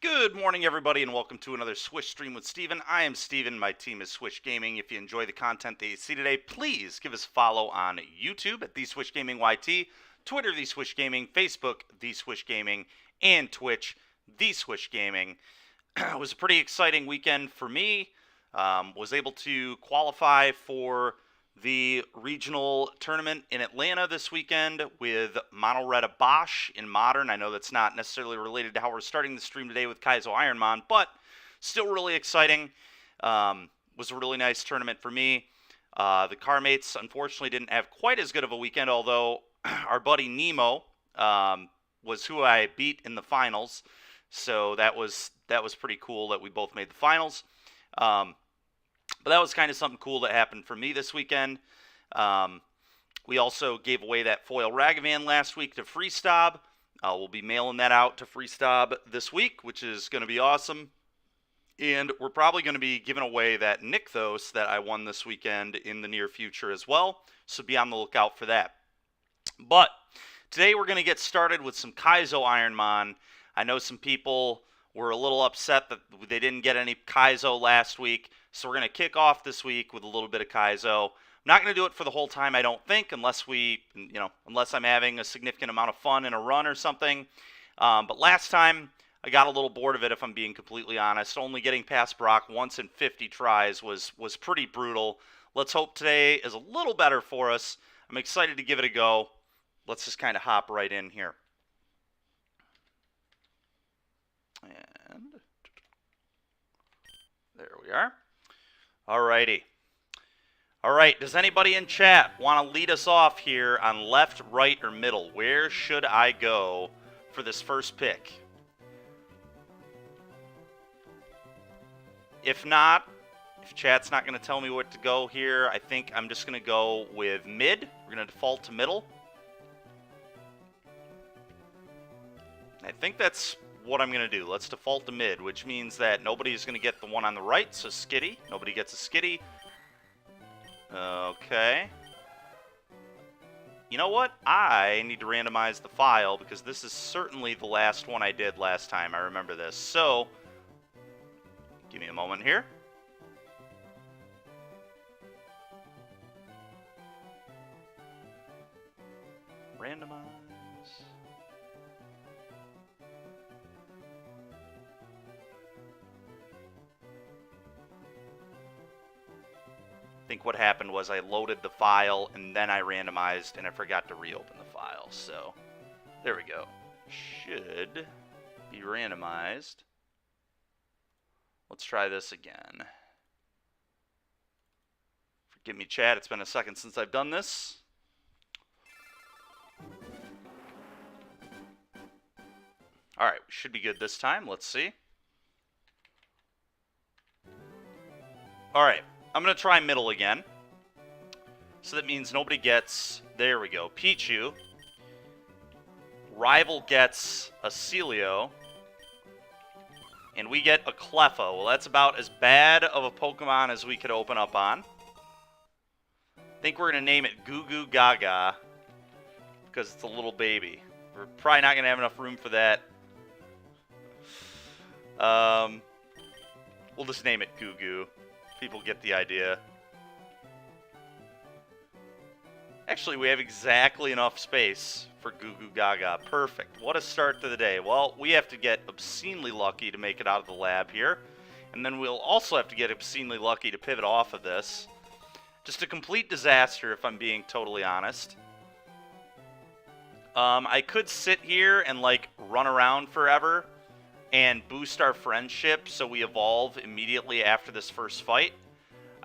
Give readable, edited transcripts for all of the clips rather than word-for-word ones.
Good morning, everybody, and welcome to another Swish stream with Steven. I am Steven. My team is Swish Gaming. If you enjoy the content that you see today, please give us a follow on YouTube at The Swish Gaming YT, Twitter, The Swish Gaming, Facebook, The Swish Gaming, and Twitch, The Swish Gaming. It was a pretty exciting weekend for me. Was able to qualify for the regional tournament in Atlanta this weekend with Monoretta Bosch in Modern. I know that's not necessarily related to how we're starting the stream today with Kaizo Ironmon, but still really exciting. Was a really nice tournament for me. The car mates unfortunately didn't have quite as good of a weekend, although our buddy Nemo was who I beat in the finals. So that was pretty cool that we both made the finals. But that was kind of something cool that happened for me this weekend. We also gave away that foil Ragavan last week to Freestob. We'll be mailing that out to Freestob this week, which is going to be awesome. And we're probably going to be giving away that Nykthos that I won this weekend in the near future as well. So be on the lookout for that. But today we're going to get started with some Kaizo Ironmon. I know some people were a little upset that they didn't get any Kaizo last week. So we're going to kick off this week with a little bit of Kaizo. I'm not going to do it for the whole time, I don't think, unless I'm having a significant amount of fun in a run or something. But last time, I got a little bored of it, if I'm being completely honest. Only getting past Brock once in 50 tries was pretty brutal. Let's hope today is a little better for us. I'm excited to give it a go. Let's just kind of hop right in here. And there we are. Alrighty. Alright, does anybody in chat want to lead us off here on left, right, or middle? Where should I go for this first pick? If not, if chat's not going to tell me what to go here, I think I'm just going to go with mid. We're going to default to middle. I think that's what I'm going to do. Let's default to mid, which means that nobody's going to get the one on the right, so skitty. Nobody gets a skitty. Okay. You know what? I need to randomize the file because this is certainly the last one I did last time. I remember this. So, give me a moment here. Randomize. I think what happened was I loaded the file and then I randomized and I forgot to reopen the file. So there we go. Should be randomized. Let's try this again. Forgive me, chat. It's been a second since I've done this. All right, we should be good this time. Let's see. All right. I'm going to try middle again. So that means nobody gets... There we go. Pichu. Rival gets a Celio. And we get a Cleffa. Well, that's about as bad of a Pokemon as we could open up on. I think we're going to name it Goo Goo Gaga. Because it's a little baby. We're probably not going to have enough room for that. We'll just name it Goo Goo. People get the idea. Actually, we have exactly enough space for Goo Goo Gaga. Perfect. What a start to the day. Well, we have to get obscenely lucky to make it out of the lab here. And then we'll also have to get obscenely lucky to pivot off of this. Just a complete disaster, if I'm being totally honest. I could sit here and, run around forever and boost our friendship so we evolve immediately after this first fight.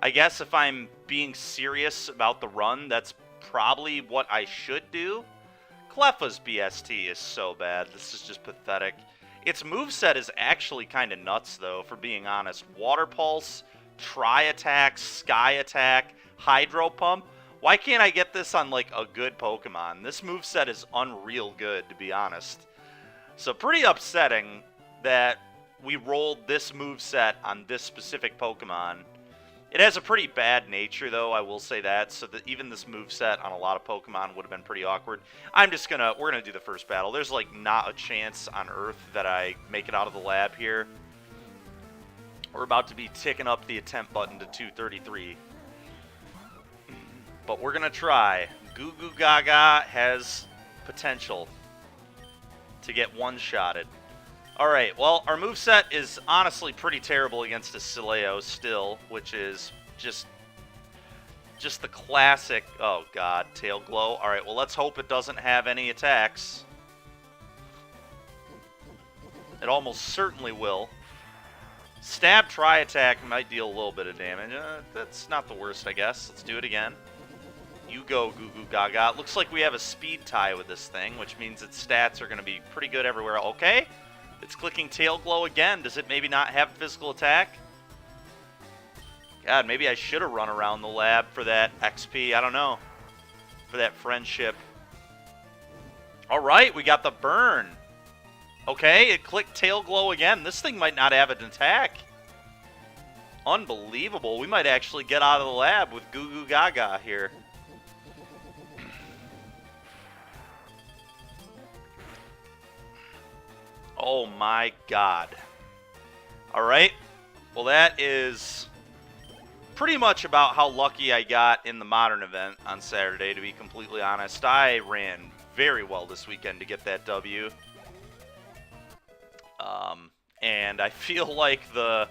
I guess if I'm being serious about the run, that's probably what I should do. Cleffa's BST is so bad. This is just pathetic. Its moveset is actually kind of nuts, though, for being honest. Water Pulse, Tri-Attack, Sky Attack, Hydro Pump. Why can't I get this on, a good Pokemon? This moveset is unreal good, to be honest. So pretty upsetting that we rolled this moveset on this specific Pokemon. It has a pretty bad nature, though, I will say that, so that even this moveset on a lot of Pokemon would have been pretty awkward. We're gonna do the first battle. There's, like, not a chance on Earth that I make it out of the lab here. We're about to be ticking up the attempt button to 233. But we're gonna try. Goo Goo Gaga has potential to get one-shotted. Alright, well, our moveset is honestly pretty terrible against a Sileo still, which is just the classic, oh god, Tail Glow. Alright, well, let's hope it doesn't have any attacks. It almost certainly will. Stab Tri-Attack might deal a little bit of damage. That's not the worst, I guess. Let's do it again. You go, Goo Goo Gaga. It looks like we have a speed tie with this thing, which means its stats are going to be pretty good everywhere. Okay. It's clicking Tail Glow again. Does it maybe not have physical attack? God, maybe I should have run around the lab for that XP. I don't know. For that friendship. Alright, we got the burn. Okay, it clicked Tail Glow again. This thing might not have an attack. Unbelievable. We might actually get out of the lab with Goo Goo Gaga here. Oh my god. Alright. Well, that is pretty much about how lucky I got in the modern event on Saturday, to be completely honest. I ran very well this weekend to get that W. And I feel like the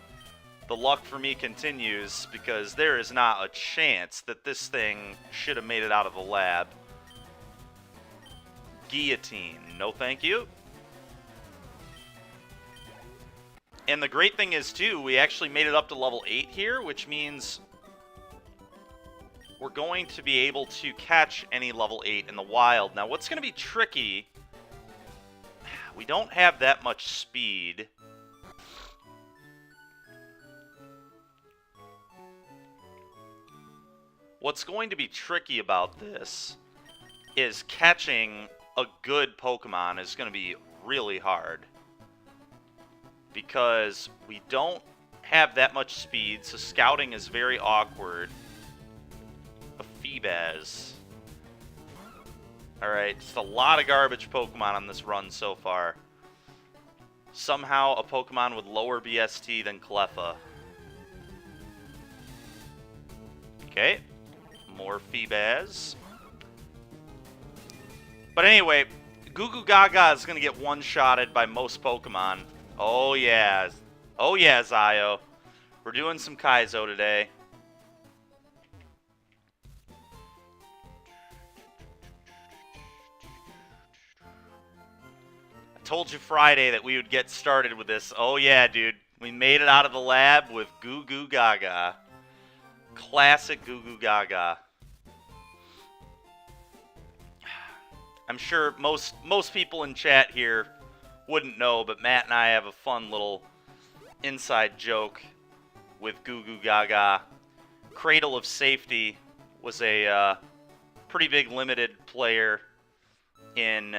luck for me continues, because there is not a chance that this thing should have made it out of the lab. Guillotine. No thank you. And the great thing is, too, we actually made it up to level 8 here, which means we're going to be able to catch any level 8 in the wild. Now, what's going to be tricky, we don't have that much speed. What's going to be tricky about this is catching a good Pokemon is going to be really hard, because we don't have that much speed, so scouting is very awkward. A Feebas. Alright, just a lot of garbage Pokemon on this run so far. Somehow a Pokemon with lower BST than Cleffa. Okay, more Feebas. But anyway, Goo Goo Gaga is going to get one-shotted by most Pokemon. Oh yeah. Oh yeah, Zio. We're doing some Kaizo today. I told you Friday that we would get started with this. Oh yeah, dude. We made it out of the lab with Goo Goo Gaga. Classic Goo Goo Gaga. I'm sure most people in chat here wouldn't know, but Matt and I have a fun little inside joke with Goo Goo Gaga. Cradle of Safety was a pretty big limited player in...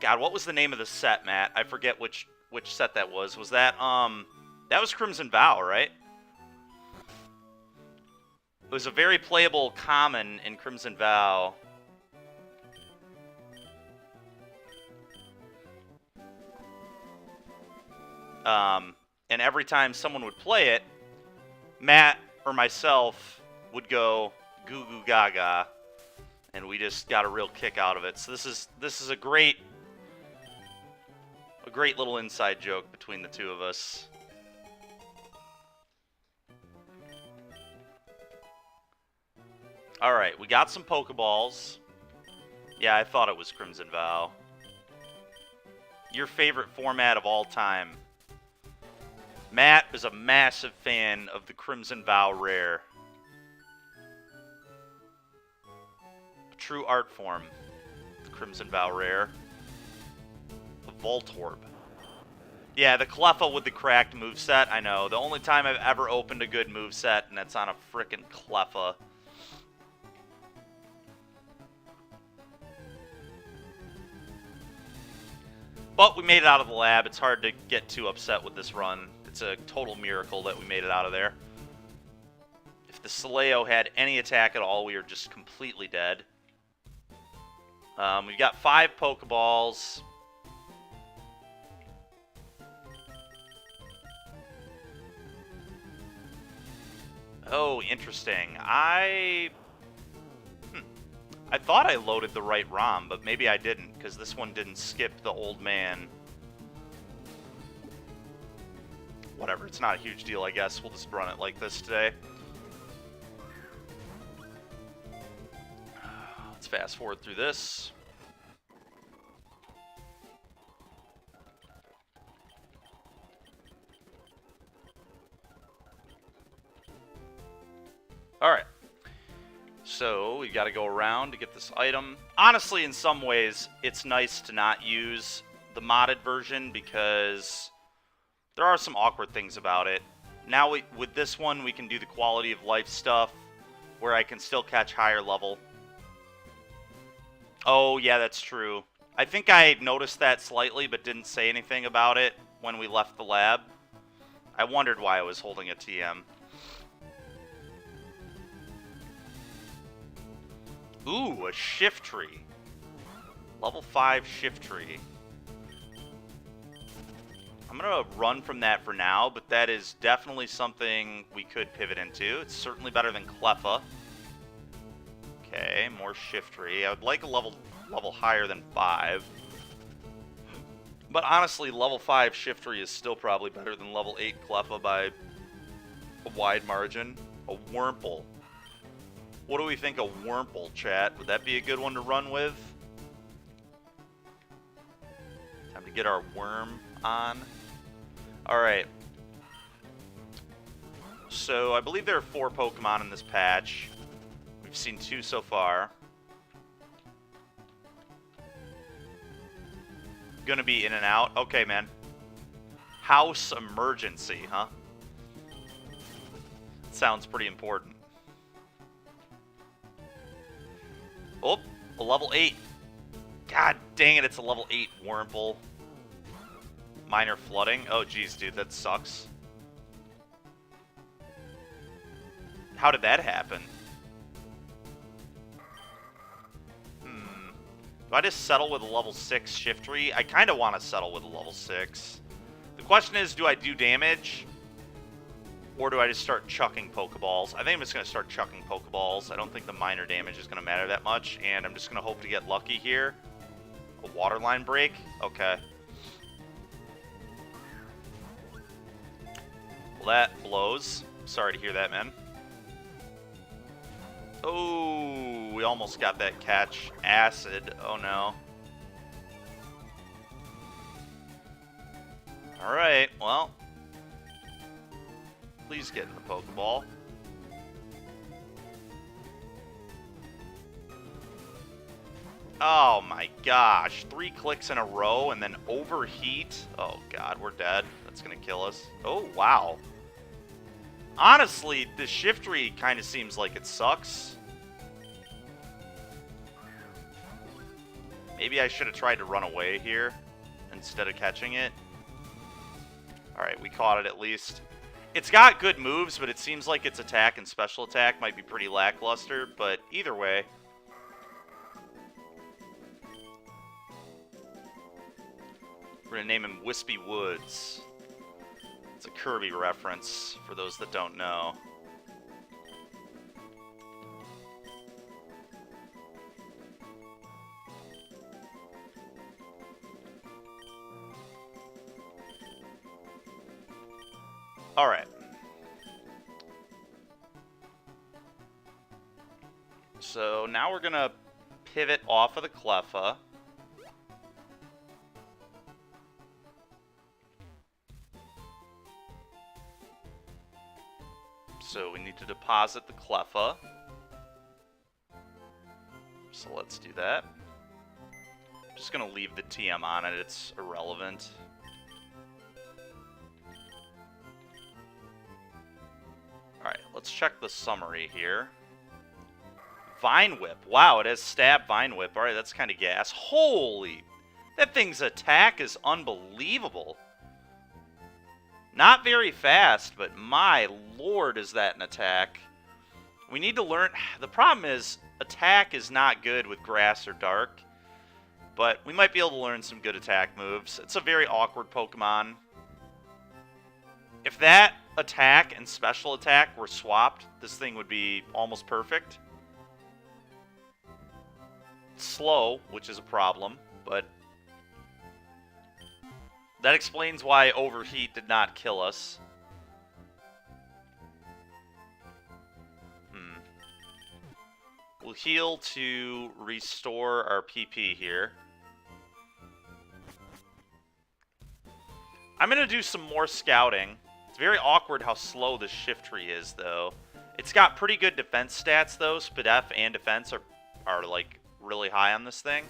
God, what was the name of the set, Matt? I forget which set that was. Was that, that was Crimson Vow, right? It was a very playable common in Crimson Vow. And every time someone would play it, Matt or myself would go Goo Goo Gaga, and we just got a real kick out of it. So this is a great little inside joke between the two of us. All right, we got some Pokeballs. Yeah, I thought it was Crimson Vow. Your favorite format of all time. Matt is a massive fan of the Crimson Vow Rare. A true art form. The Crimson Vow Rare. The Voltorb. Yeah, the Cleffa with the cracked moveset, I know. The only time I've ever opened a good moveset, and that's on a frickin' Cleffa. But we made it out of the lab. It's hard to get too upset with this run. It's a total miracle that we made it out of there. If If the Soleo had any attack at all, we are just completely dead. We've got 5 Pokeballs. Oh, interesting. I thought I loaded the right ROM, but maybe I didn't, because this one didn't skip the old man. Whatever, it's not a huge deal, I guess. We'll just run it like this today. Let's fast forward through this. Alright. So, we've got to go around to get this item. Honestly, in some ways, it's nice to not use the modded version because there are some awkward things about it. Now, with this one, we can do the quality of life stuff where I can still catch higher level. Oh, yeah, that's true. I think I noticed that slightly, but didn't say anything about it when we left the lab. I wondered why I was holding a TM. Ooh, a shift tree. Level 5 shift tree. I'm going to run from that for now, but that is definitely something we could pivot into. It's certainly better than Cleffa. Okay, more shift tree. I would like a level higher than 5. But honestly, level 5 shift tree is still probably better than level 8 Cleffa by a wide margin. A Wurmple. What do we think of Wurmple, chat? Would that be a good one to run with? Time to get our worm on. Alright. So, I believe there are 4 Pokemon in this patch. We've seen 2 so far. Gonna be in and out. Okay, man. House emergency, huh? Sounds pretty important. Oh, a level 8. God dang it, it's a level 8 Wurmple. Minor flooding. Oh, geez, dude, that sucks. How did that happen? Do I just settle with a level 6 shift tree? I kind of want to settle with a level 6. The question is, do I do damage? Or do I just start chucking Pokeballs? I think I'm just going to start chucking Pokeballs. I don't think the minor damage is going to matter that much. And I'm just going to hope to get lucky here. A water line break? Okay. Well, that blows. Sorry to hear that, man. Oh, we almost got that catch. Acid. Oh, no. Alright, well. Please get in the Pokeball. Oh my gosh. 3 clicks in a row and then overheat. Oh god, we're dead. That's gonna kill us. Oh, wow. Honestly, the Shiftry kind of seems like it sucks. Maybe I should have tried to run away here instead of catching it. Alright, we caught it at least. It's got good moves, but it seems like its attack and special attack might be pretty lackluster, but either way. We're going to name him Wispy Woods. It's a Kirby reference, for those that don't know. Alright. So now we're going to pivot off of the Cleffa. So we need to deposit the Cleffa. So let's do that. I'm just going to leave the TM on it. It's irrelevant. Alright, let's check the summary here. Vine Whip. Wow, it has Stab Vine Whip. Alright, that's kind of gas. Holy! That thing's attack is unbelievable. Not very fast, but my lord is that an attack. We need to learn. The problem is, attack is not good with grass or dark. But we might be able to learn some good attack moves. It's a very awkward Pokemon. If that attack and special attack were swapped, this thing would be almost perfect. It's slow, which is a problem, but that explains why Overheat did not kill us. We'll heal to restore our PP here. I'm going to do some more scouting. It's very awkward how slow this Shiftry is, though. It's got pretty good defense stats, though. Spadef and defense are like, really high on this thing.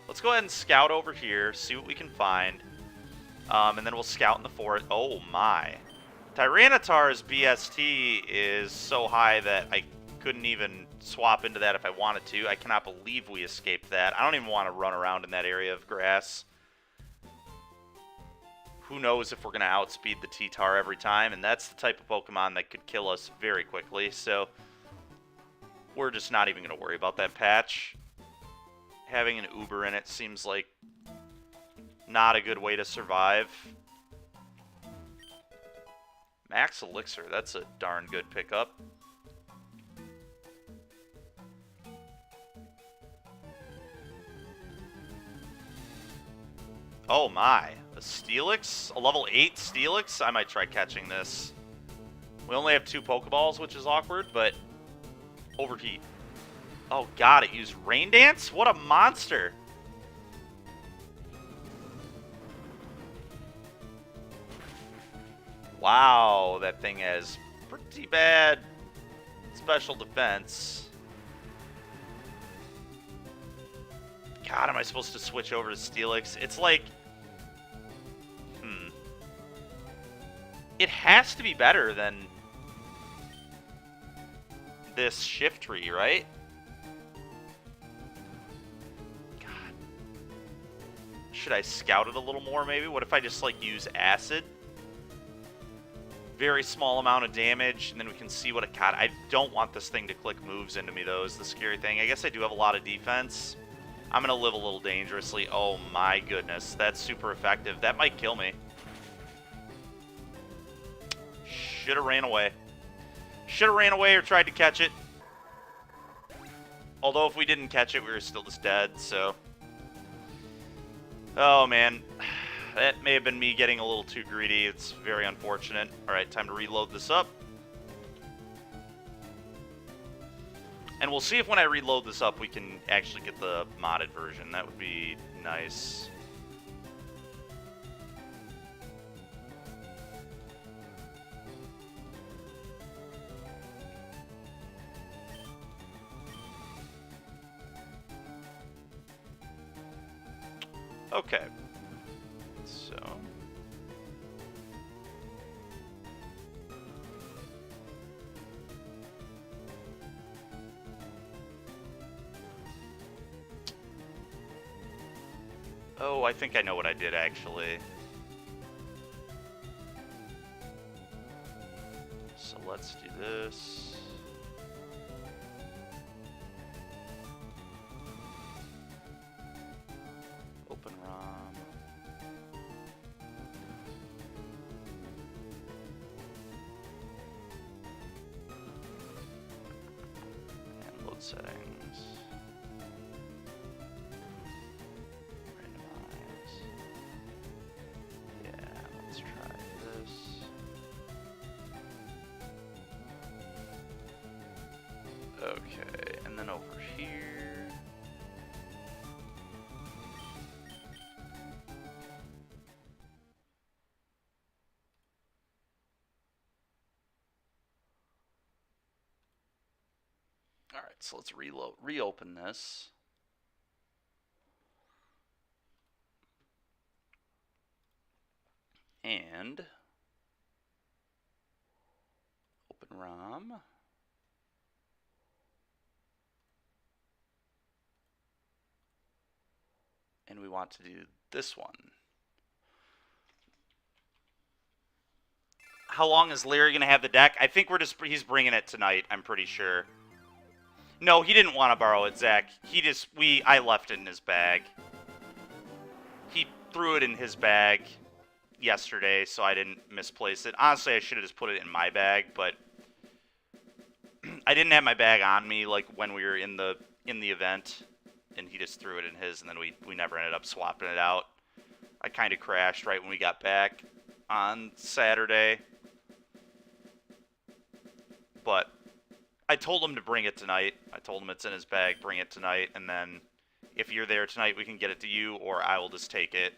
Let's go ahead and scout over here, see what we can find. And then we'll scout in the forest. Oh, my. Tyranitar's BST is so high that I couldn't even swap into that if I wanted to. I cannot believe we escaped that. I don't even want to run around in that area of grass. Who knows if we're going to outspeed the T-Tar every time, and that's the type of Pokemon that could kill us very quickly, so we're just not even going to worry about that patch. Having an Uber in it seems like not a good way to survive. Max Elixir, that's a darn good pickup. Oh my, a Steelix? A level 8 Steelix? I might try catching this. We only have 2 Pokeballs, which is awkward, but Overheat. Oh god, it used Rain Dance? What a monster! Wow, that thing has pretty bad special defense. God, am I supposed to switch over to Steelix? It's like... It has to be better than this Shiftry, right? God. Should I scout it a little more, maybe? What if I just, like, use Acid? Very small amount of damage, and then we can see what it... God, I don't want this thing to click moves into me, though, is the scary thing. I guess I do have a lot of defense. I'm going to live a little dangerously. Oh, my goodness. That's super effective. That might kill me. Should have ran away. Should have ran away or tried to catch it. Although if we didn't catch it, we were still just dead, so... Oh, man. That may have been me getting a little too greedy. It's very unfortunate. Alright, time to reload this up. And we'll see if when I reload this up, we can actually get the modded version. That would be nice. Okay, so oh, I think I know what I did actually. So let's do this. Settings. Randomize. Yeah, let's try this. Okay, and then over here. Alright, so let's reopen this. And open ROM. And we want to do this one. How long is Larry going to have the deck? I think he's bringing it tonight, I'm pretty sure. No, he didn't want to borrow it, Zach. I left it in his bag. He threw it in his bag yesterday, so I didn't misplace it. Honestly, I should have just put it in my bag, but I didn't have my bag on me like when we were in the event, and he just threw it in his, and then we never ended up swapping it out. I kind of crashed right when we got back on Saturday, but I told him to bring it tonight. I told him it's in his bag, bring it tonight, and then if you're there tonight, we can get it to you, or I will just take it.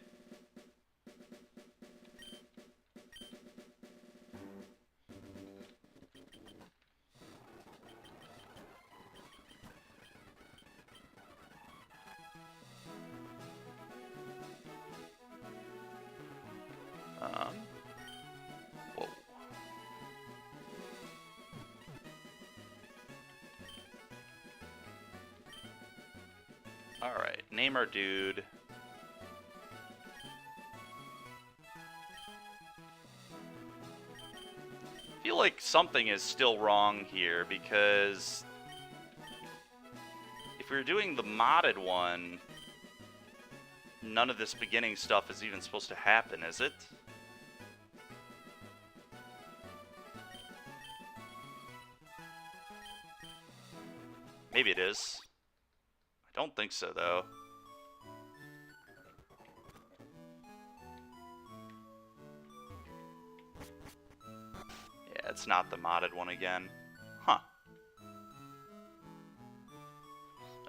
Whoa. Alright, name our dude. I feel like something is still wrong here, because if we were doing the modded one, none of this beginning stuff is even supposed to happen, is it? Maybe it is. I don't think so, though. Yeah, it's not the modded one again. Huh.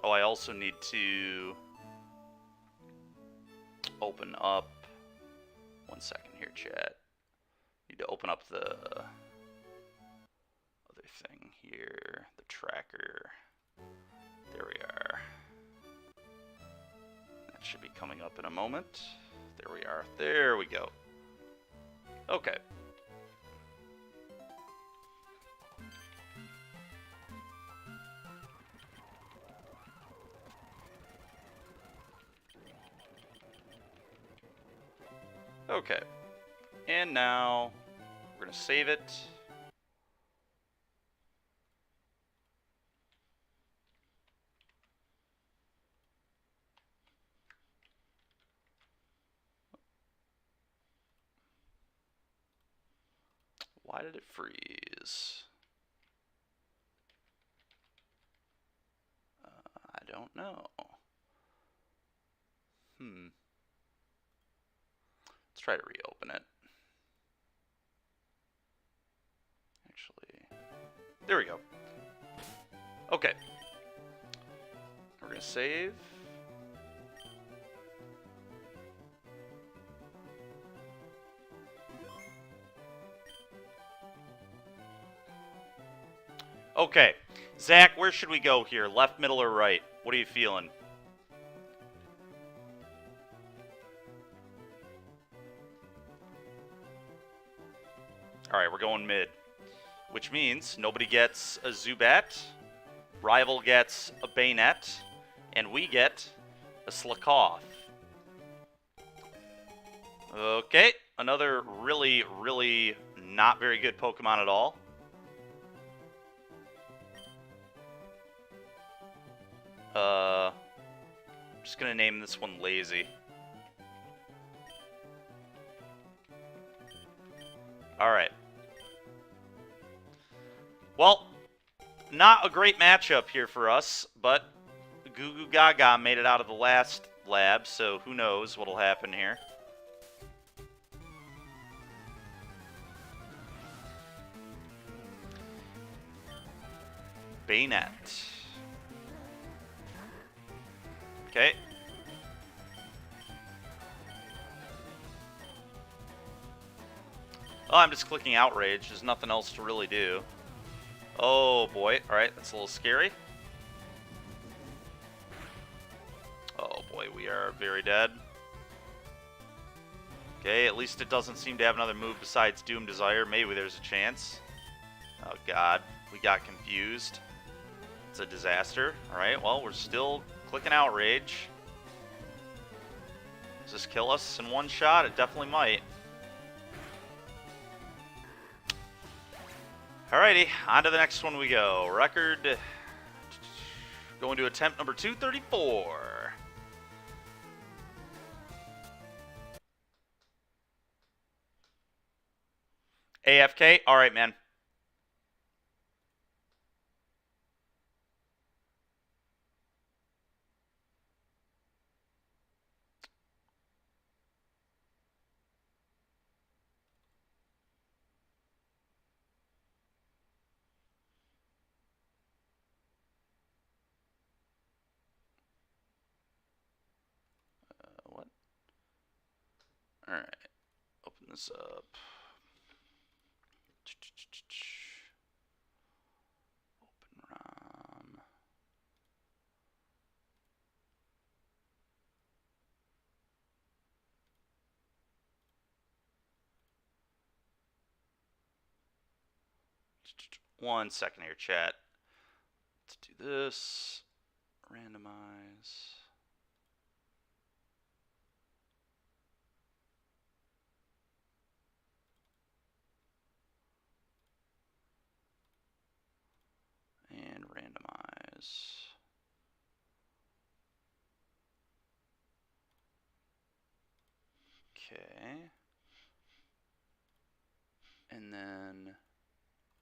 Oh, I also need to open up... One second here, chat. Need to open up the other thing here, the tracker. There we are. That should be coming up in a moment. There we are. There we go. Okay. Okay. And now we're going to save it. Why did it freeze? I don't know. Let's try to reopen it. Actually, there we go. Okay. We're going to save. Okay. Zach, where should we go here? Left, middle, or right? What are you feeling? Alright, we're going mid. Which means nobody gets a Zubat, rival gets a Bayonet, and we get a Slakoth. Okay, another really, really not very good Pokemon at all. I'm just gonna name this one Lazy. Alright. Well, not a great matchup here for us, but Goo Goo Gaga made it out of the last lab, so who knows what'll happen here. Bayonet. Okay. Oh, I'm just clicking Outrage. There's nothing else to really do. Oh, boy. Alright, that's a little scary. Oh, boy, we are very dead. Okay, at least it doesn't seem to have another move besides Doom Desire. Maybe there's a chance. Oh, God. We got confused. It's a disaster. Alright, well, we're still clicking Outrage. Does this kill us in one shot? It definitely might. Alrighty, on to the next one we go. Record Going to attempt number 234. AFK? Alright, man. What? Alright. Open this up. Open ROM. One second here, chat. Let's do this. Randomize. And randomize. Okay. And then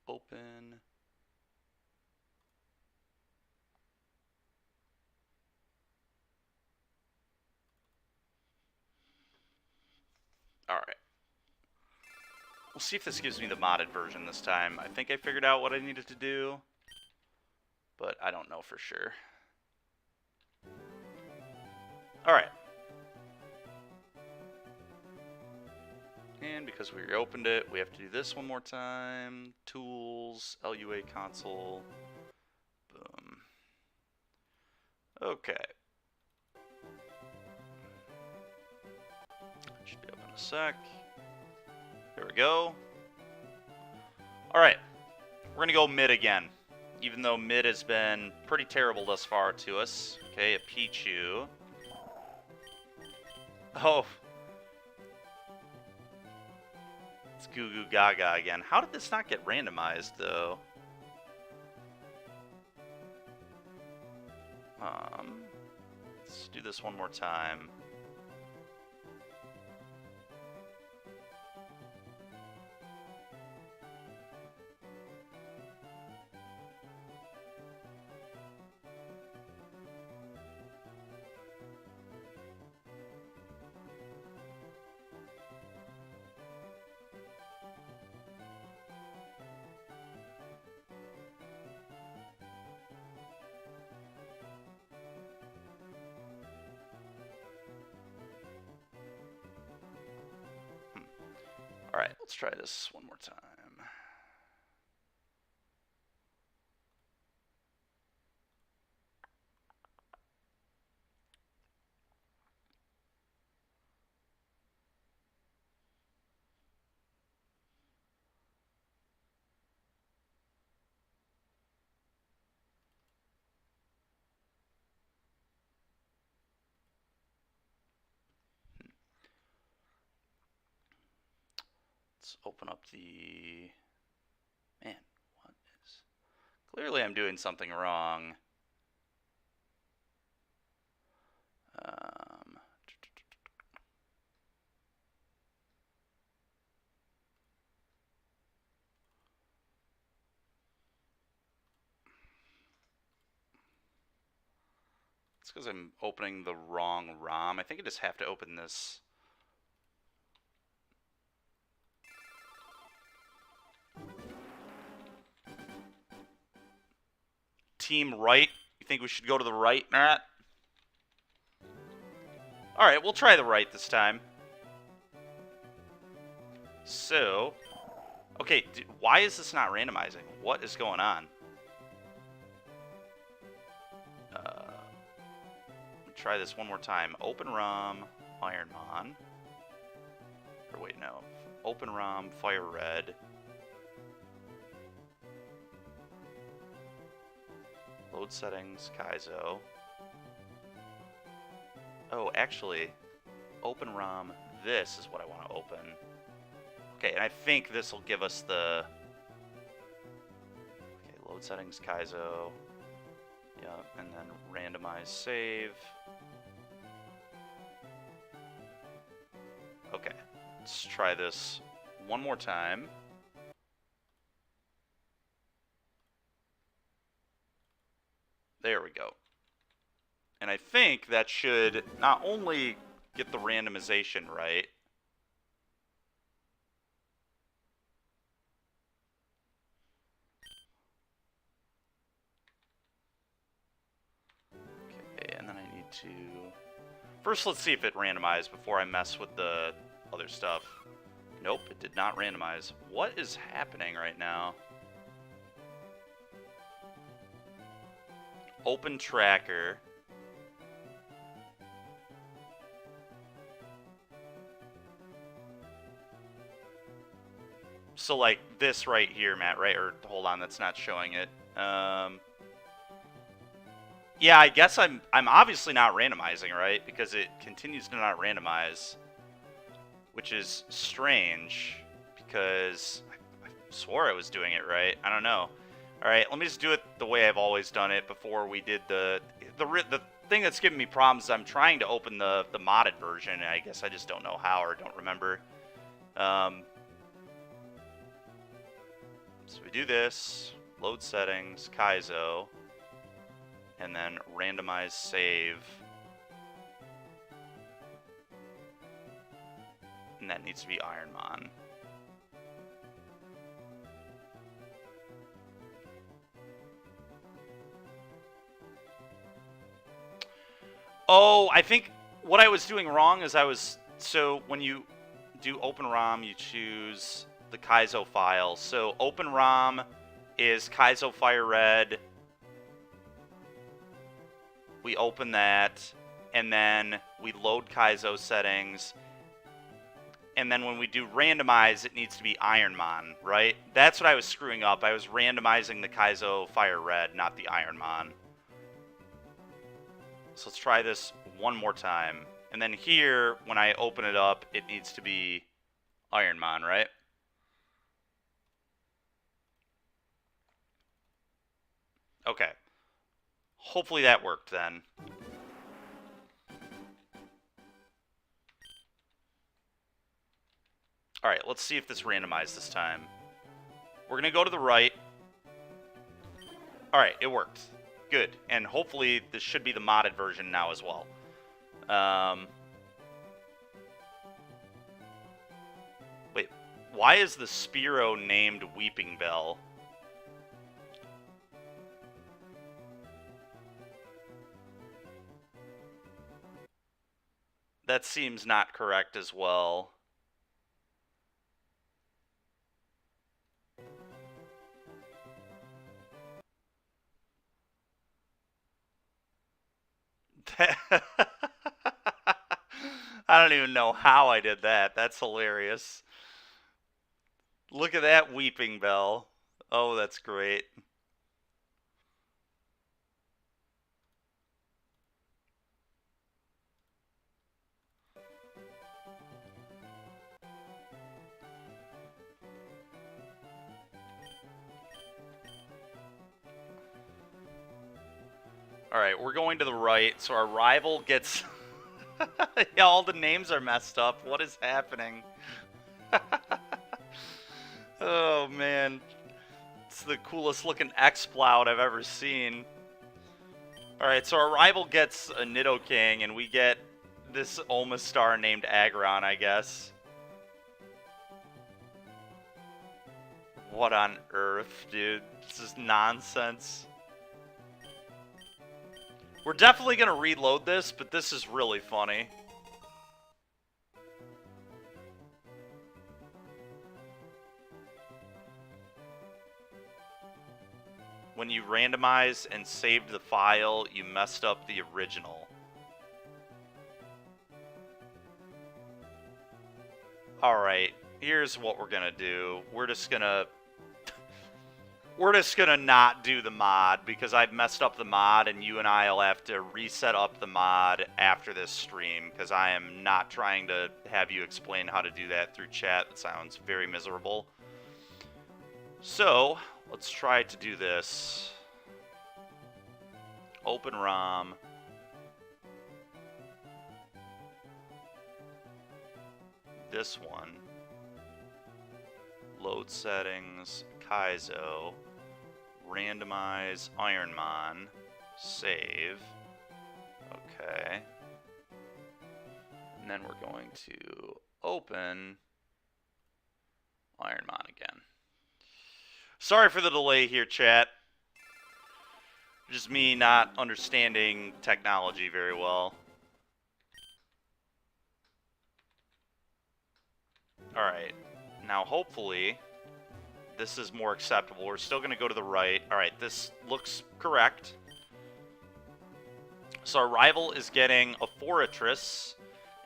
open. Alright. We'll see if this gives me the modded version this time. I think I figured out what I needed to do, but I don't know for sure. Alright. And because we reopened it, we have to do this one more time. Tools, LUA console. Boom. Okay. Should be up in a sec. There we go. Alright. We're going to go mid again. Even though mid has been pretty terrible thus far to us. Okay, a Pichu. Oh. It's Goo Goo Gaga again. How did this not get randomized, though? Let's do this one more time. Alright, let's try this one more time. Let's open up the... Man, what is... Clearly I'm doing something wrong. It's because I'm opening the wrong ROM. I think I just have to open this. Team right? You think we should go to the right, Matt? Alright, we'll try the right this time. So... Okay, why is this not randomizing? What is going on? Try this one more time. Open ROM, Ironmon. Or wait, no. Open ROM, Fire Red. Load settings, Kaizo. Oh, actually, open ROM. This is what I want to open. Okay, and I think this will give us the... Okay, load settings, Kaizo. Yeah, and then randomize save. Okay, let's try this one more time. There we go. And I think that should not only get the randomization right, okay, and then I need to... First, let's see if it randomized before I mess with the other stuff. Nope, it did not randomize. What is happening right now? Open tracker. So like this right here, Matt, right? Or hold on, that's not showing it. Yeah, I guess I'm obviously not randomizing, right? Because it continues to not randomize, which is strange because I swore I was doing it right. I don't know. All right, let me just do it the way I've always done it before we did the thing that's giving me problems is I'm trying to open the modded version, and I guess I just don't know how or don't remember. So we do this, load settings, Kaizo, and then randomize save. And that needs to be Ironmon. Oh, I think what I was doing wrong is so when you do open ROM, you choose the Kaizo file. So open ROM is Kaizo Fire Red. We open that, and then we load Kaizo settings. And then when we do randomize, it needs to be Ironmon, right? That's what I was screwing up. I was randomizing the Kaizo Fire Red, not the Ironmon. So let's try this one more time. And then here, when I open it up, it needs to be Ironmon, right? Okay. Hopefully that worked then. Alright, let's see if this randomized this time. We're going to go to the right. Alright, it worked. Good. And hopefully this should be the modded version now as well. Wait, why is the Spearow named Weeping Bell? That seems not correct as well. I don't even know how I did that. That's hilarious. Look at that Weeping Bell. Oh, that's great. Alright, we're going to the right, so our rival gets... Yeah, all the names are messed up. What is happening? Oh, man. It's the coolest looking X-Ploud I've ever seen. Alright, so our rival gets a Nidoking, and we get this Omastar named Aggron, I guess. What on earth, dude? This is nonsense. We're definitely going to reload this, but this is really funny. When you randomize and saved the file, you messed up the original. Alright, here's what we're going to do. We're just going to not do the mod because I've messed up the mod, and you and I will have to reset up the mod after this stream because I am not trying to have you explain how to do that through chat. That sounds very miserable. So, let's try to do this. open ROM. This one. Load settings, Kaizo, randomize Ironmon, save. Okay. And then we're going to open Ironmon again. Sorry for the delay here, chat. Just me not understanding technology very well. Alright. Now, hopefully, this is more acceptable. We're still going to go to the right. Alright, this looks correct. So our rival is getting a Fortress,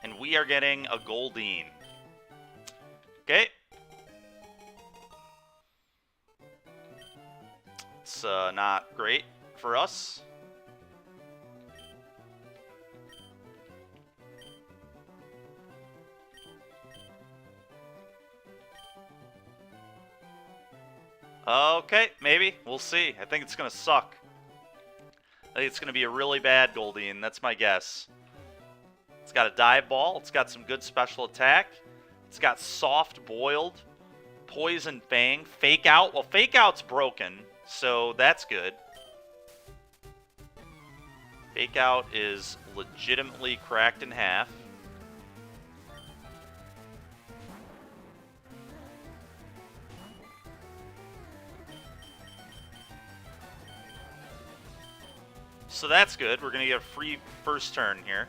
and we are getting a Goldeen. Okay. It's not great for us. Okay, maybe. We'll see. I think it's going to suck. I think it's going to be a really bad Goldeen. That's my guess. It's got a dive ball. It's got some good special attack. It's got soft boiled, poison fang, fake out. Well, fake out's broken, so that's good. Fake out is legitimately cracked in half. So that's good. We're going to get a free first turn here.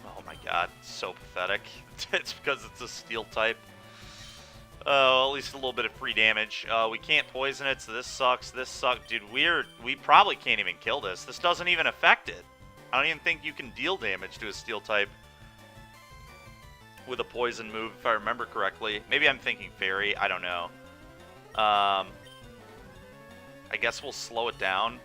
Oh my god, so pathetic. It's because it's a steel type. Oh, at least a little bit of free damage. We can't poison it, so this sucks. This sucks. Dude, we probably can't even kill this. This doesn't even affect it. I don't even think you can deal damage to a steel type with a poison move, if I remember correctly. Maybe I'm thinking fairy. I don't know. I guess we'll slow it down.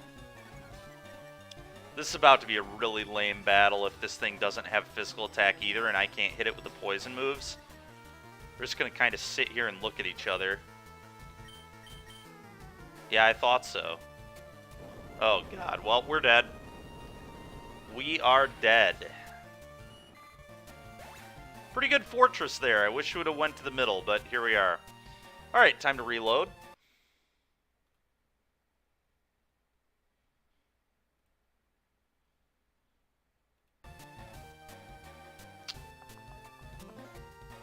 This is about to be a really lame battle if this thing doesn't have physical attack either and I can't hit it with the poison moves. We're just going to kind of sit here and look at each other. Yeah, I thought so. Oh, God. Well, we're dead. We are dead. Pretty good Fortress there. I wish we would have went to the middle, but here we are. All right, time to reload.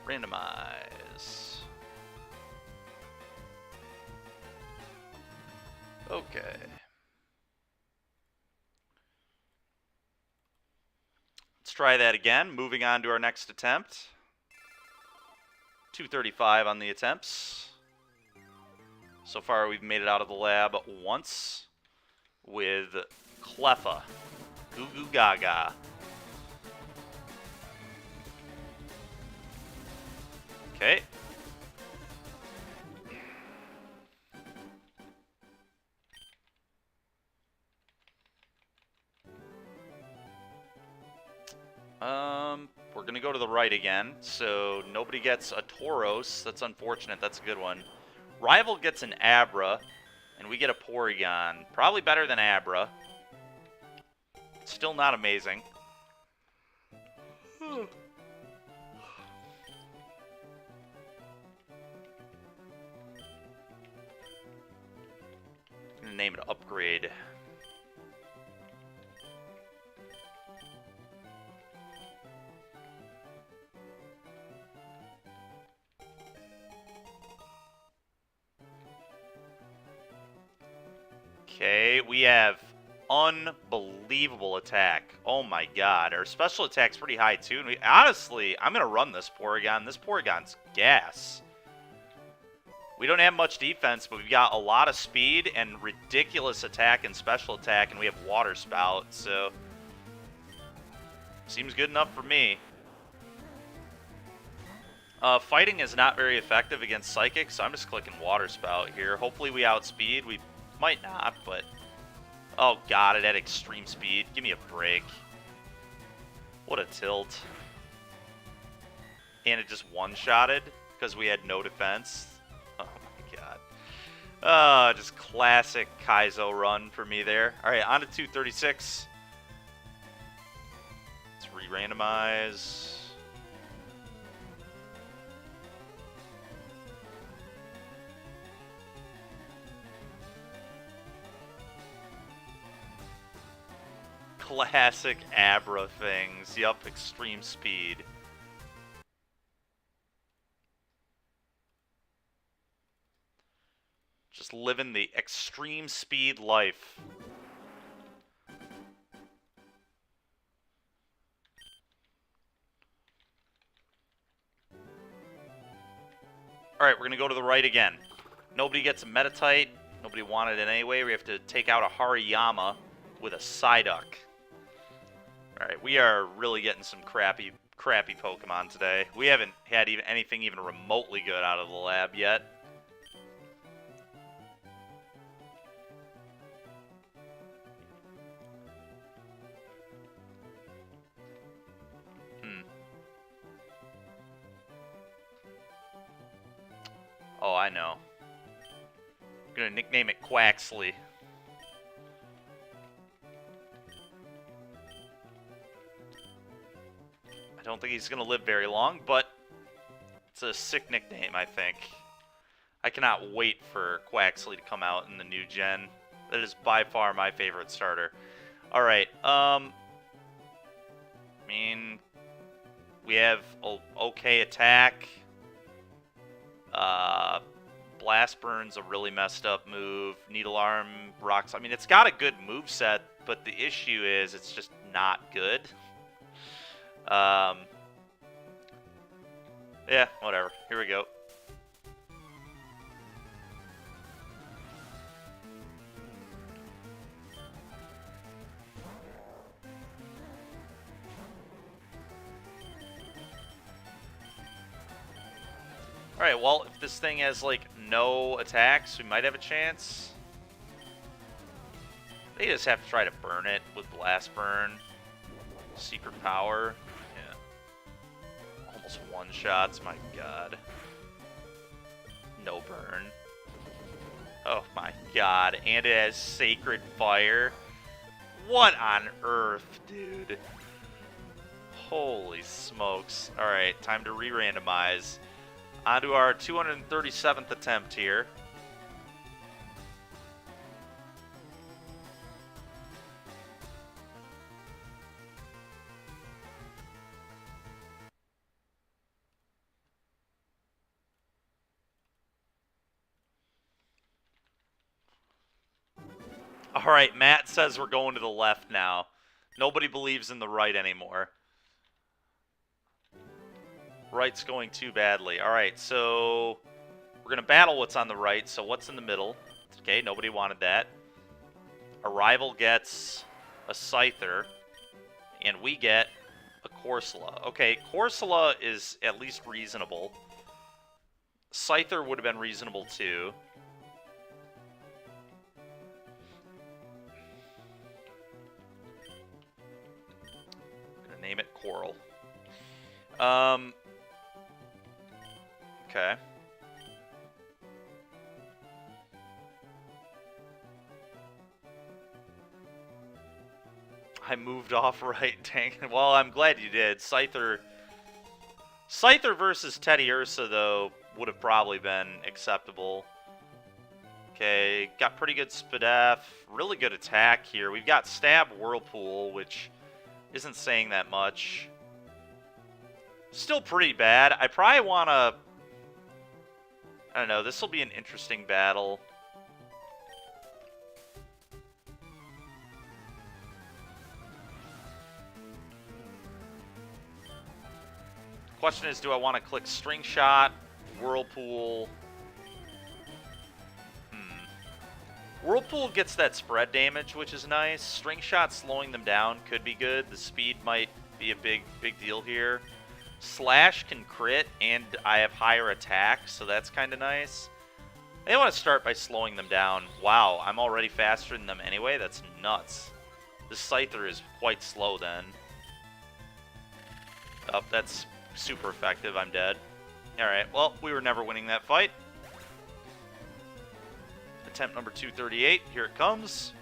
Randomize. Okay. Let's try that again. Moving on to our next attempt. 235 on the attempts. So far, we've made it out of the lab once with Cleffa. Goo Goo Gaga. Okay. We're going to go to the right again, so nobody gets a Tauros. That's unfortunate. That's a good one. Rival gets an Abra, and we get a Porygon. Probably better than Abra. Still not amazing. I'm going to name it Upgrade. Okay, we have unbelievable attack. Oh my god, our special attack's pretty high too. And honestly, I'm going to run this Porygon. This Porygon's gas. We don't have much defense, but we've got a lot of speed and ridiculous attack and special attack, and we have Water Spout, so seems good enough for me. Fighting is not very effective against Psychic, so I'm just clicking Water Spout here. Hopefully we outspeed. We might not, but... Oh god, it had extreme speed. Give me a break. What a tilt. And it just one-shotted because we had no defense. Oh my god. Just classic Kaizo run for me there. All right, on to 236. Let's re-randomize. Classic Abra things. Yup, extreme speed. Just living the extreme speed life. Alright, we're going to go to the right again. Nobody gets a Metatite. Nobody wanted it anyway. We have to take out a Hariyama with a Psyduck. Alright, we are really getting some crappy Pokemon today. We haven't had anything even remotely good out of the lab yet. Oh, I know. I'm gonna nickname it Quaxley. I don't think he's gonna live very long, but it's a sick nickname, I think. I cannot wait for Quaxley to come out in the new gen. That is by far my favorite starter. Alright, I mean, we have okay attack. Blast Burn's a really messed up move. Needle Arm, Rocks. I mean, it's got a good moveset, but the issue is it's just not good. Yeah, whatever. Here we go. Alright, well, if this thing has, like, no attacks, we might have a chance. They just have to try to burn it with Blast Burn. Secret Power. Yeah. Almost one-shots, my god. No burn. Oh my god, and it has Sacred Fire. What on earth, dude? Holy smokes. Alright, time to re-randomize. On to our 237th attempt here. Alright, Matt says we're going to the left now. Nobody believes in the right anymore. Right's going too badly. Alright, so we're going to battle what's on the right. So what's in the middle? Okay, nobody wanted that. A rival gets a Scyther, and we get a Corsola. Okay, Corsola is at least reasonable. Scyther would have been reasonable too. I'm going to name it Coral. Okay. I moved off right, dang. Well, I'm glad you did. Scyther versus Teddy Ursa, though, would have probably been acceptable. Okay, got pretty good Spadef. Really good attack here. We've got Stab Whirlpool, which isn't saying that much. Still pretty bad. I probably want to... I don't know, this will be an interesting battle. Question is, do I want to click String Shot, Whirlpool? Whirlpool gets that spread damage, which is nice. String Shot slowing them down could be good. The speed might be a big deal here. Slash can crit, and I have higher attack, so that's kind of nice. I want to start by slowing them down. Wow, I'm already faster than them anyway? That's nuts. This Scyther is quite slow then. Oh, that's super effective. I'm dead. Alright, well, we were never winning that fight. Attempt number 238. Here it comes.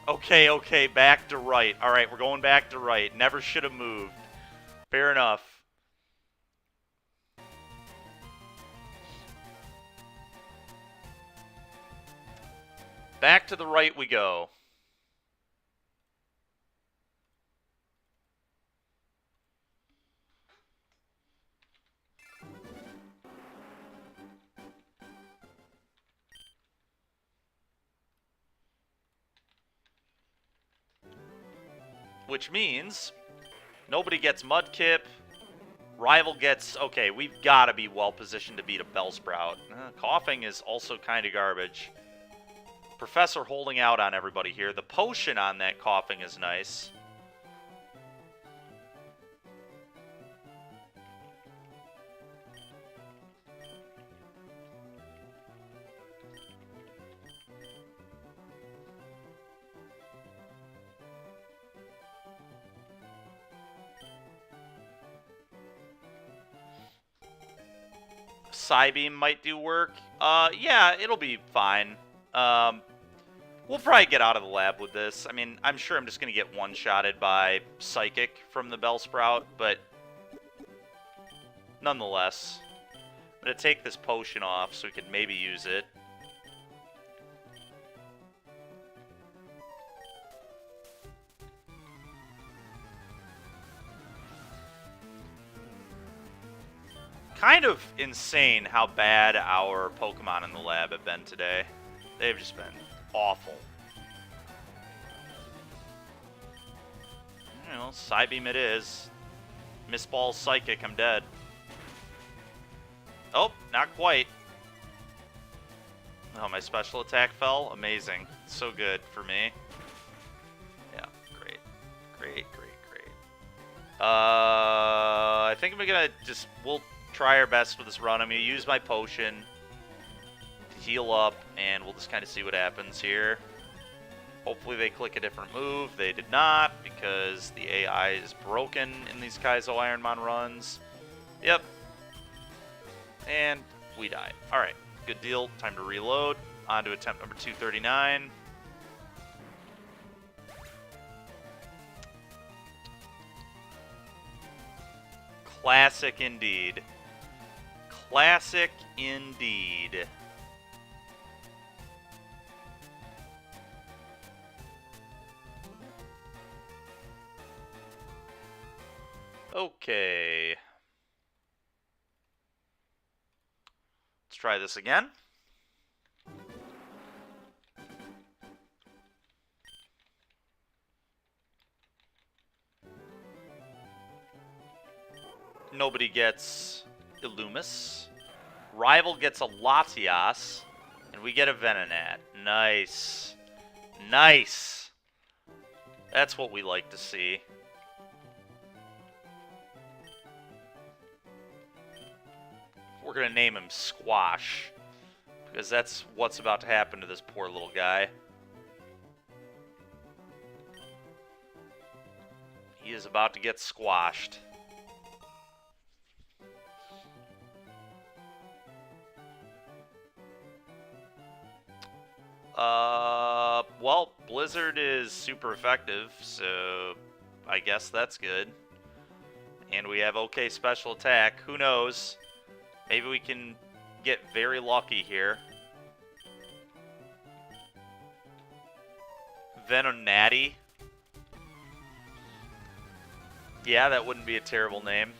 Okay. Okay, back to right. All right, we're going back to right. Never should have moved. Fair enough. Back to the right we go. Which means nobody gets Mudkip. Rival gets... Okay, we've got to be well-positioned to beat a Bellsprout. Coughing is also kind of garbage. Professor holding out on everybody here. The potion on that Coughing is nice. Psybeam might do work. Yeah, it'll be fine. We'll probably get out of the lab with this. I mean, I'm sure I'm just going to get one-shotted by Psychic from the Bellsprout, but nonetheless, I'm going to take this potion off so we can maybe use it. Kind of insane how bad our Pokemon in the lab have been today. They've just been awful. You know, Psybeam it is. Miss Ball's Psychic, I'm dead. Oh, not quite. Oh, my special attack fell? Amazing. So good for me. Yeah, great. Great. I think I'm gonna just... We'll try our best with this run. I'm going to use my potion to heal up, and we'll just kind of see what happens here. Hopefully they click a different move. They did not, because the AI is broken in these Kaizo Ironmon runs. Yep. And we died. Alright, good deal. Time to reload. On to attempt number 239. Classic indeed. Classic indeed. Okay. Let's try this again. Nobody gets Illumis. Rival gets a Latias. And we get a Venonat. Nice. Nice. That's what we like to see. We're going to name him Squash. Because that's what's about to happen to this poor little guy. He is about to get squashed. Well, Blizzard is super effective, so I guess that's good. And we have okay special attack. Who knows? Maybe we can get very lucky here. Venonati. Yeah, that wouldn't be a terrible name.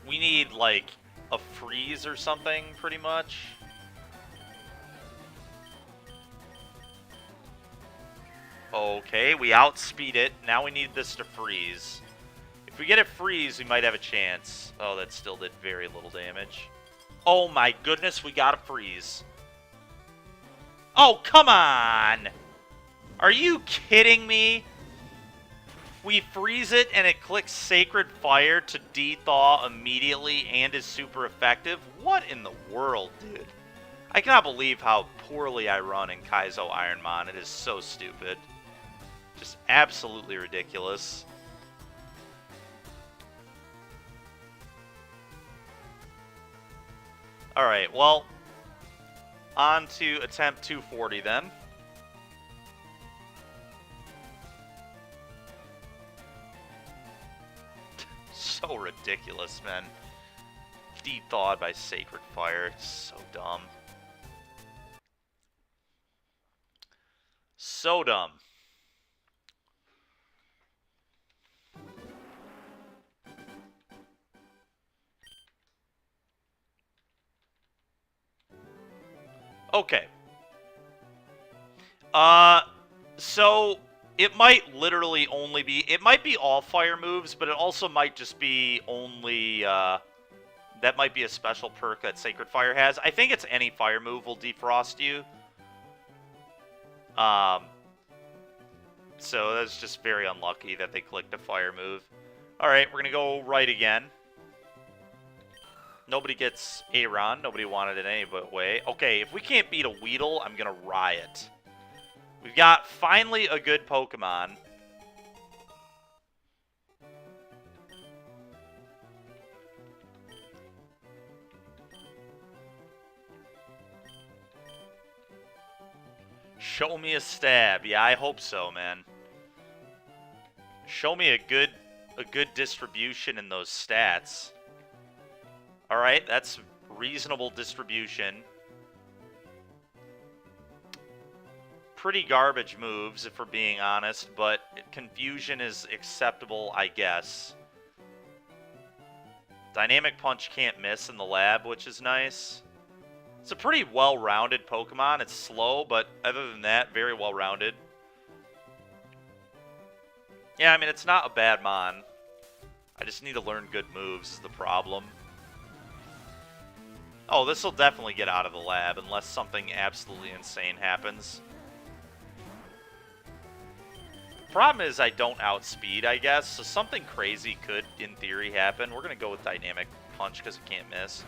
We need, like, a freeze or something, pretty much. Okay, we outspeed it. Now we need this to freeze. If we get a freeze, we might have a chance. Oh, that still did very little damage. Oh my goodness, we got a freeze. Oh, come on! Are you kidding me? We freeze it and it clicks Sacred Fire to de-thaw immediately and is super effective. What in the world, dude? I cannot believe how poorly I run in Kaizo Ironmon. It is so stupid. Just absolutely ridiculous. Alright, well, on to attempt 240 then. So ridiculous, man. De-thawed by Sacred Fire. It's so dumb. So dumb. Okay. So it might literally only be, it might be all fire moves, but it also might just be only, that might be a special perk that Sacred Fire has. I think it's any fire move will defrost you. So that's just very unlucky that they clicked a fire move. Alright, we're gonna go right again. Nobody gets Aaron. Nobody wanted it any way. Okay, if we can't beat a Weedle, I'm gonna riot. We've got finally a good Pokemon. Show me a stab. Yeah, I hope so, man. Show me a good distribution in those stats. Alright, that's reasonable distribution. Pretty garbage moves, if we're being honest, but Confusion is acceptable, I guess. Dynamic Punch can't miss in the lab, which is nice. It's a pretty well-rounded Pokemon. It's slow, but other than that, very well-rounded. Yeah, I mean, it's not a bad Mon. I just need to learn good moves is the problem. Oh, this will definitely get out of the lab unless something absolutely insane happens. The problem is I don't outspeed, I guess, so something crazy could, in theory, happen. We're going to go with Dynamic Punch because it can't miss.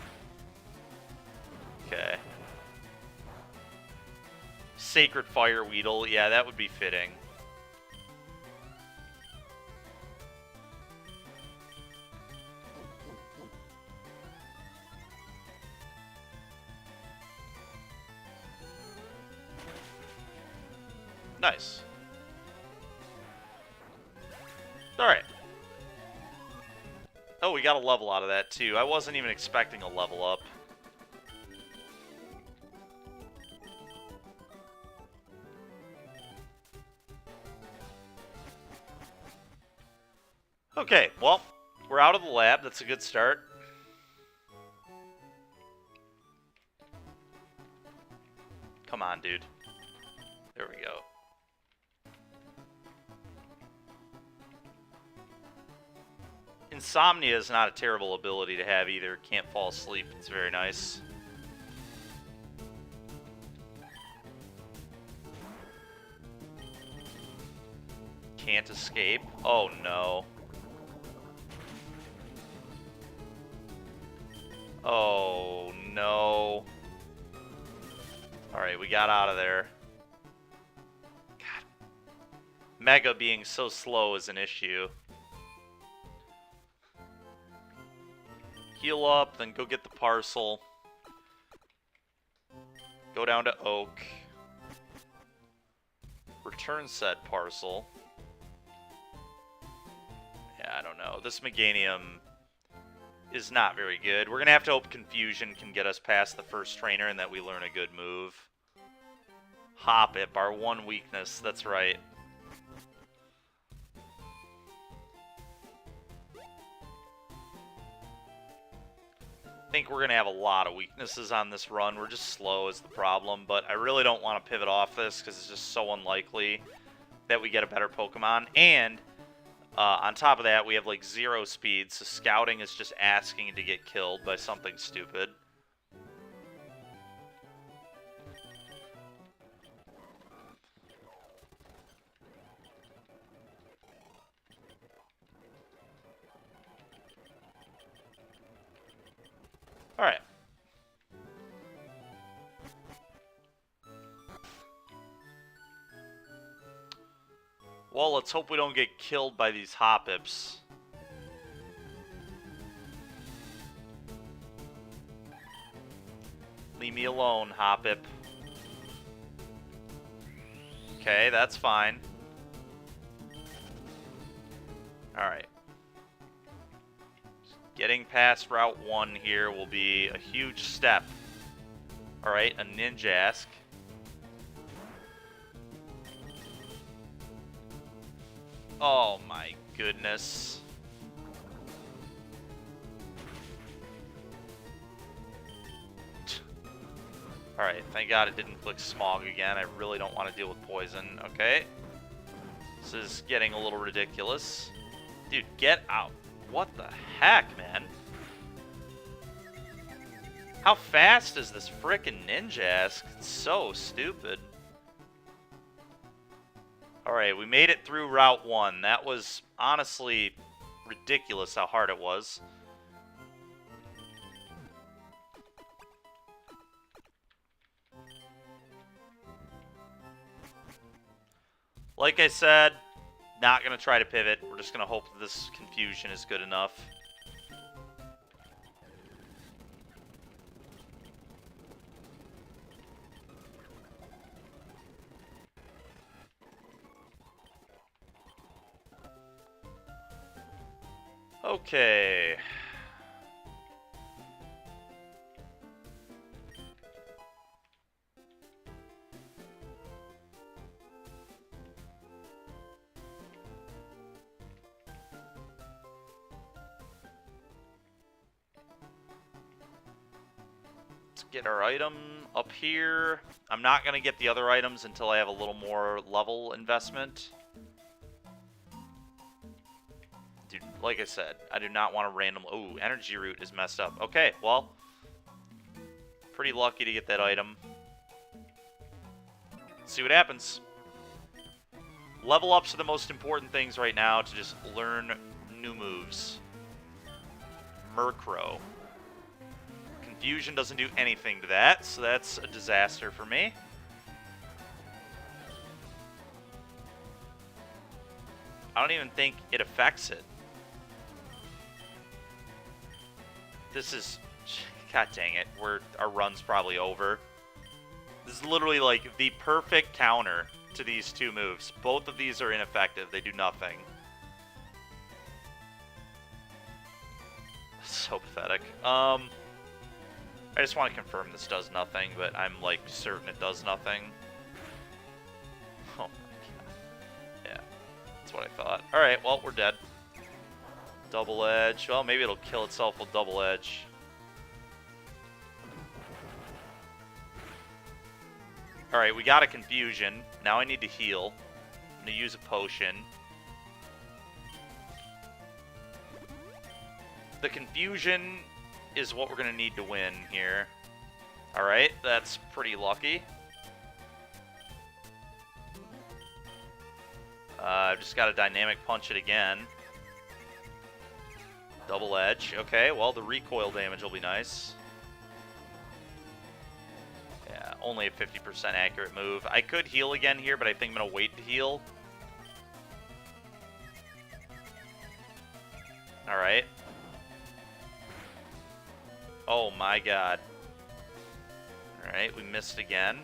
Okay. Sacred Fire Weedle. Yeah, that would be fitting. Nice. Alright. Oh, we got a level out of that, too. I wasn't even expecting a level up. Okay, well, we're out of the lab. That's a good start. Come on, dude. There we go. Insomnia is not a terrible ability to have either. Can't fall asleep. It's very nice. Can't escape. Oh, no. Oh, no. Alright, we got out of there. God. Mega being so slow is an issue. Heal up, then go get the parcel. Go down to Oak. Return said parcel. Yeah, I don't know. This Meganium is not very good. We're going to have to hope Confusion can get us past the first trainer and that we learn a good move. Hoppip, our one weakness. That's right. I think we're going to have a lot of weaknesses on this run. We're just slow is the problem, but I really don't want to pivot off this because it's just so unlikely that we get a better Pokemon. And on top of that, we have like 0 speed, so Scouting is just asking to get killed by something stupid. Alright. Well, let's hope we don't get killed by these Hoppips. Leave me alone, Hoppip. Okay, that's fine. Alright. Getting past Route 1 here will be a huge step. Alright, a Ninjask. Oh my goodness. Alright, thank God it didn't click Smog again. I really don't want to deal with poison. Okay. This is getting a little ridiculous. Dude, get out. What the heck, man? How fast is this frickin' Ninjask? It's so stupid. Alright, we made it through Route 1. That was honestly ridiculous how hard it was. Like I said, not going to try to pivot. We're just going to hope that this confusion is good enough. Okay. Let's get our item up here. I'm not going to get the other items until I have a little more level investment. Dude, like I said, I do not want to random... Oh, energy root is messed up. Okay, well, pretty lucky to get that item. Let's see what happens. Level ups are the most important things right now to just learn new moves. Murkrow. Confusion doesn't do anything to that, so that's a disaster for me. I don't even think it affects it. This is... God dang it. Our run's probably over. This is literally like the perfect counter to these two moves. Both of these are ineffective. They do nothing. So pathetic. I just want to confirm this does nothing, but I'm like certain it does nothing. Oh my god. Yeah, that's what I thought. Alright, well, we're dead. Double Edge. Well, maybe it'll kill itself with Double Edge. Alright, we got a Confusion. Now I need to heal. I'm going to use a potion. The Confusion is what we're going to need to win here. Alright, that's pretty lucky. I've just got to Dynamic Punch it again. Double Edge. Okay, well, the recoil damage will be nice. Yeah, only a 50% accurate move. I could heal again here, but I think I'm going to wait to heal. Alright. Oh my god. Alright, we missed again.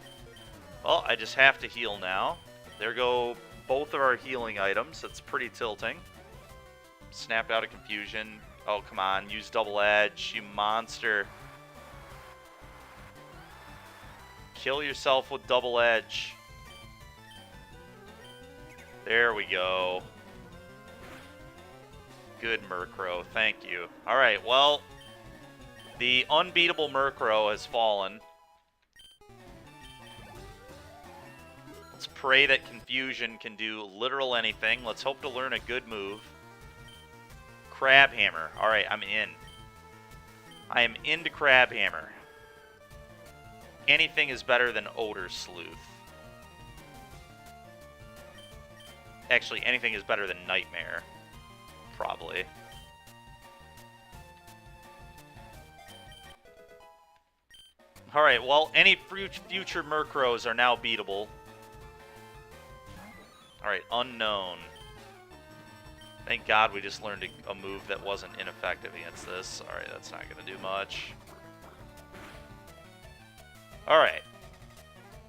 Well, I just have to heal now. There go both of our healing items. That's pretty tilting. Snapped out of Confusion. Oh, come on. Use Double Edge, you monster. Kill yourself with Double Edge. There we go. Good Murkrow. Thank you. Alright, well... The unbeatable Murkrow has fallen. Let's pray that Confusion can do literal anything. Let's hope to learn a good move. Crab Hammer. Alright, I'm in. I am into Crab Hammer. Anything is better than Odor Sleuth. Actually, anything is better than Nightmare. Probably. Alright, well, any future Murkrows are now beatable. Alright, Unknown. Thank God we just learned a move that wasn't ineffective against this. Alright, that's not going to do much. Alright.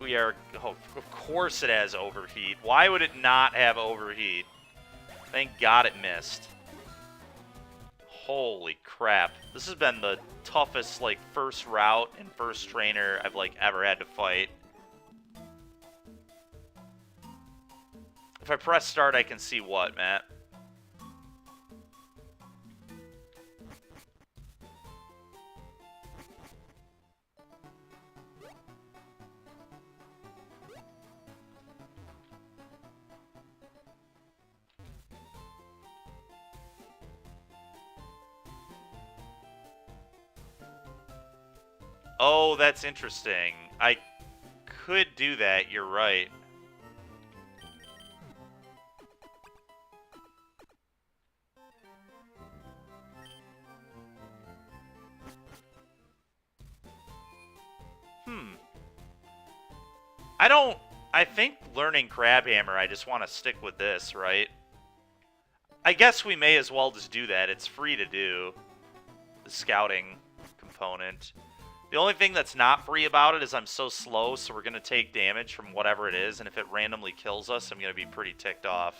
We are... Oh, of course it has Overheat. Why would it not have Overheat? Thank God it missed. Holy crap. This has been the toughest, like, first route and first trainer I've, like, ever had to fight. If I press start, I can see what, Matt? Oh, that's interesting. I could do that, you're right. I think learning Crab Hammer, I just want to stick with this, right? I guess we may as well just do that. It's free to do. The scouting component. The only thing that's not free about it is I'm so slow, so we're going to take damage from whatever it is, and if it randomly kills us, I'm going to be pretty ticked off.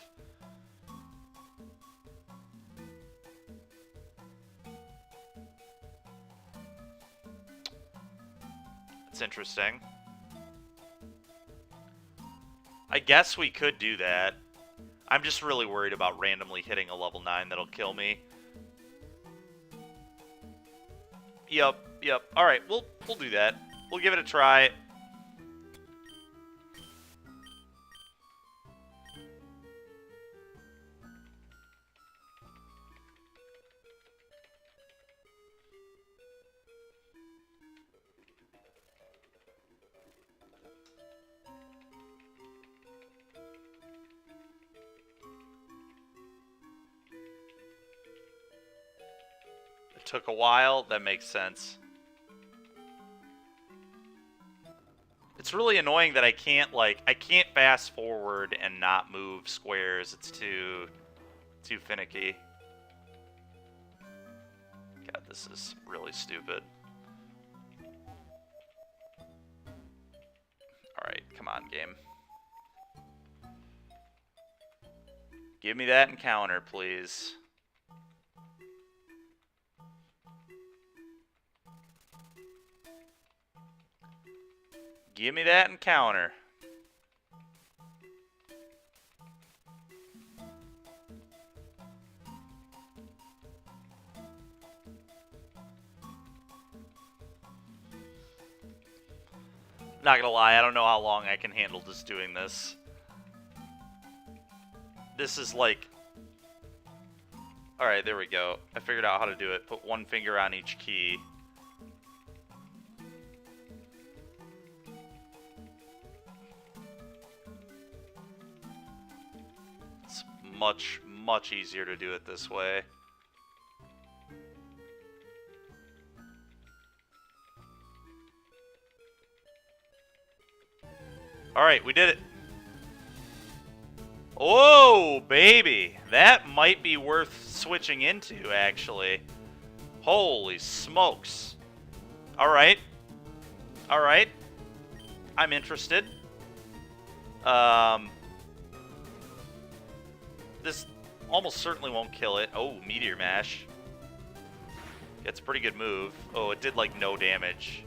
It's interesting. I guess we could do that. I'm just really worried about randomly hitting a level 9 that'll kill me. Yep. Alright, we'll do that. We'll give it a try. It took a while. That makes sense. It's really annoying that I can't fast forward and not move squares. It's too finicky. God, this is really stupid. Alright, come on, game. Give me that encounter, please. Give me that encounter. Not gonna lie, I don't know how long I can handle just doing this. This is like... Alright, there we go. I figured out how to do it. Put one finger on each key. Much easier to do it this way. Alright, we did it. Oh, baby. That might be worth switching into, actually. Holy smokes. Alright. Alright. I'm interested. This almost certainly won't kill it. Oh, Meteor Mash. It's a pretty good move. Oh, it did, like, no damage.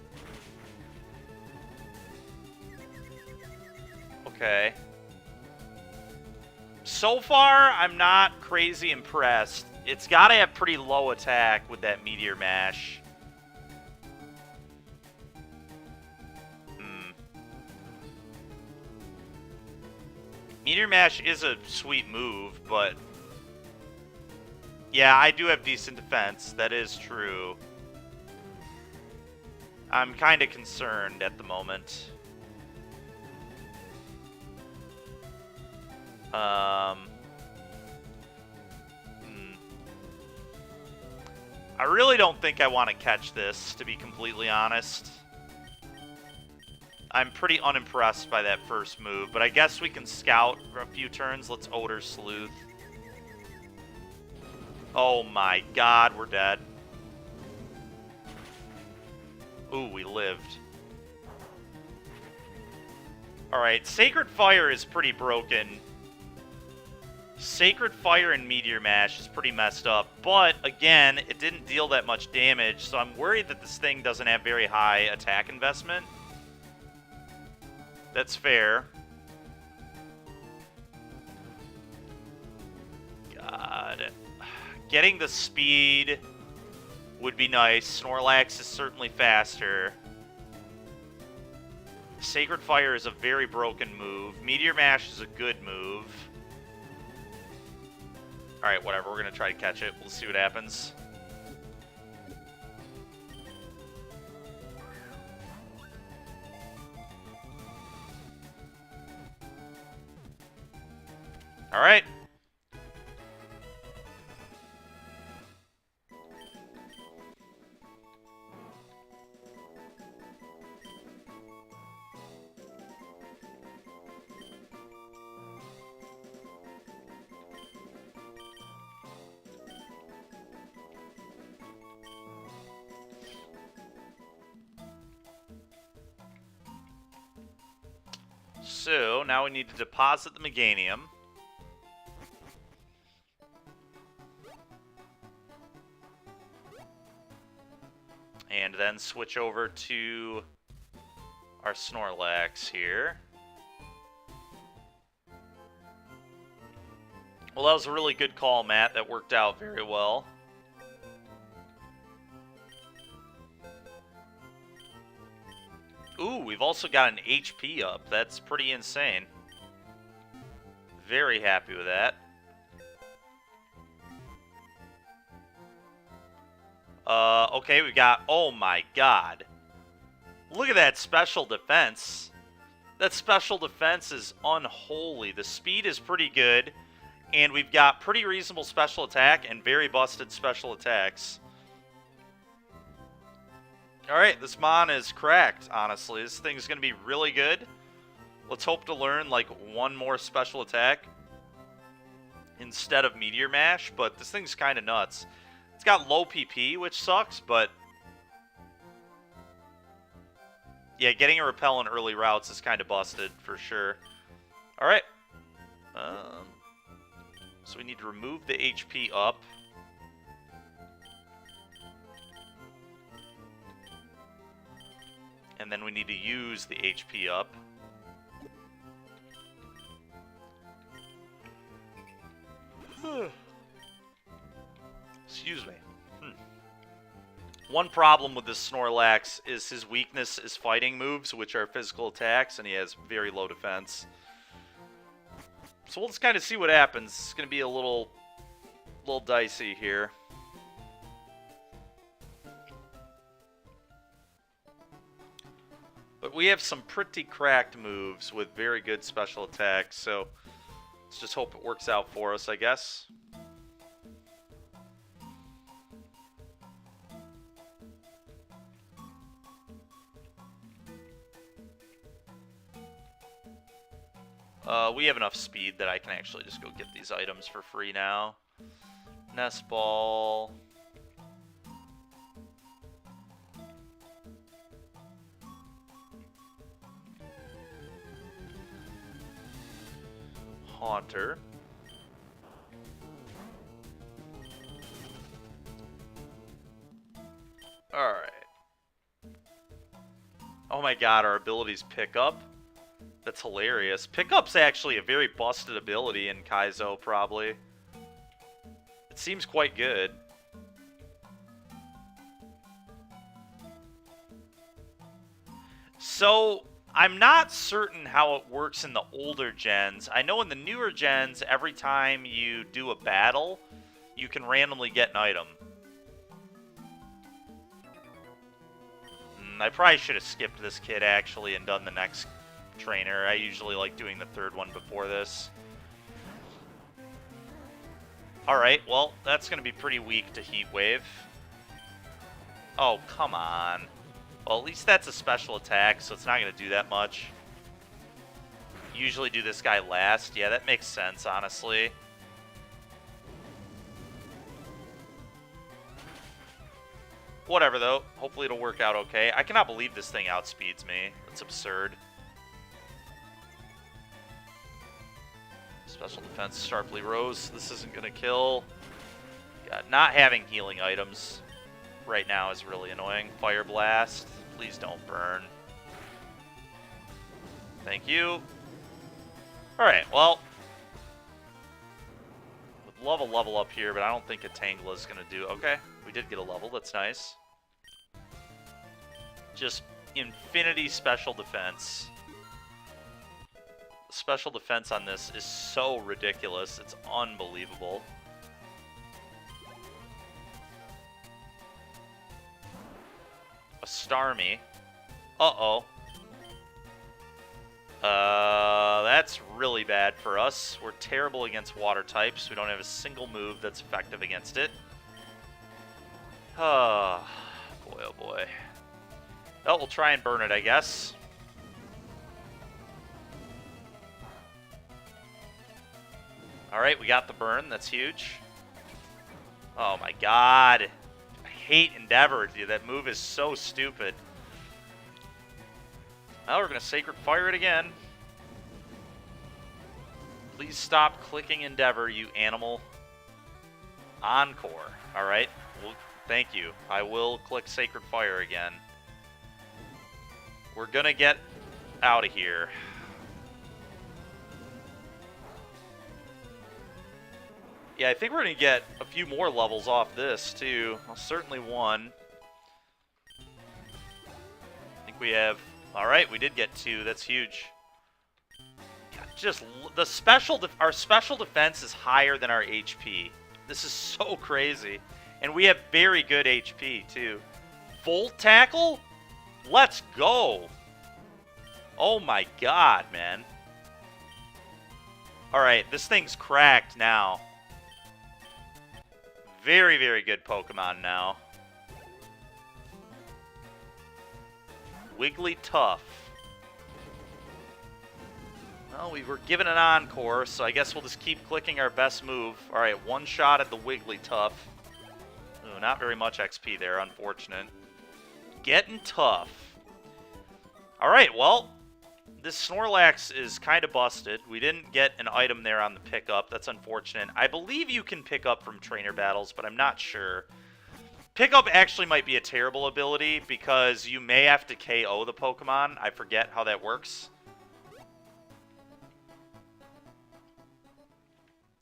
Okay. So far, I'm not crazy impressed. It's got to have pretty low attack with that Meteor Mash. Meteor Mash is a sweet move, but... Yeah, I do have decent defense. That is true. I'm kind of concerned at the moment. I really don't think I want to catch this, to be completely honest. I'm pretty unimpressed by that first move, but I guess we can scout for a few turns. Let's Odor Sleuth. Oh my god, we're dead. Ooh, we lived. Alright, Sacred Fire is pretty broken. Sacred Fire and Meteor Mash is pretty messed up, but again, it didn't deal that much damage, so I'm worried that this thing doesn't have very high attack investment. That's fair. God. Getting the speed would be nice. Snorlax is certainly faster. Sacred Fire is a very broken move. Meteor Mash is a good move. Alright, whatever. We're going to try to catch it. We'll see what happens. Alright. So, now we need to deposit the Meganium. And then switch over to our Snorlax here. Well, that was a really good call, Matt. That worked out very well. Ooh, we've also got an HP up. That's pretty insane. Very happy with that. Okay, we got... Oh my god. Look at that special defense. That special defense is unholy. The speed is pretty good. And we've got pretty reasonable special attack and very busted special attacks. Alright, this Mon is cracked, honestly. This thing's going to be really good. Let's hope to learn, like, one more special attack instead of Meteor Mash, but this thing's kind of nuts. It's got low PP, which sucks, but... yeah, getting a Repel in early routes is kind of busted, for sure. Alright. So we need to remove the HP up. And then we need to use the HP up. Excuse me. One problem with this Snorlax is his weakness is fighting moves, which are physical attacks, and he has very low defense. So we'll just kind of see what happens. It's going to be a little dicey here. But we have some pretty cracked moves with very good special attacks, so let's just hope it works out for us, I guess. We have enough speed that I can actually just go get these items for free now. Nest Ball. Haunter. Alright. Oh my god, our abilities pick up? That's hilarious. Pickup's actually a very busted ability in Kaizo, probably. It seems quite good. So, I'm not certain how it works in the older gens. I know in the newer gens, every time you do a battle, you can randomly get an item. I probably should have skipped this kid, actually, and done the next trainer. I usually like doing the third one before this. Alright, well, that's going to be pretty weak to Heat Wave. Oh, come on. Well, at least that's a special attack, so it's not going to do that much. Usually do this guy last. Yeah, that makes sense, honestly. Whatever, though. Hopefully it'll work out okay. I cannot believe this thing outspeeds me. That's absurd. Special defense sharply rose. This isn't going to kill. Yeah, not having healing items right now is really annoying. Fire Blast. Please don't burn. Thank you. Alright, well. Would love a level up here, but I don't think a Tangela is going to do. Okay, we did get a level. That's nice. Just infinity special defense. Special defense on this is so ridiculous. It's unbelievable. A Starmie. Uh-oh. That's really bad for us. We're terrible against water types. We don't have a single move that's effective against it. Oh, boy, oh boy. Well, we'll try and burn it, I guess. Alright, we got the burn. That's huge. Oh my god. I hate Endeavor, dude. That move is so stupid. Well, we're going to Sacred Fire it again. Please stop clicking Endeavor, you animal. Encore. Alright. Well, thank you. I will click Sacred Fire again. We're going to get out of here. Yeah, I think we're going to get a few more levels off this, too. Well, certainly one. I think we have... Alright, we did get 2. That's huge. God, just the our special defense is higher than our HP. This is so crazy. And we have very good HP, too. Volt Tackle? Let's go! Oh my god, man. Alright, this thing's cracked now. Very, very good Pokemon now. Wigglytuff. Well, we were given an Encore, so I guess we'll just keep clicking our best move. Alright, one shot at the Wigglytuff. Ooh, not very much XP there, unfortunate. Getting tough. Alright, well, this Snorlax is kind of busted. We didn't get an item there on the pickup. That's unfortunate. I believe you can pick up from trainer battles, but I'm not sure. Pickup actually might be a terrible ability because you may have to KO the Pokemon. I forget how that works.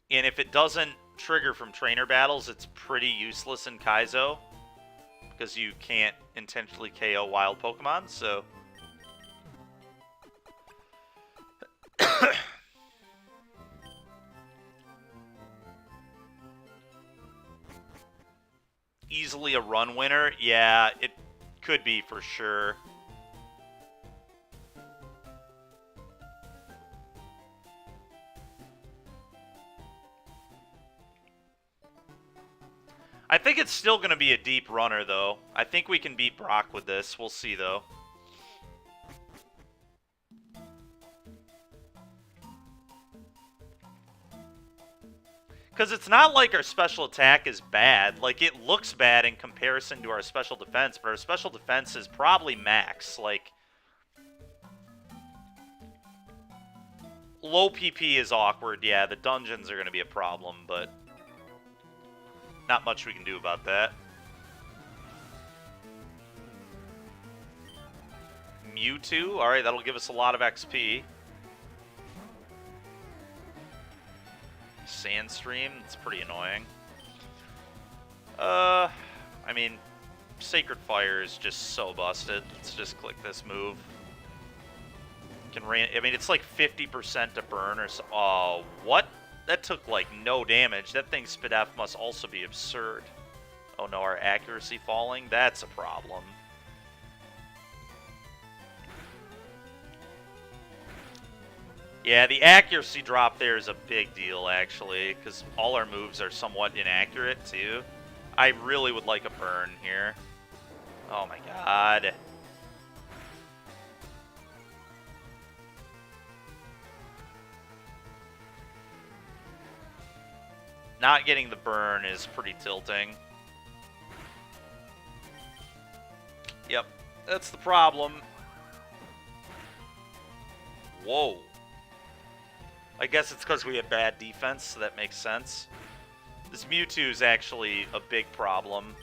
And if it doesn't trigger from trainer battles, it's pretty useless in Kaizo because you can't intentionally KO wild Pokemon, so... Easily a run winner? Yeah, it could be for sure. I think it's still going to be a deep runner, though. I think we can beat Brock with this. We'll see, though. Because it's not like our special attack is bad. Like, it looks bad in comparison to our special defense, but our special defense is probably max. Like, low PP is awkward. Yeah, the dungeons are going to be a problem, but not much we can do about that. Mewtwo. Alright, that'll give us a lot of XP. Sandstream, it's pretty annoying. I mean, Sacred Fire is just so busted. Let's just click this move. I mean, it's like 50% to burn or so. Oh, what? That took like no damage. That thing's Spadef must also be absurd. Oh no, our accuracy falling? That's a problem. Yeah, the accuracy drop there is a big deal, actually, because all our moves are somewhat inaccurate, too. I really would like a burn here. Oh, my God. Not getting the burn is pretty tilting. Yep, that's the problem. Whoa. I guess it's because we had bad defense, so that makes sense. This Mewtwo is actually a big problem.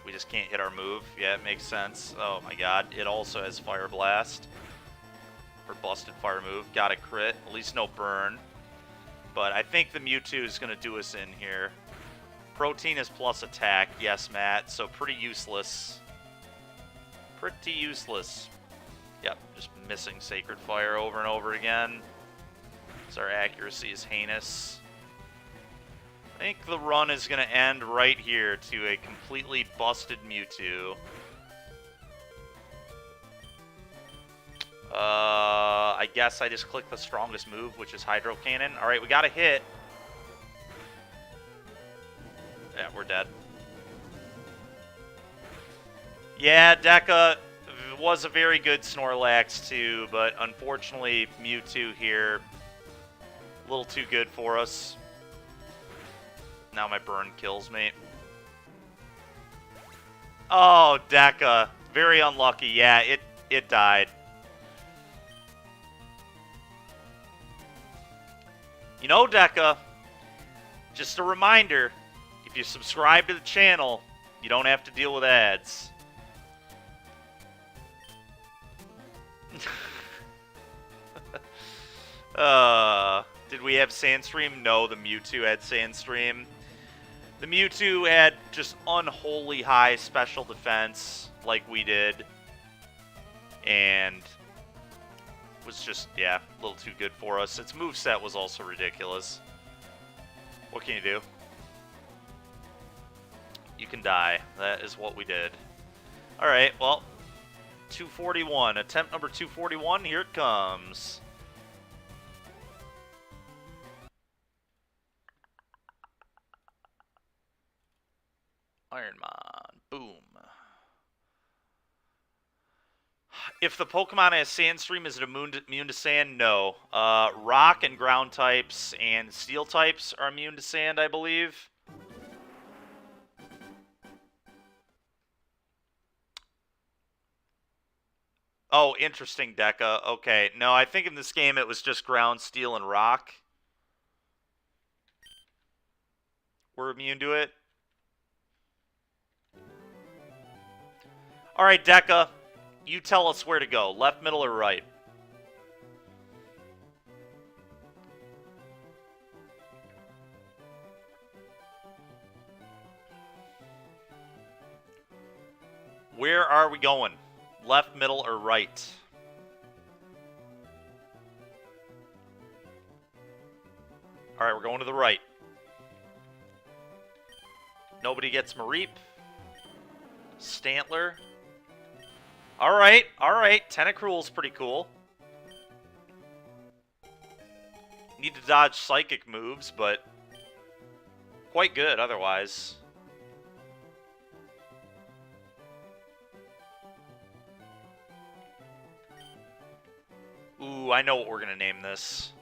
We just can't hit our move. Yeah, it makes sense. Oh my god. It also has Fire Blast. Or busted fire move. Got a crit. At least no burn. But I think the Mewtwo is going to do us in here. Protein is plus attack. Yes, Matt. So pretty useless. Pretty useless. Yep, just missing Sacred Fire over and over again. So our accuracy is heinous. I think the run is going to end right here to a completely busted Mewtwo. I guess I just click the strongest move, which is Hydro Cannon. Alright, we got a hit. Yeah, we're dead. Yeah, Deca was a very good Snorlax too, but unfortunately Mewtwo here, a little too good for us. Now my burn kills me. Oh, Deca. Very unlucky. Yeah, it died. You know, Deca, just a reminder, if you subscribe to the channel, you don't have to deal with ads. Did we have Sandstream? No, the Mewtwo had Sandstream. The Mewtwo had just unholy high special defense, like we did. And was just, yeah, a little too good for us. Its moveset was also ridiculous. What can you do? You can die. That is what we did. Alright, well, 241. Attempt number 241. Here it comes. Ironmon. Boom. If the Pokemon has Sandstream, is it immune to sand? No. Rock and ground types and steel types are immune to sand, I believe. Oh, interesting, Deca. Okay. No, I think in this game it was just ground, steel, and rock. We're immune to it. Alright, Deca. You tell us where to go. Left, middle, or right? Where are we going? Left, middle, or right? Alright, we're going to the right. Nobody gets Mareep. Stantler. Alright, alright. Tentacruel's pretty cool. Need to dodge psychic moves, but quite good otherwise. Ooh, I know what we're going to name this.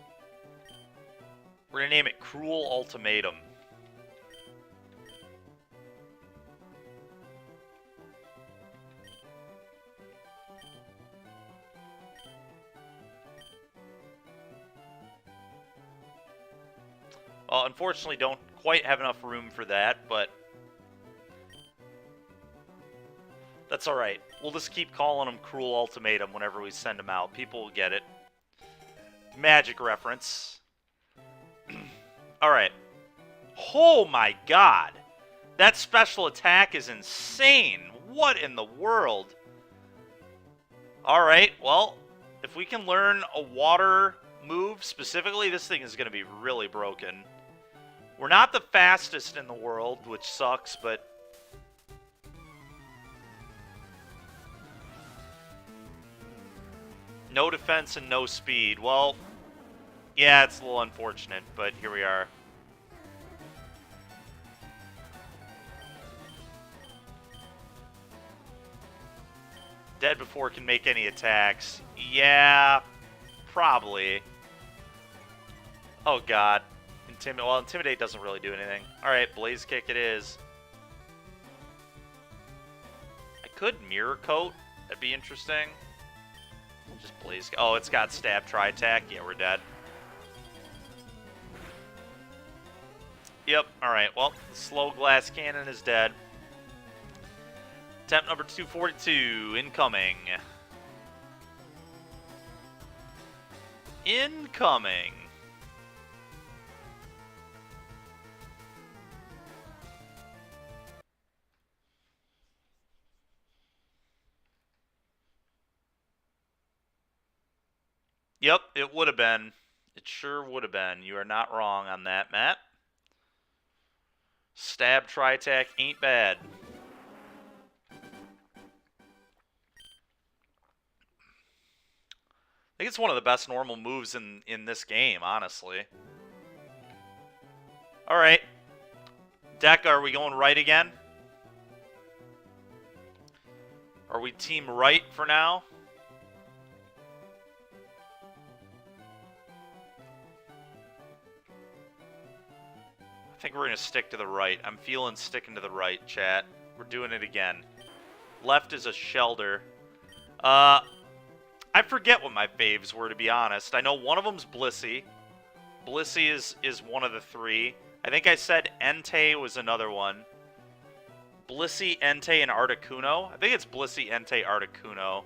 We're going to name it Cruel Ultimatum. Well, unfortunately, don't quite have enough room for that, but that's alright. We'll just keep calling them Cruel Ultimatum whenever we send them out. People will get it. Magic reference. Alright. Oh my god! That special attack is insane! What in the world? Alright, well, if we can learn a water move specifically, this thing is going to be really broken. We're not the fastest in the world, which sucks, but no defense and no speed. Well, yeah, it's a little unfortunate, but here we are. Dead before it can make any attacks. Yeah, probably. Oh god. Well, Intimidate doesn't really do anything. Alright, Blaze Kick it is. I could Mirror Coat. That'd be interesting. Just Blaze... Oh, it's got Stab, Try Attack. Yeah, we're dead. Yep, alright. Well, the Slow Glass Cannon is dead. Attempt number 242. Incoming. Incoming. Yep, it would have been. It sure would have been. You are not wrong on that, Matt. Stab, Try Attack ain't bad. I think it's one of the best normal moves in this game, honestly. Alright. Deck, are we going right again? Are we team right for now? I think we're going to stick to the right. I'm feeling sticking to the right, chat. We're doing it again. Left is a Shelder. I forget what my faves were, to be honest. I know one of them's Blissey. Blissey is one of the three. I think I said Entei was another one. Blissey, Entei, and Articuno. I think it's Blissey, Entei, Articuno.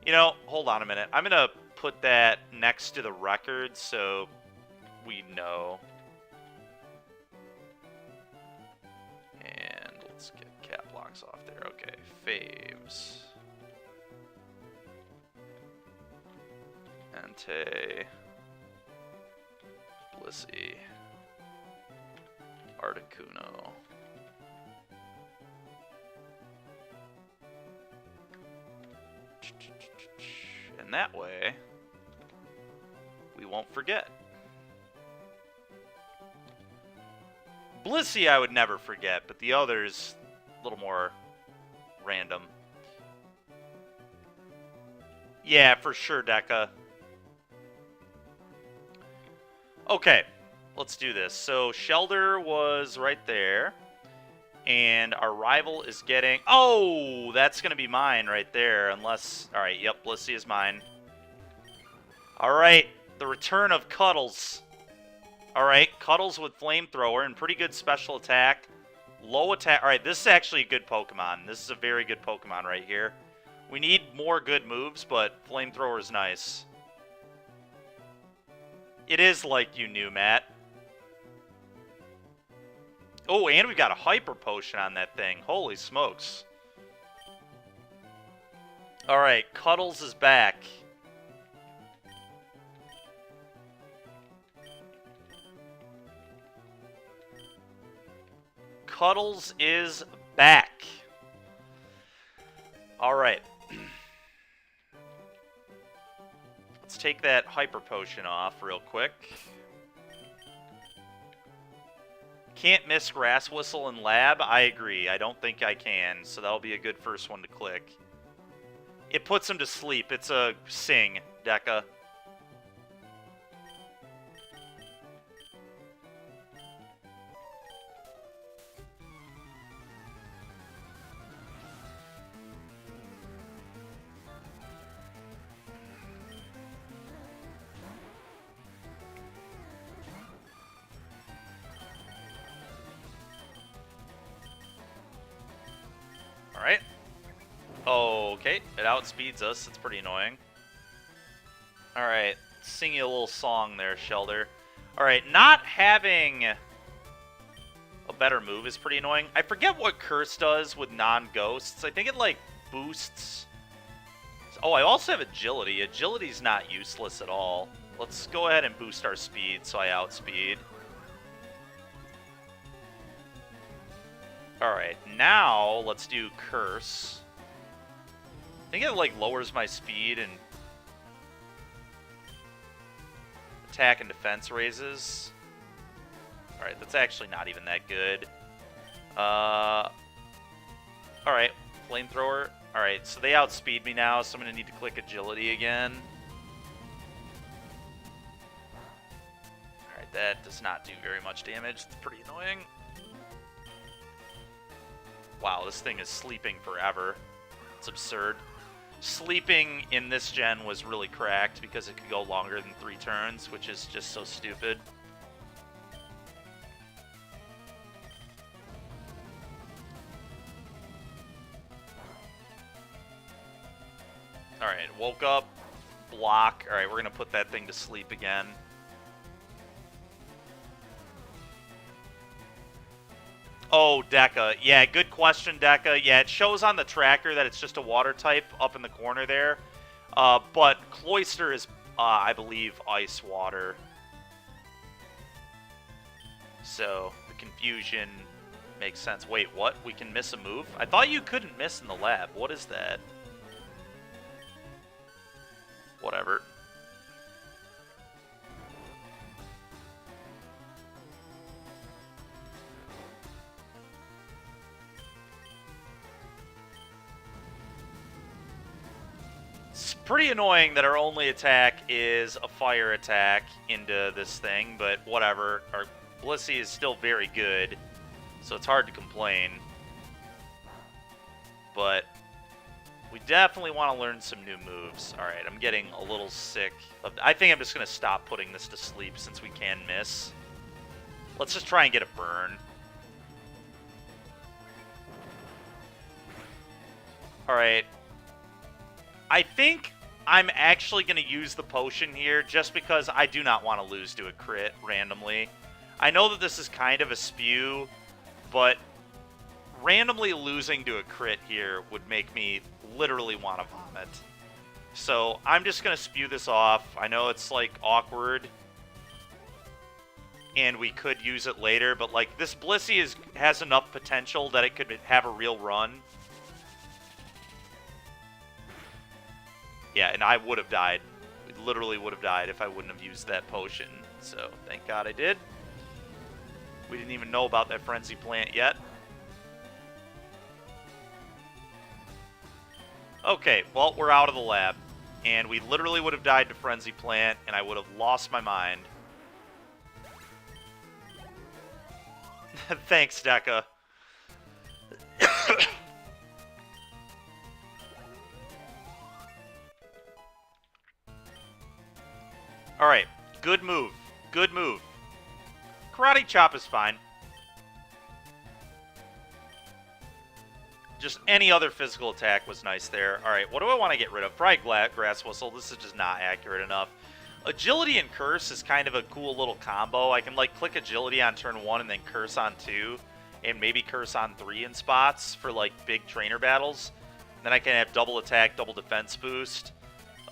You know, hold on a minute. I'm going to put that next to the record so we know. And let's get cap locks off there. Okay, faves. Entei, Blissey, Articuno. And that way, we won't forget. Blissey I would never forget, but the others, a little more random. Yeah, for sure, Deca. Okay, let's do this. So, Shelder was right there. And our rival is getting... Oh, that's going to be mine right there. Unless... Alright, yep, Blissey is mine. Alright, the return of Cuddles. Alright, Cuddles with Flamethrower and pretty good special attack. Low attack... Alright, this is actually a good Pokemon. This is a very good Pokemon right here. We need more good moves, but Flamethrower is nice. It is like you knew, Matt. Oh, and we've got a Hyper Potion on that thing. Holy smokes. Alright, Cuddles is back. Cuddles is back. Alright. Let's take that Hyper Potion off real quick. Can't miss Grass Whistle and Lab. I agree. I don't think I can, so that'll be a good first one to click. It puts him to sleep. It's a Sing, Deca. Alright. Okay, it outspeeds us. It's pretty annoying. Alright, sing you a little song there, Shelder. Alright, not having a better move is pretty annoying. I forget what Curse does with non-ghosts. I think it, like, boosts... Oh, I also have Agility. Agility's not useless at all. Let's go ahead and boost our speed so I outspeed. Alright, now let's do Curse. I think it, like, lowers my speed and attack and defense raises. Alright, that's actually not even that good. Alright, Flamethrower. Alright, so they outspeed me now, so I'm going to need to click Agility again. Alright, That does not do very much damage. It's pretty annoying. Wow, this thing is sleeping forever. It's absurd. Sleeping in this gen was really cracked because it could go longer than 3 turns, which is just so stupid. Alright, woke up, block. Alright, we're going to put that thing to sleep again. Oh, Deca. Yeah, good question, Deca. Yeah, it shows on the tracker that it's just a water type up in the corner there. But Cloyster is, I believe, ice water. So, the confusion makes sense. Wait, what? We can miss a move? I thought you couldn't miss in the lab. What is that? Whatever. It's pretty annoying that our only attack is a fire attack into this thing, but whatever. Our Blissey is still very good, so it's hard to complain. But we definitely want to learn some new moves. Alright, I'm getting a little sick. I think I'm just going to stop putting this to sleep since we can miss. Let's just try and get a burn. Alright. I think I'm actually going to use the potion here just because I do not want to lose to a crit randomly. I know that this is kind of a spew, but randomly losing to a crit here would make me literally want to vomit. So I'm just going to spew this off. I know it's like awkward and we could use it later, but like this Blissey has enough potential that it could have a real run. Yeah, and I would have died. We literally would have died if I wouldn't have used that potion. So, thank God I did. We didn't even know about that Frenzy Plant yet. Okay, well, we're out of the lab. And we literally would have died to Frenzy Plant, and I would have lost my mind. Thanks, Deca. Alright, good move. Good move. Karate Chop is fine. Just any other physical attack was nice there. Alright, what do I want to get rid of? Probably Grass Whistle. This is just not accurate enough. Agility and Curse is kind of a cool little combo. I can like click Agility on turn 1 and then Curse on 2. And maybe Curse on 3 in spots for like big trainer battles. Then I can have double attack, double defense boost,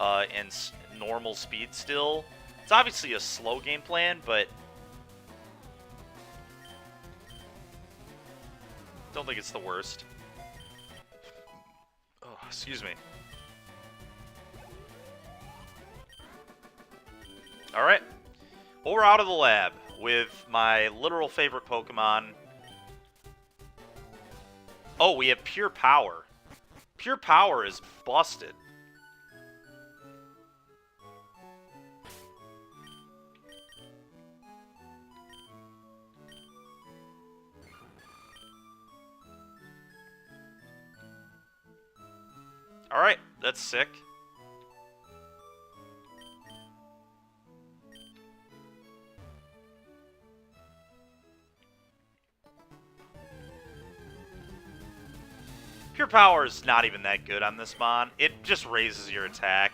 and normal speed still. It's obviously a slow game plan, but don't think it's the worst. Oh, excuse me. Alright. Well, we're out of the lab with my literal favorite Pokemon. Oh, we have Pure Power. Pure Power is busted. Alright, that's sick. Pure Power is not even that good on this mon. It just raises your attack.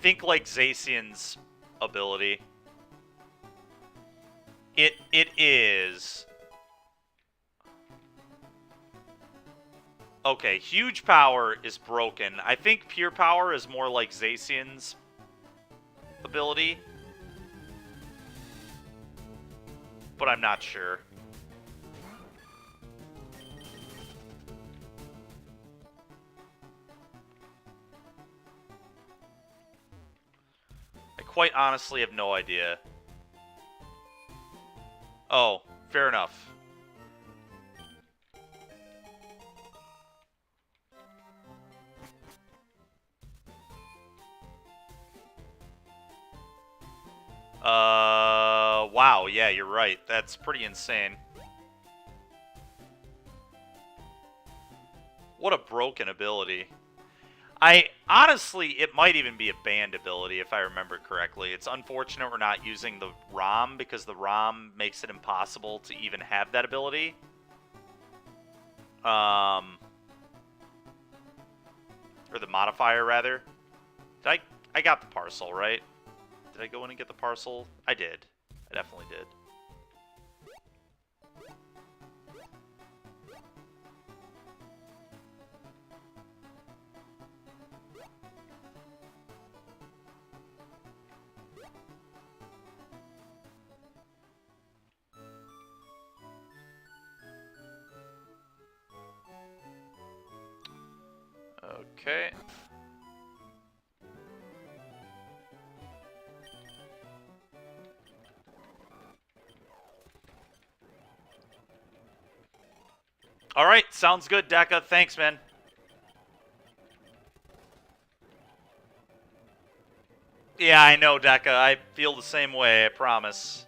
Think like Zacian's ability. It is. Okay, Huge Power is broken. I think Pure Power is more like Zacian's ability. But I'm not sure. I quite honestly have no idea. Oh, fair enough. Wow, yeah, you're right. That's pretty insane. What a broken ability. Honestly, it might even be a banned ability if I remember correctly. It's unfortunate we're not using the ROM because the ROM makes it impossible to even have that ability. Or the modifier, rather. I got the parcel, right? Did I go in and get the parcel? I did. I definitely did. Okay. All right, sounds good, Deca. Thanks, man. Yeah, I know, Deca. I feel the same way, I promise.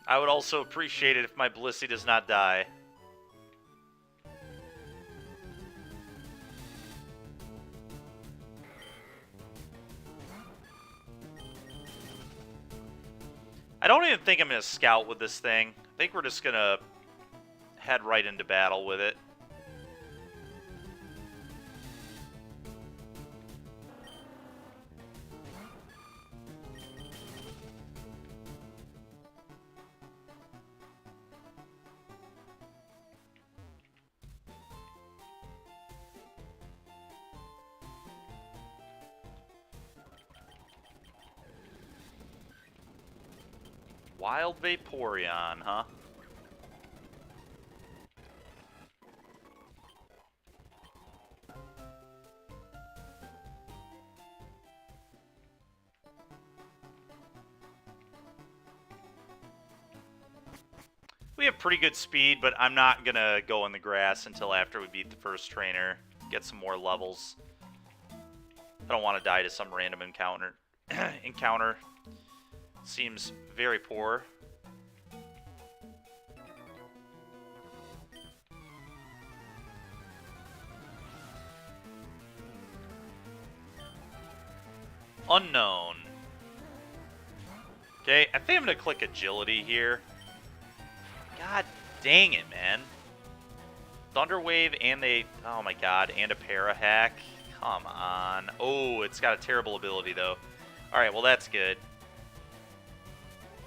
I would also appreciate it if my Blissey does not die. I don't even think I'm going to scout with this thing. I think we're just going to head right into battle with it. Wild Vaporeon, huh? We have pretty good speed, but I'm not going to go in the grass until after we beat the first trainer. Get some more levels. I don't want to die to some random encounter. Seems very poor. Unknown. Okay, I think I'm going to click Agility here. God dang it, man. Thunder Wave and oh my god, and a Para Hack. Come on. Oh, it's got a terrible ability, though. Alright, well, that's good.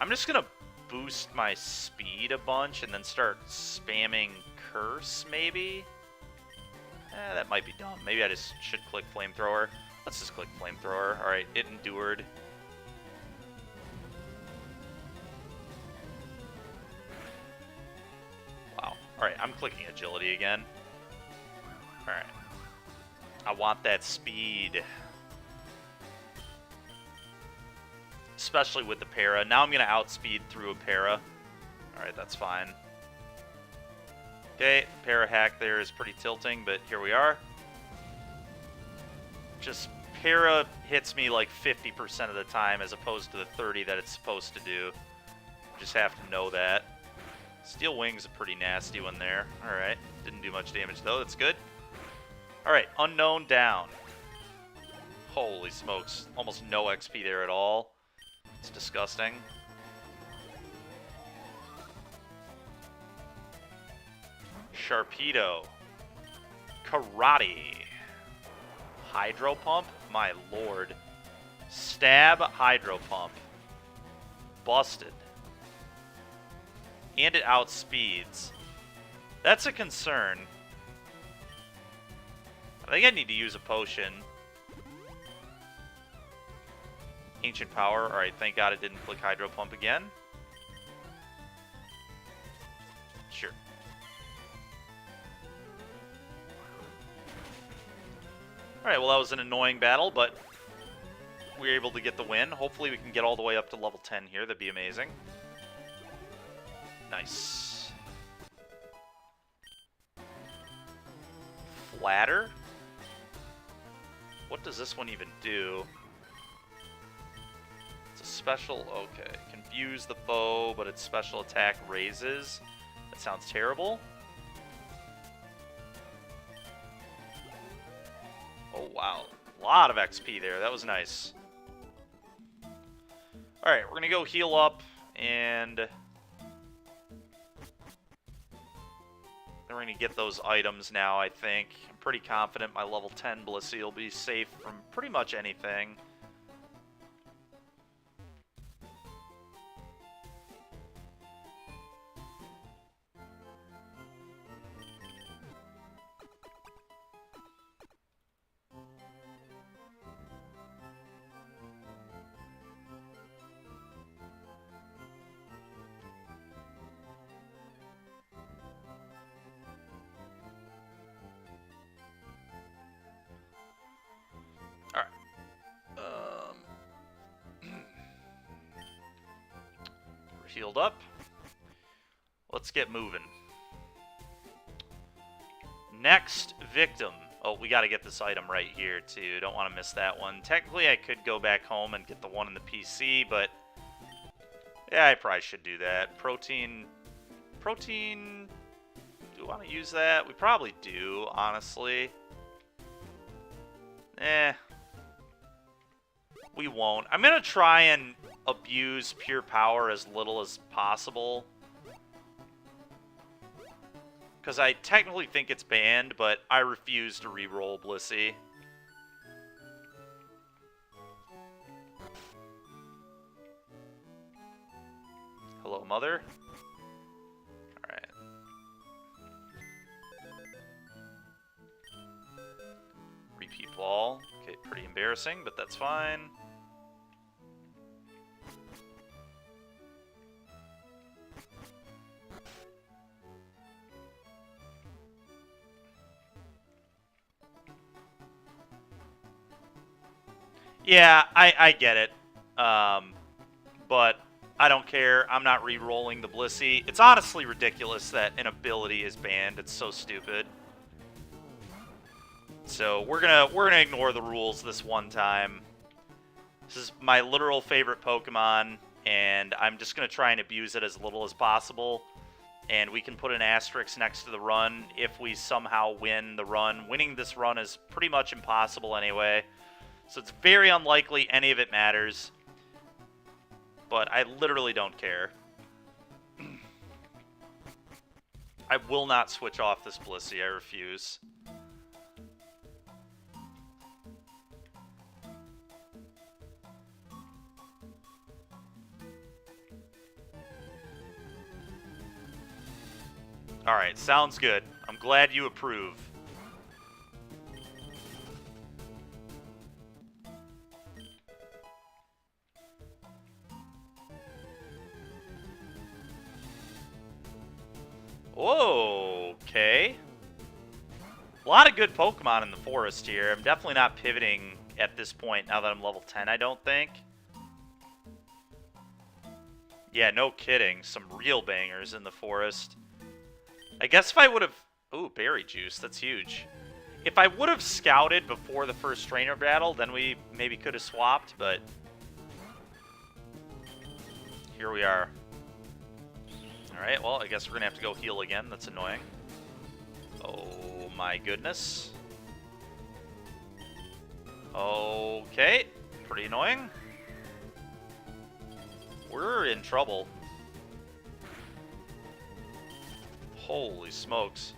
I'm just going to boost my speed a bunch and then start spamming Curse, maybe? That might be dumb. Maybe I just should click Flamethrower. Let's just click Flamethrower. Alright, it endured. Wow. Alright, I'm clicking Agility again. Alright. I want that speed. Especially with the Para. Now I'm going to outspeed through a Para. Alright, that's fine. Okay, Para Hack there is pretty tilting, but here we are. Just Para hits me like 50% of the time as opposed to the 30 that it's supposed to do. Just have to know that. Steel Wing's a pretty nasty one there. Alright, didn't do much damage though, that's good. Alright, Unknown down. Holy smokes, almost no XP there at all. It's disgusting. Sharpedo. Karate. Hydro Pump? My lord. Stab, Hydro Pump. Busted. And it outspeeds. That's a concern. I think I need to use a potion. Ancient Power. Alright, thank God it didn't click Hydro Pump again. Sure. Alright, well that was an annoying battle, but we were able to get the win. Hopefully we can get all the way up to level 10 here. That'd be amazing. Nice. Flatter? What does this one even do? Special, okay. Confuse the foe, but its special attack raises. That sounds terrible. Oh, wow. A lot of XP there. That was nice. Alright, we're going to go heal up, and then we're going to get those items now, I think. I'm pretty confident my level 10 Blissey will be safe from pretty much anything. Healed up. Let's get moving. Next victim. Oh, we got to get this item right here, too. Don't want to miss that one. Technically, I could go back home and get the one in the PC, but yeah, I probably should do that. Protein. Do we want to use that? We probably do, honestly. We won't. I'm going to try and abuse pure power as little as possible. Because I technically think it's banned, but I refuse to reroll Blissey. Hello, Mother. Alright. Repeat ball. Okay, pretty embarrassing, but that's fine. Yeah, I get it. But I don't care. I'm not re-rolling the Blissey. It's honestly ridiculous that an ability is banned. It's so stupid. So we're gonna ignore the rules this one time. This is my literal favorite Pokemon, and I'm just gonna try and abuse it as little as possible. And we can put an asterisk next to the run if we somehow win the run. Winning this run is pretty much impossible anyway. So it's very unlikely any of it matters. But I literally don't care. I will not switch off this Blissey. I refuse. Alright, sounds good. I'm glad you approve. Whoa, okay. A lot of good Pokemon in the forest here. I'm definitely not pivoting at this point now that I'm level 10, I don't think. Yeah, no kidding. Some real bangers in the forest. I guess if I would have... Ooh, berry juice. That's huge. If I would have scouted before the first trainer battle, then we maybe could have swapped, but... Here we are. Alright, well, I guess we're going to have to go heal again. That's annoying. Oh, my goodness. Okay. Pretty annoying. We're in trouble. Holy smokes.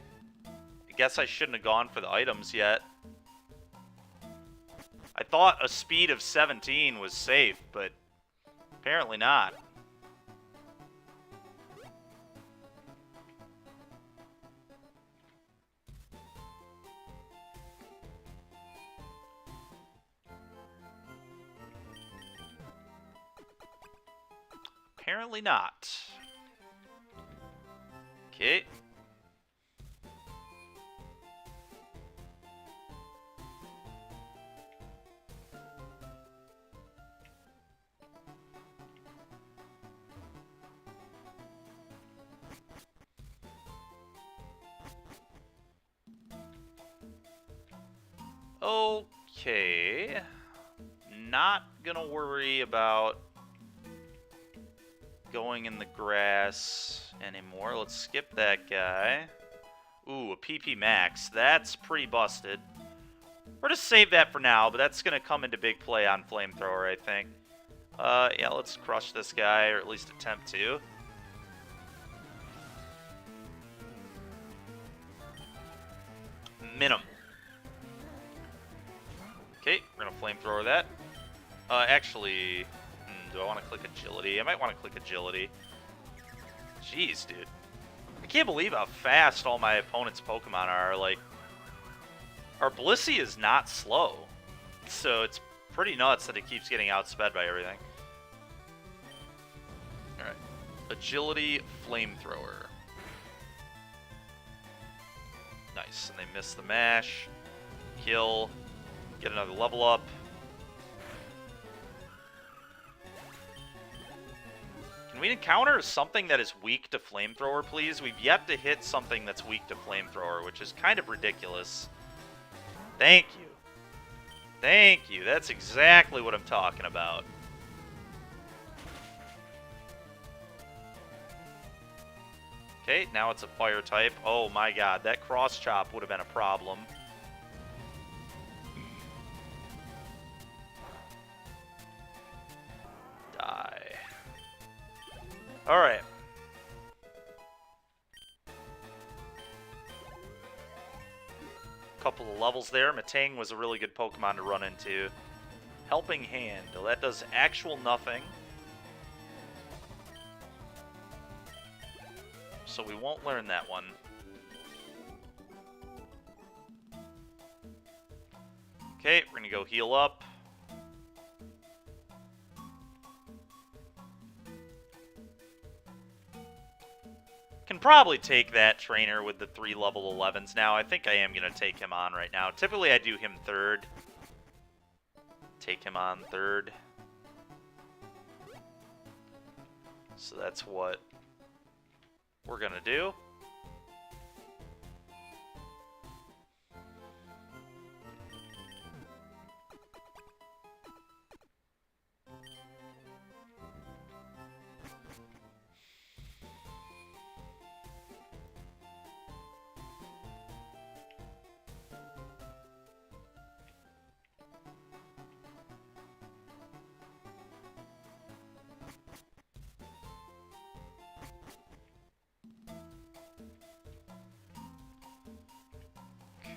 I guess I shouldn't have gone for the items yet. I thought a speed of 17 was safe, but apparently not. Apparently not. Okay. Okay. Not gonna worry about going in the grass anymore. Let's skip that guy. Ooh, a PP max. That's pretty busted. We're just save that for now, but that's going to come into big play on Flamethrower, I think. Yeah, let's crush this guy, or at least attempt to. Minimum. Okay, we're going to Flamethrower that. Actually, do I want to click Agility? I might want to click Agility. Jeez, dude. I can't believe how fast all my opponent's Pokemon are. Like, our Blissey is not slow. So it's pretty nuts that it keeps getting outsped by everything. Alright. Agility, Flamethrower. Nice. And they miss the mash. Kill. Get another level up. Can we encounter something that is weak to Flamethrower, please? We've yet to hit something that's weak to Flamethrower, which is kind of ridiculous. Thank you. Thank you. That's exactly what I'm talking about. Okay, now it's a fire type. Oh my god, that cross chop would have been a problem. Die. Alright. Couple of levels there. Matang was a really good Pokemon to run into. Helping Hand. Well, that does actual nothing. So we won't learn that one. Okay, we're gonna go heal up. Can probably take that trainer with the 3 level 11s now. I think I am going to take him on right now. Typically I do him third. Take him on third. So that's what we're going to do.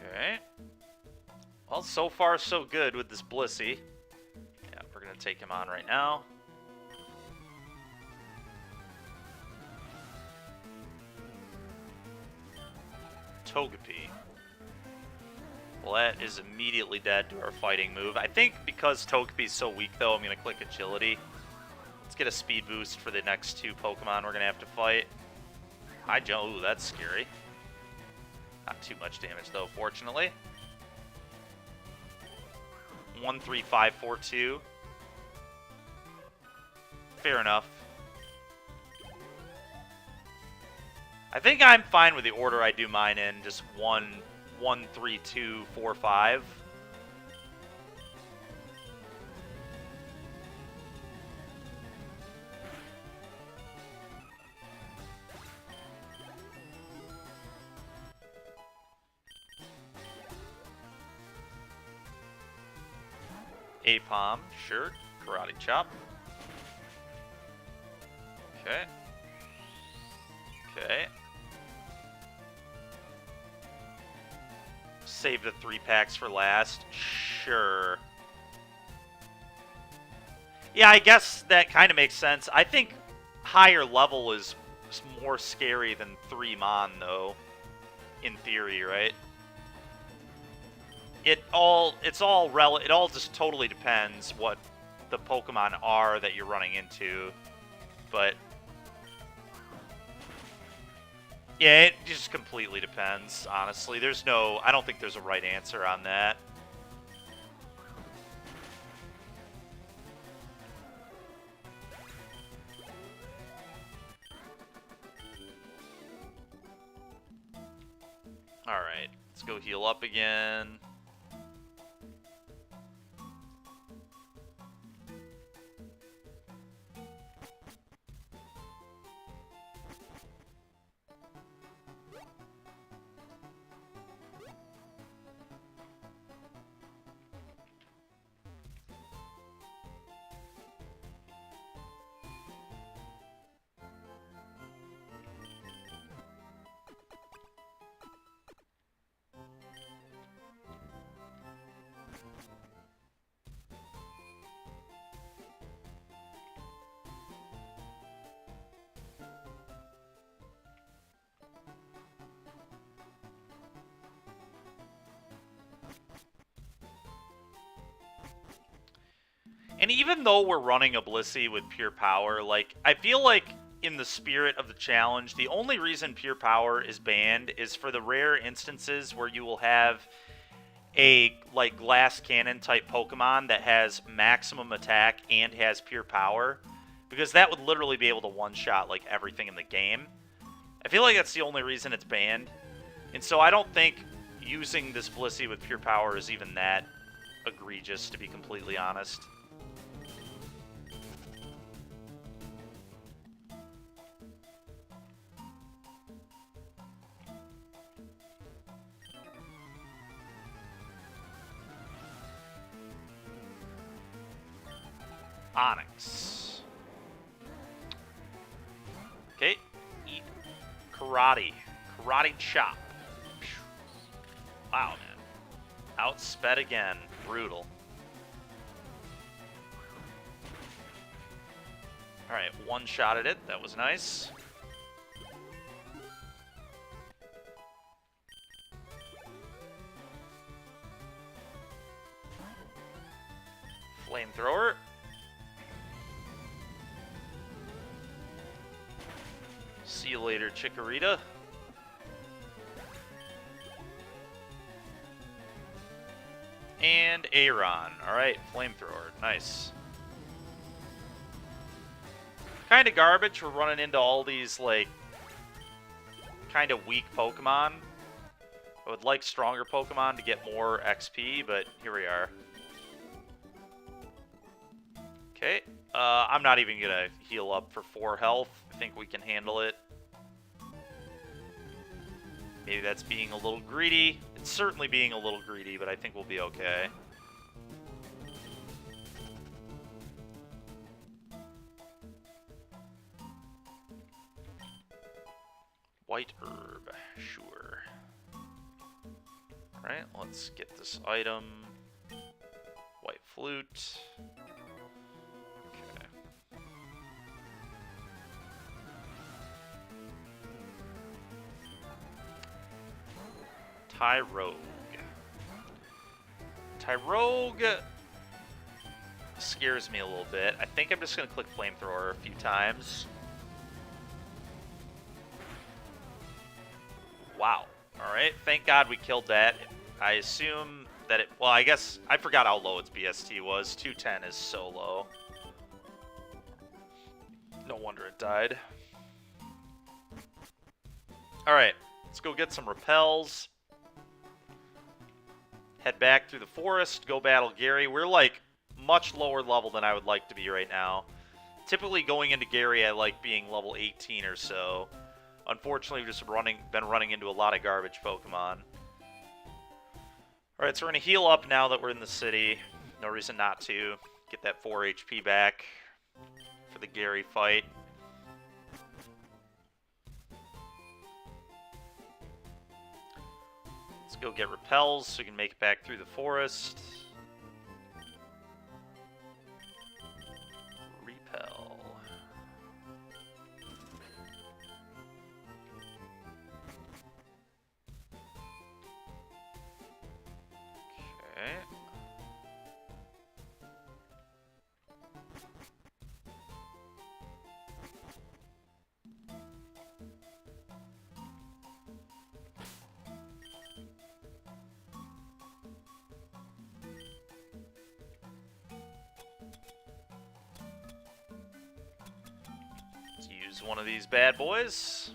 Okay. Well, so far so good with this Blissey. Yeah, we're going to take him on right now. Togepi. Well, that is immediately dead to our fighting move. I think because Togepi's so weak, though, I'm going to click Agility. Let's get a speed boost for the next 2 Pokemon we're going to have to fight. Hi, Joe. Ooh, that's scary. Not too much damage, though, fortunately. 13542. Fair enough. I think I'm fine with the order I do mine in. Just 1, 1, 3, 2, 4, 5. Apom, sure. Karate Chop. Okay. Okay. Save the 3 packs for last. Sure. Yeah, I guess that kind of makes sense. I think higher level is more scary than 3 Mon, though. In theory, right? It all just totally depends what the Pokemon are that you're running into. But yeah, it just completely depends, honestly. I don't think there's a right answer on that. Alright, let's go heal up again. And even though we're running a Blissey with Pure Power, like, I feel like in the spirit of the challenge, the only reason Pure Power is banned is for the rare instances where you will have a, like, Glass Cannon type Pokemon that has maximum attack and has Pure Power. Because that would literally be able to one-shot, like, everything in the game. I feel like that's the only reason it's banned. And so I don't think using this Blissey with Pure Power is even that egregious, to be completely honest. Onyx. Okay. Eat Karate. Karate Chop. Wow, man. Outsped again. Brutal. Alright, one-shotted it. That was nice. Flamethrower. See you later, Chikorita. And Aron. Alright, Flamethrower. Nice. Kind of garbage. We're running into all these, like, kind of weak Pokemon. I would like stronger Pokemon to get more XP, but here we are. Okay. I'm not even going to heal up for 4 health. I think we can handle it. Maybe that's being a little greedy. It's certainly being a little greedy, but I think we'll be okay. White herb, sure. Alright, let's get this item. White flute. Okay. Tyrogue. Tyrogue scares me a little bit. I think I'm just going to click Flamethrower a few times. Wow. Alright, thank God we killed that. I assume that it... Well, I guess... I forgot how low its BST was. 210 is so low. No wonder it died. Alright, let's go get some repels. Head back through the forest, go battle Gary. We're, like, much lower level than I would like to be right now. Typically, going into Gary, I like being level 18 or so. Unfortunately, we've just been running into a lot of garbage Pokemon. Alright, so we're going to heal up now that we're in the city. No reason not to. Get that 4 HP back for the Gary fight. Let's go get repels so we can make it back through the forest. Repel. Okay. Use one of these bad boys.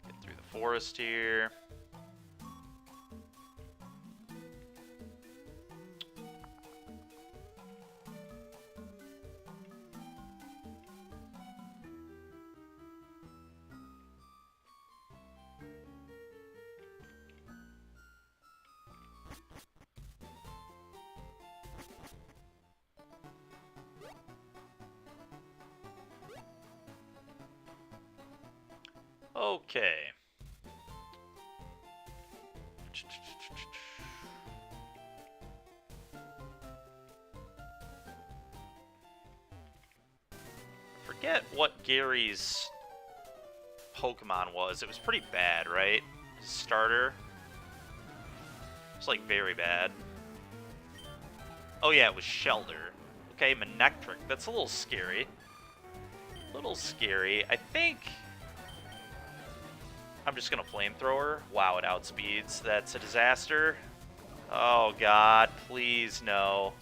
Get through the forest here. Okay. Forget what Gary's Pokemon was. It was pretty bad, right? His starter. It's like very bad. Oh yeah, it was Shelter. Okay, Manectric. That's a little scary. I think I'm just gonna Flamethrower. Wow, it outspeeds. That's a disaster. Oh god, please no.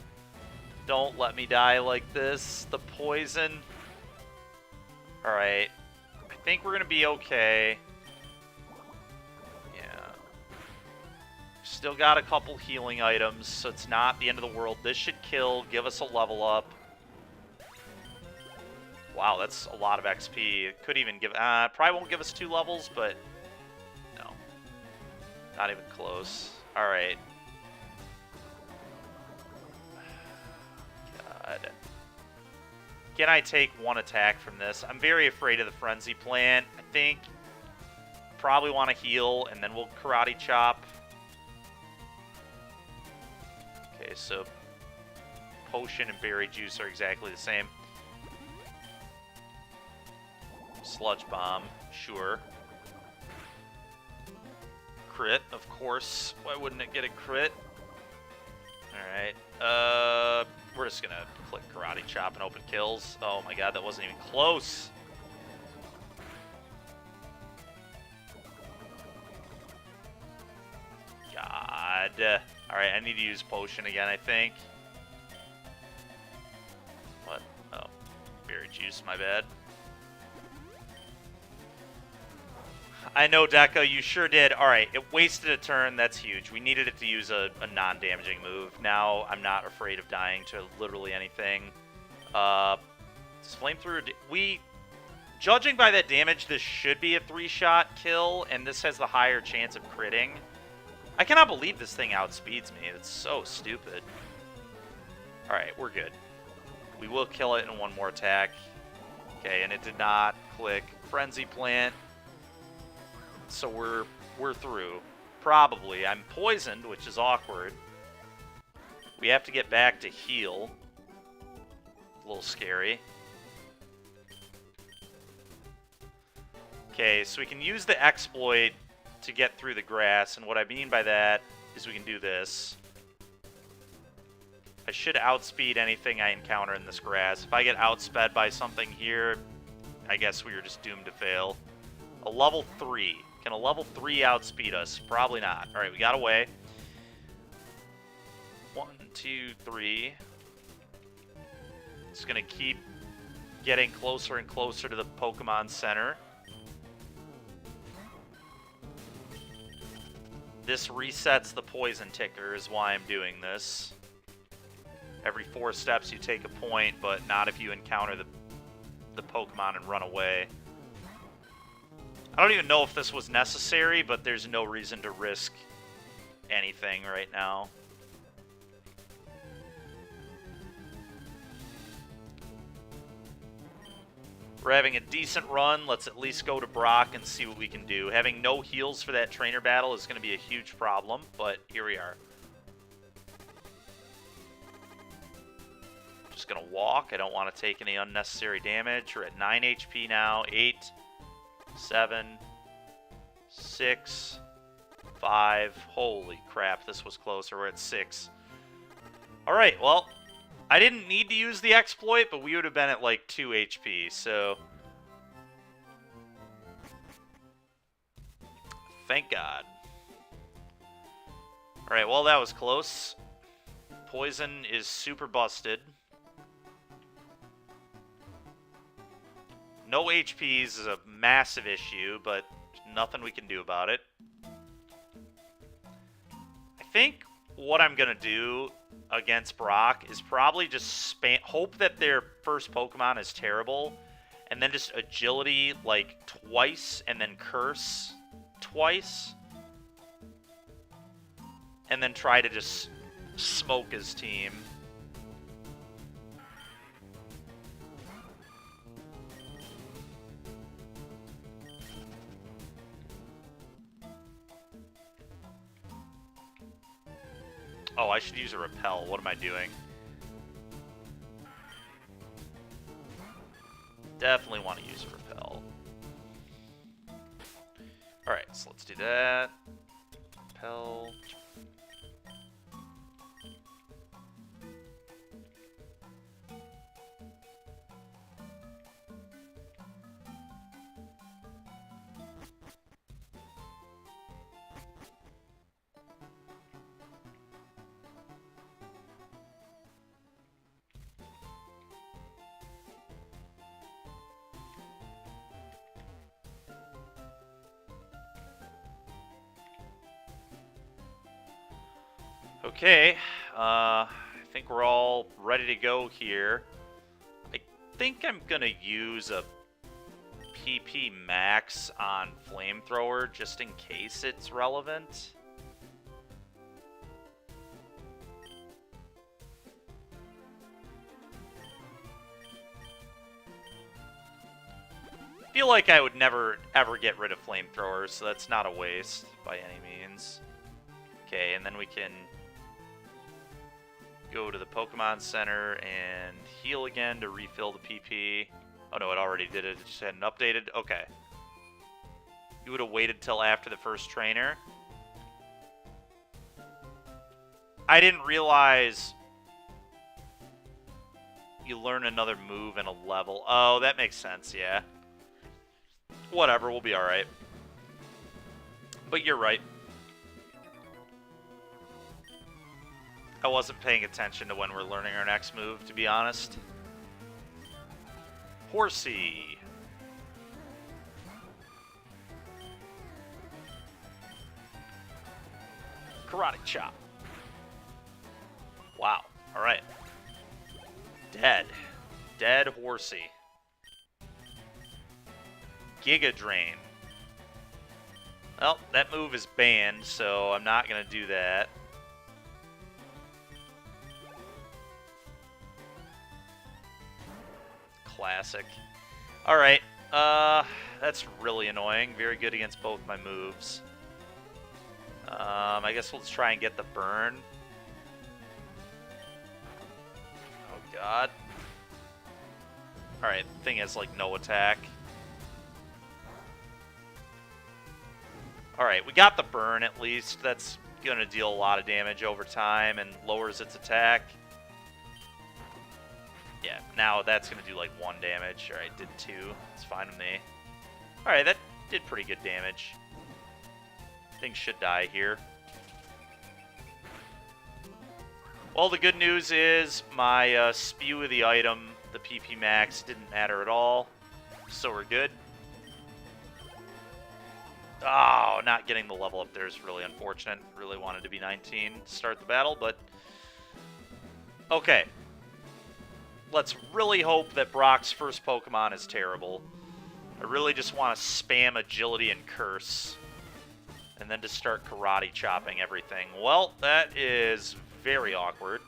Don't let me die like this. The poison. Alright. I think we're gonna be okay. Yeah. Still got a couple healing items, so it's not the end of the world. This should kill, give us a level up. Wow, that's a lot of XP. It could even give... probably won't give us 2 levels, but... No. Not even close. Alright. God. Can I take 1 attack from this? I'm very afraid of the Frenzy Plant. I think... Probably want to heal, and then we'll Karate Chop. Okay, so... Potion and Berry Juice are exactly the same. Sludge Bomb, sure. Crit, of course. Why wouldn't it get a crit? Alright. We're just gonna click Karate Chop and open kills. Oh my god, that wasn't even close. God. Alright, I need to use Potion again, I think. What? Oh. Berry Juice, my bad. I know, Deca, you sure did. Alright, it wasted a turn. That's huge. We needed it to use a non-damaging move. Now I'm not afraid of dying to literally anything. Does Flamethrower... Judging by that damage, this should be a 3-shot kill, and this has the higher chance of critting. I cannot believe this thing outspeeds me. It's so stupid. Alright, we're good. We will kill it in 1 more attack. Okay, and it did not click Frenzy Plant. So we're through. Probably. I'm poisoned, which is awkward. We have to get back to heal. A little scary. Okay, so we can use the exploit to get through the grass, and what I mean by that is we can do this. I should outspeed anything I encounter in this grass. If I get outsped by something here, I guess we are just doomed to fail. A level 3. Can a level 3 outspeed us? Probably not. Alright, we got away. 1, 2, 3. It's going to keep getting closer and closer to the Pokemon Center. This resets the poison ticker is why I'm doing this. Every 4 steps you take a point, but not if you encounter the Pokemon and run away. I don't even know if this was necessary, but there's no reason to risk anything right now. We're having a decent run. Let's at least go to Brock and see what we can do. Having no heals for that trainer battle is going to be a huge problem, but here we are. Just going to walk. I don't want to take any unnecessary damage. We're at 9 HP now. 8, 7, 6, 5. Holy crap, this was closer. We're at 6. Alright, well, I didn't need to use the exploit, but we would have been at like 2 HP, so... Thank God. Alright, well, that was close. Poison is super busted. No HPs is a massive issue, but nothing we can do about it. I think what I'm going to do against Brock is probably just hope that their first Pokemon is terrible, and then just agility like twice, and then curse twice, and then try to just smoke his team. Oh, I should use a Repel. What am I doing? Definitely want to use a Repel. Alright, so let's do that. Repel. Okay, I think we're all ready to go here. I think I'm gonna use a PP max on flamethrower just in case it's relevant. I feel like I would never ever get rid of flamethrowers, so that's not a waste by any means. Okay, and then we can go to the Pokemon Center and heal again to refill the PP. Oh no, it already did it. It just hadn't updated. Okay. You would have waited till after the first trainer. I didn't realize you learn another move in a level. Oh, that makes sense, yeah. Whatever, we'll be alright. But you're right. I wasn't paying attention to when we're learning our next move, to be honest. Horsey. Karate chop. Wow. Alright. Dead. Dead Horsey. Giga Drain. Well, that move is banned, so I'm not going to do that. Classic. Alright. That's really annoying. Very good against both my moves. I guess let's try and get the burn. Oh, God. Alright, thing has, like, no attack. Alright, we got the burn at least. That's gonna deal a lot of damage over time and lowers its attack. Yeah, now that's gonna do, like, 1 damage. Alright, did 2. It's fine with me. Alright, that did pretty good damage. Things should die here. Well, the good news is my spew of the item, the PP max, didn't matter at all. So we're good. Oh, not getting the level up there is really unfortunate. Really wanted to be 19 to start the battle, but... Okay. Let's really hope that Brock's first Pokemon is terrible. I really just want to spam Agility and Curse. And then to start karate chopping everything. Well, that is very awkward.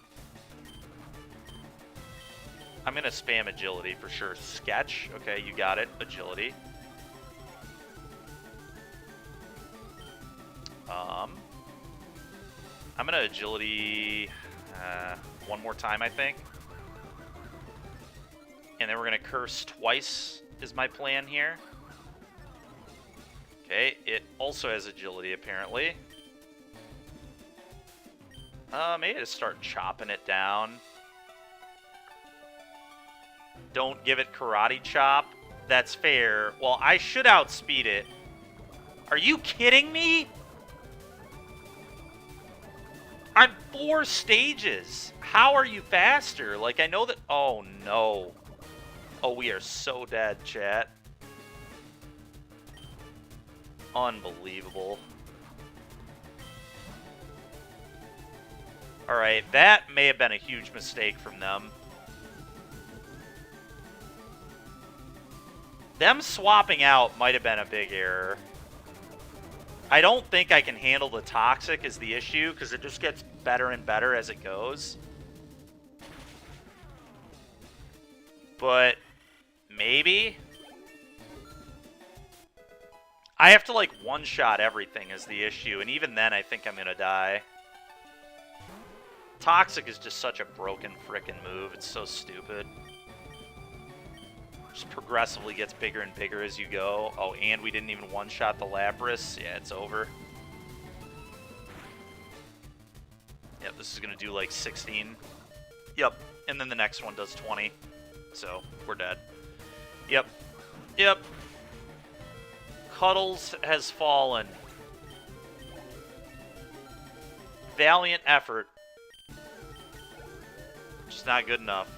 I'm going to spam Agility for sure. Sketch. Okay, you got it. Agility. I'm going to Agility 1 more time, I think. And then we're going to Curse twice is my plan here. Okay, it also has Agility, apparently. Maybe just start chopping it down. Don't give it Karate Chop. That's fair. Well, I should outspeed it. Are you kidding me? I'm 4 stages. How are you faster? Like, I know that... Oh, no. Oh, we are so dead, chat. Unbelievable. Alright, that may have been a huge mistake from them. Them swapping out might have been a big error. I don't think I can handle the Toxic is the issue, because it just gets better and better as it goes. But maybe? I have to, like, one-shot everything is the issue, and even then I think I'm gonna die. Toxic is just such a broken frickin' move. It's so stupid. Just progressively gets bigger and bigger as you go. Oh, and we didn't even one-shot the Lapras. Yeah, it's over. Yep, this is gonna do like 16. Yep, and then the next one does 20. So, we're dead. Yep. Yep. Cuddles has fallen. Valiant effort. Just not good enough.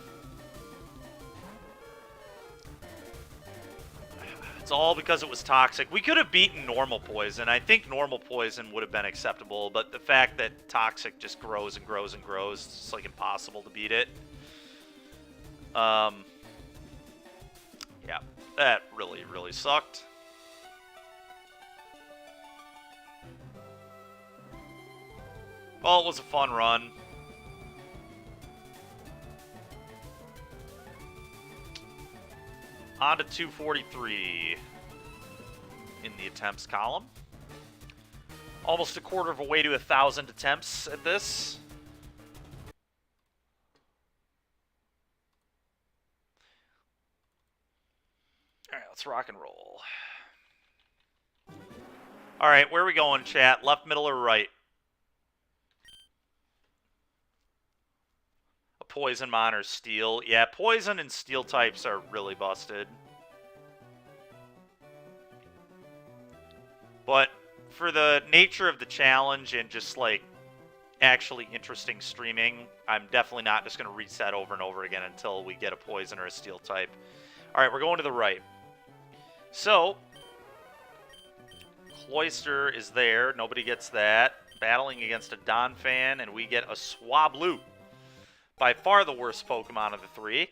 It's all because it was toxic. We could have beaten normal poison. I think normal poison would have been acceptable, but the fact that toxic just grows and grows and grows, it's just like impossible to beat it. Yeah, that really, really sucked. Well, it was a fun run. On to 243 in the attempts column. Almost a quarter of a way to 1,000 attempts at this. All right, let's rock and roll. All right, where are we going, chat? Left, middle, or right? A poison mon or steel. Yeah, poison and steel types are really busted. But for the nature of the challenge and just like actually interesting streaming, I'm definitely not just going to reset over and over again until we get a poison or a steel type. All right, we're going to the right. So, Cloyster is there. Nobody gets that. Battling against a Donphan, and we get a Swablu. By far the worst Pokemon of the three.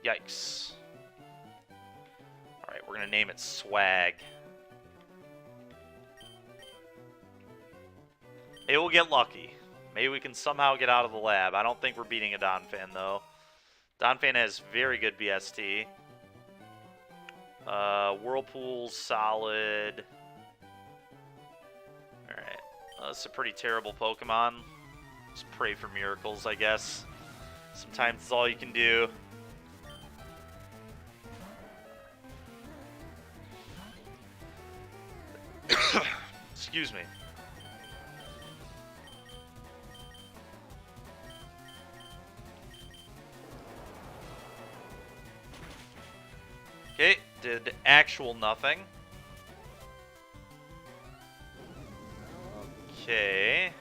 Yikes. Alright, we're going to name it Swag. Maybe we'll get lucky. Maybe we can somehow get out of the lab. I don't think we're beating a Donphan, though. Donphan has very good BST. Whirlpool's solid. Alright. That's a pretty terrible Pokemon. Just pray for miracles, I guess. Sometimes it's all you can do. Excuse me. Okay, did actual nothing. Okay.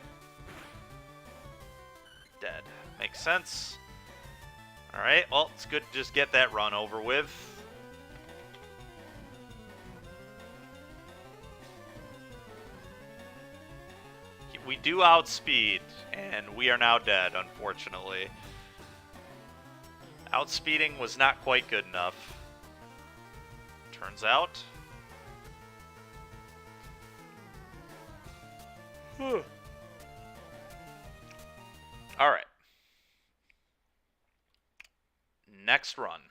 Dead. Makes sense. Alright, well, it's good to just get that run over with. We do outspeed, and we are now dead, unfortunately. Outspeeding was not quite good enough. Turns out. Alright. Next run.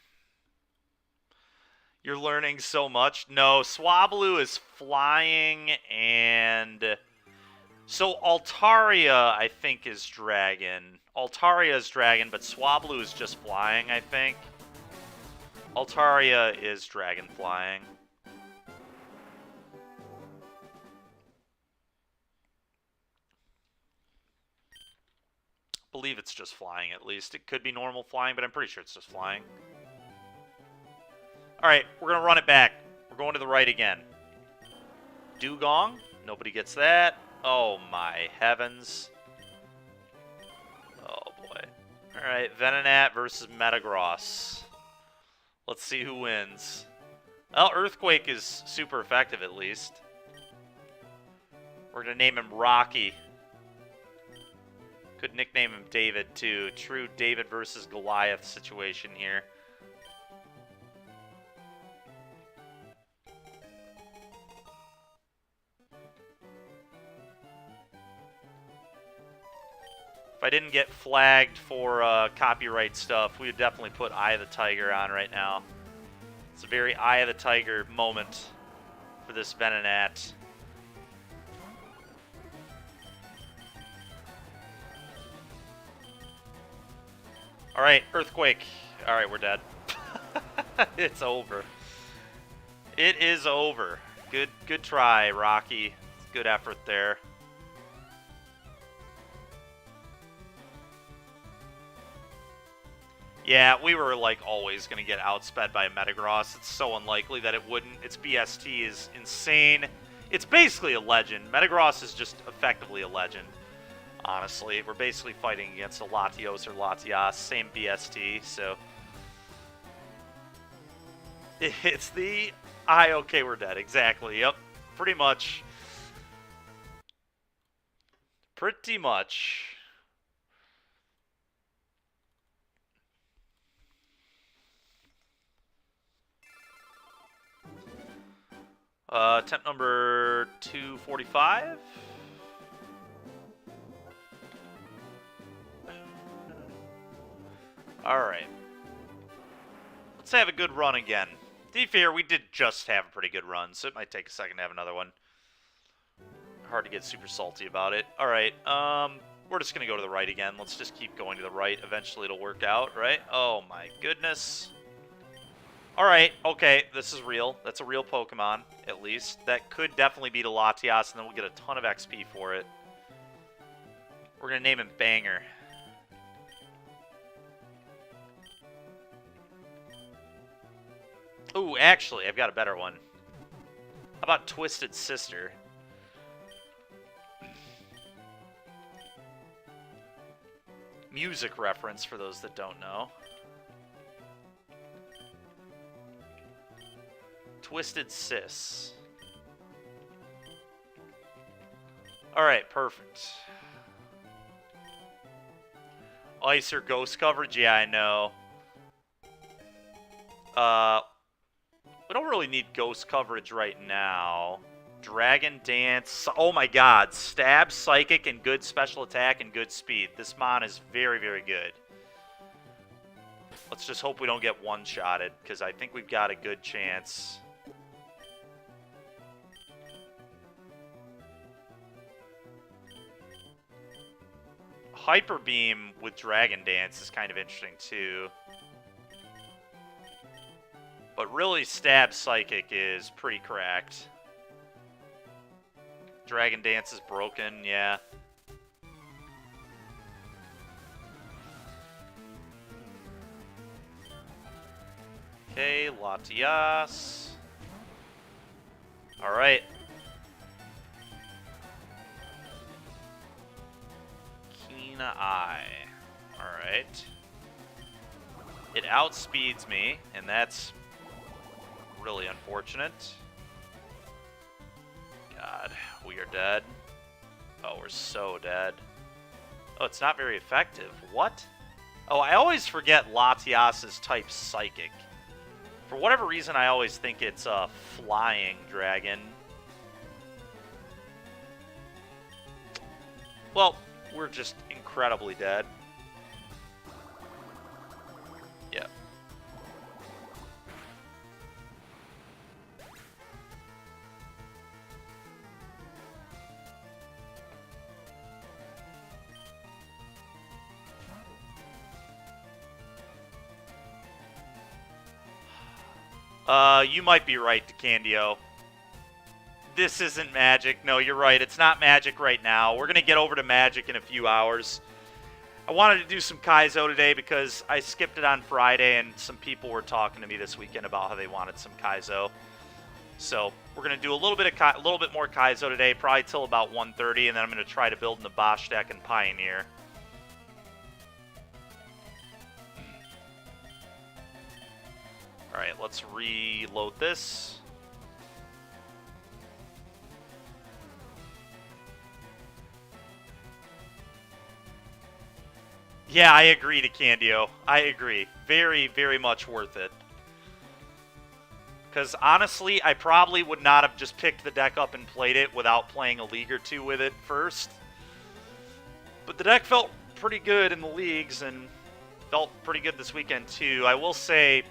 You're learning so much. No, Swablu is flying, and so Altaria, I think, is dragon. Altaria is dragon, but Swablu is just flying, I think. Altaria is dragon flying. I believe it's just flying, at least. It could be normal flying, but I'm pretty sure it's just flying. Alright, we're going to run it back. We're going to the right again. Dugong. Nobody gets that. Oh my heavens. Oh boy. Alright, Venonat versus Metagross. Let's see who wins. Well, Earthquake is super effective, at least. We're going to name him Rocky. Could nickname him David, too. True David versus Goliath situation here. If I didn't get flagged for copyright stuff, we would definitely put Eye of the Tiger on right now. It's a very Eye of the Tiger moment for this Venonat. Alright, Earthquake. Alright, we're dead. It's over. It is over. Good try, Rocky. Good effort there. Yeah, we were like always going to get outsped by a Metagross. It's so unlikely that it wouldn't. Its BST is insane. It's basically a legend. Metagross is just effectively a legend. Honestly, we're basically fighting against a Latios or Latias, same BST, so... It's the... okay, we're dead. Exactly, yep. Pretty much. Pretty much. Attempt number 245. Alright. Let's have a good run again. To be fair, we did just have a pretty good run, so it might take a second to have another one. Hard to get super salty about it. Alright, we're just going to go to the right again. Let's just keep going to the right. Eventually it'll work out, right? Oh my goodness. Alright, okay, this is real. That's a real Pokemon, at least. That could definitely beat a Latias, and then we'll get a ton of XP for it. We're going to name him Banger. Ooh, actually, I've got a better one. How about Twisted Sister? Music reference for those that don't know. Twisted Sis. Alright, perfect. Ice or ghost coverage? Yeah, I know. We don't really need ghost coverage right now. Dragon Dance. Oh my god. Stab, Psychic, and good special attack and good speed. This mon is very, very good. Let's just hope we don't get one-shotted, because I think we've got a good chance. Hyper Beam with Dragon Dance is kind of interesting, too. But really, Stab Psychic is pretty cracked. Dragon Dance is broken, yeah. Okay, Latias. Alright. Keen Eye. Alright. It outspeeds me, and that's really unfortunate. God, we are dead. Oh, we're so dead. Oh, it's not very effective. What? Oh, I always forget Latias's type Psychic. For whatever reason, I always think it's a flying dragon. Well, we're just incredibly dead. Yeah. You might be right, DeCandio. This isn't Magic. No, you're right. It's not Magic right now. We're going to get over to Magic in a few hours. I wanted to do some Kaizo today because I skipped it on Friday, and some people were talking to me this weekend about how they wanted some Kaizo. So we're going to do a little bit more Kaizo today, probably till about 1:30, and then I'm going to try to build in the Bosch deck and Pioneer. Alright, let's reload this. Yeah, I agree, DeCandio. I agree. Very, very much worth it. Because honestly, I probably would not have just picked the deck up and played it without playing a league or two with it first. But the deck felt pretty good in the leagues and felt pretty good this weekend too. I will say,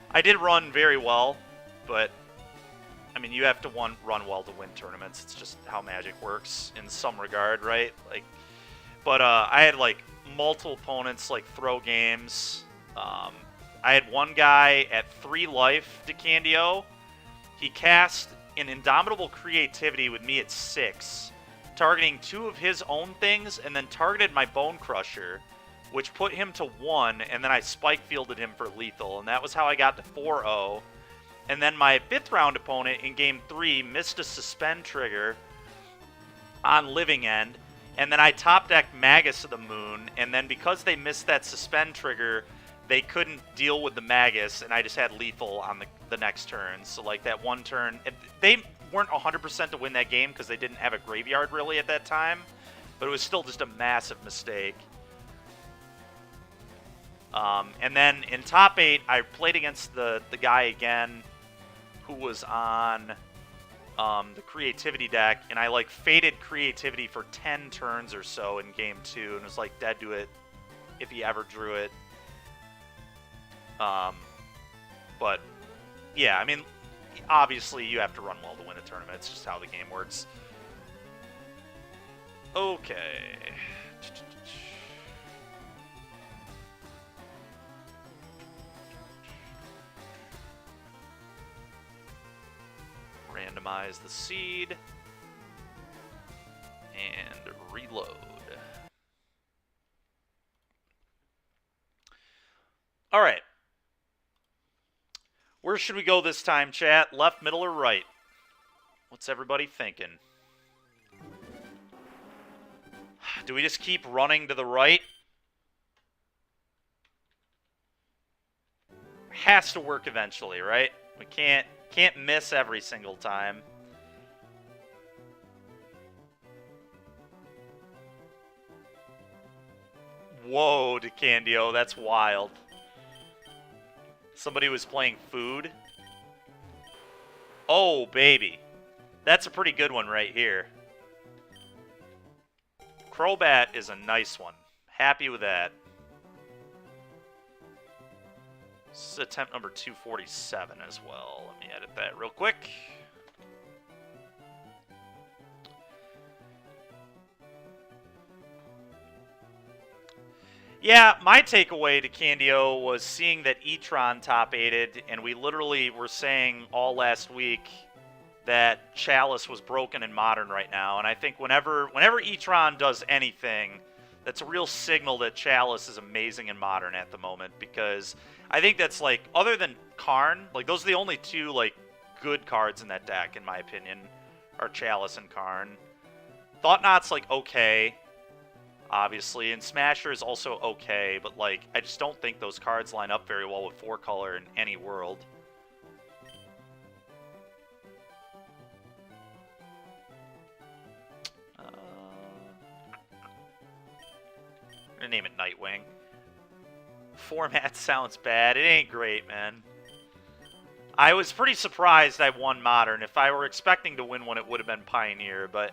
I did run very well, but I mean, you have to run well to win tournaments. It's just how Magic works in some regard, right? But I had like multiple opponents like throw games. I had one guy at 3 life, DeCandio. He cast an Indomitable Creativity with me at 6, targeting 2 of his own things, and then targeted my Bone Crusher, which put him to 1, and then I spike fielded him for lethal, and that was how I got to 4-0. And then my 5th round opponent in game 3 missed a suspend trigger on Living End, And then I top decked Magus of the Moon, and then because they missed that suspend trigger, they couldn't deal with the Magus, and I just had lethal on the next turn. So like that one turn, they weren't 100% to win that game because they didn't have a graveyard really at that time, but it was still just a massive mistake. And then in top 8, I played against the guy again who was on the creativity deck, and I like faded creativity for 10 turns or so in game 2, and was like dead to it if he ever drew it. But yeah, I mean, obviously you have to run well to win a tournament. It's just how the game works. Okay. Randomize the seed and reload. All right. Where should we go this time, chat? Left, middle, or right? What's everybody thinking? Do we just keep running to the right? Has to work eventually, right? We can't miss every single time. Whoa, DeCandio, that's wild. Somebody was playing food. Oh, baby. That's a pretty good one right here. Crobat is a nice one. Happy with that. This is attempt number 247 as well. Let me edit that real quick. Yeah, my takeaway to Candio was seeing that E-Tron top-8'd, and we literally were saying all last week that Chalice was broken in Modern right now, and I think whenever E-Tron does anything, that's a real signal that Chalice is amazing in Modern at the moment, because I think that's, like, other than Karn, like, those are the only two, like, good cards in that deck, in my opinion, are Chalice and Karn. Thought-Knot's, like, okay, obviously, and Smasher is also okay, but, like, I just don't think those cards line up very well with 4-color in any world. I'm gonna name it Nightwing. Format sounds bad. It ain't great, man. I was pretty surprised I won Modern. If I were expecting to win one, it would have been Pioneer, but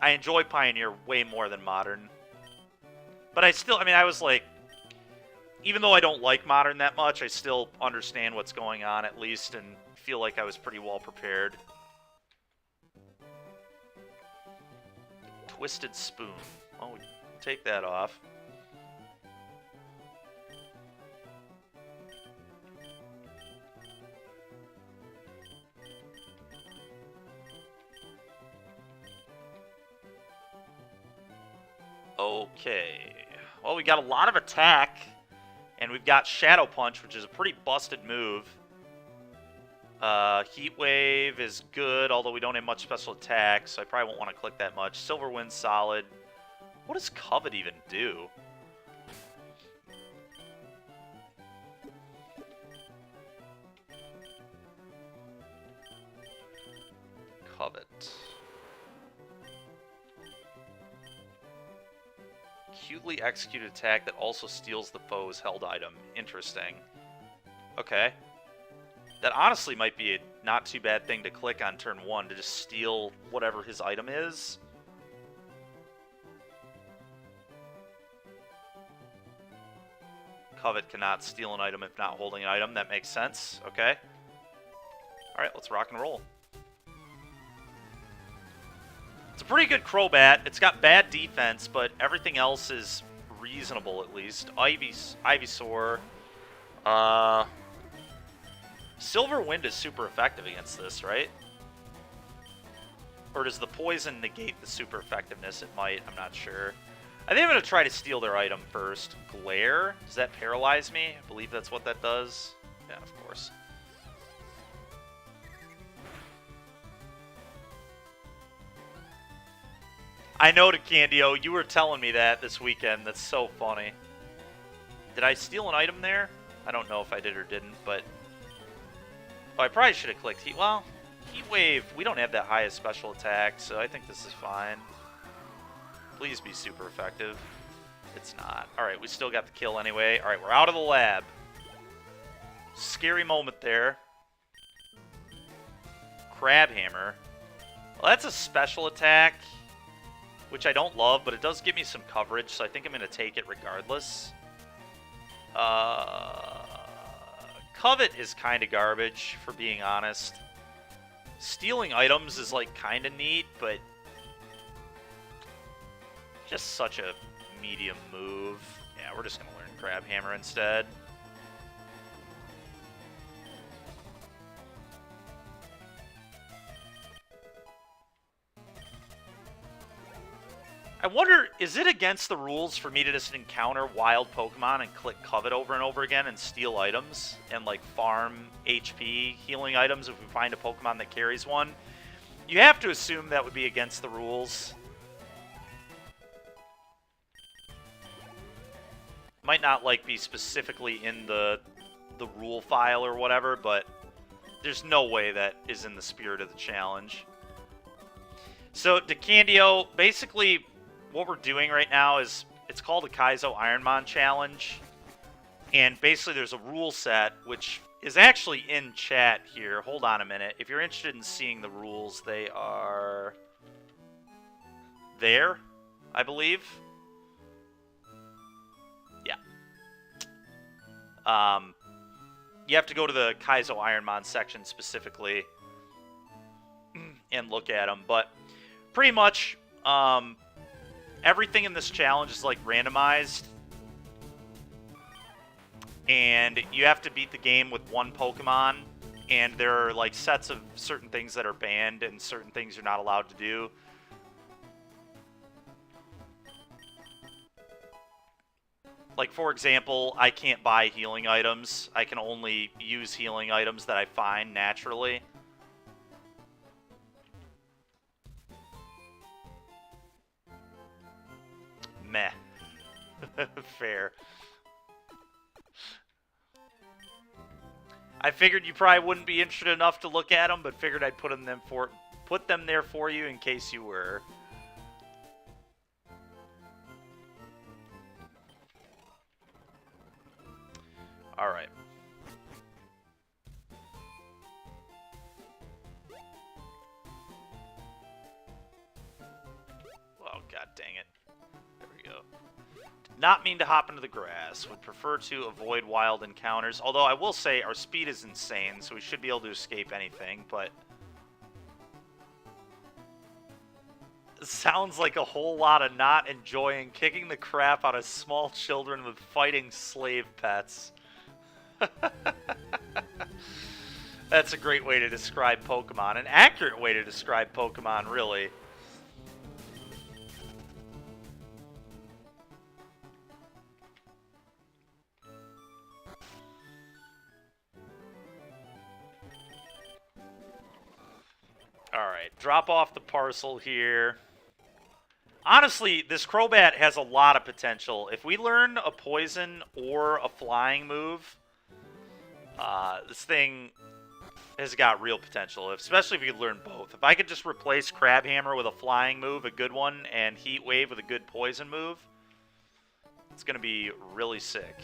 I enjoy Pioneer way more than Modern. But I was like, even though I don't like Modern that much, I still understand what's going on at least and feel like I was pretty well prepared. Twisted Spoon. Oh, we take that off. Okay. Well, we got a lot of attack, and we've got Shadow Punch, which is a pretty busted move. Heat Wave is good, although we don't have much special attack, so I probably won't want to click that much. Silver Wind's solid. What does Covet even do? Covet. Acutely executed attack that also steals the foe's held item. Interesting. Okay. That honestly might be a not too bad thing to click on turn 1 to just steal whatever his item is. Covet cannot steal an item if not holding an item. That makes sense. Okay. Alright, let's rock and roll. It's a pretty good Crobat. It's got bad defense, but everything else is reasonable at least. Ivysaur. Silver Wind is super effective against this, right? Or does the poison negate the super effectiveness? It might. I'm not sure. I think I'm going to try to steal their item first. Glare? Does that paralyze me? I believe that's what that does. Yeah, of course. I know, DeCandio, you were telling me that this weekend. That's so funny. Did I steal an item there? I don't know if I did or didn't, but... Oh, I probably should have clicked Heat. Well, Heat Wave, we don't have that highest special attack, so I think this is fine. Please be super effective. It's not. Alright, we still got the kill anyway. Alright, we're out of the lab. Scary moment there. Crab Hammer. Well, that's a special attack, which I don't love, but it does give me some coverage, so I think I'm going to take it regardless. Covet is kind of garbage, for being honest. Stealing items is, like, kind of neat, but just such a medium move. Yeah, we're just going to learn Crab Hammer instead. I wonder, is it against the rules for me to just encounter wild Pokemon and click Covet over and over again and steal items and, like, farm HP healing items if we find a Pokemon that carries one? You have to assume that would be against the rules. Might not, like, be specifically in the rule file or whatever, but there's no way that is in the spirit of the challenge. So, DeCandio, basically... what we're doing right now is, it's called a Kaizo Ironmon challenge, and basically there's a rule set, which is actually in chat here. Hold on a minute. If you're interested in seeing the rules, they are there, I believe. Yeah. You have to go to the Kaizo Ironmon section specifically and look at them, but pretty much, everything in this challenge is, like, randomized. And you have to beat the game with one Pokemon. And there are, like, sets of certain things that are banned and certain things you're not allowed to do. Like, for example, I can't buy healing items. I can only use healing items that I find naturally. Meh. Fair. I figured you probably wouldn't be interested enough to look at them, but figured I'd put them there for you in case you were. All right. Oh, god dang it. Not mean to hop into the grass. Would prefer to avoid wild encounters. Although I will say our speed is insane, so we should be able to escape anything, but... it sounds like a whole lot of not enjoying kicking the crap out of small children with fighting slave pets. That's a great way to describe Pokemon. An accurate way to describe Pokemon, really. Alright, drop off the parcel here. Honestly, this Crobat has a lot of potential. If we learn a poison or a flying move, this thing has got real potential, especially if you could learn both. If I could just replace Crab Hammer with a flying move, a good one, and Heat Wave with a good poison move, it's going to be really sick.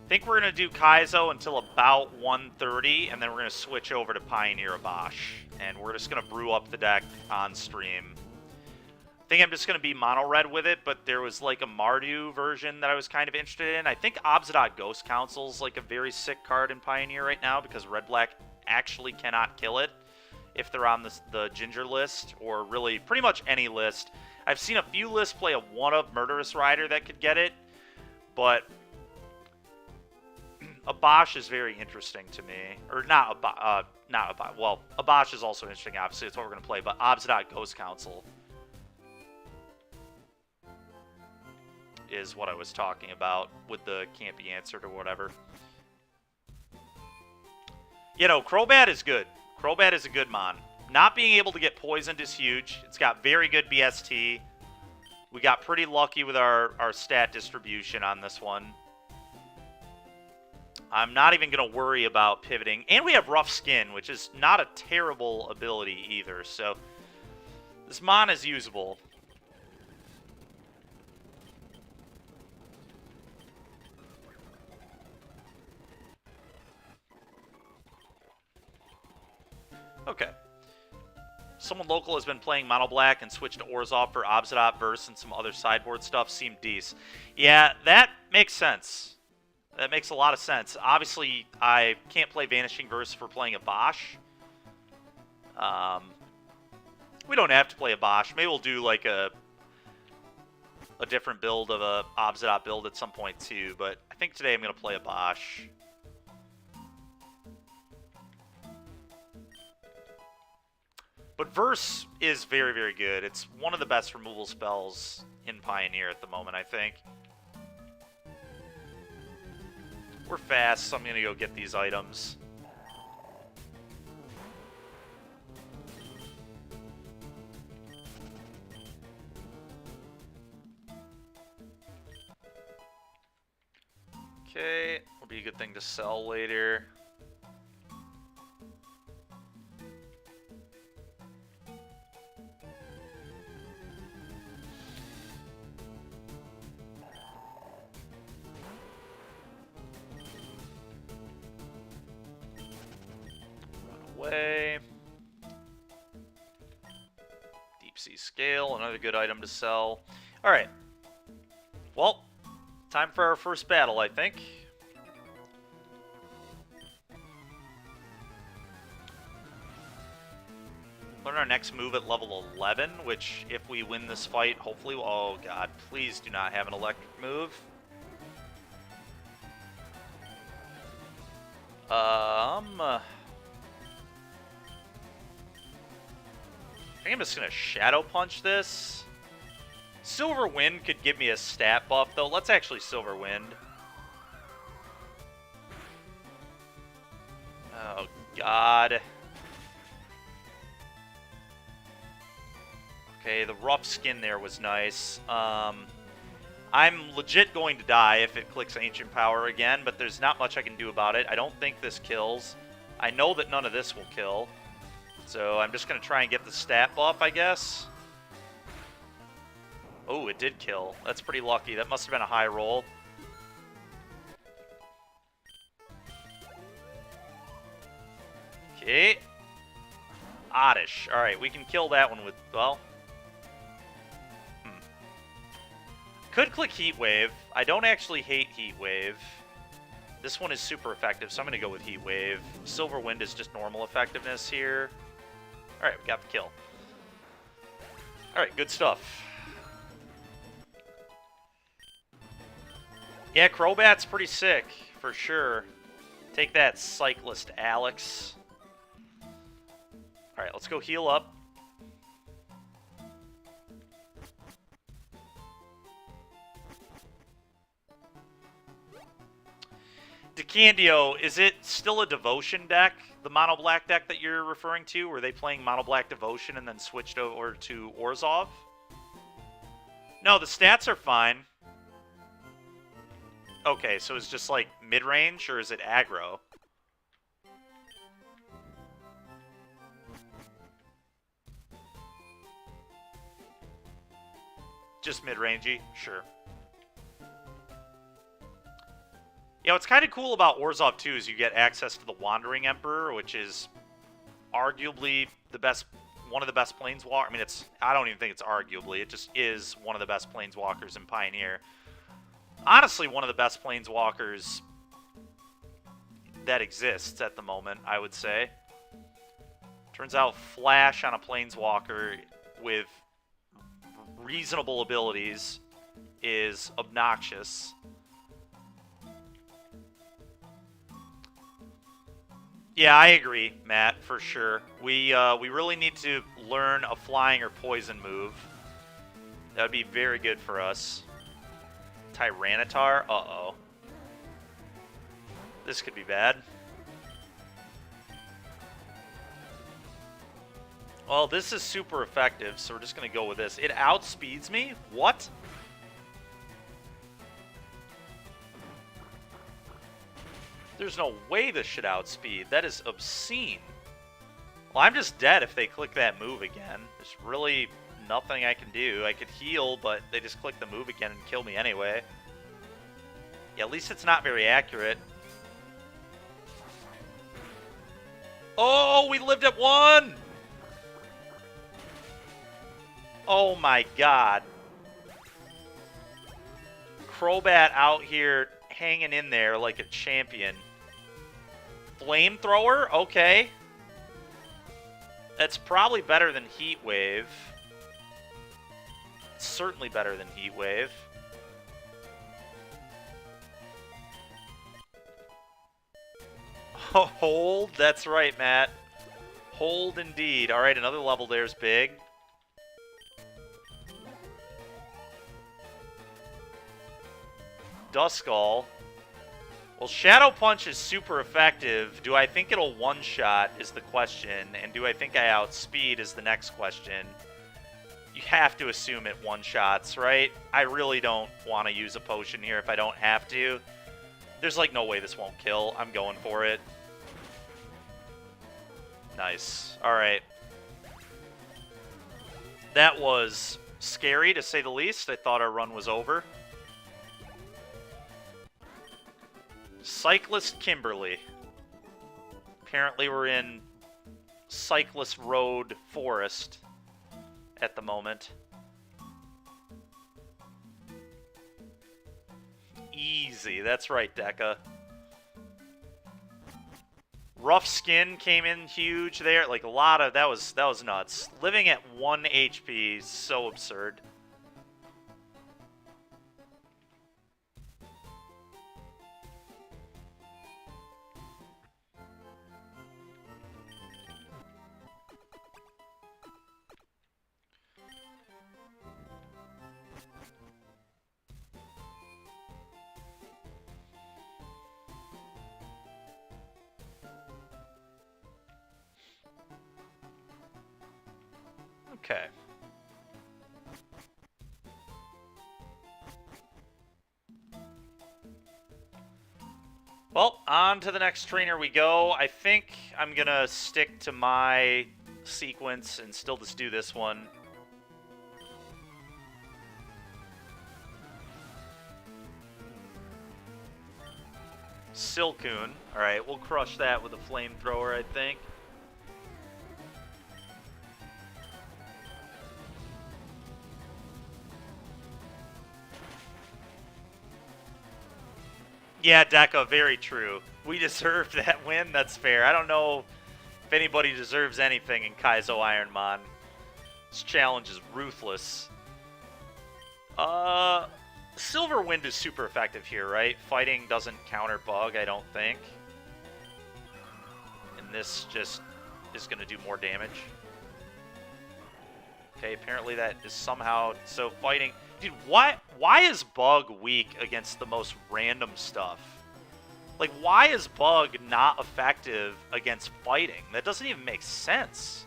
I think we're going to do Kaizo until about 1:30, and then we're going to switch over to Pioneer Abosh. And we're just going to brew up the deck on stream. I think I'm just going to be mono-red with it, but there was like a Mardu version that I was kind of interested in. I think Obzadot Ghost Council's like a very sick card in Pioneer right now, because Red-Black actually cannot kill it if they're on the Ginger list, or really pretty much any list. I've seen a few lists play a 1-of Murderous Rider that could get it, but... Abosh is very interesting to me. Or not Abosh. Well, Abosh is also interesting, obviously. It's what we're going to play. But Obzadot Ghost Council is what I was talking about with the can't be answered or whatever. You know, Crobat is good. Crobat is a good mon. Not being able to get poisoned is huge. It's got very good BST. We got pretty lucky with our stat distribution on this one. I'm not even going to worry about pivoting. And we have Rough Skin, which is not a terrible ability either. So this mon is usable. Okay. Someone local has been playing Mono Black and switched to Orzhov for Obsidian Verse and some other sideboard stuff. Seemed decent. Yeah, that makes sense. That makes a lot of sense. Obviously, I can't play Vanishing Verse for playing a Bosch. We don't have to play a Bosch. Maybe we'll do like a different build of a Obsidian build at some point too. But I think today I'm going to play a Bosch. But Verse is very, very good. It's one of the best removal spells in Pioneer at the moment, I think. We're fast, so I'm going to go get these items. Okay, will be a good thing to sell later. Away. Deep Sea Scale, another good item to sell. Alright. Well, time for our first battle, I think. Learn our next move at level 11, which, if we win this fight, hopefully... Oh, God, please do not have an electric move. I think I'm just going to Shadow Punch this. Silver Wind could give me a stat buff, though. Let's actually Silver Wind. Oh, God. Okay, the Rough Skin there was nice. I'm legit going to die if it clicks Ancient Power again, but there's not much I can do about it. I don't think this kills. I know that none of this will kill. So I'm just going to try and get the stat buff, I guess. Oh, it did kill. That's pretty lucky. That must have been a high roll. Okay. Oddish. Alright, we can kill that one with, well... Could click Heat Wave. I don't actually hate Heat Wave. This one is super effective, so I'm going to go with Heat Wave. Silver Wind is just normal effectiveness here. Alright, we got the kill. Alright, good stuff. Yeah, Crobat's pretty sick, for sure. Take that, Cyclist Alex. Alright, let's go heal up. DeCandio, is it still a Devotion deck, the Mono Black deck that you're referring to? Were they playing Mono Black Devotion and then switched over to Orzhov? No, the stats are fine. Okay, so it's just like mid-range, or is it aggro? Just mid-rangey? Sure. You know, what's kind of cool about Orzhov 2 is you get access to the Wandering Emperor, which is arguably the best, one of the best planeswalkers. I mean, I don't even think it's arguably. It just is one of the best planeswalkers in Pioneer. Honestly, one of the best planeswalkers that exists at the moment, I would say. Turns out Flash on a planeswalker with reasonable abilities is obnoxious. Yeah, I agree, Matt, for sure. We really need to learn a flying or poison move. That would be very good for us. Tyranitar. Uh-oh. This could be bad. Well, this is super effective, so we're just going to go with this. It outspeeds me? What? There's no way this should outspeed. That is obscene. Well, I'm just dead if they click that move again. There's really nothing I can do. I could heal, but they just click the move again and kill me anyway. Yeah, at least it's not very accurate. Oh, we lived at 1! Oh my god. Crobat out here hanging in there like a champion. Flamethrower? Okay. That's probably better than Heat Wave. Certainly better than Heat Wave. Hold, that's right, Matt. Hold indeed. Alright, another level there's big. Duskull. Well, Shadow Punch is super effective. Do I think it'll one-shot is the question, and do I think I outspeed is the next question. You have to assume it one-shots, right? I really don't want to use a potion here if I don't have to. There's like no way this won't kill. I'm going for it. Nice. Alright. That was scary, to say the least. I thought our run was over. Cyclist Kimberly. Apparently we're in Cyclist Road Forest at the moment. Easy. That's right, Deca. Rough Skin came in huge there. Like a lot of that was nuts. Living at 1 HP is so absurd. Okay. Well, on to the next trainer we go. I think I'm going to stick to my sequence and still just do this one. Silcoon. Alright, we'll crush that with a flamethrower, I think. Yeah, Deca, very true. We deserved that win, that's fair. I don't know if anybody deserves anything in Kaizo Ironmon. This challenge is ruthless. Silver Wind is super effective here, right? Fighting doesn't counter Bug, I don't think. And this just is going to do more damage. Okay, apparently that is somehow... So fighting... Dude, why is Bug weak against the most random stuff? Like, why is Bug not effective against fighting? That doesn't even make sense.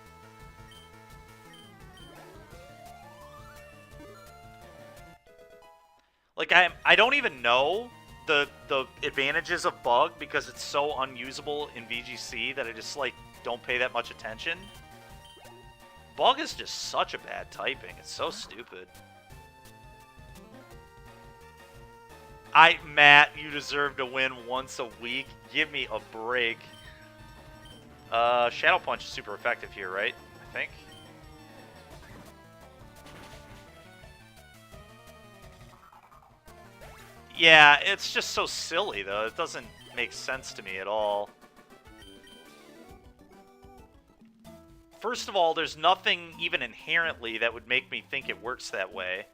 Like, I don't even know the advantages of Bug because it's so unusable in VGC that I just, like, don't pay that much attention. Bug is just such a bad typing. It's so stupid. Matt, you deserve to win once a week. Give me a break. Shadow Punch is super effective here, right? I think. Yeah, it's just so silly, though. It doesn't make sense to me at all. First of all, there's nothing even inherently that would make me think it works that way.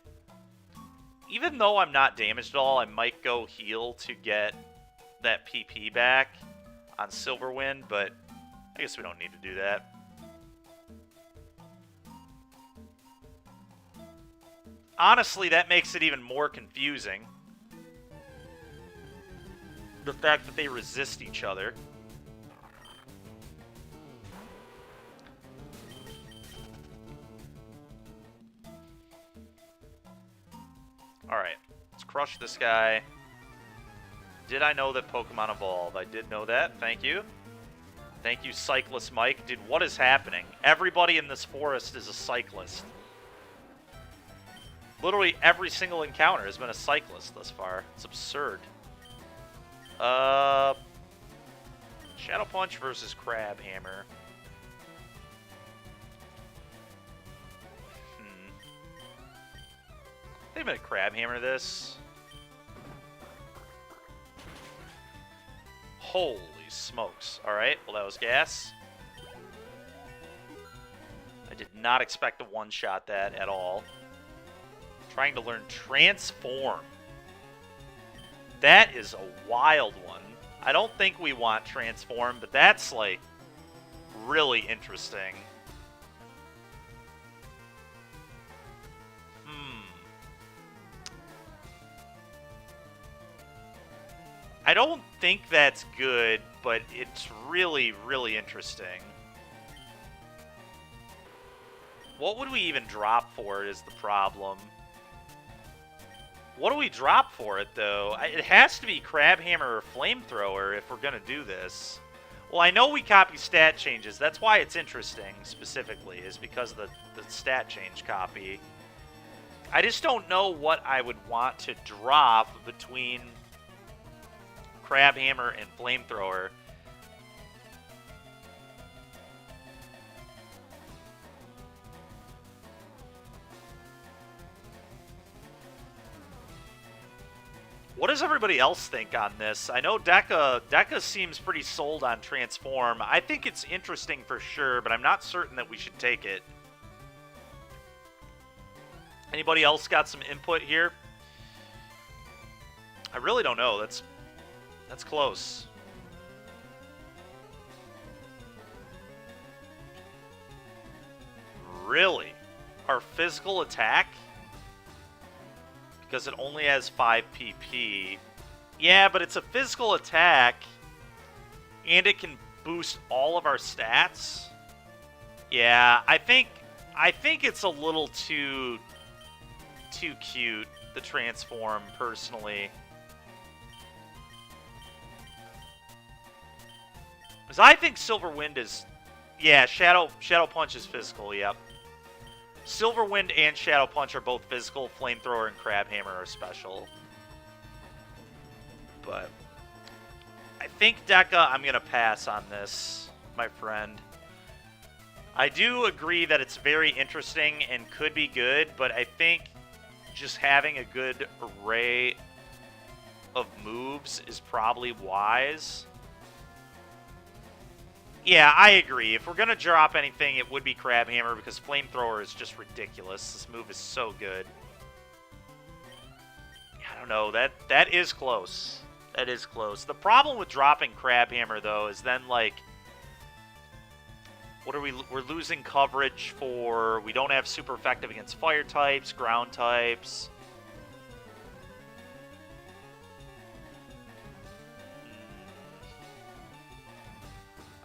Even though I'm not damaged at all, I might go heal to get that PP back on Silverwind, but I guess we don't need to do that. Honestly, that makes it even more confusing. the fact that they resist each other. Alright, let's crush this guy. Did I know that Pokemon evolve? I did know that. Thank you. Thank you, Cyclist Mike. Dude, what is happening? Everybody in this forest is a cyclist. Literally every single encounter has been a cyclist thus far. It's absurd. Shadow Punch versus Crab Hammer. They've been a Crab Hammer this. Holy smokes. Alright, well that was gas. I did not expect to one-shot that at all. Trying to learn Transform. That is a wild one. I don't think we want Transform, but that's, like, really interesting. I don't think that's good, but it's really, really interesting. What would we even drop for it is the problem. What do we drop for it, though? It has to be Crab Hammer or Flamethrower if we're going to do this. Well, I know we copy stat changes. That's why it's interesting, specifically, is because of the stat change copy. I just don't know what I would want to drop between Crab Hammer and Flamethrower. What does everybody else think on this? I know Deca seems pretty sold on Transform. I think it's interesting for sure, but I'm not certain that we should take it. Anybody else got some input here? I really don't know. That's close. Really? Our physical attack? Because it only has 5 PP. Yeah, but it's a physical attack, and it can boost all of our stats. Yeah, I think it's a little too cute, the Transform, personally. Because I think Silver Wind is... Yeah, Shadow Punch is physical, yep. Silver Wind and Shadow Punch are both physical. Flamethrower and Crab Hammer are special. But I think, Deca, I'm going to pass on this, my friend. I do agree that it's very interesting and could be good, but I think just having a good array of moves is probably wise. Yeah, I agree. If we're going to drop anything, it would be Crab Hammer, because Flamethrower is just ridiculous. This move is so good. I don't know. That is close. That is close. The problem with dropping Crab Hammer, though, is then, like... What are we... We're losing coverage for... We don't have super effective against fire types, ground types...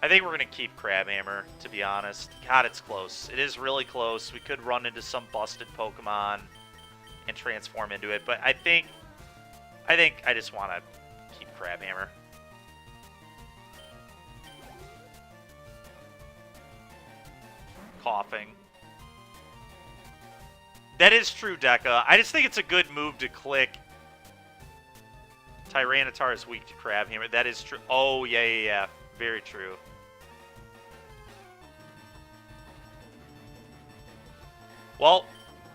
I think we're going to keep Crab Hammer, to be honest. God, it's close. It is really close. We could run into some busted Pokemon and transform into it, but I think I just want to keep Crab Hammer. Coughing. That is true, Deca. I just think it's a good move to click. Tyranitar is weak to Crab Hammer. That is true. Oh, yeah. Very true. Well,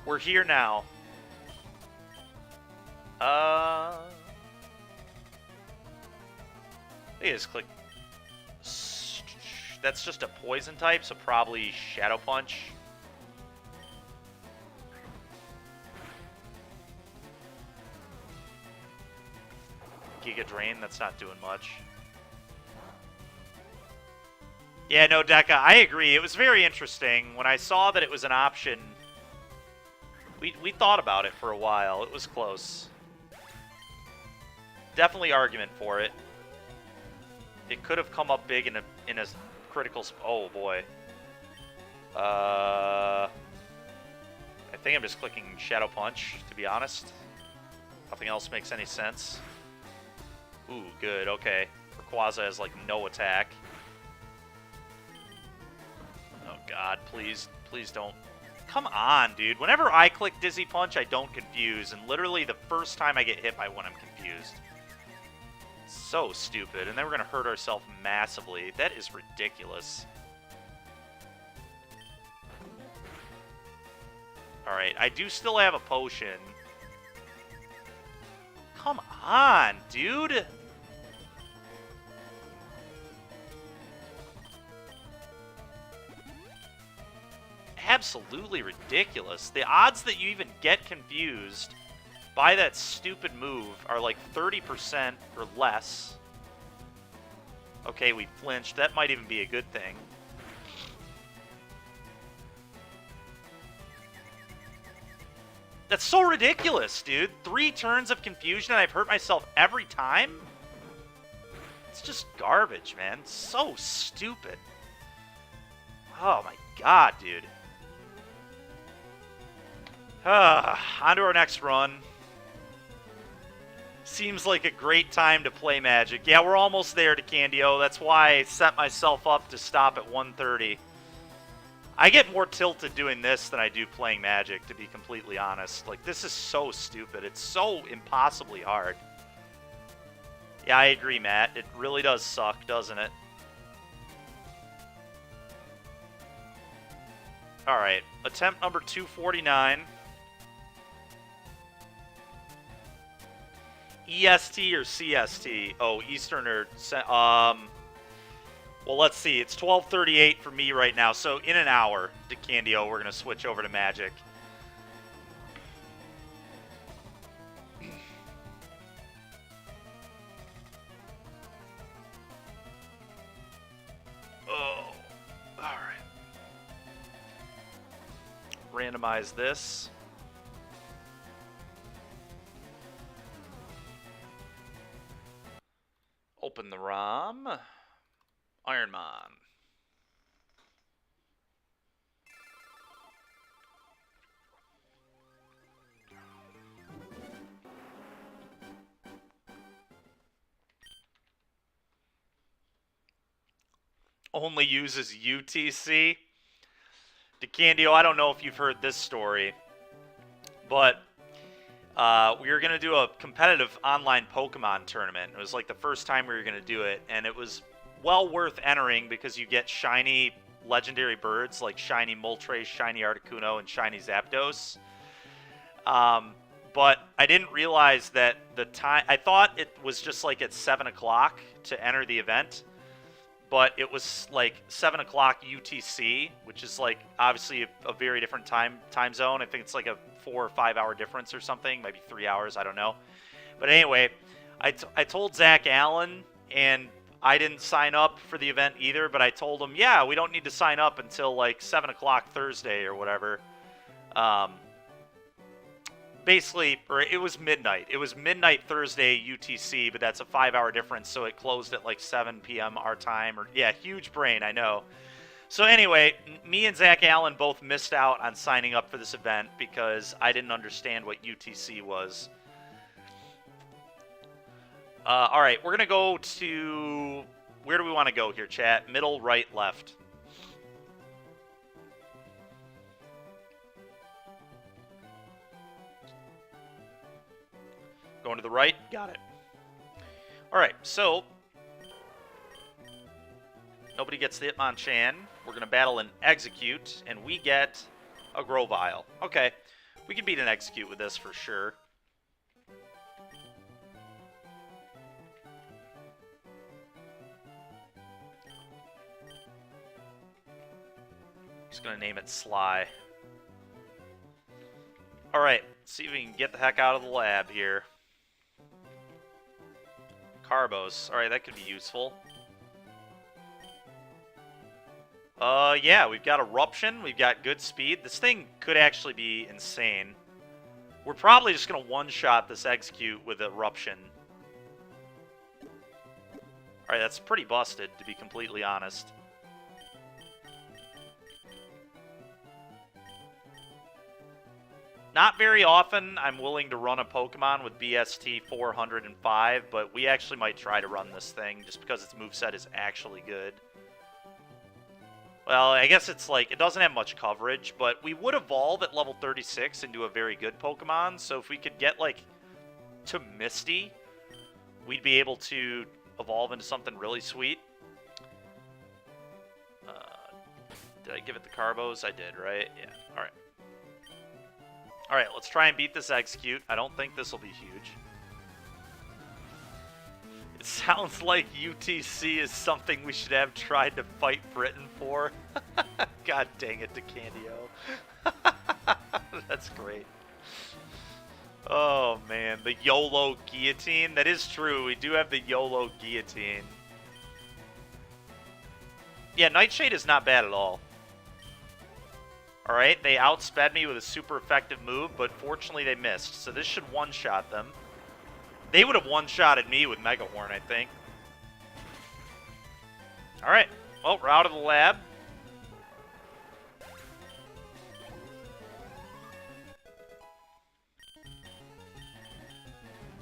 we're here now. They just click. That's just a poison type, so probably Shadow Punch. Giga Drain, that's not doing much. Yeah, no, Deca, I agree. It was very interesting. When I saw that it was an option, we thought about it for a while. It was close. Definitely argument for it. It could have come up big in a critical. Oh boy. I think I'm just clicking Shadow Punch, to be honest. Nothing else makes any sense. Ooh, good. Okay. Rayquaza has like no attack. Oh God, please, please don't. Come on, dude. Whenever I click Dizzy Punch, I don't confuse, and literally the first time I get hit by one, I'm confused. So stupid, and then we're gonna hurt ourselves massively. That is ridiculous. Alright, I do still have a potion. Come on, dude! Absolutely ridiculous. The odds that you even get confused by that stupid move are like 30% or less. Okay, we flinched. That might even be a good thing. That's so ridiculous, dude. 3 turns of confusion and I've hurt myself every time? It's just garbage, man. So stupid. Oh my god, dude. On to our next run. Seems like a great time to play Magic. Yeah, we're almost there to Candio. That's why I set myself up to stop at 130. I get more tilted doing this than I do playing Magic, to be completely honest. Like, this is so stupid. It's so impossibly hard. Yeah, I agree, Matt. It really does suck, doesn't it? Alright, attempt number 249. EST or CST? Oh, Eastern or... Well, let's see. It's 12:38 for me right now, so in an hour to Candio, we're going to switch over to Magic. Oh, all right. Randomize this. Open the ROM. Ironmon. Only uses UTC. DeCandio, I don't know if you've heard this story, but we were going to do a competitive online Pokemon tournament. It was like the first time we were going to do it, and it was well worth entering because you get shiny legendary birds like shiny Moltres, shiny Articuno, and shiny Zapdos. But I didn't realize that the time... I thought it was just like at 7 o'clock to enter the event, but it was like 7 o'clock UTC, which is like obviously a very different time zone. I think it's like a 4 or 5 hour difference or something, maybe 3 hours, I don't know. But anyway, I told Zach Allen, and I didn't sign up for the event either, but I told him, yeah, we don't need to sign up until like 7 o'clock Thursday or whatever. Basically, or it was midnight. It was midnight Thursday UTC, but that's a 5 hour difference, so it closed at like 7 p.m. our time. Or yeah, huge brain, I know. So anyway, me and Zach Allen both missed out on signing up for this event because I didn't understand what UTC was. All right, we're going to go to... Where do we want to go here, chat? Middle, right, left? Going to the right? Got it. All right, so... Nobody gets the Hitmonchan. We're going to battle an Execute, and we get a Grovyle. Okay, we can beat an Execute with this for sure. Just going to name it Sly. All right, see if we can get the heck out of the lab here. Carbos. All right, that could be useful. Yeah, we've got Eruption. We've got good speed. This thing could actually be insane. We're probably just going to one-shot this Execute with Eruption. Alright, that's pretty busted, to be completely honest. Not very often I'm willing to run a Pokemon with BST 405, but we actually might try to run this thing just because its moveset is actually good. Well, I guess it's like, it doesn't have much coverage, but we would evolve at level 36 into a very good Pokemon, so if we could get, like, to Misty, we'd be able to evolve into something really sweet. Did I give it the Carbos? I did, right? Yeah, alright. Alright, let's try and beat this Execute. I don't think this will be huge. It sounds like UTC is something we should have tried to fight Britain for. God dang it, DeCandio. That's great. Oh, man. The YOLO Guillotine. That is true. We do have the YOLO Guillotine. Yeah, Nightshade is not bad at all. Alright, they outsped me with a super effective move, but fortunately they missed. So this should one-shot them. They would have one-shotted me with Mega Horn, I think. Alright, well, we're out of the lab.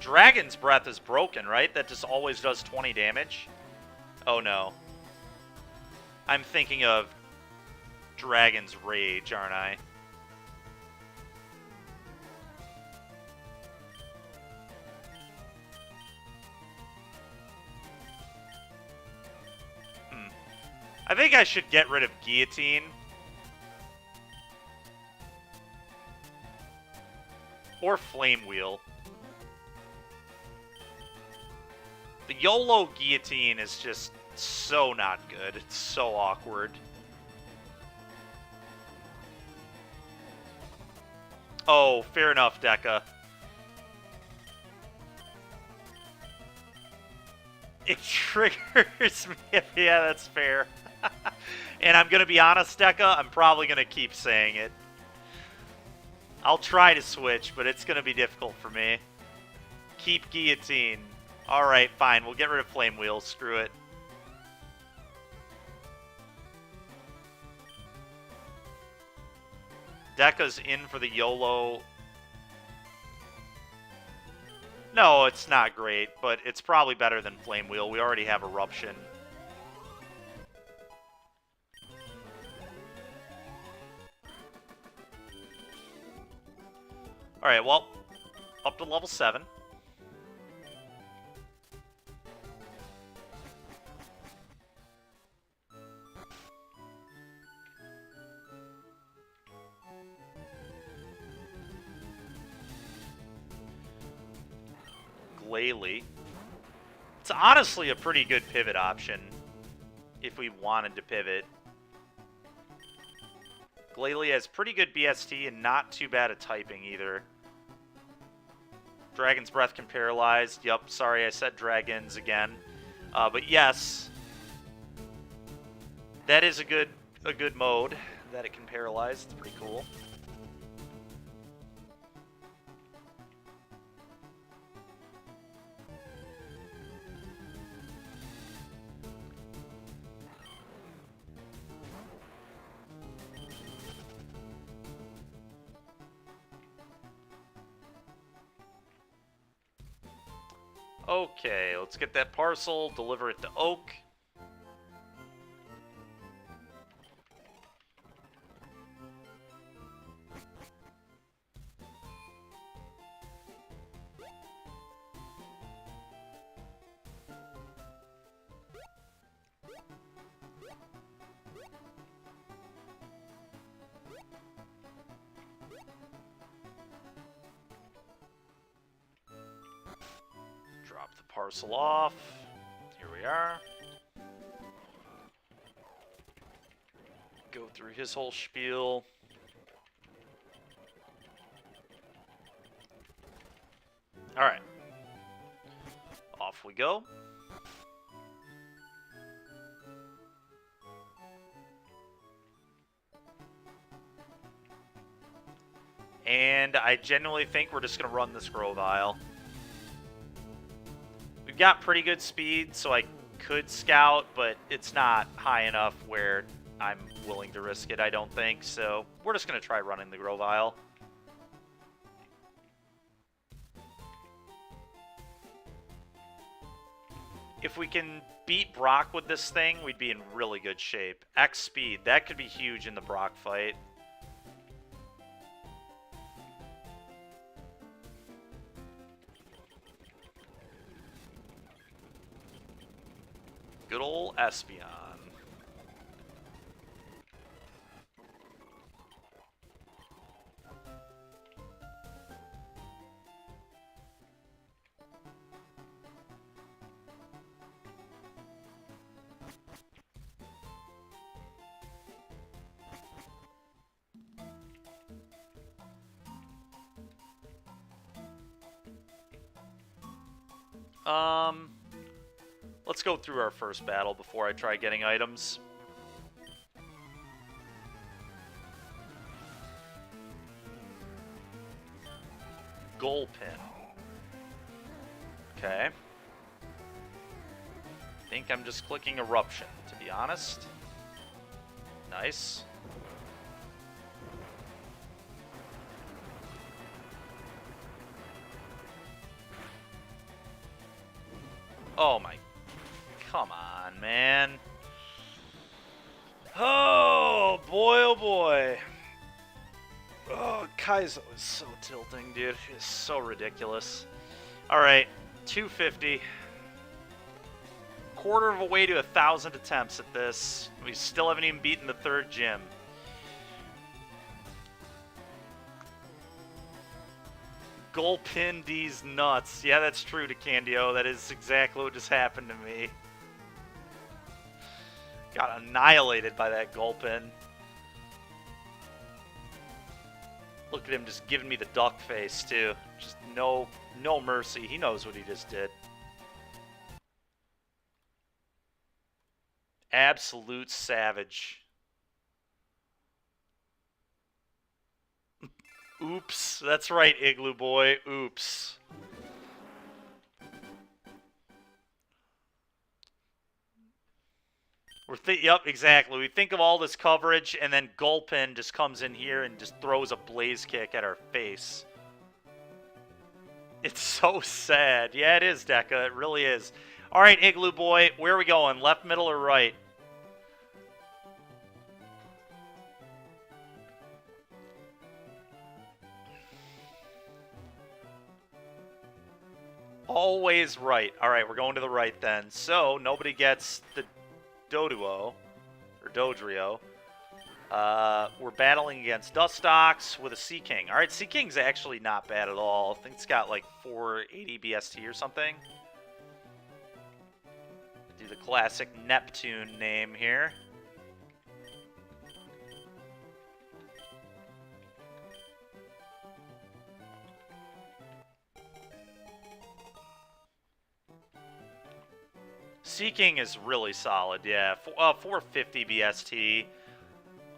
Dragon's Breath is broken, right? That just always does 20 damage? Oh no. I'm thinking of Dragon's Rage, aren't I? I think I should get rid of Guillotine. Or Flame Wheel. The YOLO Guillotine is just so not good. It's so awkward. Oh, fair enough, Deca. It triggers me. Yeah, that's fair. And I'm going to be honest, Deca, I'm probably going to keep saying it. I'll try to switch, but it's going to be difficult for me. Keep Guillotine. Alright, fine. We'll get rid of Flame Wheel. Screw it. Deca's in for the YOLO. No, it's not great, but it's probably better than Flame Wheel. We already have Eruption. Alright, well, up to level 7. Glalie. It's honestly a pretty good pivot option if we wanted to pivot. Glalie has pretty good BST and not too bad at typing either. Dragon's Breath can paralyze. Yup, sorry I said dragons again. But yes, that is a good mode that it can paralyze. It's pretty cool. Okay, let's get that parcel, deliver it to Oak. Drop the parcel off. Here we are. Go through his whole spiel. Alright. Off we go. And I genuinely think we're just going to run this Grovyle. We've got pretty good speed, so I could scout, but it's not high enough where I'm willing to risk it, I don't think. So we're just going to try running the Grovyle. If we can beat Brock with this thing, we'd be in really good shape. X speed, that could be huge in the Brock fight. Good old Espeon. Let's go through our first battle before I try getting items. Goal pin. Okay. I think I'm just clicking Eruption, to be honest. Nice. Oh my... Come on, man. Oh, boy, oh boy. Oh, Kaizo is so tilting, dude. It's so ridiculous. Alright, 250. Quarter of a way to 1,000 attempts at this. We still haven't even beaten the third gym. Goal pin D's nuts. Yeah, that's true to Candio. That is exactly what just happened to me. Got annihilated by that goal pin. Look at him just giving me the duck face, too. Just no mercy. He knows what he just did. Absolute savage. Oops. That's right, Igloo Boy. Oops. Yep, exactly. We think of all this coverage, and then Gulpin just comes in here and just throws a blaze kick at our face. It's so sad. Yeah, it is, Deca. It really is. All right, Igloo Boy, where are we going? Left, middle, or right? Always right. All right, we're going to the right then. So nobody gets the Doduo, or Dodrio. We're battling against Dustox with a Sea King. All right, Sea King's actually not bad at all. I think it's got like 480 BST or something. Do the classic Neptune name here. Sea King is really solid, yeah. 450 BST.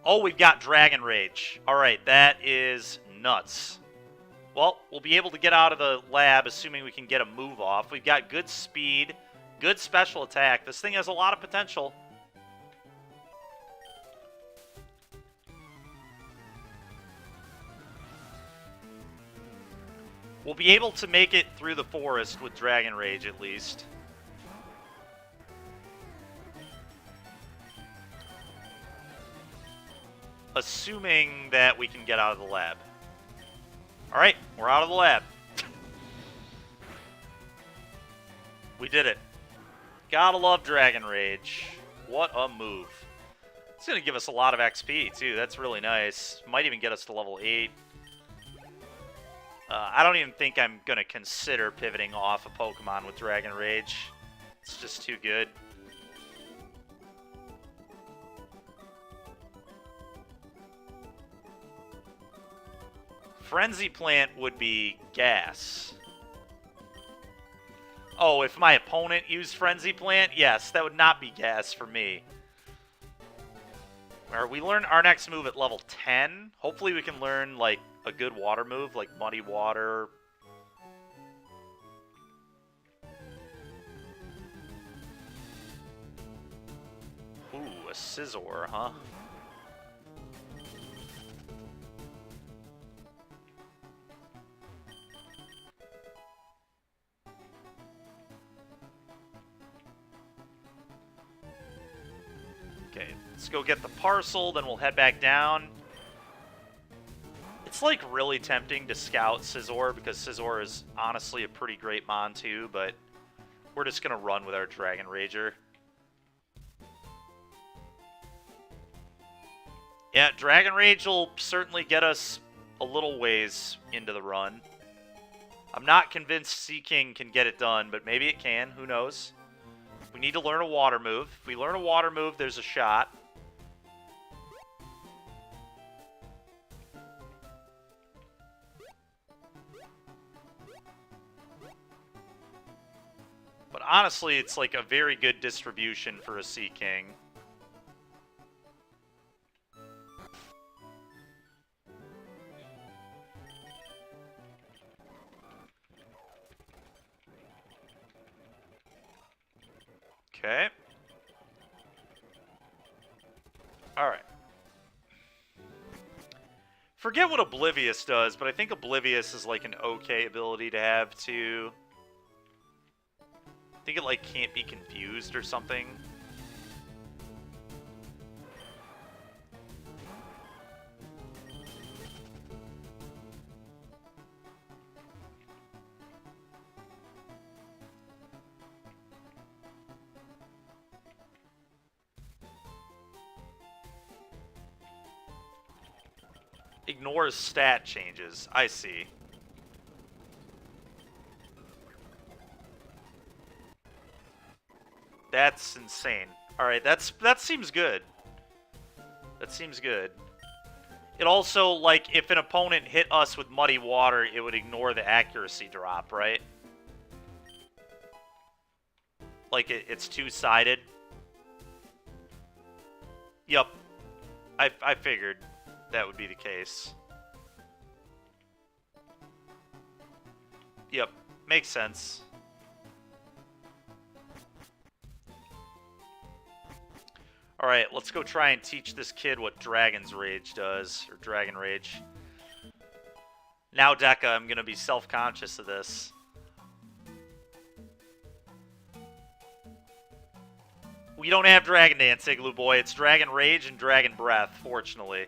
Oh, we've got Dragon Rage. All right, that is nuts. Well, we'll be able to get out of the lab, assuming we can get a move off. We've got good speed, good special attack. This thing has a lot of potential. We'll be able to make it through the forest with Dragon Rage, at least. Assuming that we can get out of the lab. Alright, we're out of the lab. We did it. Gotta love Dragon Rage. What a move. It's going to give us a lot of XP, too. That's really nice. Might even get us to level 8. I don't even think I'm going to consider pivoting off a Pokemon with Dragon Rage. It's just too good. Frenzy Plant would be gas. Oh, if my opponent used Frenzy Plant? Yes, that would not be gas for me. We learn our next move at level 10. Hopefully we can learn, like, a good water move, like Muddy Water. Ooh, a Scizor, huh? Okay, let's go get the parcel, then we'll head back down. It's like really tempting to scout Scizor because Scizor is honestly a pretty great mon too, but we're just gonna run with our Dragon Rager. Yeah, Dragon Rage will certainly get us a little ways into the run. I'm not convinced Seaking can get it done, but maybe it can. Who knows? We need to learn a water move. If we learn a water move, there's a shot. But honestly, it's like a very good distribution for a Seaking. Okay. Alright. Forget what Oblivious does, but I think Oblivious is like an okay ability to have too. I think it like can't be confused or something. Ignores stat changes. I see. That's insane. Alright, that seems good. That seems good. It also, like, if an opponent hit us with Muddy Water, it would ignore the accuracy drop, right? Like, it's two-sided. Yup. I figured that would be the case. Yep, makes sense. Alright, let's go try and teach this kid what Dragon's Rage does, or Dragon Rage. Now, Deca, I'm gonna be self-conscious of this. We don't have Dragon Dance, Igloo Boy. It's Dragon Rage and Dragon Breath, fortunately.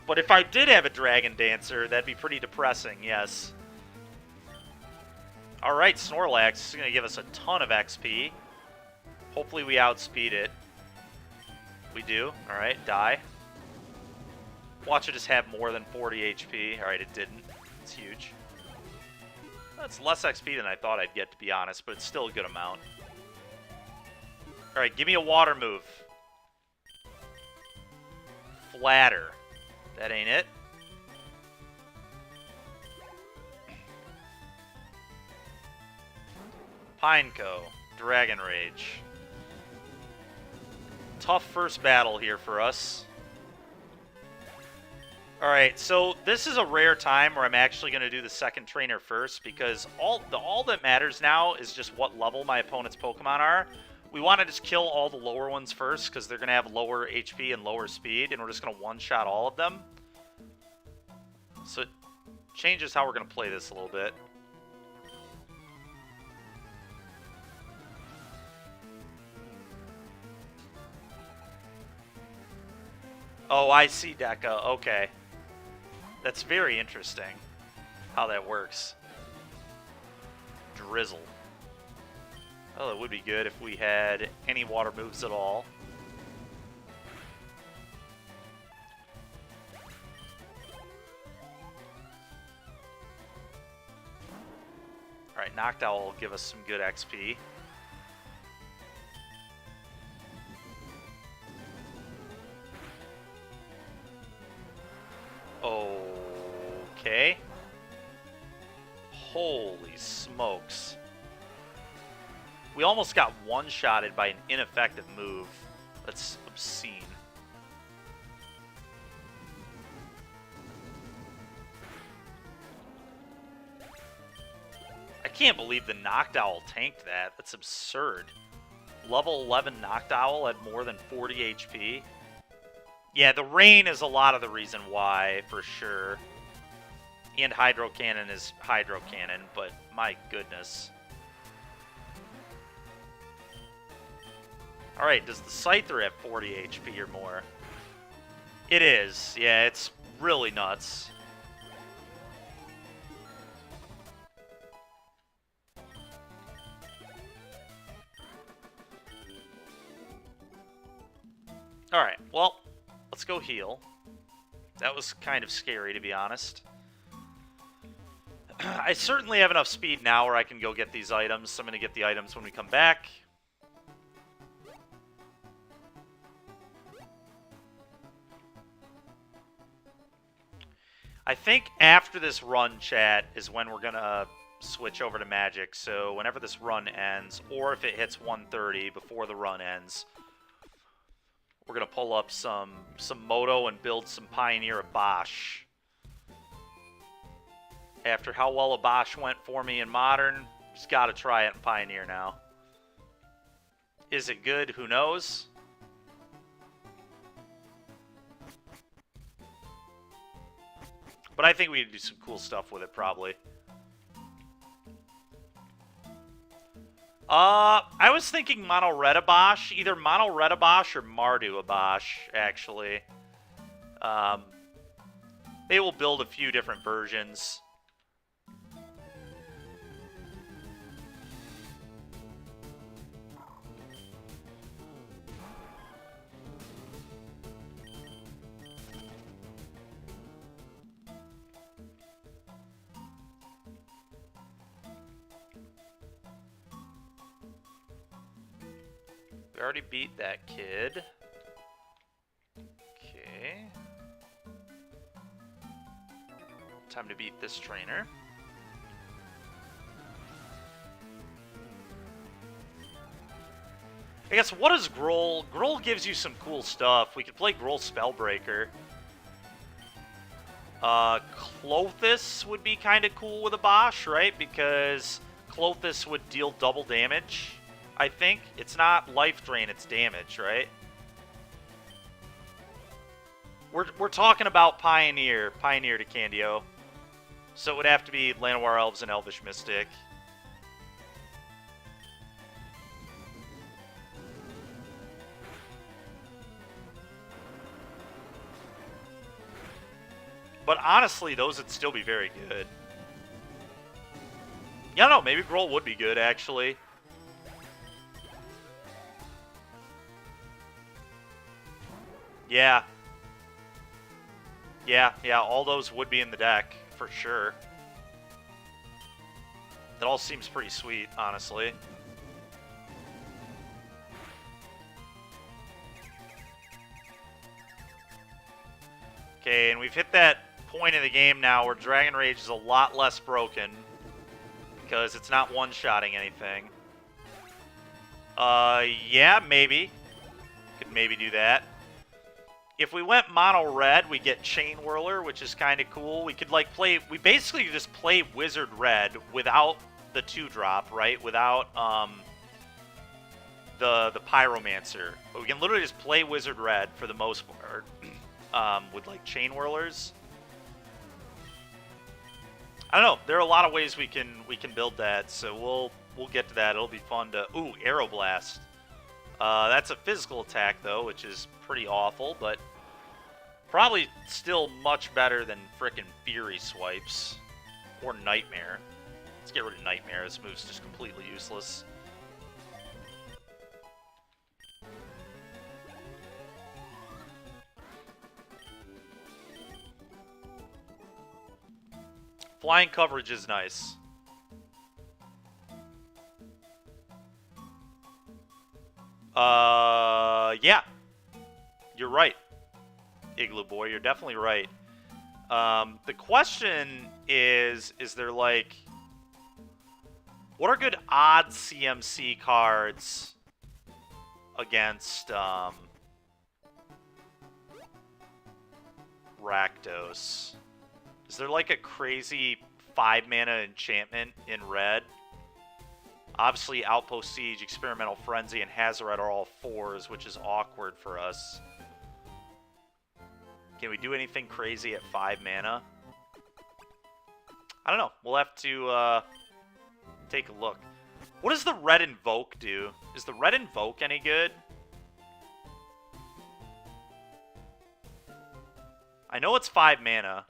But if I did have a Dragon Dancer, that'd be pretty depressing, yes. Alright, Snorlax is going to give us a ton of XP. Hopefully we outspeed it. We do. Alright, die. Watch it just have more than 40 HP. Alright, it didn't. It's huge. That's less XP than I thought I'd get, to be honest, but it's still a good amount. Alright, give me a water move. Flatter. That ain't it. Pineco. Dragon Rage. Tough first battle here for us. Alright, so this is a rare time where I'm actually going to do the second trainer first, because all that matters now is just what level my opponent's Pokemon are. We want to just kill all the lower ones first, because they're going to have lower HP and lower speed, and we're just going to one-shot all of them. So it changes how we're going to play this a little bit. Oh, I see, Deca. Okay. That's very interesting how that works. Drizzle. Well, it would be good if we had any water moves at all. Alright, Noctowl will give us some good XP. Okay. Holy smokes. We almost got one-shotted by an ineffective move. That's obscene. I can't believe the Noctowl tanked that. That's absurd. Level 11 Noctowl at more than 40 HP. Yeah, the rain is a lot of the reason why, for sure. And Hydro Cannon is Hydro Cannon, but my goodness. Alright, does the Scyther have 40 HP or more? It is. Yeah, it's really nuts. Alright, well, let's go heal. That was kind of scary, to be honest. I certainly have enough speed now where I can go get these items, so I'm going to get the items when we come back. I think after this run, chat, is when we're going to switch over to Magic. So whenever this run ends, or if it hits 130 before the run ends, we're going to pull up some Moto and build some Pioneer Abash. After how well Abash went for me in Modern, just got to try it in Pioneer now. Is it good? Who knows? But I think we can do some cool stuff with it, probably. I was thinking Mono Red Abash. Either Mono Red Abash or Mardu Abash, actually. They will build a few different versions. We already beat that kid. Okay. Time to beat this trainer. I guess, what is Grohl? Grohl gives you some cool stuff. We could play Grohl Spellbreaker. Clothis would be kind of cool with a Bosch, right? Because Clothis would deal double damage. I think. It's not life drain, it's damage, right? We're talking about Pioneer to Candio. So it would have to be Llanowar Elves and Elvish Mystic. But honestly, those would still be very good. Yeah, no, maybe Grohl would be good, actually. Yeah. Yeah, all those would be in the deck, for sure. That all seems pretty sweet, honestly. Okay, and we've hit that point in the game now where Dragon Rage is a lot less broken, because it's not one-shotting anything. Yeah, maybe. Could maybe do that. If we went mono red, we get Chain Whirler, which is kind of cool. We could like play. We basically just play Wizard Red without the 2-drop, right? Without the Pyromancer. But we can literally just play Wizard Red for the most part with like Chain Whirlers. I don't know. There are a lot of ways we can build that, so we'll get to that. It'll be fun to. Ooh, Aeroblast. That's a physical attack, though, which is pretty awful, but probably still much better than frickin' Fury Swipes. Or Nightmare. Let's get rid of Nightmare. This move's just completely useless. Flying coverage is nice. Yeah. You're right. Igloo Boy, you're definitely right. The question is there like... What are good odd CMC cards against, Rakdos? Is there like a crazy 5-mana enchantment in red Obviously, Outpost Siege, Experimental Frenzy, and Hazoret are all 4s, which is awkward for us. Can we do anything crazy at 5 mana? I don't know. We'll have to take a look. What does the Red Invoke do? Is the Red Invoke any good? I know it's 5 mana.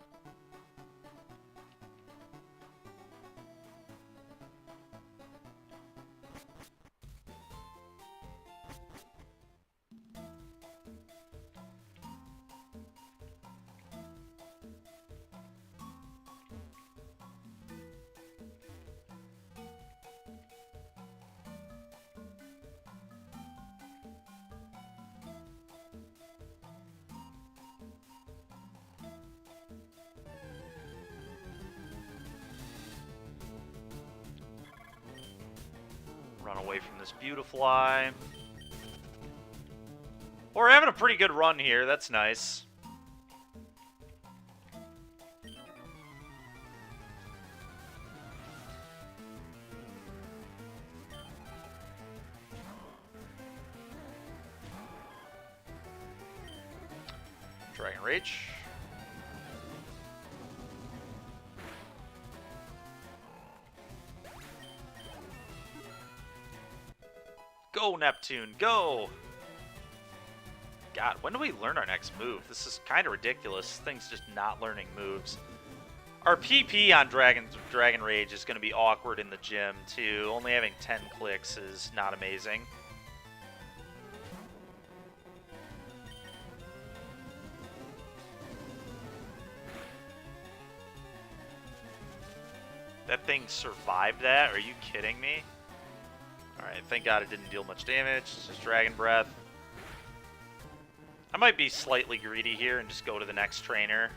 Run away from this Beautifly. We're having a pretty good run here. That's nice. Dragon Rage. Go, Neptune, go! God, when do we learn our next move? This is kind of ridiculous. Thing's just not learning moves. Our PP on Dragon Rage is going to be awkward in the gym, too. Only having 10 clicks is not amazing. That thing survived that? Are you kidding me? Alright, thank God it didn't deal much damage. It's just Dragon Breath. I might be slightly greedy here and just go to the next trainer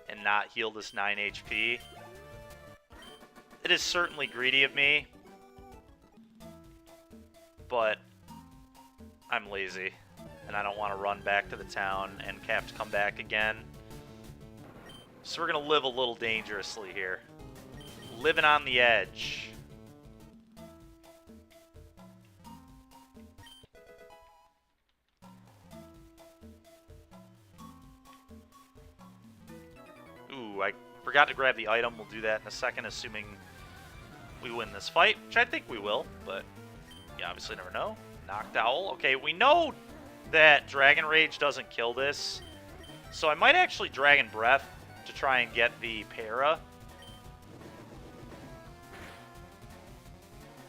and not heal this 9 HP. It is certainly greedy of me, but I'm lazy, and I don't want to run back to the town and have to come back again. So we're going to live a little dangerously here. Living on the edge. Ooh, I forgot to grab the item. We'll do that in a second, assuming we win this fight, which I think we will, but you obviously never know. Knocked Owl. Okay, we know that Dragon Rage doesn't kill this, so I might actually Dragon Breath to try and get the para.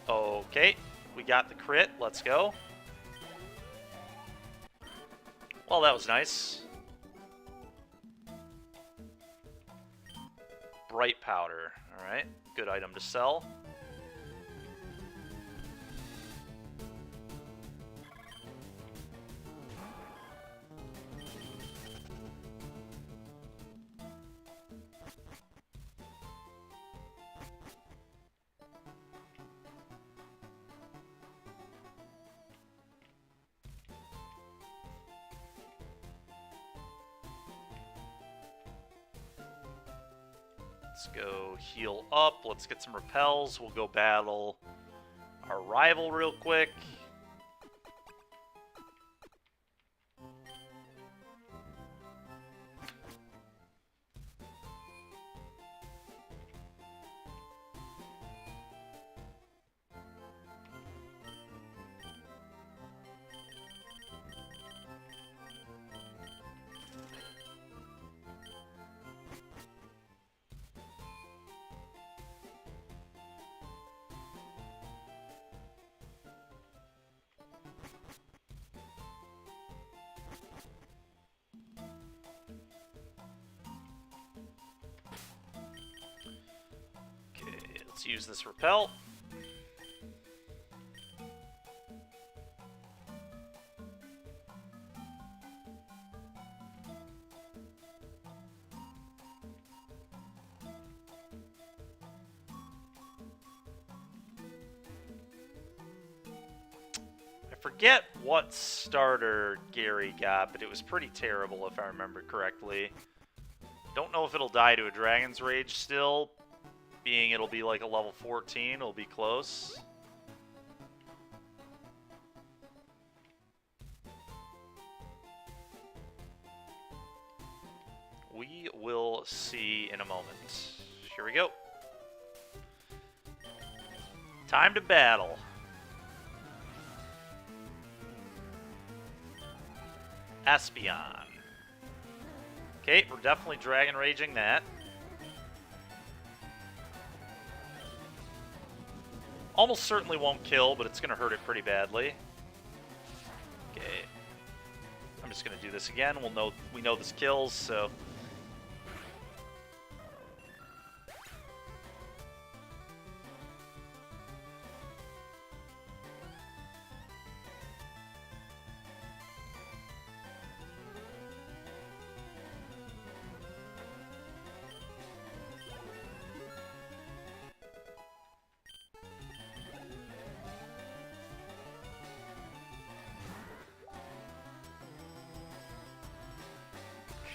Okay, we got the crit. Let's go. Well, that was nice. Bright Powder. Alright, good item to sell. Let's go heal up. Let's get some repels. We'll go battle our rival real quick. Let's use this repel. I forget what starter Gary got, but it was pretty terrible if I remember correctly. Don't know if it'll die to a Dragon's Rage still. Being it'll be like a level 14, it'll be close. Time to battle. Espeon. Okay, we're definitely Dragon Raging that. Almost certainly won't kill, but it's going to hurt it pretty badly. Okay. I'm just going to do this again. We know this kills, so...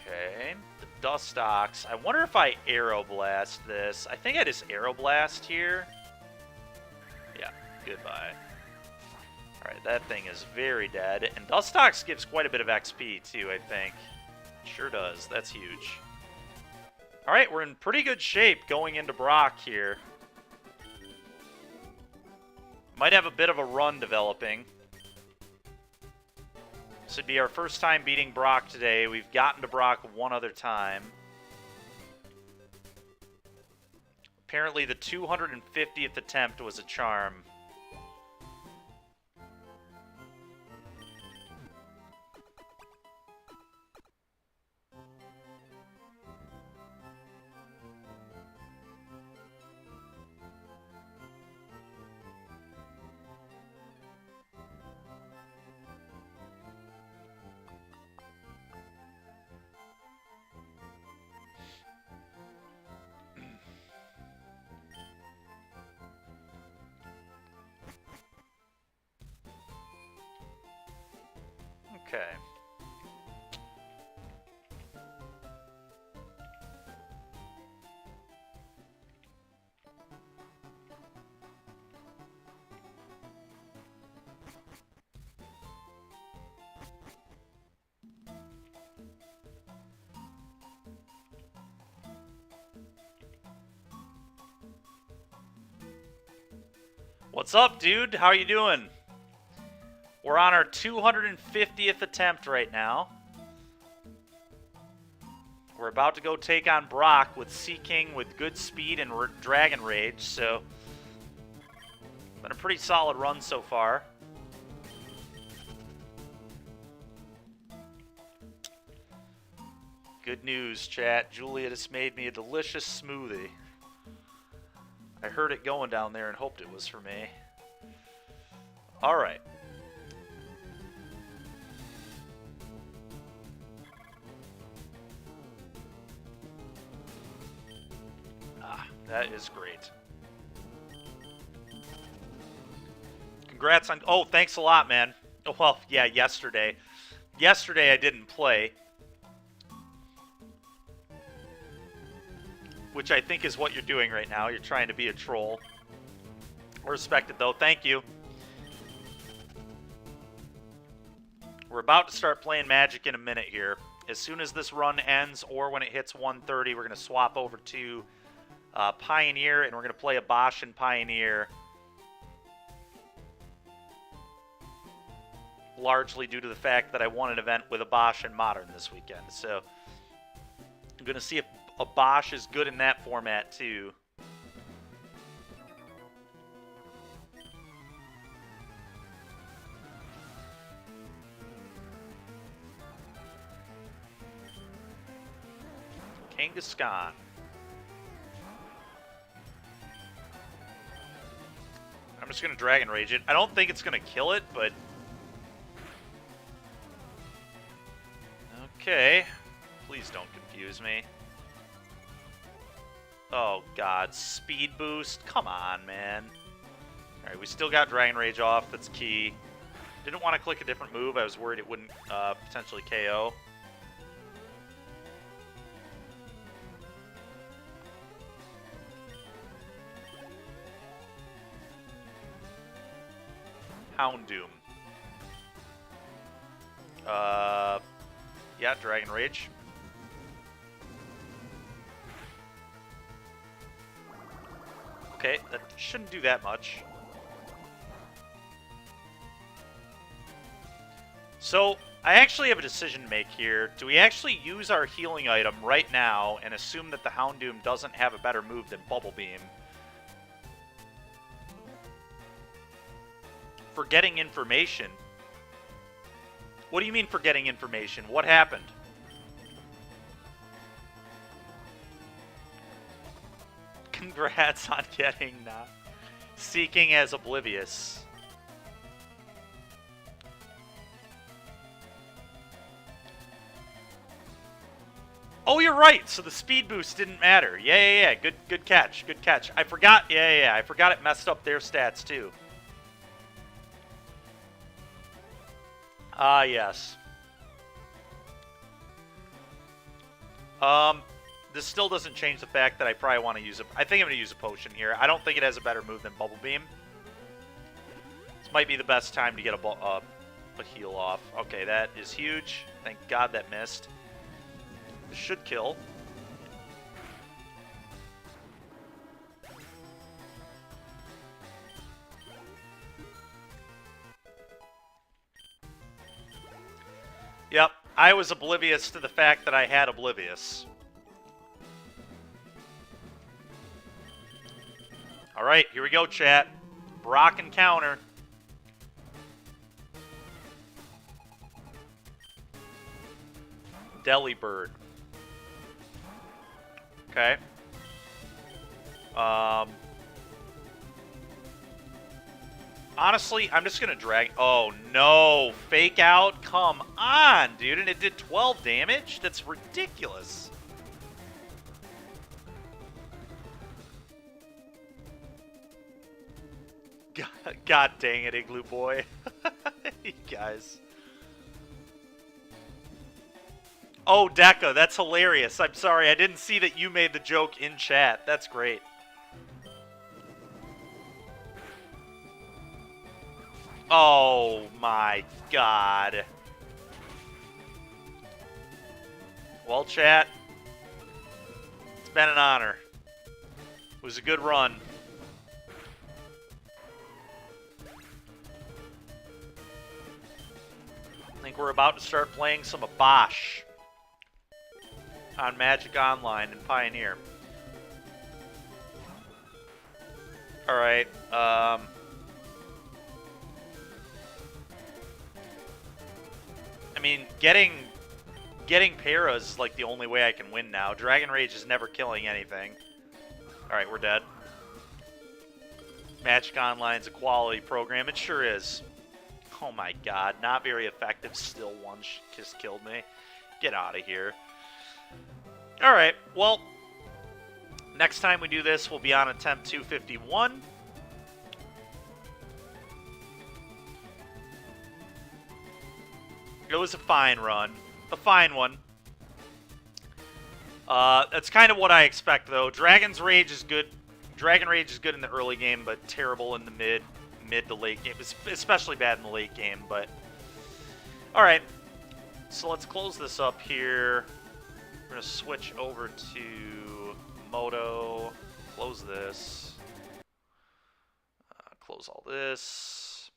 Okay, the Dustox. I wonder if I Aeroblast this. I think I just Aeroblast here. Yeah, goodbye. Alright, that thing is very dead. And Dustox gives quite a bit of XP too, I think. Sure does. That's huge. Alright, we're in pretty good shape going into Brock here. Might have a bit of a run developing. This would be our first time beating Brock today. We've gotten to Brock one other time. Apparently the 250th attempt was a charm. Okay. What's up, dude? How you doing? We're on our 250th attempt right now. We're about to go take on Brock with Seaking with good speed and Dragon Rage, so... been a pretty solid run so far. Good news, chat. Julia just made me a delicious smoothie. I heard it going down there and hoped it was for me. Alright. That is great. Congrats on... Oh, thanks a lot, man. Oh, well, yeah, yesterday. Yesterday I didn't play. Which I think is what you're doing right now. You're trying to be a troll. Respect it, though. Thank you. We're about to start playing Magic in a minute here. As soon as this run ends, or when it hits 130, we're going to swap over to... Pioneer, and we're going to play a Bosch and Pioneer. Largely due to the fact that I won an event with a Bosch and Modern this weekend. So, I'm going to see if a Bosch is good in that format, too. Kangaskhan. I'm just going to Dragon Rage it. I don't think it's going to kill it, but... Okay. Please don't confuse me. Oh, God. Speed boost? Come on, man. Alright, we still got Dragon Rage off. That's key. Didn't want to click a different move. I was worried it wouldn't potentially KO. Houndoom. Yeah, Dragon Rage. Okay, that shouldn't do that much. So, I actually have a decision to make here. Do we actually use our healing item right now and assume that the Houndoom doesn't have a better move than Bubble Beam? For getting information? What do you mean for getting information? What happened? Congrats on getting Seeking as Oblivious. Oh, you're right. So the speed boost didn't matter. Yeah. Good catch. Good catch. I forgot. Yeah. I forgot it messed up their stats too. Ah, yes. This still doesn't change the fact that I probably want to use it. I think I'm going to use a potion here. I don't think it has a better move than Bubble Beam. This might be the best time to get a heal off. Okay, that is huge. Thank God that missed. This should kill. Yep, I was oblivious to the fact that I had Oblivious. Alright, here we go, chat. Brock and counter. Delibird. Okay. Honestly, I'm just going to drag... Oh, no. Fake out? Come on, dude. And it did 12 damage? That's ridiculous. God dang it, Igloo Boy. You guys. Oh, Deca, that's hilarious. I'm sorry, I didn't see that you made the joke in chat. That's great. Oh my God. Well, chat, it's been an honor. It was a good run. I think we're about to start playing some Abosh on Magic Online and Pioneer. Alright, I mean, getting Para is like the only way I can win now. Dragon Rage is never killing anything. Alright, we're dead. Magic Online's a quality program. It sure is. Oh my God, not very effective. Still one just killed me. Get out of here. Alright, well, next time we do this, we'll be on attempt 251. It was a fine run. A fine one. That's kind of what I expect, though. Dragon Rage is good in the early game, but terrible in the mid to late game. It's especially bad in the late game, but... Alright. So let's close this up here. We're going to switch over to Moto. Close this. Close all this.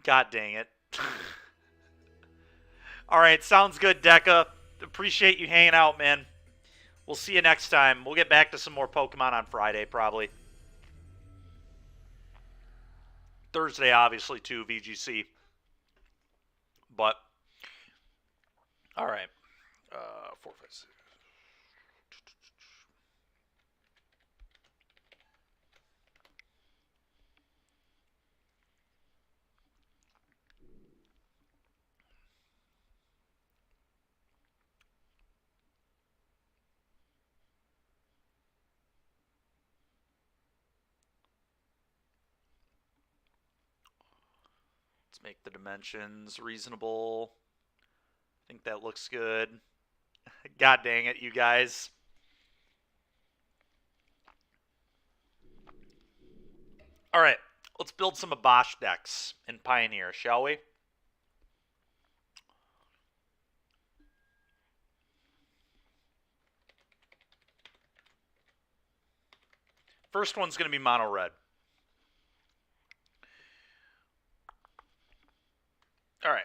God dang it. Alright, sounds good, Deca. Appreciate you hanging out, man. We'll see you next time. We'll get back to some more Pokemon on Friday, probably. Thursday, obviously, too, VGC. But, alright. 4, 5, 6. Let's make the dimensions reasonable. I think that looks good. God dang it, you guys. Alright, let's build some Abosh decks in Pioneer, shall we? First one's going to be mono red.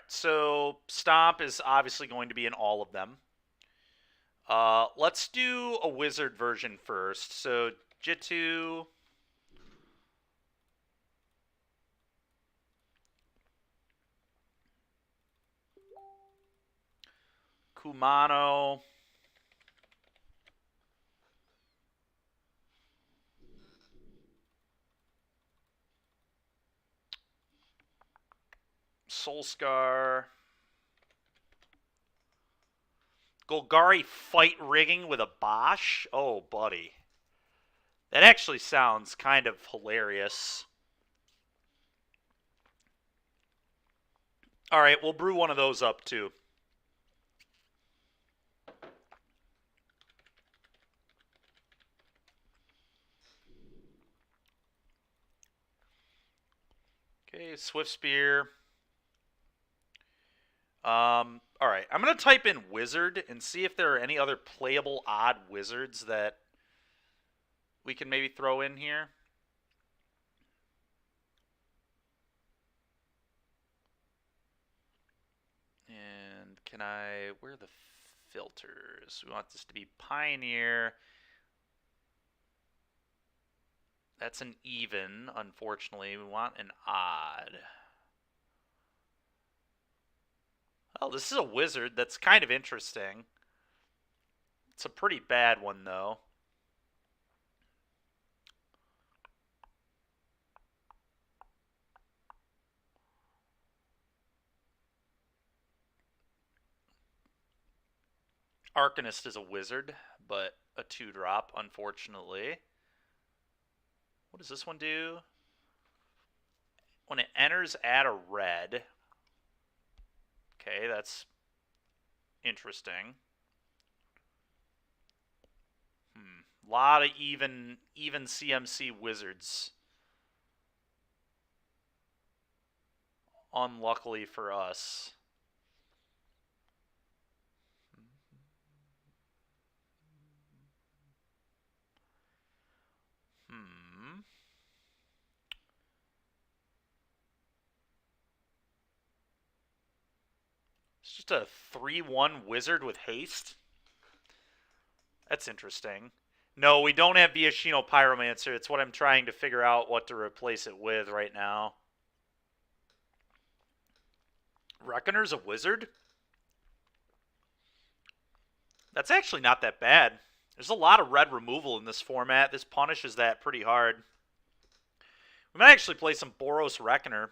so Stomp is obviously going to be in all of them. Let's do a wizard version first. So Jitu. Kumano. Soulscar. Golgari fight rigging with a Bosch? Oh, buddy. That actually sounds kind of hilarious. All right, we'll brew one of those up too. Okay, Swift Spear. All right, I'm going to type in wizard and see if there are any other playable odd wizards that we can maybe throw in here. And can I, where are the filters? We want this to be Pioneer. That's an even, unfortunately. We want an odd. Oh, this is a wizard. That's kind of interesting. It's a pretty bad one, though. Arcanist is a wizard, but a 2-drop, unfortunately. What does this one do? When it enters, add a red. Okay, that's interesting. A lot of even CMC wizards. Unluckily for us. It's just a 3-1 wizard with haste. That's interesting. No, we don't have Viashino Pyromancer. It's what I'm trying to figure out what to replace it with right now. Reckoner's a wizard? That's actually not that bad. There's a lot of red removal in this format. This punishes that pretty hard. We might actually play some Boros Reckoner.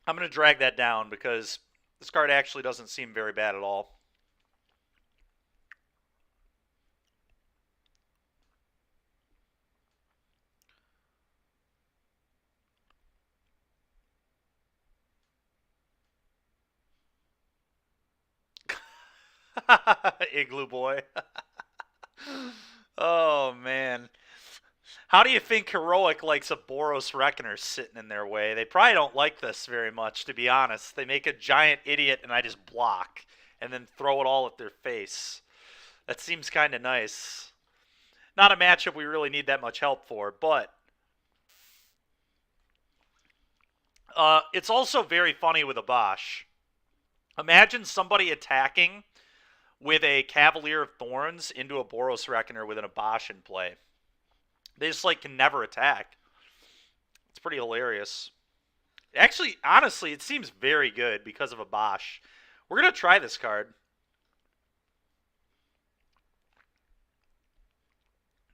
I'm going to drag that down because this card actually doesn't seem very bad at all. Igloo Boy. Oh, man. How do you think Heroic likes a Boros Reckoner sitting in their way? They probably don't like this very much, to be honest. They make a giant idiot and I just block and then throw it all at their face. That seems kind of nice. Not a matchup we really need that much help for, but it's also very funny with a Bosch. Imagine somebody attacking with a Cavalier of Thorns into a Boros Reckoner with a Bosch in play. They just can never attack. It's pretty hilarious. Actually, honestly, it seems very good because of a Bosch. We're going to try this card.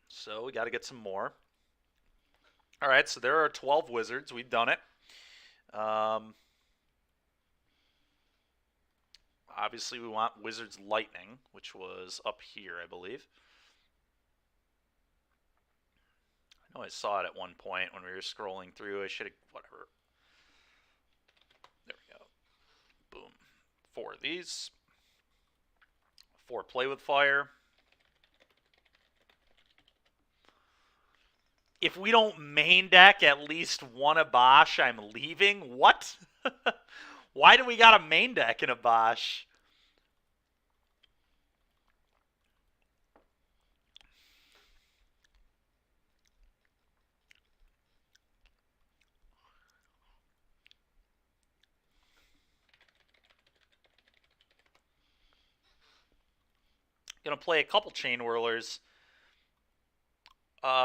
So we got to get some more. All right, so there are 12 wizards. We've done it. Obviously, we want Wizard's Lightning, which was up here, I believe. I know I saw it at one point when we were scrolling through. I should have, whatever. There we go. Boom. 4 of these. 4 Play with Fire. If we don't main deck at least one Abash, I'm leaving? What? Why do we got a main deck in Abash? Gonna play a couple Chain Whirlers.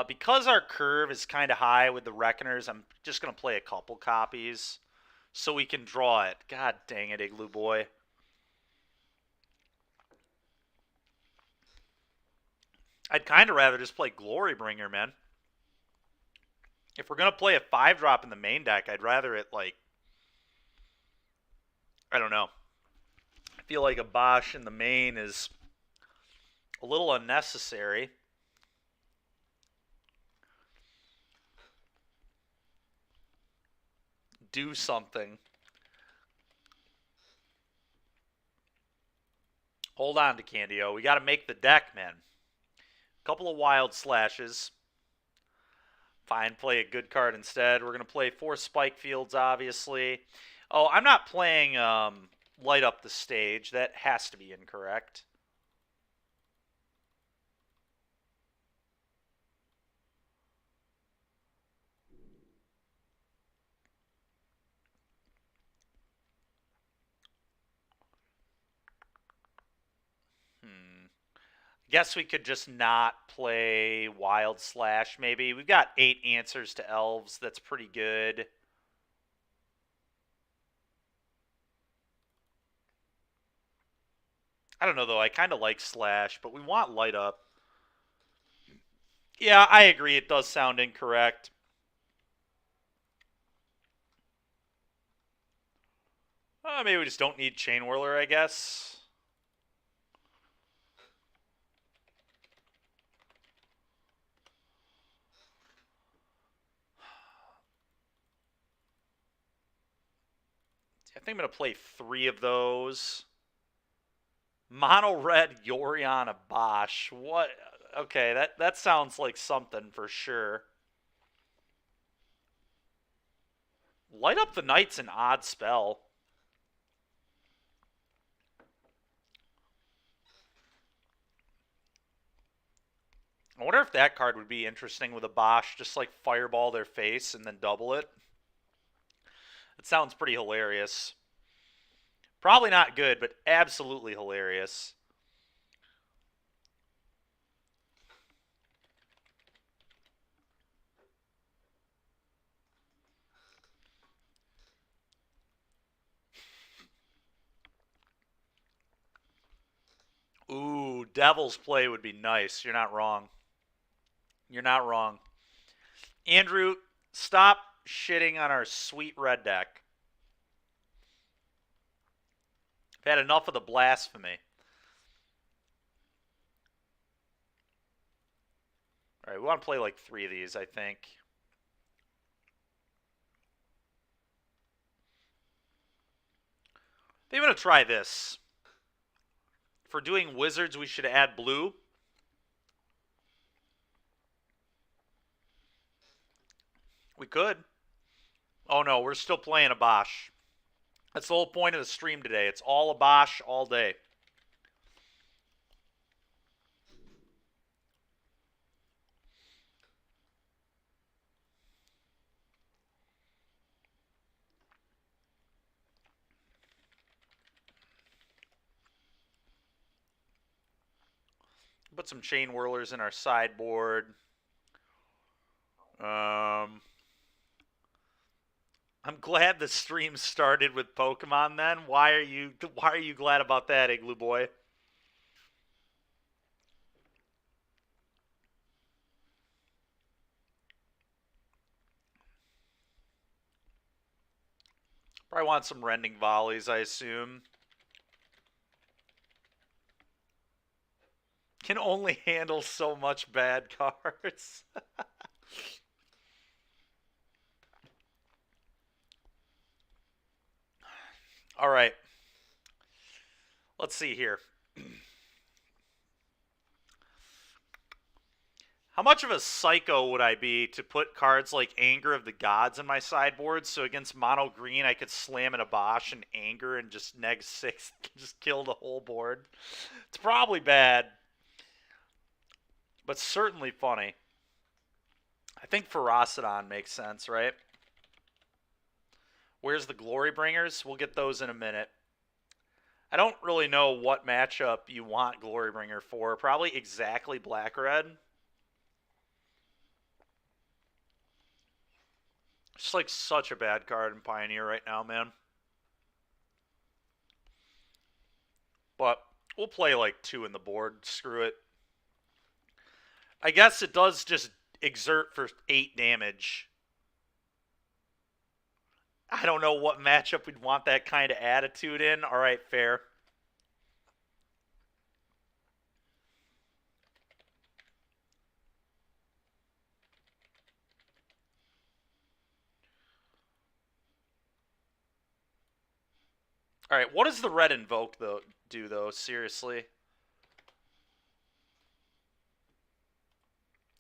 Because our curve is kind of high with the Reckoners, I'm just gonna play a couple copies so we can draw it. God dang it, Igloo Boy. I'd kind of rather just play Glorybringer, man. If we're going to play a 5-drop in the main deck, I'd rather it, like, I don't know. I feel like a Bosch in the main is a little unnecessary. Do something. Hold on to Candio. We got to make the deck, man. Couple of Wild Slashes. Fine, play a good card instead. We're going to play 4 Spike Fields, obviously. Oh, I'm not playing Light Up the Stage. That has to be incorrect. Guess we could just not play Wild Slash, maybe. We've got 8 answers to Elves. That's pretty good. I don't know, though. I kind of like Slash, but we want Light Up. Yeah, I agree. It does sound incorrect. Maybe we just don't need Chain Whirler, I guess. I think I'm going to play 3 of those. Mono Red Yorion Bosch. What? Okay, that sounds like something for sure. Light Up the Night's an odd spell. I wonder if that card would be interesting with a Bosch. Just like fireball their face and then double it. It sounds pretty hilarious. Probably not good, but absolutely hilarious. Ooh, Devil's Play would be nice. You're not wrong. You're not wrong. Andrew, stop shitting on our sweet red deck. I've had enough of the blasphemy. All right, we want to play like 3 of these, I think. I think I'm going to try this. For doing wizards, we should add blue. We could. Oh no, we're still playing a Bosch. That's the whole point of the stream today. It's all a Bosch all day. Put some Chain Whirlers in our sideboard. I'm glad the stream started with Pokemon then. Why are you glad about that, Igloo Boy? Probably want some Rending Volleys, I assume. Can only handle so much bad cards. All right. Let's see here. How much of a psycho would I be to put cards like Anger of the Gods in my sideboard so against mono green I could slam in a Bosch and Anger and just neg 6, just kill the whole board? It's probably bad, but certainly funny. I think Ferocidon makes sense, right? Where's the Glory Bringers? We'll get those in a minute. I don't really know what matchup you want Glorybringer for. Probably exactly black-red. It's like such a bad card in Pioneer right now, man. But we'll play like 2 in the board. Screw it. I guess it does just exert for 8 damage. I don't know what matchup we'd want that kind of attitude in. All right, fair. All right, what does the red invoke do though? Seriously,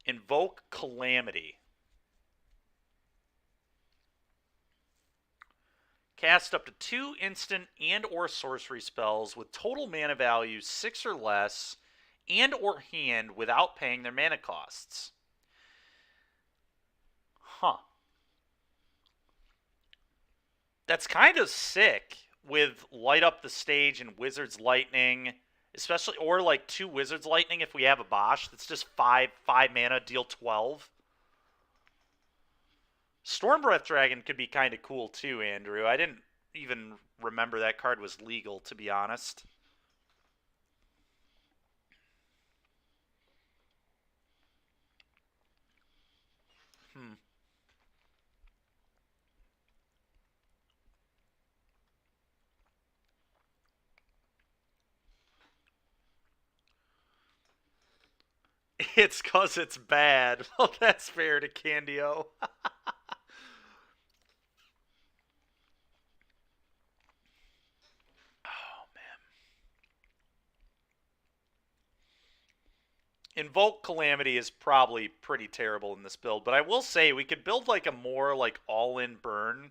invoke calamity. Cast up to 2 instant and or sorcery spells with total mana value 6 or less and or hand without paying their mana costs. Huh. That's kind of sick with Light Up the Stage and Wizard's Lightning, especially, or like 2 Wizard's Lightning if we have a Bosch that's just 5 mana, deal 12. Stormbreath Dragon could be kind of cool too, Andrew. I didn't even remember that card was legal, to be honest. Hmm. It's because it's bad. Well, that's fair to Candio. Oh, man. Invoke Calamity is probably pretty terrible in this build, but I will say we could build like a more like all-in burn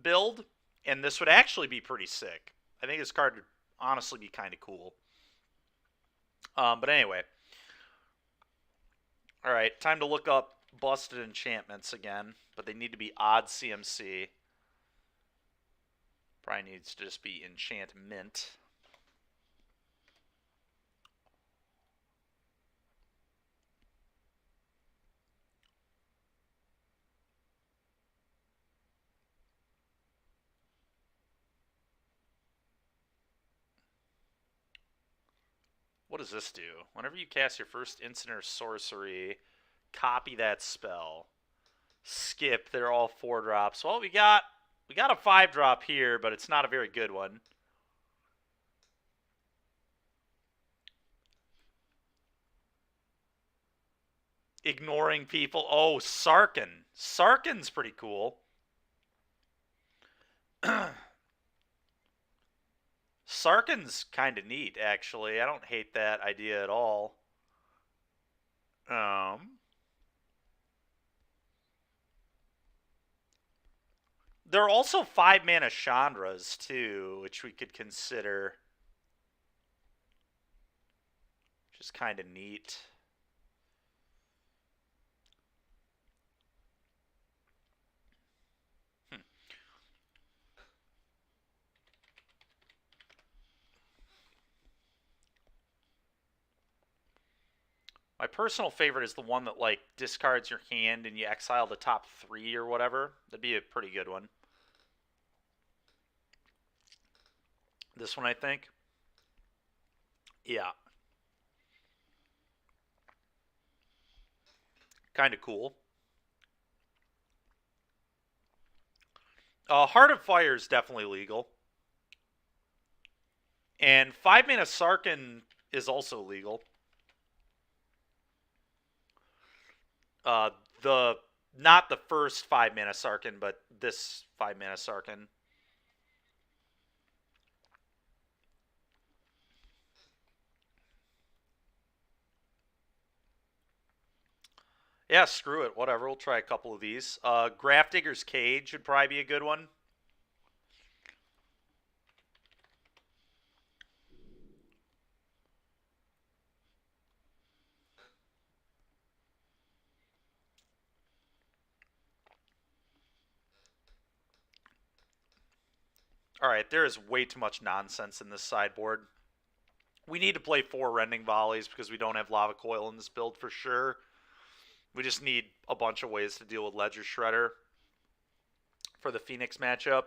build, and this would actually be pretty sick. I think this card would honestly be kind of cool. But anyway. Alright, time to look up busted enchantments again, but they need to be odd CMC. Probably needs to just be enchantment. What does this do? Whenever you cast your first instant or sorcery, copy that spell. Skip, they're all 4 drops. Well, we got a 5 drop here, but it's not a very good one. Ignoring people. Oh, Sarkin. Sarkin's pretty cool. Sarkin's kind of neat, actually. I don't hate that idea at all. There are also 5 mana Chandras, too, which we could consider. Which is kind of neat. My personal favorite is the one that like discards your hand and you exile the top 3 or whatever. That'd be a pretty good one. This one, I think. Yeah. Kind of cool. Heart of Fire is definitely legal. And 5 mana Sarkin is also legal. The not the first 5 mana Sarkin, but this 5 mana Sarkin. Yeah, screw it. Whatever. We'll try a couple of these. Grafdigger's Cage would probably be a good one. Alright, there is way too much nonsense in this sideboard. We need to play 4 Rending Volleys because we don't have Lava Coil in this build for sure. We just need a bunch of ways to deal with Ledger Shredder for the Phoenix matchup.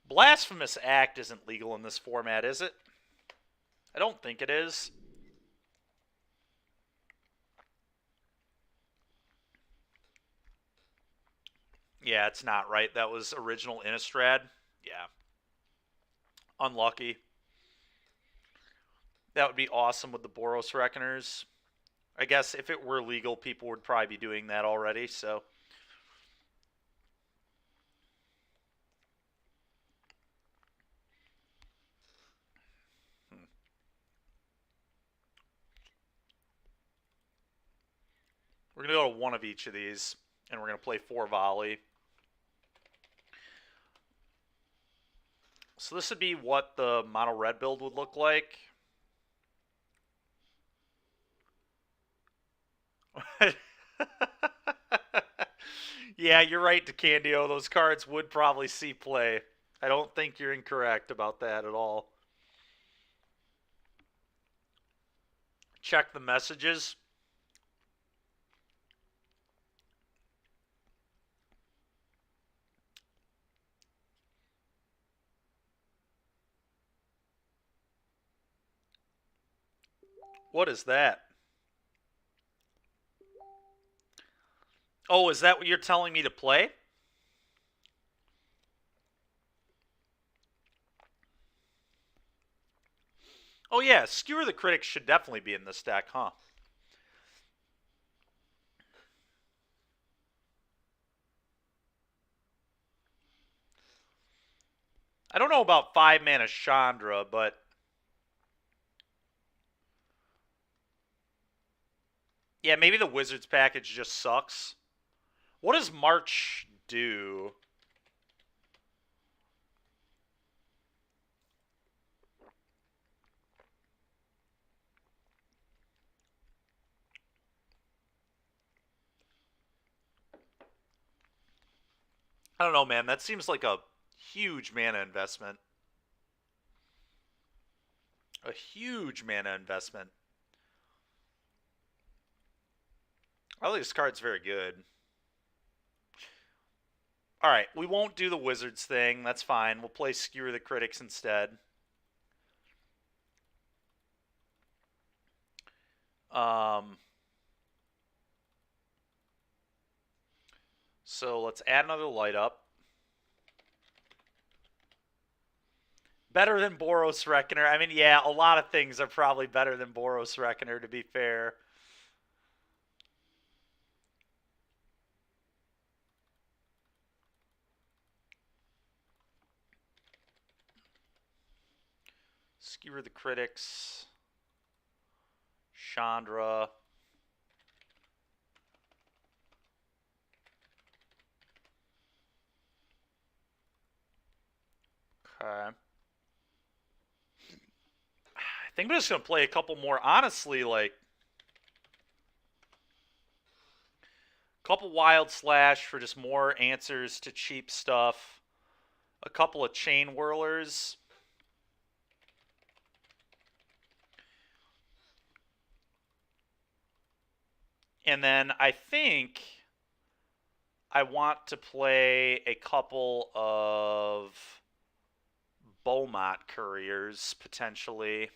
Blasphemous Act isn't legal in this format, is it? I don't think it is. Yeah, it's not right. That was original Innistrad. Yeah. Unlucky. That would be awesome with the Boros Reckoners. I guess if it were legal, people would probably be doing that already, so. We're going to go to one of each of these, and we're going to play 4 Volley. So this would be what the mono red build would look like. Yeah, you're right, DeCandio. Those cards would probably see play. I don't think you're incorrect about that at all. Check the messages. What is that? Oh, is that what you're telling me to play? Oh yeah, Skewer the Critics should definitely be in this deck, huh? I don't know about 5-mana Chandra, but yeah, maybe the Wizards package just sucks. What does March do? I don't know, man. That seems like a huge mana investment. A huge mana investment. I think this card's very good. Alright, we won't do the Wizards thing. That's fine. We'll play Skewer the Critics instead. So let's add another light up. Better than Boros Reckoner. I mean, yeah, a lot of things are probably better than Boros Reckoner, to be fair. Skewer the Critics. Chandra. Okay. I think I'm just going to play a couple more. Honestly, like, a couple Wild Slash for just more answers to cheap stuff. A couple of Chain Whirlers. And then I think I want to play a couple of Beaumont Couriers, potentially.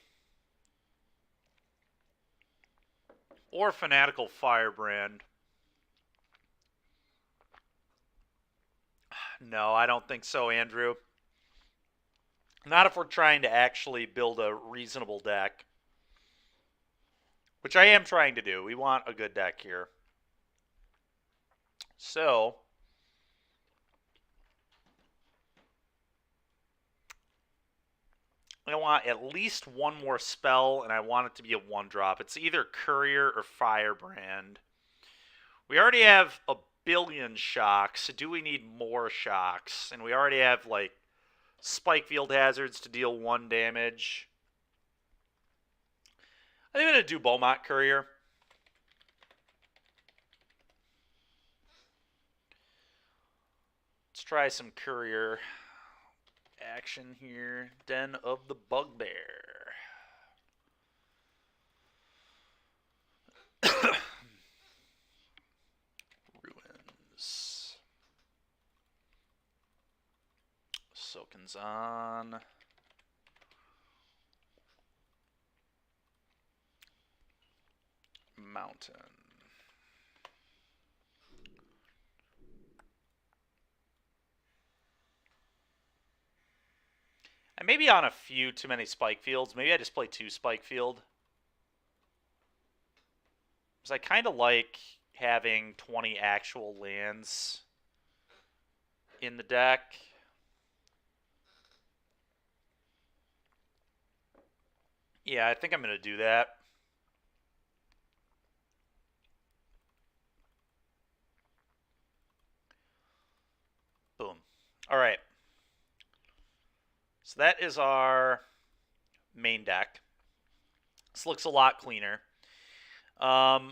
Or Fanatical Firebrand. No, I don't think so, Andrew. Not if we're trying to actually build a reasonable deck. Which I am trying to do. We want a good deck here. So, I want at least one more spell, and I want it to be a 1-drop. It's either Courier or Firebrand. We already have a billion shocks. So do we need more shocks? And we already have, like, Spike Field Hazards to deal 1 damage. I think I'm going to do Beaumont Courier. Let's try some Courier action here. Den of the Bugbear. Ruins. Soken's on. Mountain. I may be on a few too many spike fields. Maybe I just play 2 spike field. Because I kind of like having 20 actual lands in the deck. Yeah, I think I'm going to do that. Boom. All right. So that is our main deck. This looks a lot cleaner. What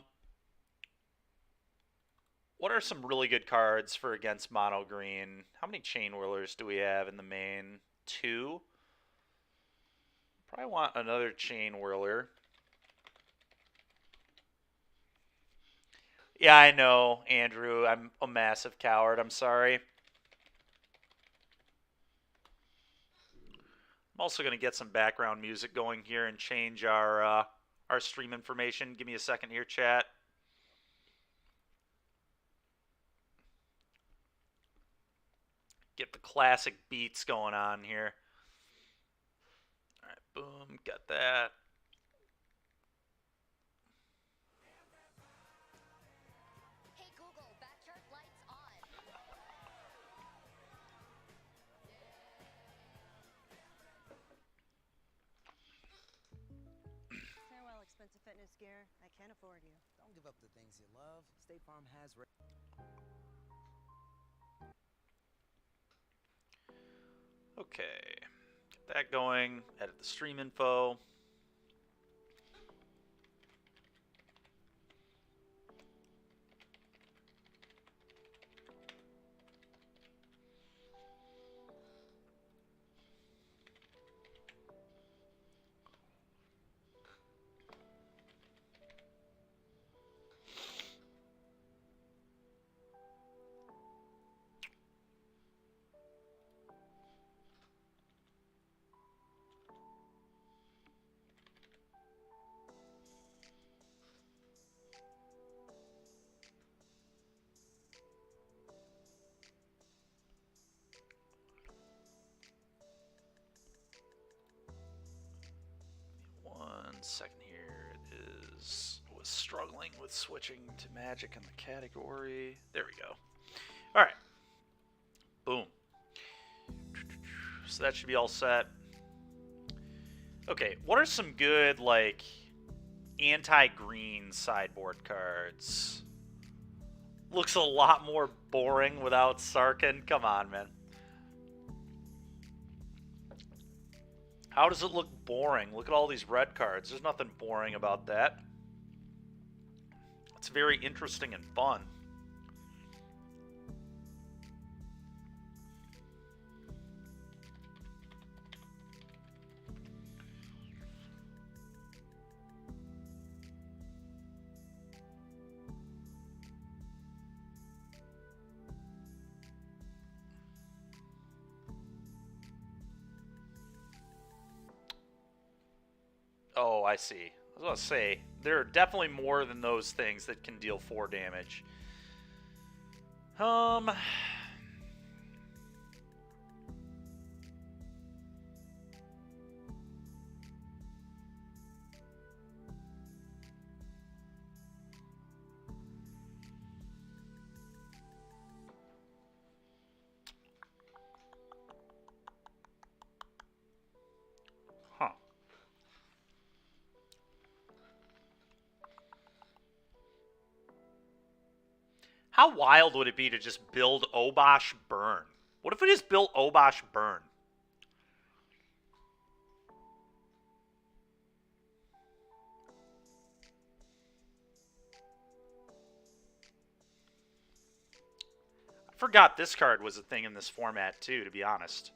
are some really good cards for against mono green? How many Chain Whirlers do we have in the main? 2. Probably want another Chain Whirler. Yeah, I know, Andrew. I'm a massive coward. I'm sorry. I'm also going to get some background music going here and change our stream information. Give me a second here, chat. Get the classic beats going on here. All right, boom, got that. Hey Google, backyard lights on. Farewell, expensive fitness gear. I can't afford you. Don't give up the things you love. State Farm has... Okay, get that going. Edit the stream info. Second here, it is was struggling with switching to Magic in the category. There we go. All right, boom. So that should be all set. Okay, what are some good like anti-green sideboard cards? Looks a lot more boring without Sarkhan. Come on, man. How does it look boring? Look at all these red cards. There's nothing boring about that. It's very interesting and fun. Oh, I see. I was going to say, there are definitely more than those things that can deal 4 damage. Huh. How wild would it be to just build Obosh Burn? What if we just built Obosh Burn? Forgot this card was a thing in this format too, to be honest.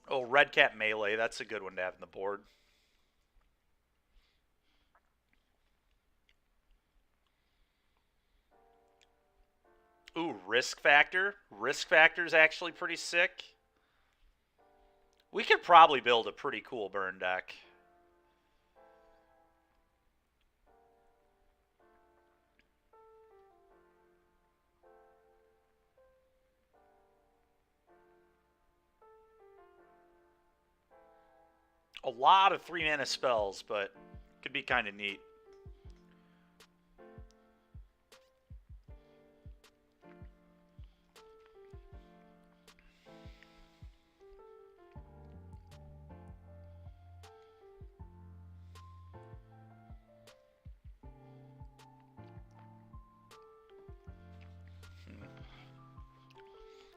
Oh, Red Cat Melee. That's a good one to have on the board. Ooh, Risk Factor. Risk Factor is actually pretty sick. We could probably build a pretty cool burn deck. A lot of 3-mana spells, but could be kind of neat.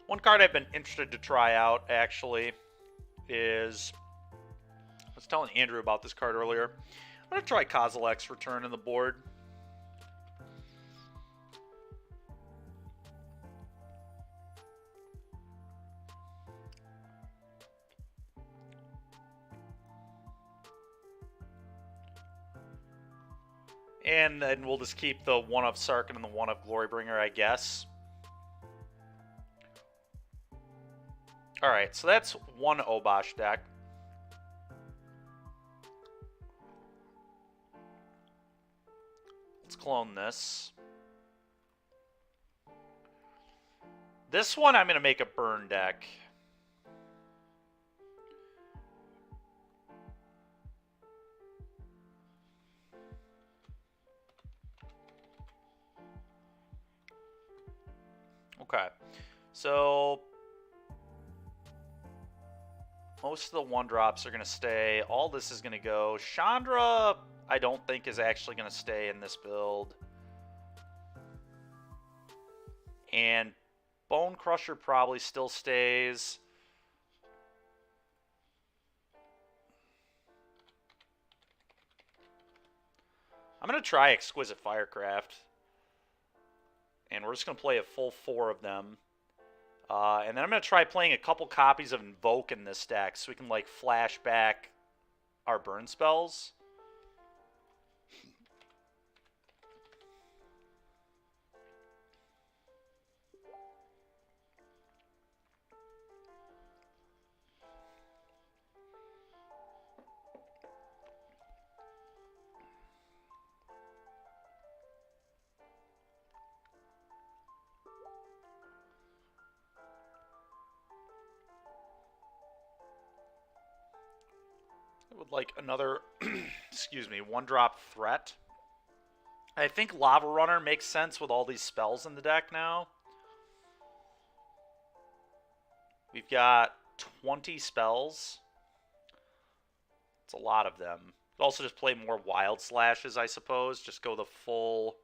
One card I've been interested to try out, actually, is... I was telling Andrew about this card earlier. I'm going to try Kozilek's Return on the board. And then we'll just keep the one of Sarkin and the one of Glorybringer, I guess. Alright, so that's one Obosh deck. Let's clone this. This one I'm going to make a burn deck. Okay, so most of the 1-drops are going to stay. All this is going to go. Chandra, I don't think is actually going to stay in this build. And Bone Crusher probably still stays. I'm going to try Exquisite Firecraft. And we're just going to play a full 4 of them. And then I'm going to try playing a couple copies of Invoke in this deck so we can, like, flash back our burn spells. I would like another, excuse me, 1-drop threat. I think Lava Runner makes sense with all these spells in the deck now. We've got 20 spells. It's a lot of them. Could also just play more Wild Slashes, I suppose. Just go the full...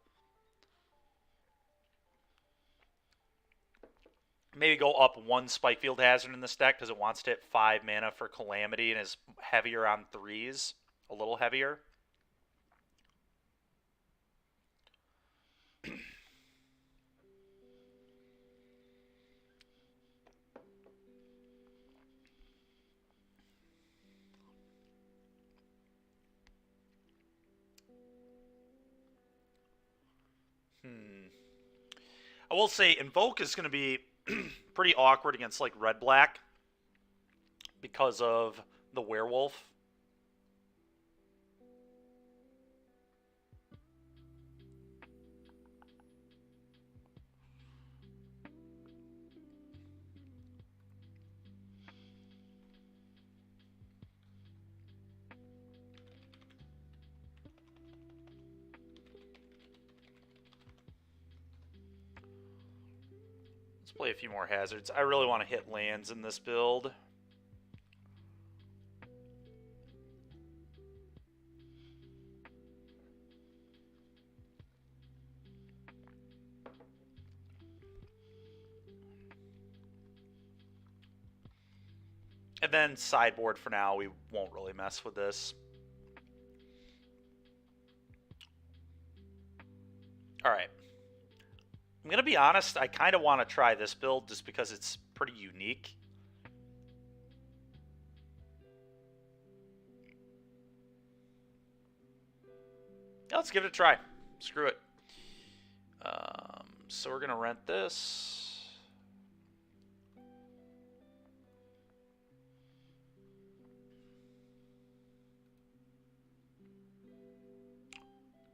Maybe go up 1 Spikefield Hazard in this deck because it wants to hit 5 mana for Calamity and is heavier on 3s. A little heavier. I will say Invoke is going to be pretty awkward against like red-black because of the werewolf. Play a few more hazards. I really want to hit lands in this build. And then sideboard for now, we won't really mess with this. Alright. I'm going to be honest, I kind of want to try this build just because it's pretty unique. Yeah, let's give it a try. Screw it. So we're going to rent this.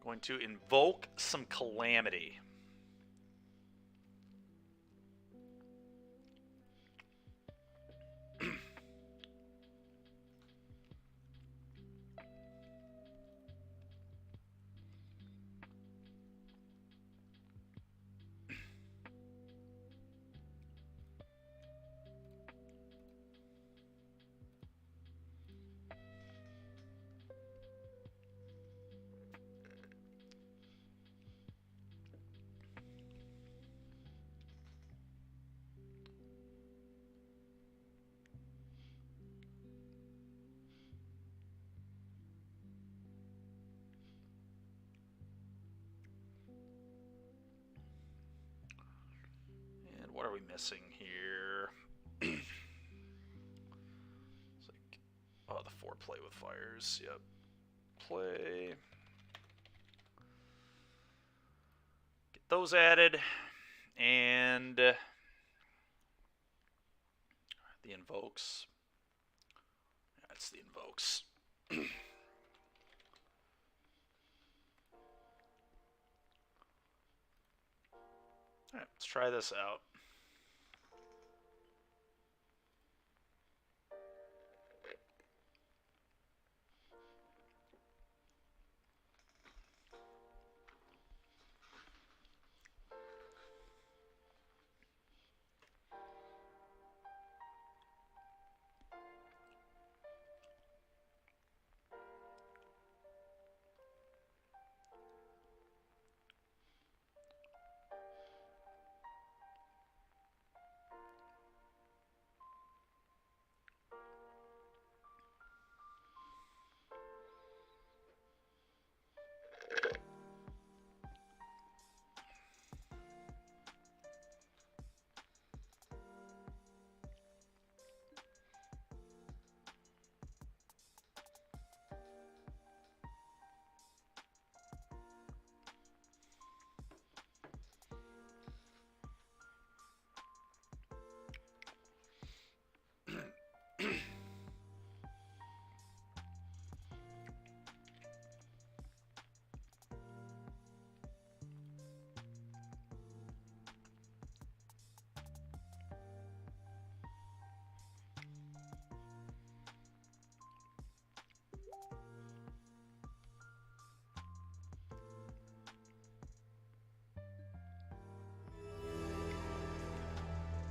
Going to invoke some calamity. What are we missing here? It's like, oh, the 4 play with fires. Yep. Play. Get those added. And the invokes. That's the invokes. Alright, let's try this out.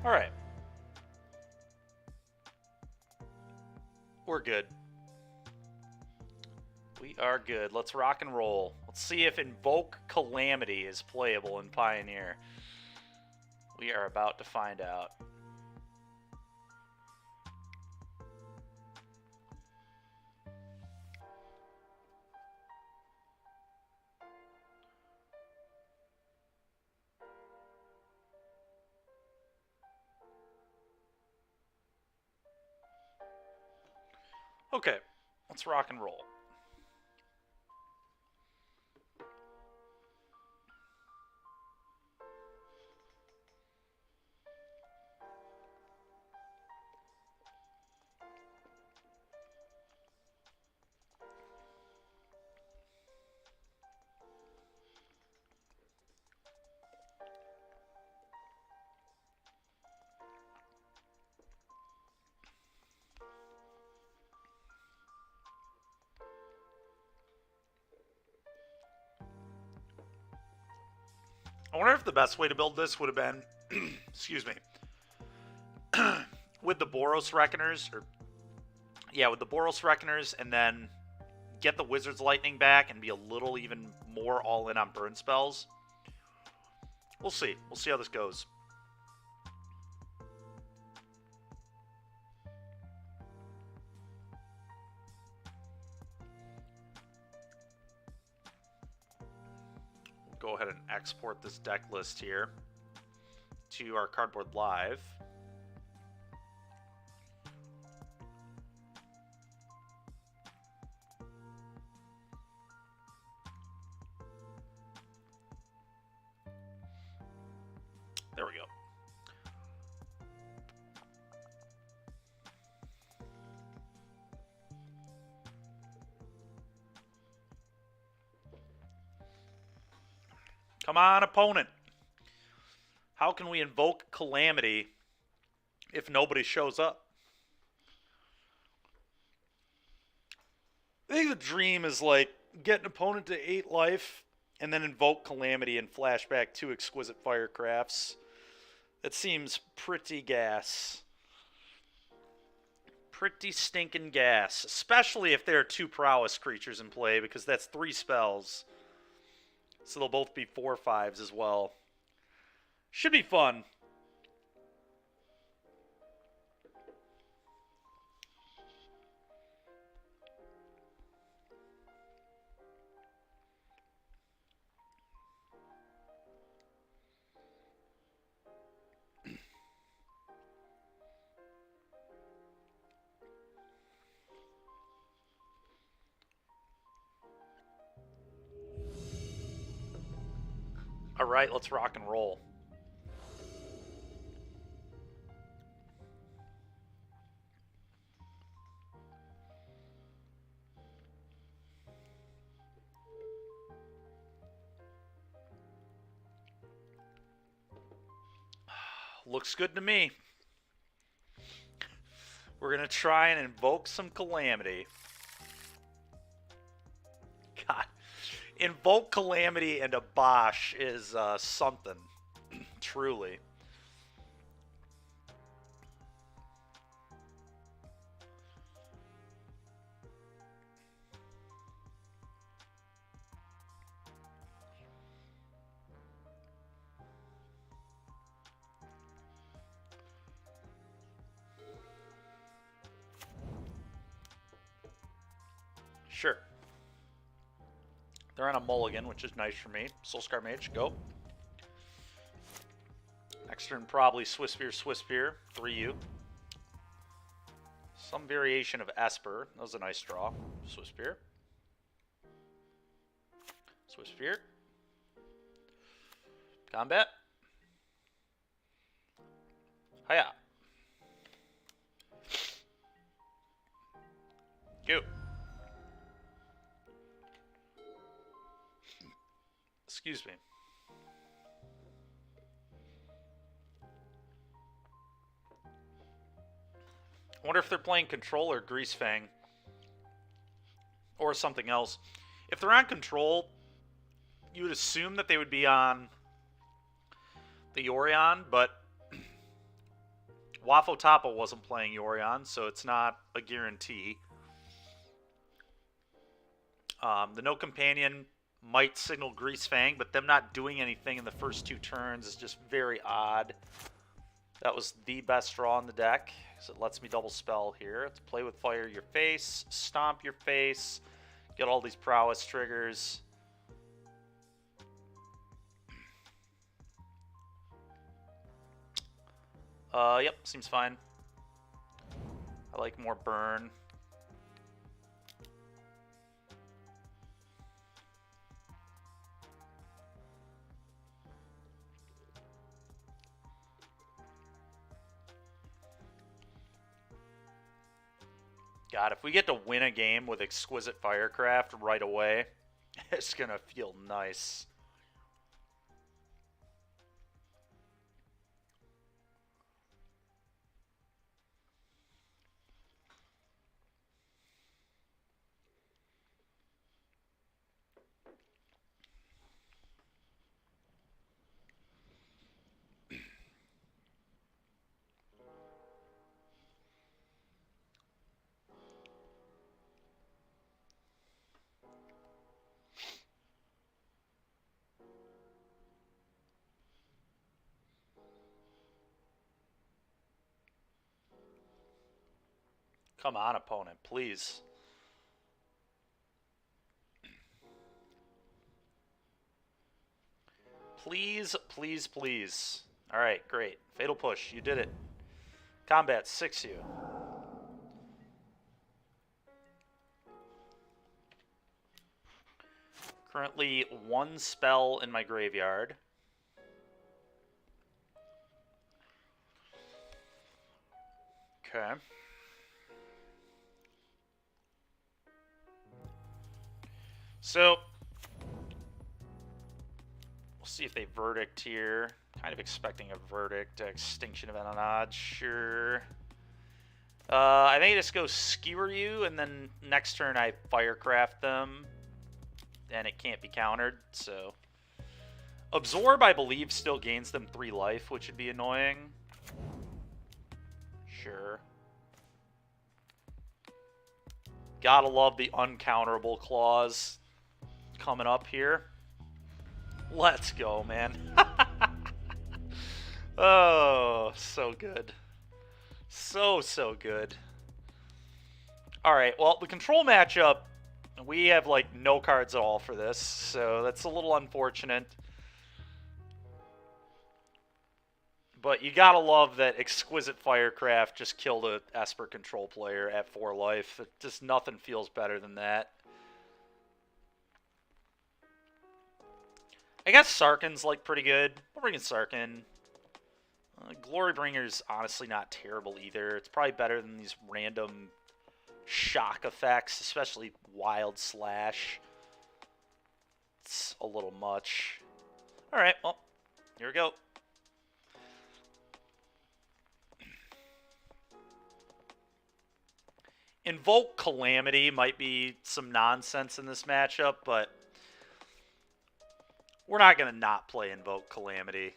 All right. We're good. We are good. Let's rock and roll. Let's see if Invoke Calamity is playable in Pioneer. We are about to find out. Okay, let's rock and roll. I wonder if the best way to build this would have been, excuse me, with the Boros Reckoners, or yeah, with the Boros Reckoners, and then get the Wizard's Lightning back and be a little even more all in on burn spells. We'll see. We'll see how this goes. go ahead and export this deck list here to our Cardboard Live. There we go. Come on, opponent. How can we invoke Calamity if nobody shows up? I think the dream is like get an opponent to 8 life and then invoke Calamity and flashback 2 Exquisite Firecrafts. That seems pretty gas. Pretty stinking gas. Especially if there are 2 prowess creatures in play, because that's 3 spells. So they'll both be 4/5s as well. Should be fun. All right, let's rock and roll. Looks good to me. We're going to try and invoke some Calamity. God. Invoke Calamity and a Bosch is something. Truly. Sure. They're on a mulligan, which is nice for me. Soulscar Mage, go. Next turn, probably Swiftspear, 3U. Some variation of Esper. That was a nice draw. Swiftspear. Swiftspear. Combat. Hiya. Go. Excuse me. I wonder if they're playing Control or Greasefang. Or something else. If they're on Control, you would assume that they would be on the Yorion, but Wafo Tapa wasn't playing Yorion, so it's not a guarantee. The No Companion might signal Greasefang, but them not doing anything in the first 2 turns is just very odd. That was the best draw in the deck, so it lets me double spell here. Let's play with fire your face, stomp your face, get all these prowess triggers. Yep, seems fine. I like more burn. God, if we get to win a game with Exquisite Firecraft right away, it's gonna feel nice. Come on, opponent, please. Please, please, please. All right, great. Fatal push. You did it. Combat 6 you. Currently 1 spell in my graveyard. Okay. So, we'll see if they verdict here. Kind of expecting a verdict. Extinction of Enonad, sure. I think I just go Skewer you, and then next turn I Firecraft them. And it can't be countered, so... Absorb, I believe, still gains them 3 life, which would be annoying. Sure. Gotta love the uncounterable clause coming up here. Let's go, man. Oh, so good. So good. Alright, well, the control matchup, we have, like, no cards at all for this, so that's a little unfortunate. But you gotta love that Exquisite Firecraft just killed a Esper control player at 4 life. Just nothing feels better than that. I guess Sarkin's, like, pretty good. We'll bring in Sarkin. Glorybringer's honestly not terrible either. It's probably better than these random shock effects, especially Wild Slash. It's a little much. Alright, well, here we go. Invoke Calamity might be some nonsense in this matchup, but we're not going to not play Invoke Calamity.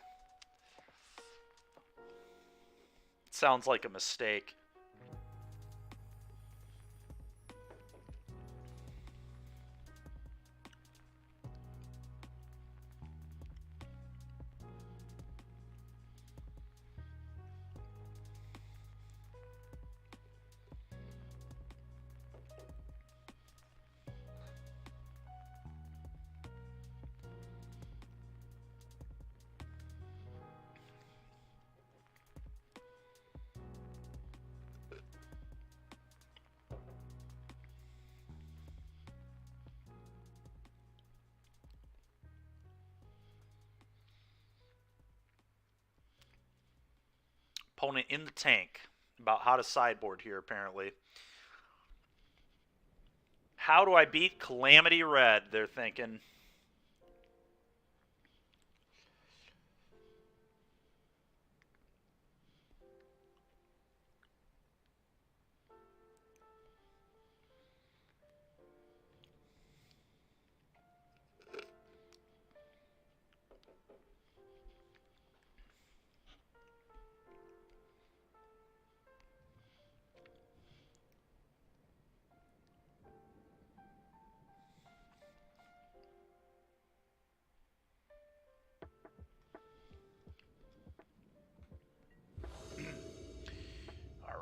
It sounds like a mistake. Opponent in the tank. About how to sideboard here, apparently. How do I beat Calamity Red, they're thinking.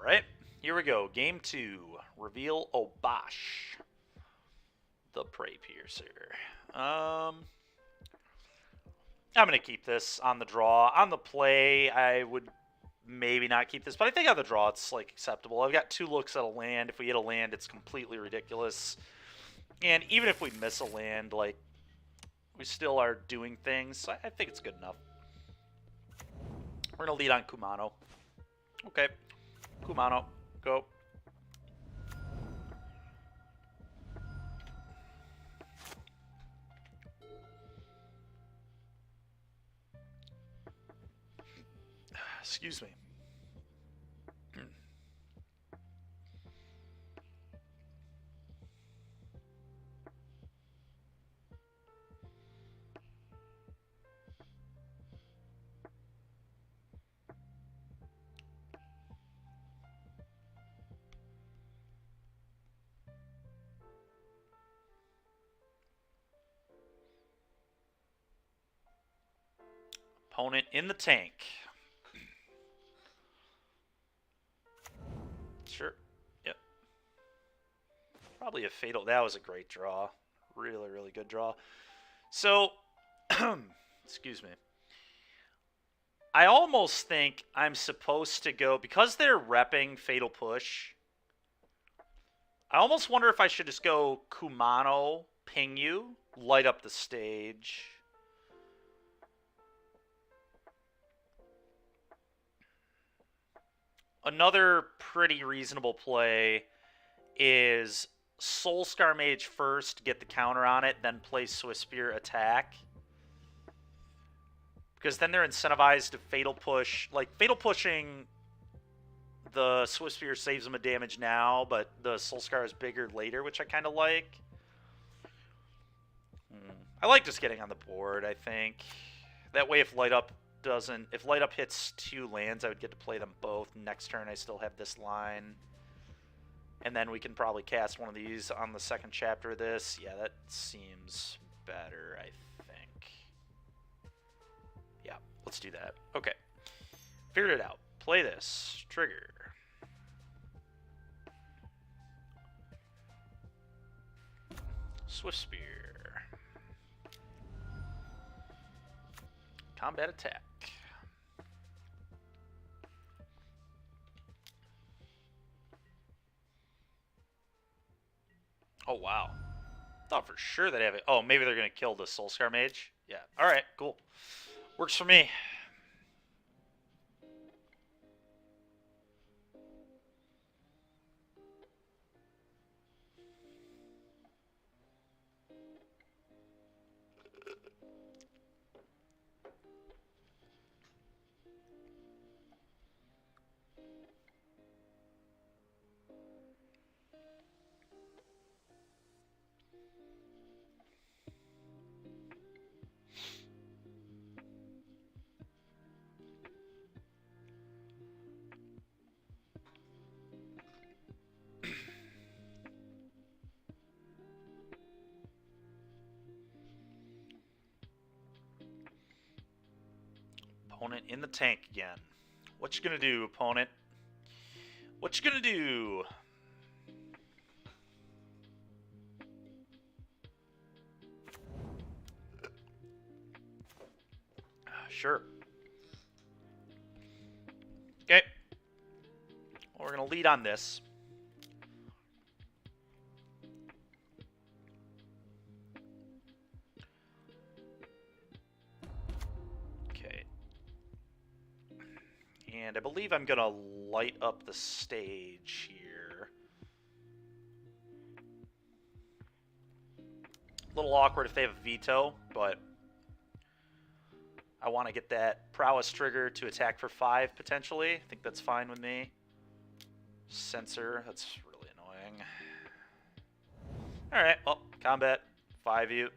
Alright, here we go. Game 2. Reveal Obosh. The Prey Piercer. I'm going to keep this on the draw. On the play, I would maybe not keep this, but I think on the draw it's like acceptable. I've got 2 looks at a land. If we hit a land, it's completely ridiculous. And even if we miss a land, like, we still are doing things. So I think it's good enough. We're going to lead on Kumano. Okay. Kumano, go. Excuse me. Opponent in the tank. Sure. Yep. Probably a fatal. That was a great draw. Really, really good draw. So, Excuse me. I almost think I'm supposed to go, because they're repping Fatal Push, I almost wonder if I should just go Kumano, ping you, light up the stage. Another pretty reasonable play is Soulscar Mage first, get the counter on it, then play Swiss Spear attack. Because then they're incentivized to Fatal Push. Like, Fatal Pushing the Swiss Spear saves them a damage now, but the Soulscar is bigger later, which I kind of like. I like just getting on the board, I think. That way if Light Up hits 2 lands, I would get to play them both. Next turn I still have this line. And then we can probably cast one of these on the second chapter of this. Yeah, that seems better, I think. Yeah, let's do that. Okay. Figured it out. Play this. Trigger. Swift Spear. Combat attack. Oh, wow. Thought for sure they'd have it. Oh, maybe they're going to kill the Soulscar Mage? Yeah. Alright, cool. Works for me. Opponent in the tank again. What you gonna do, opponent? What you gonna do? Sure. Okay. Well, we're gonna lead on this. And I believe I'm going to light up the stage here. A little awkward if they have a veto, but I want to get that prowess trigger to attack for 5, potentially. I think that's fine with me. Censor, that's really annoying. Alright, well, combat, 5U.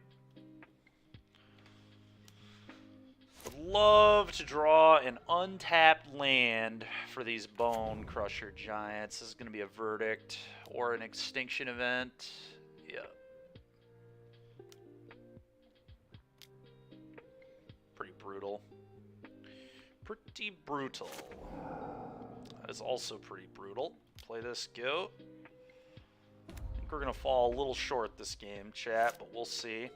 Would love to draw an untapped land for these Bone Crusher Giants. This is going to be a verdict or an extinction event. Yeah. Pretty brutal. Pretty brutal. That is also pretty brutal. Play this goat. I think we're going to fall a little short this game, chat, but we'll see.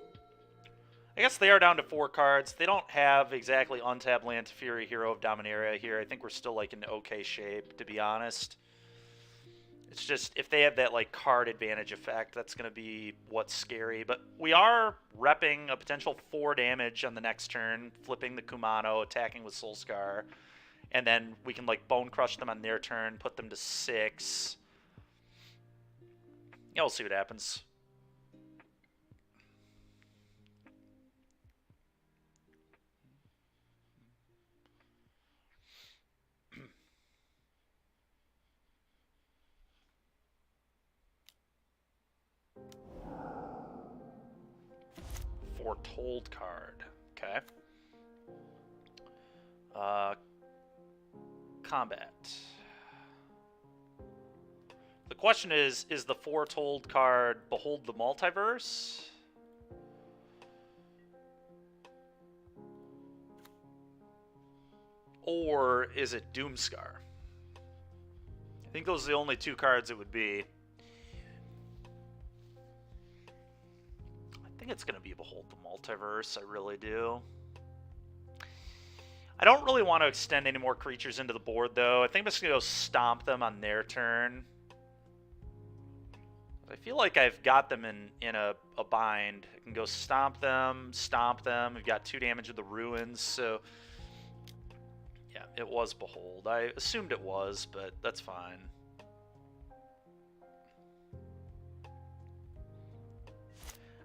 I guess they are down to 4 cards. They don't have exactly untapped land to Fury Hero of Dominaria here. I think we're still like in okay shape, to be honest. It's just if they have that like card advantage effect, that's going to be what's scary. But we are repping a potential 4 damage on the next turn, flipping the Kumano, attacking with Soulscar, and then we can like Bone Crush them on their turn, put them to 6. Yeah, we'll see what happens. Foretold card. Okay. Combat. The question is the Foretold card Behold the Multiverse? Or is it Doomscar? I think those are the only 2 cards it would be. I think it's going to be Behold the Multiverse, I really do. I don't really want to extend any more creatures into the board, though. I think I'm just going to go stomp them on their turn. I feel like I've got them in a bind. I can go stomp them. We've got 2 damage with the ruins, so... Yeah, it was Behold. I assumed it was, but that's fine.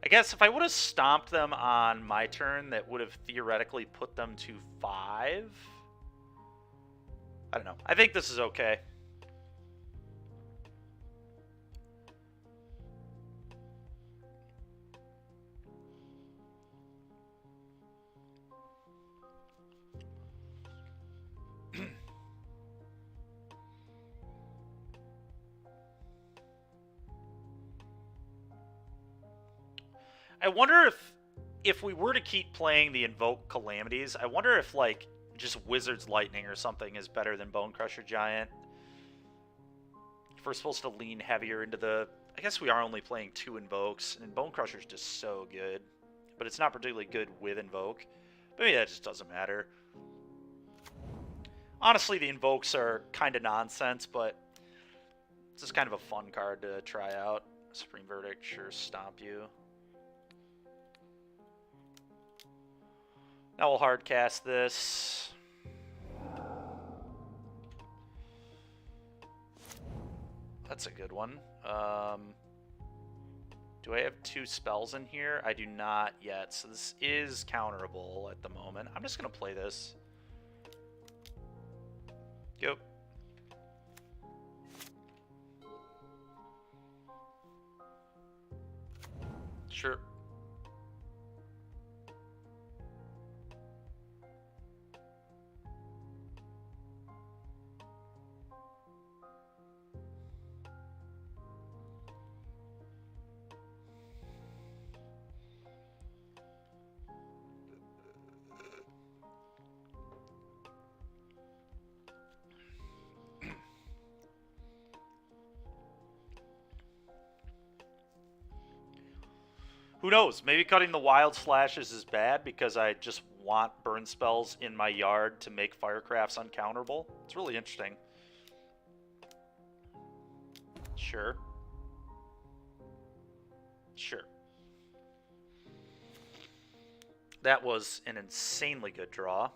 I guess if I would have stomped them on my turn, that would have theoretically put them to 5. I don't know. I think this is okay. I wonder if we were to keep playing the Invoke Calamities, I wonder if, like, just Wizard's Lightning or something is better than Bone Crusher Giant. If we're supposed to lean heavier into the... I guess we are only playing 2 Invokes, and Bone Crusher's just so good. But it's not particularly good with Invoke. But maybe that just doesn't matter. Honestly, the Invokes are kind of nonsense, but it's just kind of a fun card to try out. Supreme Verdict, sure, stomp you. Now we'll hard cast this. That's a good one. Do I have 2 spells in here? I do not yet, so this is counterable at the moment. I'm just going to play this. Yep. Sure. Who knows? Maybe cutting the wild slashes is bad because I just want burn spells in my yard to make Firecrafts uncounterable. It's really interesting. Sure. Sure. That was an insanely good draw.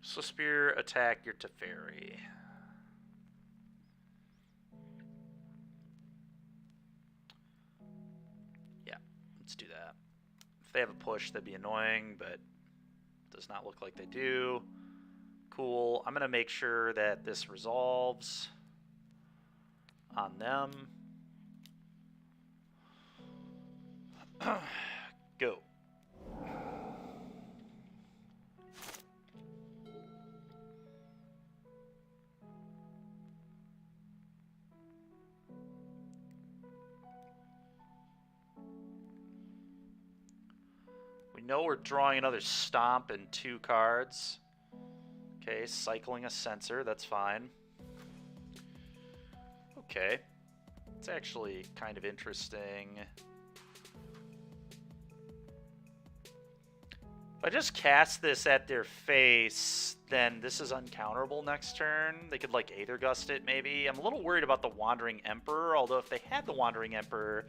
So Spear, attack your Teferi. Yeah, let's do that. If they have a push, that'd be annoying, but does not look like they do. Cool. I'm going to make sure that this resolves on them. Go. We know we're drawing another Stomp and 2 cards. Okay, cycling a Censor, that's fine. Okay. It's actually kind of interesting. If I just cast this at their face, then this is uncounterable next turn. They could, like, Aether Gust it, maybe. I'm a little worried about the Wandering Emperor, although if they had the Wandering Emperor,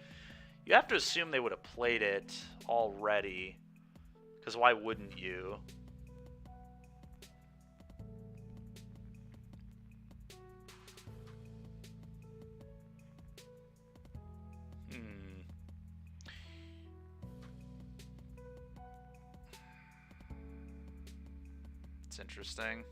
you have to assume they would have played it already. Because why wouldn't you? It's interesting.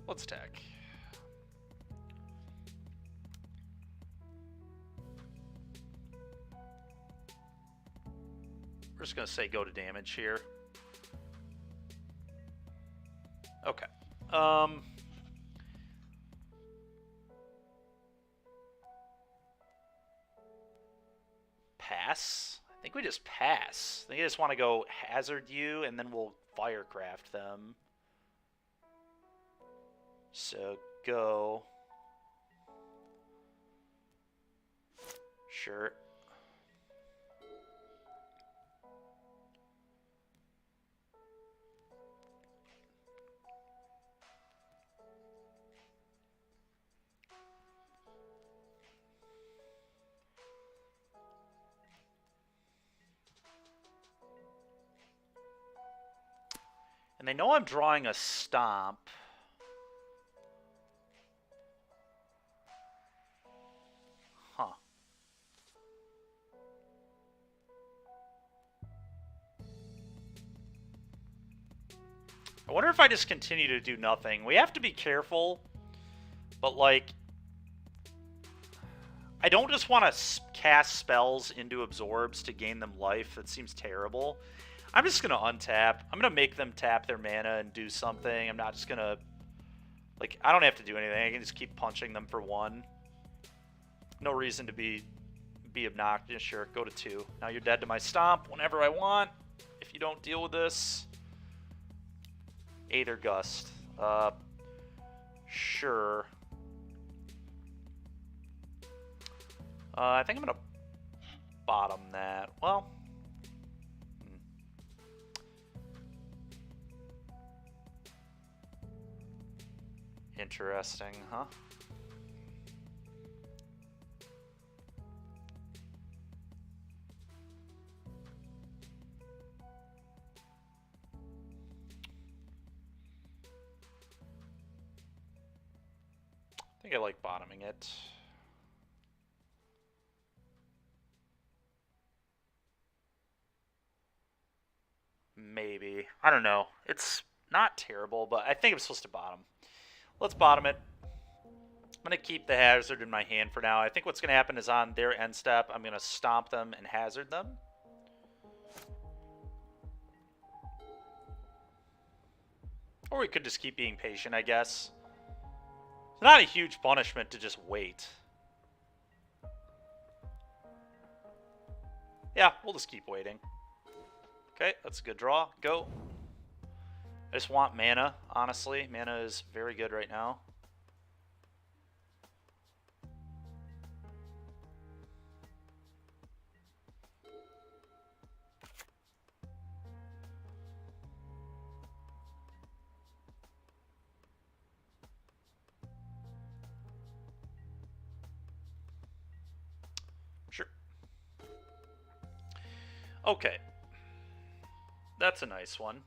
Let's attack. We're just going to say go to damage here. Okay. pass? I think we just pass. I think I just want to go hazard you, and then we'll firecraft them. So go. Sure. And they know I'm drawing a stomp. Huh. I wonder if I just continue to do nothing. We have to be careful, but like, I don't just want to cast spells into absorbs to gain them life. That seems terrible. I'm just going to untap. I'm going to make them tap their mana and do something. I'm not just going to... Like, I don't have to do anything. I can just keep punching them for 1. No reason to be obnoxious. Sure, go to 2. Now you're dead to my stomp whenever I want. If you don't deal with this. Aether Gust. Sure. I think I'm going to bottom that. Well... Interesting, huh? I think I like bottoming it. Maybe. I don't know. It's not terrible, but I think I'm supposed to bottom. Let's bottom it. I'm going to keep the hazard in my hand for now. I think what's going to happen is on their end step, I'm going to stomp them and hazard them. Or we could just keep being patient, I guess. It's not a huge punishment to just wait. Yeah, we'll just keep waiting. Okay, that's a good draw. Go. I just want mana, honestly. Mana is very good right now. Sure. Okay. That's a nice one.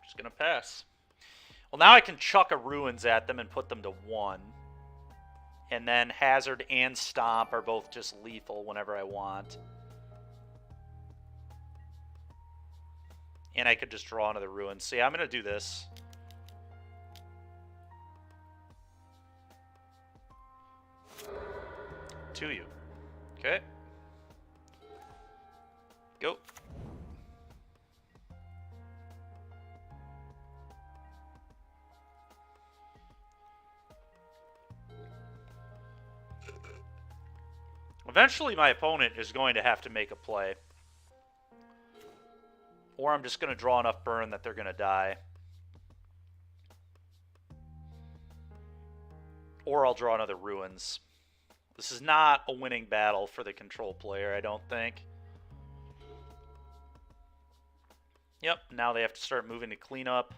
Just gonna pass. Well, now I can chuck a ruins at them and put them to 1. And then hazard and stomp are both just lethal whenever I want. And I could just draw another ruin. So yeah, I'm gonna do this. To you. Okay. Go. Eventually my opponent is going to have to make a play. Or I'm just going to draw enough burn that they're going to die. Or I'll draw another ruins. This is not a winning battle for the control player, I don't think. Yep, now they have to start moving to clean up.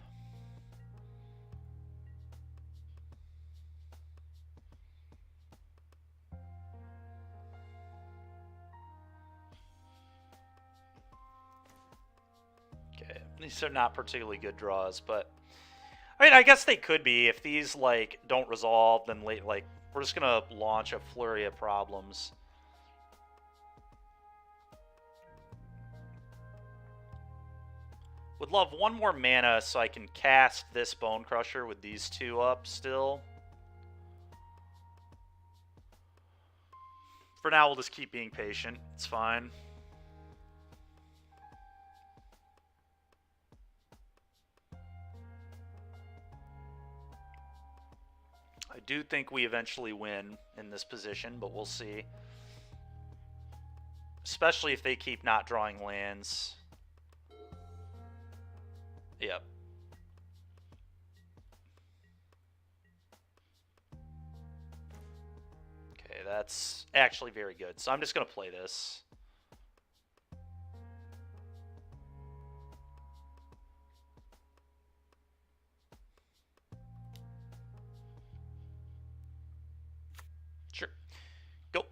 Okay, these are not particularly good draws, but... I mean, I guess they could be. If these, like, don't resolve, then, like, we're just gonna launch a flurry of problems. Would love one more mana so I can cast this Bone Crusher with these 2 up still. For now, we'll just keep being patient. It's fine. I do think we eventually win in this position, but we'll see. Especially if they keep not drawing lands. Yep. Okay, that's actually very good. So I'm just going to play this. Sure. Go.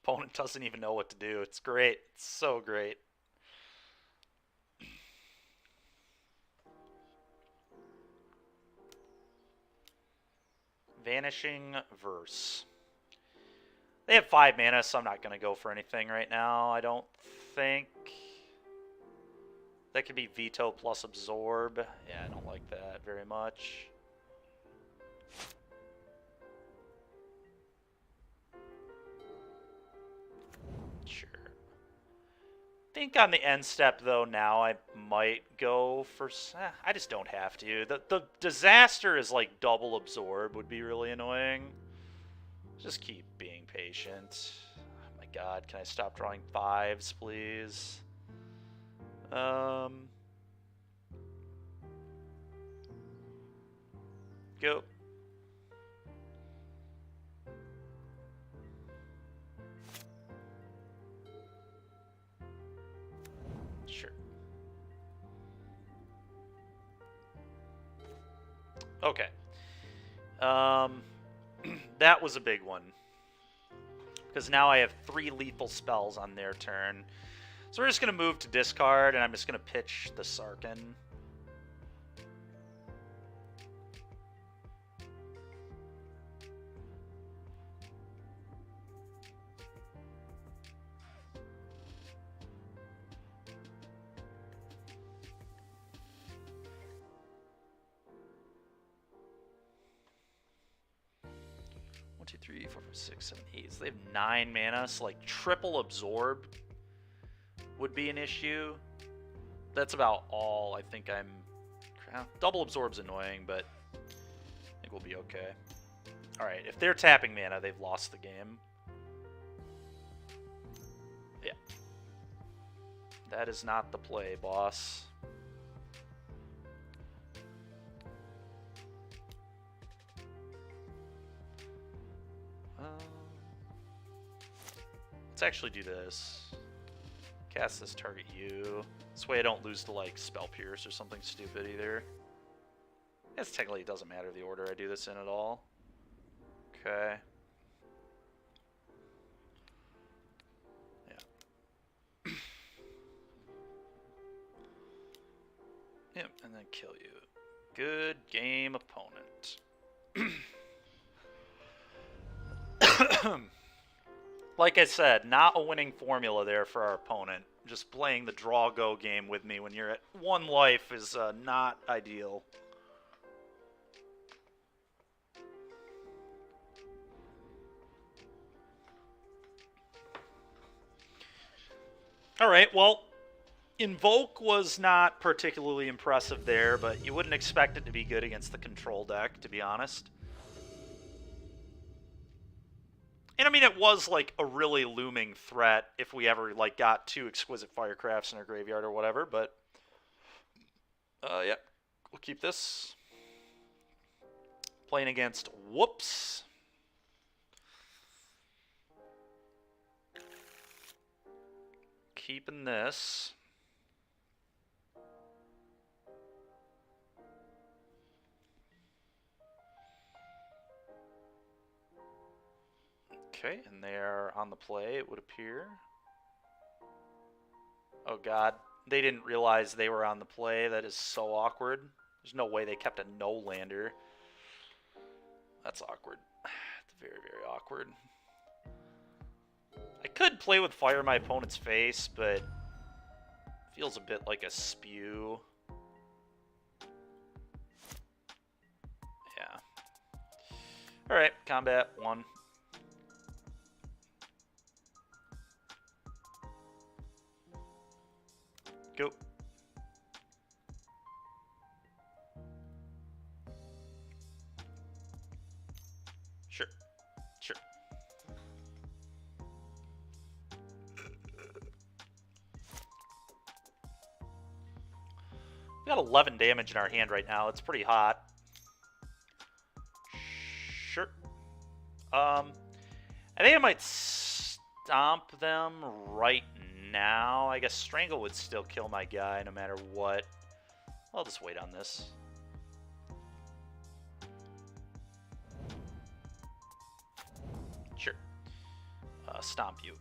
Opponent doesn't even know what to do. It's great. It's so great. Vanishing Verse. They have 5 mana, so I'm not going to go for anything right now, I don't think. That could be Veto plus Absorb. Yeah, I don't like that very much. Sure. I think on the end step, though, now I might go for... I just don't have to. The disaster is like double Absorb would be really annoying. Just keep being patient. Oh my god, can I stop drawing 5s, please? Go. Sure. Okay. That was a big one. Because now I have 3 lethal spells on their turn. So we're just going to move to discard, and I'm just going to pitch the Sarkin. One, two, three, four, five, 6, 7, 8. So they have 9 mana, so like triple absorb would be an issue. That's about all I think I'm... Double absorb's annoying, but I think we'll be okay. Alright, if they're tapping mana, they've lost the game. Yeah. That is not the play, boss. Let's actually do this. Cast this, target you. This way I don't lose to like Spell Pierce or something stupid either. I guess technically it doesn't matter the order I do this in at all. Okay. Yeah. Yep, and then kill you. Good game, opponent. Like I said, not a winning formula there for our opponent. Just playing the draw-go game with me when you're at 1 life is not ideal. Alright, well, Invoke was not particularly impressive there, but you wouldn't expect it to be good against the control deck, to be honest. And I mean, it was like a really looming threat if we ever like got 2 Exquisite Firecrafts in our graveyard or whatever, but yeah, we'll keep this. Playing against Whoops. Keeping this. Okay, and they are on the play, it would appear. Oh god, they didn't realize they were on the play. That is so awkward. There's no way they kept a no-lander. That's awkward. It's very, very awkward. I could play with fire in my opponent's face, but feels a bit like a spew. Yeah. Alright, combat 1. Go. Sure. Sure. We got 11 damage in our hand right now. It's pretty hot. Sure. I think I might stomp them right now. I guess Strangle would still kill my guy no matter what. I'll just wait on this. Sure. Stomp you.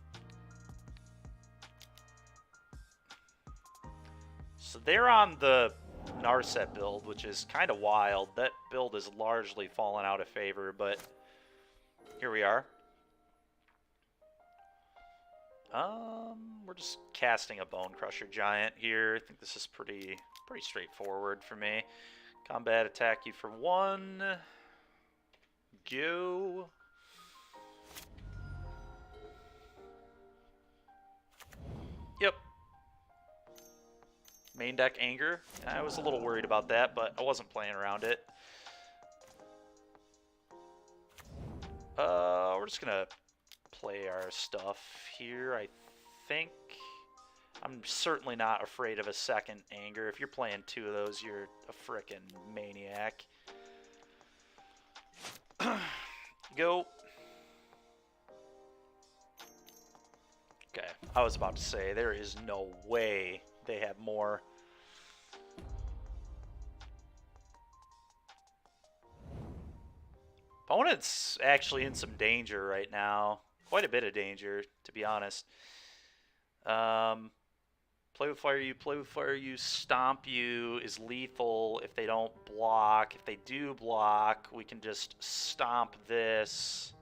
So they're on the Narset build, which is kind of wild. That build has largely fallen out of favor, but here we are. We're just casting a Bone Crusher Giant here. I think this is pretty straightforward for me. Combat attack you for 1. Go. Yep. Main deck Anger. I was a little worried about that, but I wasn't playing around it. We're just gonna play our stuff here, I think. I'm certainly not afraid of a second Anger. If you're playing 2 of those, you're a frickin' maniac. Go. Okay, I was about to say, there is no way they have more. Opponent's actually in some danger right now. Quite a bit of danger, to be honest. Play with fire you, stomp you is lethal if they don't block. If they do block, we can just stomp this.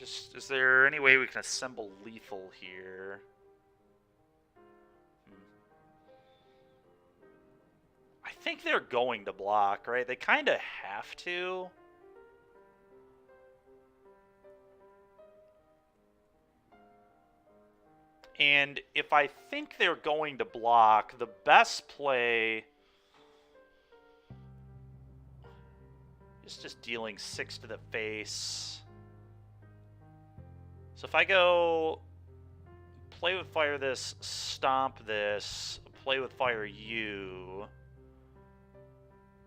Is there any way we can assemble lethal here? I think they're going to block, right? They kind of have to. And if I think they're going to block, the best play is just dealing 6 to the face. So if I go play with fire this, stomp this, play with fire you,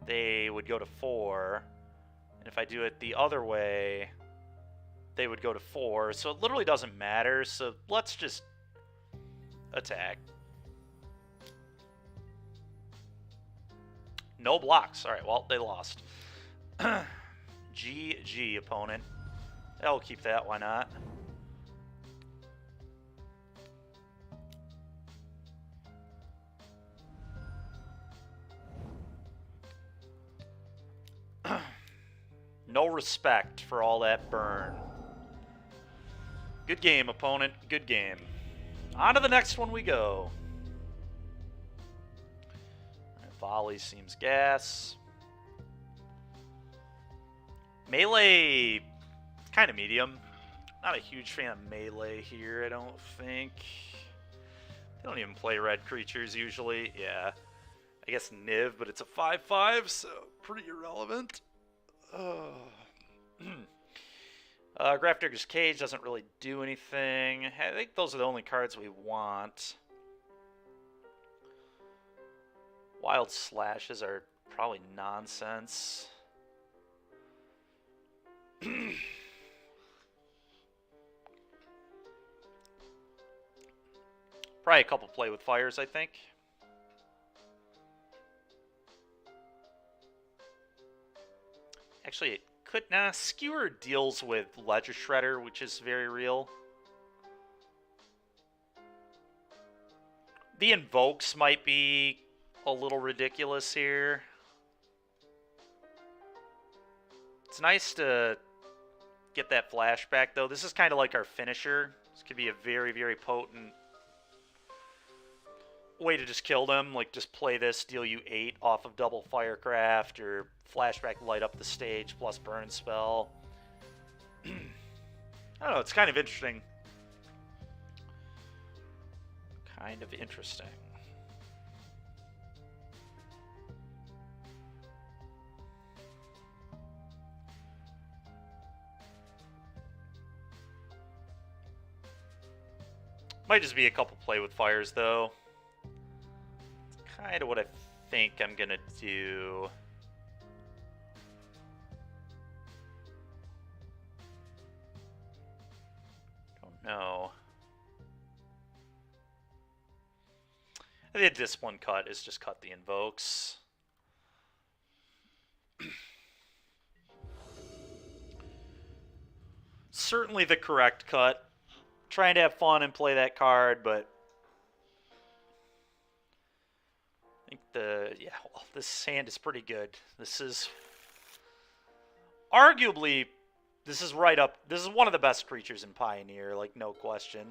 they would go to 4. And if I do it the other way, they would go to 4. So it literally doesn't matter. So let's just attack. No blocks. All right, well, they lost. GG, opponent. I'll keep that. Why not? No respect for all that burn. Good game, opponent. Good game. On to the next one we go. Volley seems gas. Melee, kind of medium. Not a huge fan of melee here, I don't think. They don't even play red creatures usually. Yeah. I guess Niv, but it's a 5/5, so pretty irrelevant. Grafdigger's Cage doesn't really do anything. I think those are the only cards we want. Wild Slashes are probably nonsense. Probably a couple play with fires, I think. Actually, it could. Nah, Skewer deals with Ledger Shredder, which is very real. The Invokes might be a little ridiculous here. It's nice to get that flashback, though. This is kind of like our finisher. This could be a very, very potent way to just kill them. Like, just play this, deal you 8 off of double Firecraft, or flashback light up the stage plus burn spell. I don't know, it's kind of interesting. Kind of interesting. Might just be a couple play with fires, though. It's kind of what I think I'm gonna do. Don't know. I think this one cut is just cut the invokes. Certainly the correct cut. Trying to have fun and play that card, but I think this hand is pretty good. This is arguably, this is right up, this is one of the best creatures in Pioneer, like no question.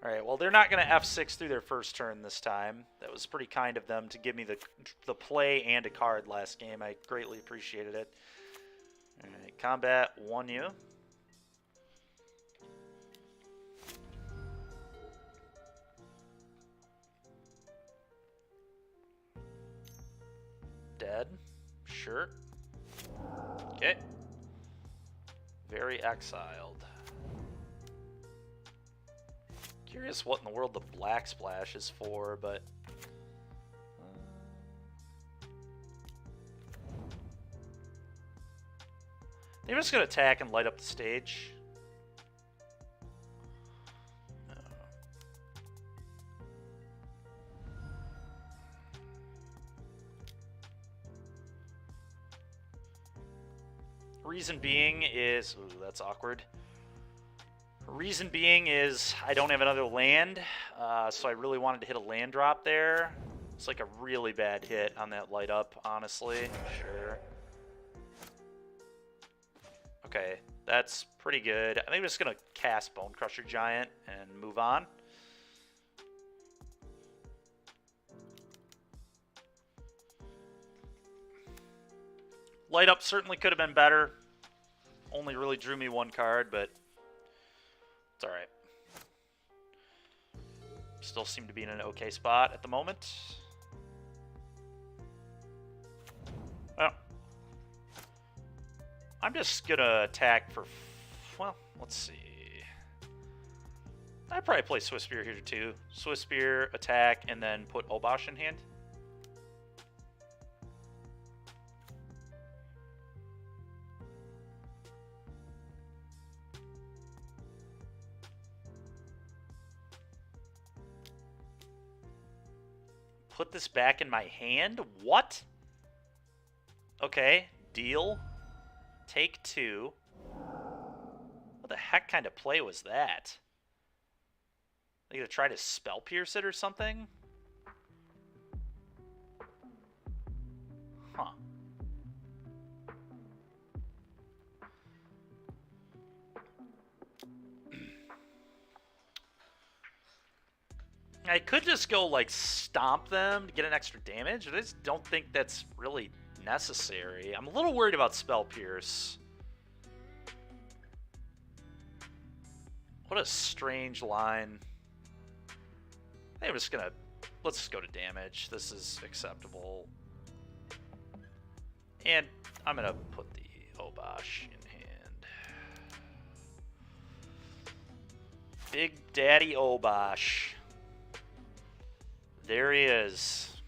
Alright, well they're not going to F6 through their first turn this time. That was pretty kind of them to give me the play and a card last game. I greatly appreciated it. Alright, combat 1U. Dead. Sure. Okay. Very exiled. Curious what in the world the Black Splash is for, but... They're just going to attack and light up the stage. Reason being is... Ooh, that's awkward. Reason being is I don't have another land, so I really wanted to hit a land drop there. It's like a really bad hit on that light up, honestly. Sure. Okay, that's pretty good. I think I'm just going to cast Bone Crusher Giant and move on. Light up certainly could have been better. Only really drew me one card, but it's alright. Still seem to be in an okay spot at the moment. Well, I'm just gonna attack for, well, let's see. I'd probably play Swiss Spear here too. Swiss Spear, attack, and then put Obosh in hand. Put this back in my hand? What? Okay, deal. Take 2. What the heck kind of play was that? They gonna try to Spell Pierce it or something? Huh. I could just go, like, stomp them to get an extra damage. I just don't think that's really necessary. I'm a little worried about Spell Pierce. What a strange line. I think I'm just gonna... Let's just go to damage. This is acceptable. And I'm gonna put the Obosh in hand. Big Daddy Obosh. There he is.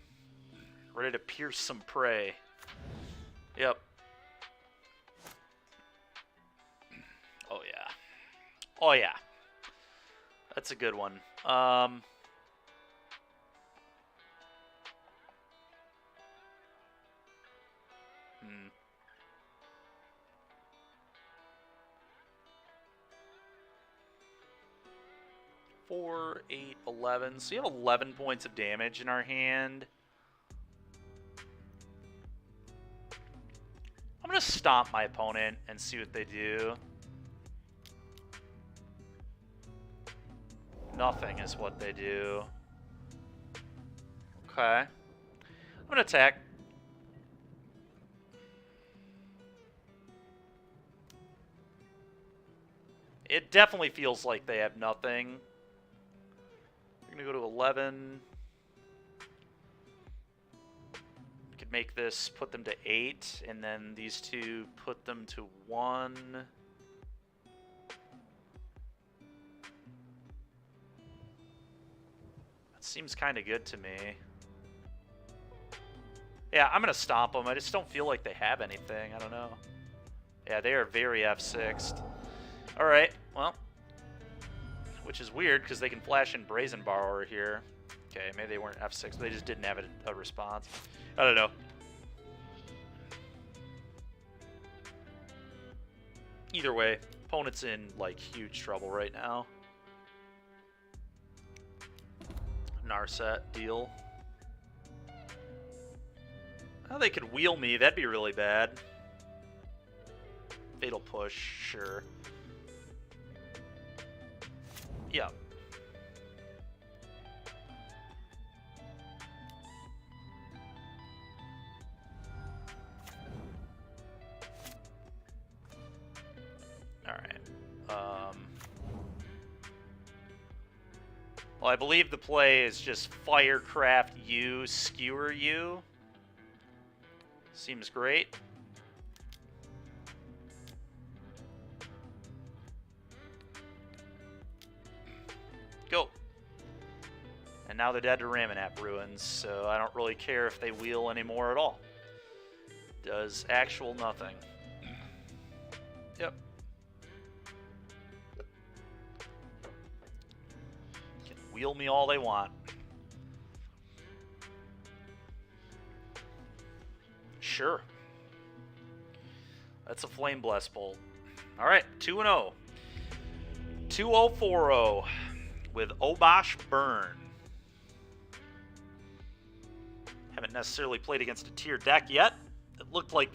Ready to pierce some prey. Yep. Oh, yeah. Oh, yeah. That's a good one. 4, 8, 11. So you have 11 points of damage in our hand. I'm going to stomp my opponent and see what they do. Nothing is what they do. Okay. I'm going to attack. It definitely feels like they have nothing. We're going to go to 11. Could make this, put them to 8, and then these two put them to 1. That seems kind of good to me. Yeah, I'm going to stomp them. I just don't feel like they have anything. I don't know. Yeah, they are very F6'd. Alright, well. Which is weird, because they can flash in Brazen Borrower here. Okay, maybe they weren't F6, but they just didn't have a response. I don't know. Either way, opponent's in, like, huge trouble right now. Narset deal. Oh, they could wheel me. That'd be really bad. Fatal push, sure. Yeah. Alright. Well, I believe the play is just Firecraft U, Skewer U. Seems great. Go. And now they're dead to Ramanap Ruins, so I don't really care if they wheel anymore at all. Does actual nothing. Yep. Can wheel me all they want. Sure. That's a Flame Blast Bolt. Alright, 2-0. 2-0-4-0 with Obosh Burn. Haven't necessarily played against a tier deck yet. It looked like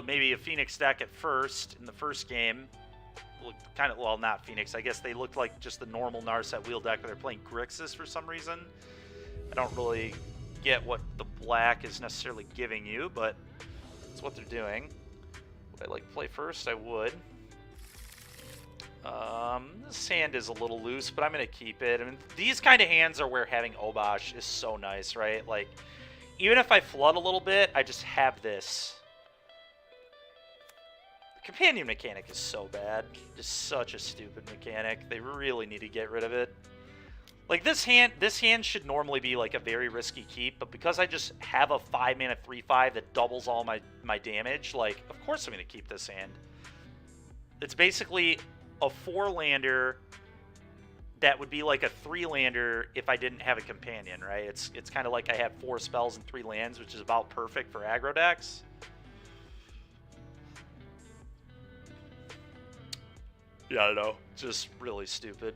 maybe a Phoenix deck at first in the first game. Looked kind of, well, not Phoenix. I guess they looked like just the normal Narset wheel deck, but they're playing Grixis for some reason. I don't really get what the black is necessarily giving you, but it's what they're doing. Would I like to play first? I would. This hand is a little loose, but I'm going to keep it. I mean, these kind of hands are where having Obosh is so nice, right? Like, even if I flood a little bit, I just have this. The companion mechanic is so bad. Just such a stupid mechanic. They really need to get rid of it. Like, this hand should normally be, like, a very risky keep, but because I just have a 5-mana 3/5 that doubles all my damage, like, of course I'm going to keep this hand. It's basically a 4-lander that would be like a 3-lander if I didn't have a companion, right? It's kind of like I have 4 spells and 3 lands, which is about perfect for aggro decks. Yeah, I don't know. Just really stupid.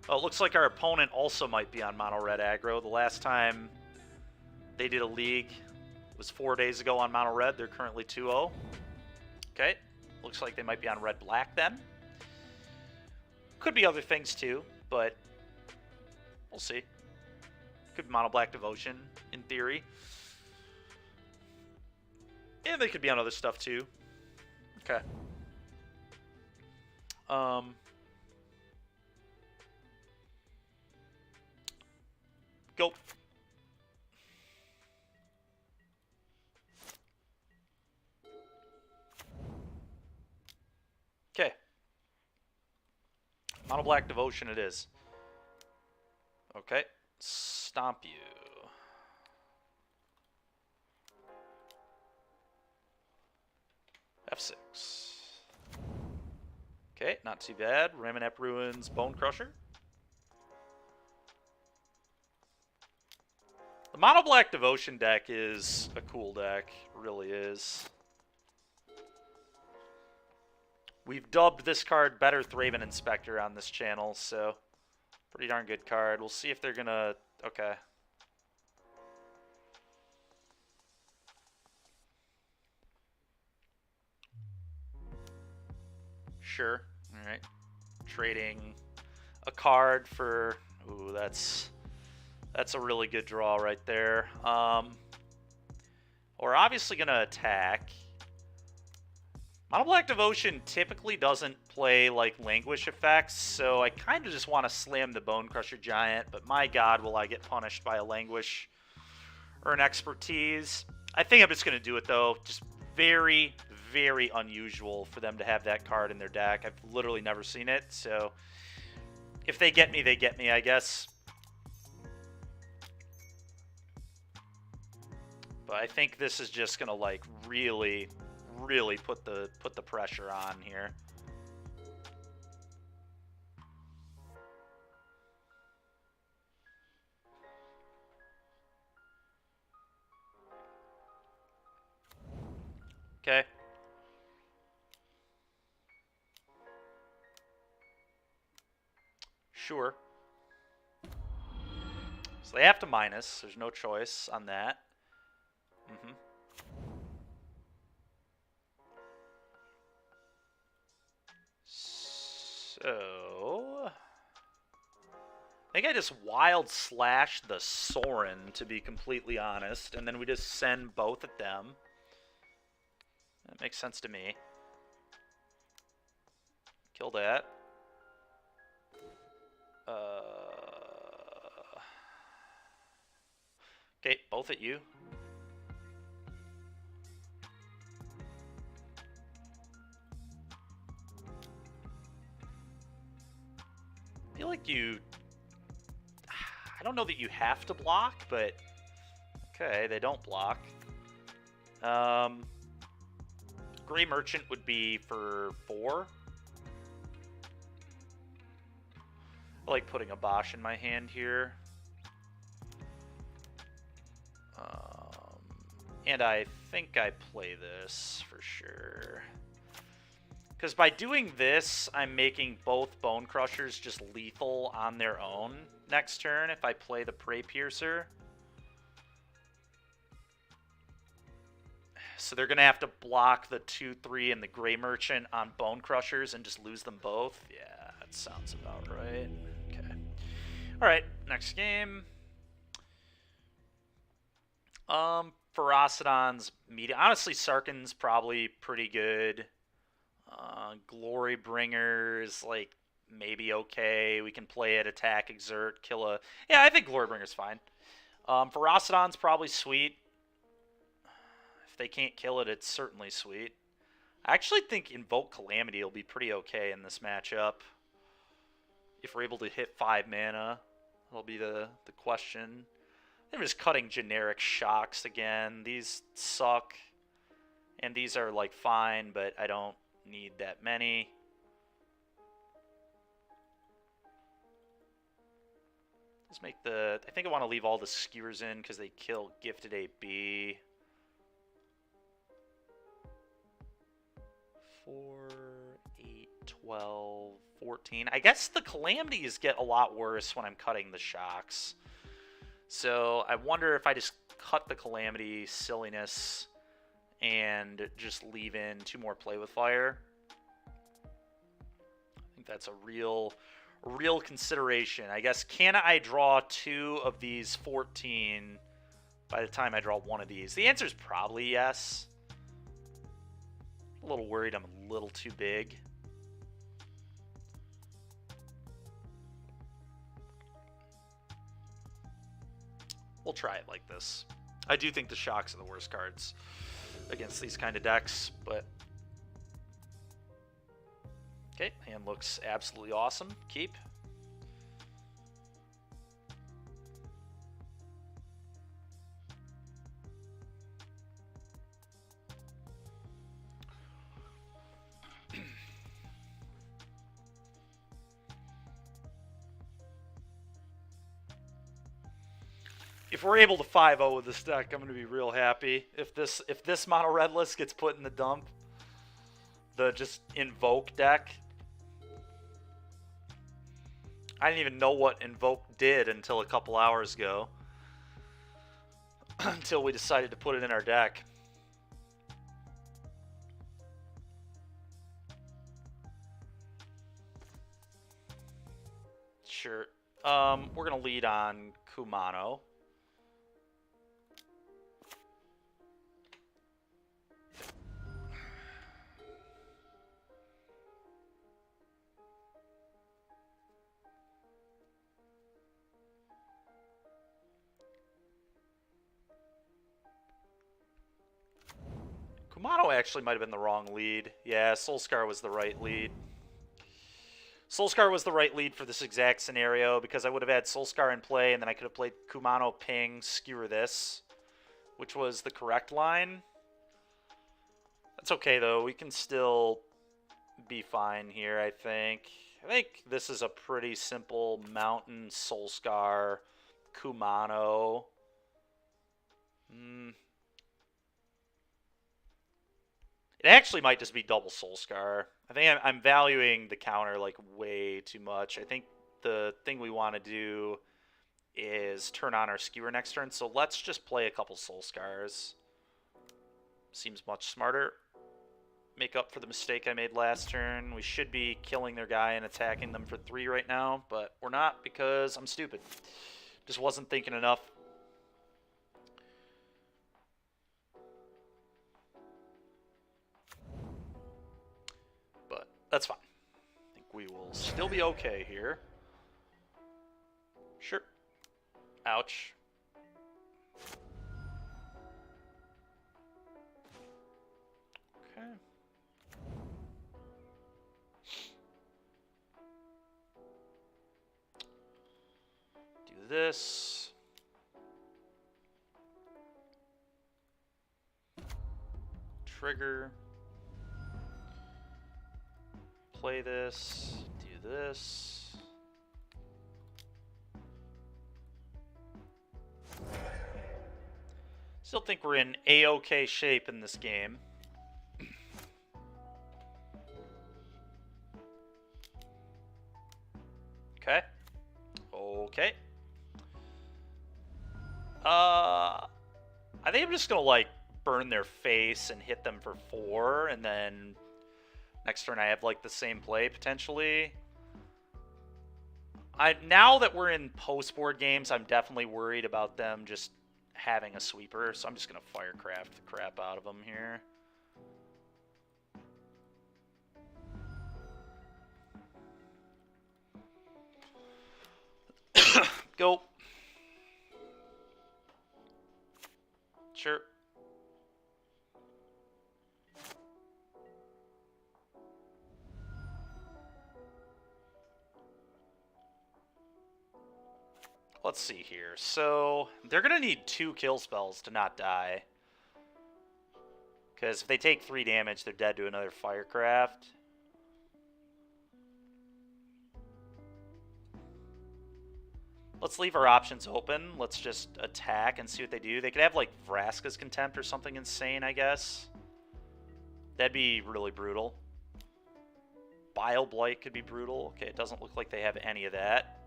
Oh, it looks like our opponent also might be on mono red aggro. The last time they did a league was 4 days ago on mono red. They're currently 2-0. Okay. Looks like they might be on red black then. Could be other things too, but we'll see. Could be mono black devotion in theory. And they could be on other stuff too. Okay. Go. Okay. Mono black devotion it is. Okay. Stomp you. F6. Okay, not too bad. Ramanap Ruins, Bone Crusher. The Mono Black Devotion deck is a cool deck. It really is. We've dubbed this card Better Thraben Inspector on this channel, so pretty darn good card. We'll see if they're gonna... Okay. Sure. All right. Trading a card for... Ooh, that's a really good draw right there. We're obviously going to attack. Mono Black Devotion typically doesn't play like Languish effects, so I kind of just want to slam the Bone Crusher Giant, but my god, will I get punished by a Languish or an Expertise. I think I'm just going to do it, though. Just very, very unusual for them to have that card in their deck. I've literally never seen it, so if they get me, they get me, I guess. But I think this is just going to, like, really put the pressure on here. Okay. Sure. So they have to minus. There's no choice on that. So... I think I just Wild Slash the Sorin, to be completely honest, and then we just send both at them. That makes sense to me. Kill that. Okay, both at you. I feel like you... I don't know that you have to block, but... Okay, they don't block. Gray Merchant would be for 4. I like putting a Bosch in my hand here. And I think I play this for sure. Because by doing this, I'm making both Bone Crushers just lethal on their own next turn if I play the Prey Piercer. So they're going to have to block the 2/3 and the Gray Merchant on Bone Crushers and just lose them both. Yeah, that sounds about right. Okay. Alright, next game. Ferocidon's medium. Honestly, Sarkin's probably pretty good. Glory Bringer's like maybe okay. We can play it, attack, exert, kill a... Yeah, I think Glory Bringer's fine. Ferocidon's probably sweet. If they can't kill it, it's certainly sweet. I actually think Invoke Calamity will be pretty okay in this matchup. If we're able to hit 5 mana, that'll be the question. I'm just cutting generic shocks again. These suck. And these are like fine, but I don't need that many. Let's make the... I think I want to leave all the skewers in because they kill Gifted AB. 4, 8, 12, 14. I guess the calamities get a lot worse when I'm cutting the shocks. So I wonder if I just cut the calamity silliness and just leave in 2 more play with fire. I think that's a real consideration. I guess, can I draw 2 of these 14 by the time I draw 1 of these? The answer is probably yes. A little worried I'm a little too big. We'll try it like this. I do think the shocks are the worst cards against these kind of decks, but... Okay, hand looks absolutely awesome. Keep. If we're able to 5-0 with this deck, I'm going to be real happy. If this mono red list gets put in the dump, the just Invoke deck. I didn't even know what Invoke did until a couple hours ago. Until we decided to put it in our deck. Sure. We're going to lead on Kumano. Kumano actually might have been the wrong lead. Yeah, Soulscar was the right lead. Soulscar was the right lead for this exact scenario because I would have had Soulscar in play and then I could have played Kumano, ping, skewer this, which was the correct line. That's okay though. We can still be fine here, I think. I think this is a pretty simple Mountain, Soulscar, Kumano. It actually might just be double Soulscar. I think I'm valuing the counter like way too much. I think the thing we want to do is turn on our skewer next turn. So let's just play a couple Soulscars. Seems much smarter. Make up for the mistake I made last turn. We should be killing their guy and attacking them for 3 right now, but we're not because I'm stupid. Just wasn't thinking enough. But that's fine. I think we will still be okay here. Sure. Ouch. Okay. Do this. Trigger. Play this. Do this. Still think we're in A-OK shape in this game. Okay. Okay. I think I'm just gonna like burn their face and hit them for 4, and then next turn I have like the same play potentially. Now that we're in post-board games, I'm definitely worried about them just having a sweeper, so I'm just gonna Firecraft the crap out of them here. Go. Sure. Let's see here. So, they're going to need 2 kill spells to not die. Because if they take 3 damage, they're dead to another Firecraft. Let's leave our options open. Let's just attack and see what they do. They could have, like, Vraska's Contempt or something insane, I guess. That'd be really brutal. Bile Blight could be brutal. Okay, it doesn't look like they have any of that.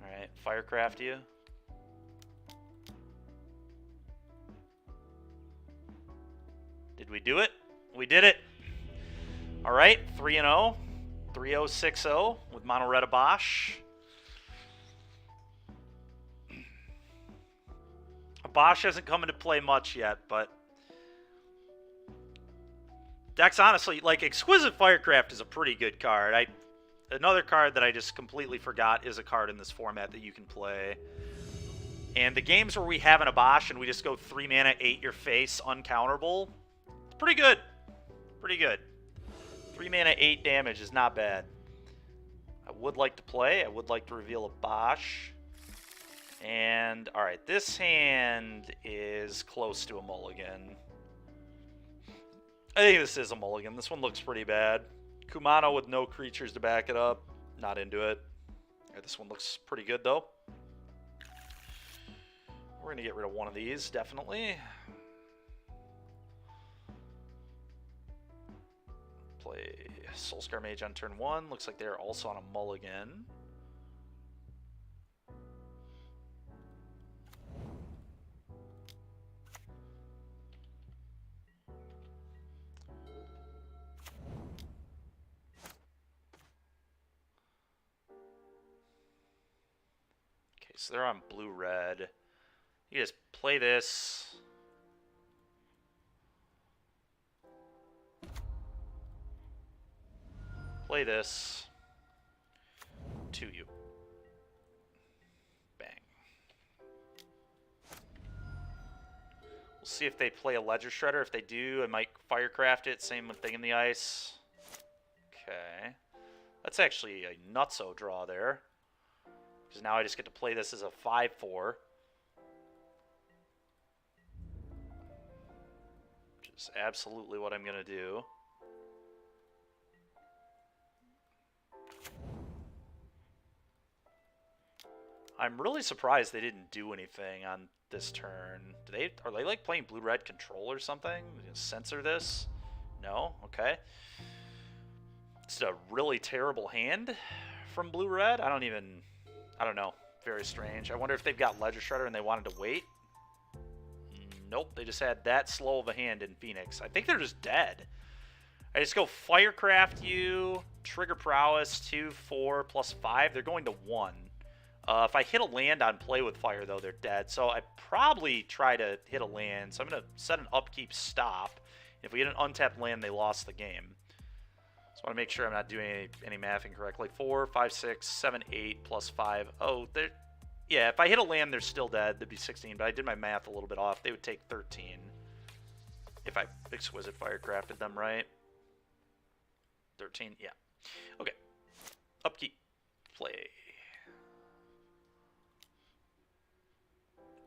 Alright, Firecraft you. Did we do it? We did it! Alright, 3-0. 3-0-6-0 with Monoretta Bosch. Bosch hasn't come into play much yet, but Dex, honestly, like, Exquisite Firecraft is a pretty good card. Another card that I just completely forgot is a card in this format that you can play. And the games where we have an Abosh and we just go 3 mana, 8 your face, uncounterable, it's pretty good. Pretty good. 3 mana, 8 damage is not bad. I would like to play. I would like to reveal a Bosch. And, alright, this hand is close to a mulligan. I think this is a mulligan. This one looks pretty bad. Kumano with no creatures to back it up. Not into it. Right, this one looks pretty good, though. We're going to get rid of one of these, definitely. Play Soulscar Mage on turn 1. Looks like they're also on a mulligan. so they're on blue-red. You just play this. Play this. To you. Bang. We'll see if they play a Ledger Shredder. If they do, I might Firecraft it. Same thing in the ice. Okay. That's actually a nutso draw there. Because now I just get to play this as a 5-4. Which is absolutely what I'm going to do. I'm really surprised they didn't do anything on this turn. Are they like playing blue-red control or something? Censor this? No? Okay. It's a really terrible hand from blue-red. I don't know. Very strange. I wonder if they've got Ledger Shredder and they wanted to wait. Nope, they just had that slow of a hand in Phoenix. I think they're just dead. I just go Firecraft you, Trigger Prowess, 2, 4, plus 5. They're going to 1. If I hit a land on play with fire, though, they're dead. So I probably try to hit a land. So I'm going to set an upkeep stop. If we hit an untapped land, they lost the game. So I want to make sure I'm not doing any math incorrectly. 4, 5, 6, 7, 8, plus 5. Oh, they're... Yeah, if I hit a land, they're still dead. They'd be 16, but I did my math a little bit off. They would take 13 if I Exquisite Firecrafted them, right? 13, yeah. Okay. Upkeep. Play.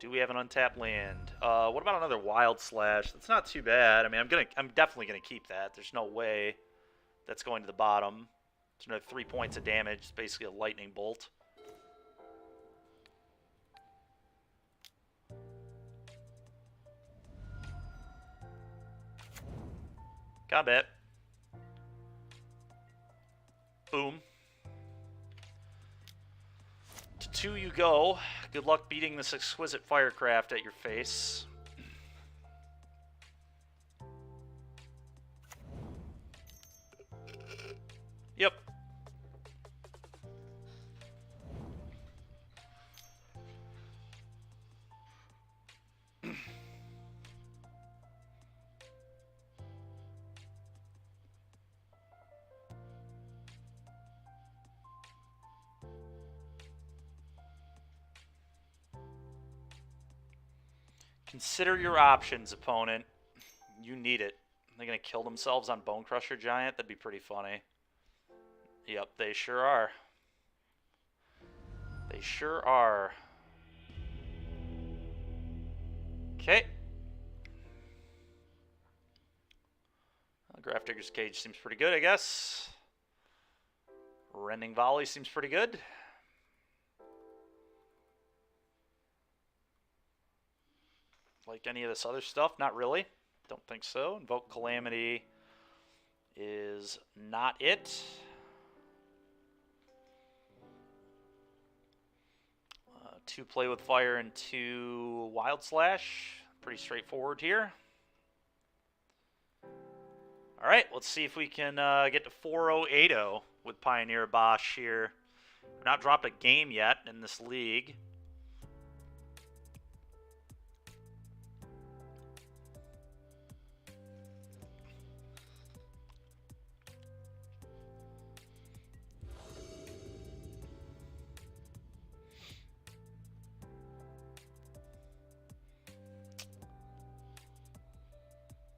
Do we have an untapped land? What about another Wild Slash? That's not too bad. I mean, I'm definitely gonna keep that. There's no way that's going to the bottom. It's another 3 points of damage. It's basically a lightning bolt. Combat. Boom. To 2 you go. Good luck beating this Exquisite Firecraft at your face. Yep. Consider your options, opponent. You need it. They're going to kill themselves on Bone Crusher Giant? That'd be pretty funny. Yep, they sure are. They sure are. Okay. Grafdigger's Cage seems pretty good, I guess. Rending Volley seems pretty good. Like any of this other stuff? Not really. Don't think so. Invoke Calamity is not it. Two Play with Fire and 2 Wild Slash. Pretty straightforward here. Alright, let's see if we can get to 4-0-8-0 with Pioneer Bosch here. We've not dropped a game yet in this league.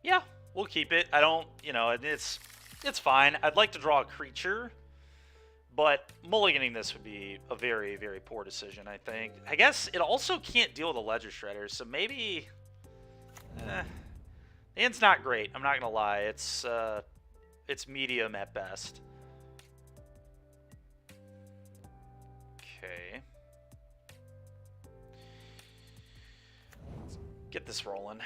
Yeah, we'll keep it. I don't, it's fine. I'd like to draw a creature, but mulliganing this would be a very, very poor decision, I think. I guess it also can't deal with a Ledger Shredder, so maybe... the hand's not great, I'm not going to lie. It's medium at best. Okay. Let's get this rolling.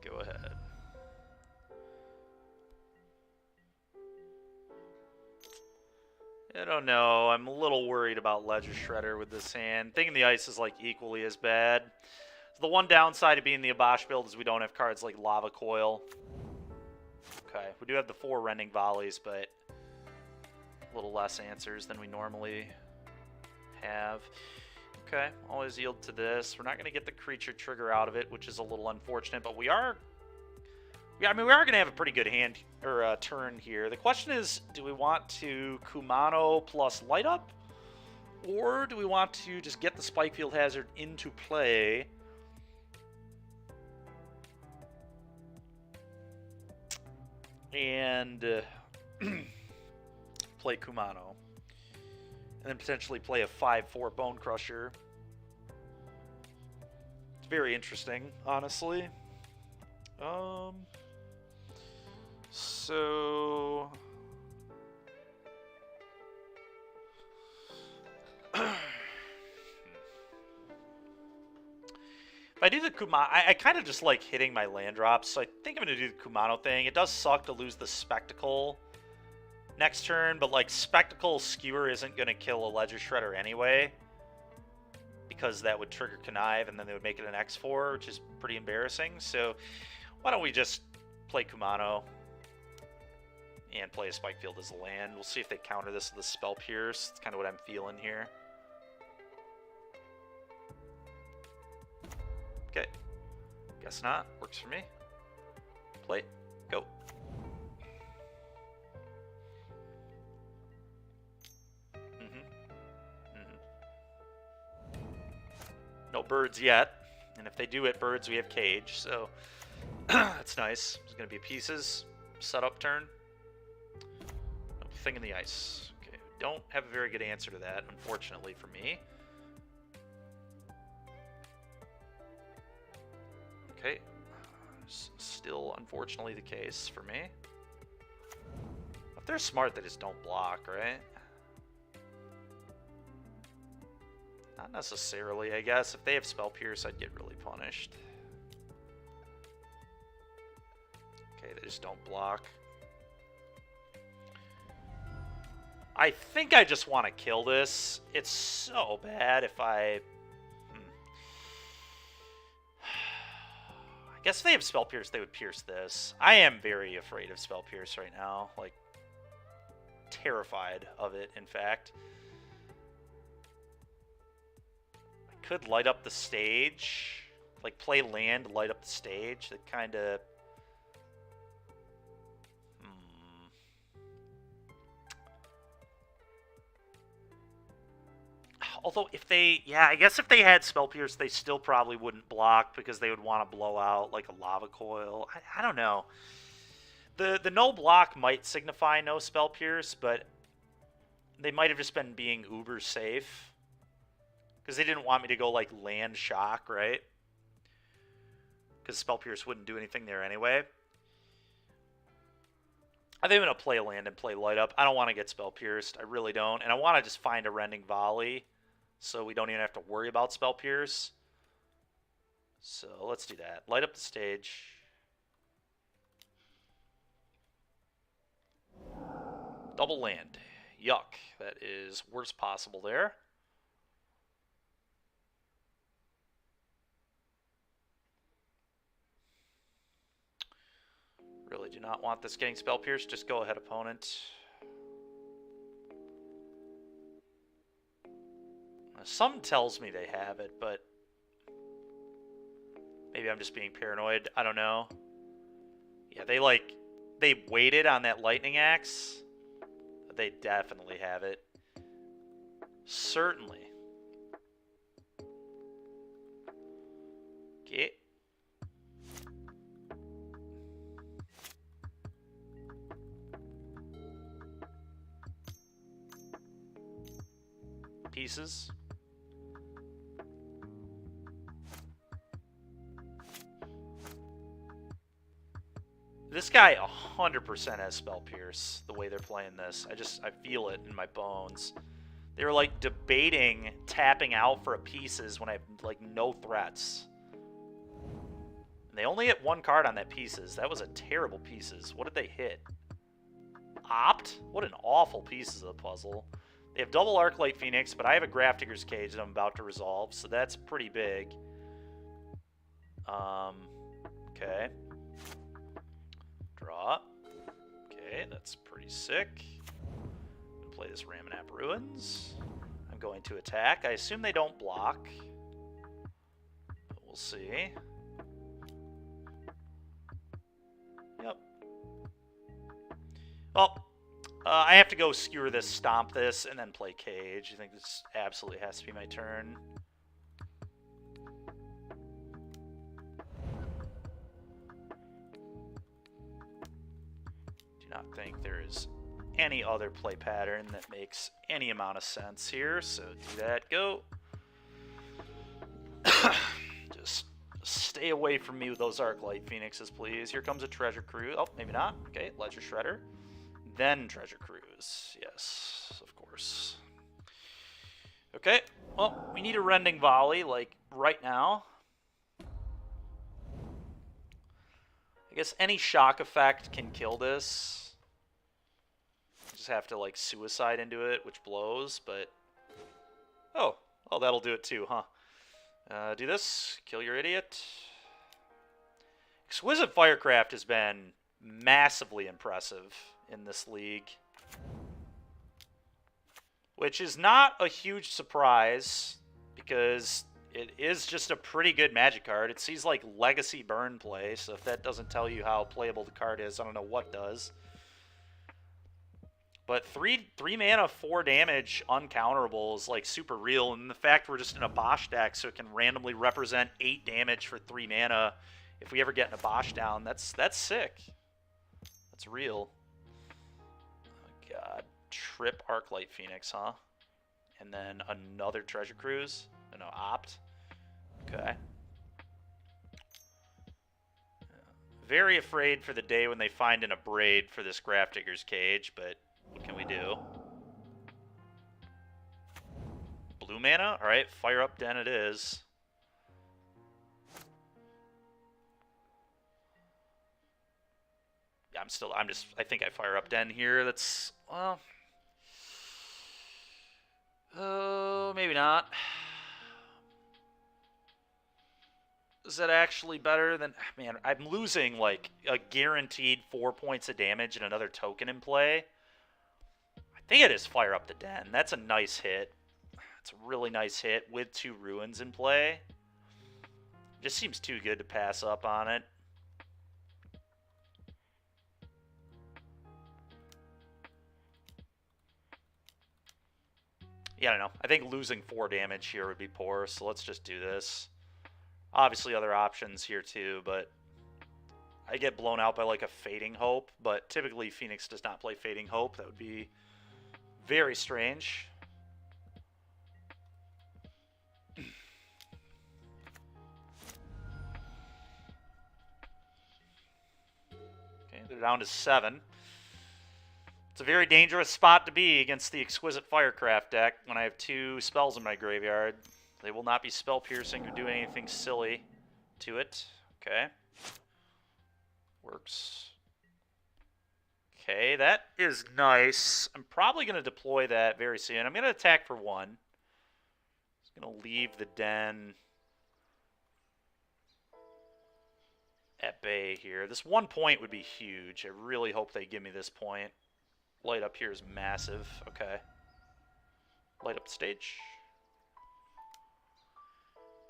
Go ahead. I don't know. I'm a little worried about Ledger Shredder with this hand. Thinking the ice is like equally as bad. So the one downside of being the Abosh build is we don't have cards like Lava Coil. Okay, we do have the 4 rending volleys, but a little less answers than we normally have. Okay, always yield to this. We're not going to get the creature trigger out of it, which is a little unfortunate, but we are... Yeah, I mean, we are going to have a pretty good hand or turn here. The question is, do we want to Kumano plus light up? Or do we want to just get the Spike Field Hazard into play? And play Kumano. And then potentially play a 5/4 Bone Crusher. It's very interesting, honestly. So... If I do the Kumano, I kind of just like hitting my land drops, so I think I'm going to do the Kumano thing. It does suck to lose the Spectacle next turn, but like Spectacle Skewer isn't going to kill a Ledger Shredder anyway, because that would trigger Connive, and then they would make it an X4, which is pretty embarrassing. So why don't we just play Kumano and play a Spike Field as a land. We'll see if they counter this with a Spell Pierce. It's kind of what I'm feeling here. Okay. Guess not. Works for me. Play. Go. No birds yet. And if they do hit birds, we have cage. So that's nice. There's going to be pieces. Setup turn. Thing in the ice. Okay. Don't have a very good answer to that, unfortunately for me. Okay. Still, unfortunately, the case for me. If they're smart, they just don't block, right? Not necessarily, I guess. If they have Spell Pierce, I'd get really punished. Okay, they just don't block. I think I just want to kill this. It's so bad if I... I guess if they have Spell Pierce, they would pierce this. I am very afraid of Spell Pierce right now. Like, terrified of it, in fact. I could light up the stage. Like, play land, light up the stage. That kind of... Although, if they... Yeah, I guess if they had Spell Pierce, they still probably wouldn't block because they would want to blow out, like, a Lava Coil. I don't know. The no block might signify no Spell Pierce, but they might have just been being uber safe. Because they didn't want me to go, like, land shock, right? Because Spell Pierce wouldn't do anything there anyway. I think I'm going to play land and play light up. I don't want to get Spell Pierced. I really don't. And I want to just find a Rending Volley so we don't even have to worry about Spell Pierce. So let's do that. Light up the stage. Double land. Yuck. That is worst possible there. Really do not want this getting Spell Pierce. Just go ahead, opponent. Some tells me they have it, but maybe I'm just being paranoid. I don't know. Yeah, they waited on that Lightning Axe. They definitely have it. Certainly. Okay. Pieces. This guy 100% has Spell Pierce, the way they're playing this. I feel it in my bones. They were, like, debating tapping out for a Pieces when I have, like, no threats. And they only hit one card on that Pieces. That was a terrible Pieces. What did they hit? Opt? What an awful Pieces of the puzzle. They have double Arclight Phoenix, but I have a Grafdigger's Cage that I'm about to resolve, so that's pretty big. Okay. Draw. Okay, that's pretty sick. I'm gonna play this Ramanap Ruins. I'm going to attack. I assume they don't block. But we'll see. Yep. Well, I have to go skewer this, stomp this, and then play Cage. I think this absolutely has to be my turn. Do not think there is any other play pattern that makes any amount of sense here, so do that, go. Just stay away from me with those Arclight Phoenixes, please. Here comes a Treasure Cruise. Oh, maybe not. Okay, Ledger Shredder. Then Treasure Cruise. Yes, of course. Okay, well, we need a Rending Volley, like, right now. I guess any shock effect can kill this. Just have to, like, suicide into it, which blows, but... Oh, well, that'll do it too, huh? Do this. Kill your idiot. Exquisite Firecraft has been massively impressive in this league, which is not a huge surprise because it is just a pretty good Magic card. It sees like Legacy Burn play, so if that doesn't tell you how playable the card is, I don't know what does. But 3 mana, 4 damage, uncounterable is like super real, and the fact we're just in a Bosch deck, so it can randomly represent 8 damage for 3 mana. If we ever get in a Bosch down, that's sick. That's real. Oh god, trip Arclight Phoenix, huh? And then another Treasure Cruise. No, Opt. Okay. Very afraid for the day when they find an Abrade for this Grafdigger's Cage, but what can we do? Blue mana? Alright, fire up Den it is. Yeah, I think I fire up Den here. That's, well... Oh, maybe not. Is that actually better than... Man, I'm losing, like, a guaranteed 4 points of damage and another token in play. I think it is fire up the Den. That's a nice hit. It's a really nice hit with 2 ruins in play. Just seems too good to pass up on it. Yeah, I don't know. I think losing 4 damage here would be poor, so let's just do this. Obviously other options here too, but I get blown out by like a Fading Hope, but typically Phoenix does not play Fading Hope. That would be very strange. Okay, they're down to 7. It's a very dangerous spot to be against the Exquisite Firecraft deck when I have 2 spells in my graveyard. They will not be spell piercing or doing anything silly to it. Okay. Works. Okay, that is nice. I'm probably going to deploy that very soon. I'm going to attack for 1. Just going to leave the Den at bay here. This 1 point would be huge. I really hope they give me this point. Light up here is massive. Okay. Light up the stage.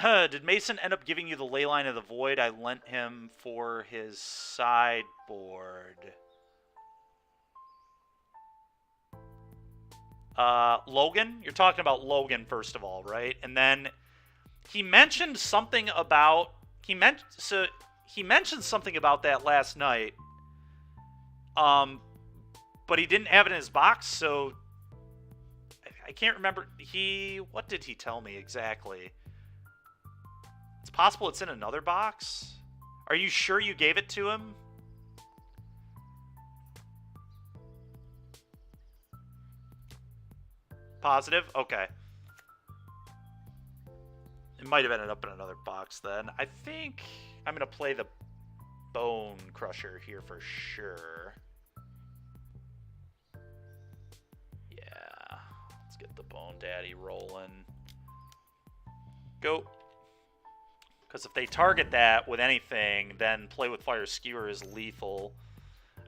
Did Mason end up giving you the Leyline of the Void I lent him for his sideboard? Logan? You're talking about Logan, first of all, right? And then he mentioned something about... He mentioned something about that last night. But he didn't have it in his box, so... I can't remember. What did he tell me exactly? It's possible it's in another box. Are you sure you gave it to him? Positive? Okay. It might have ended up in another box then. I think I'm going to play the Bone Crusher here for sure. Yeah. Let's get the Bone Daddy rolling. Go. Because if they target that with anything, then Play with Fire Skewer is lethal.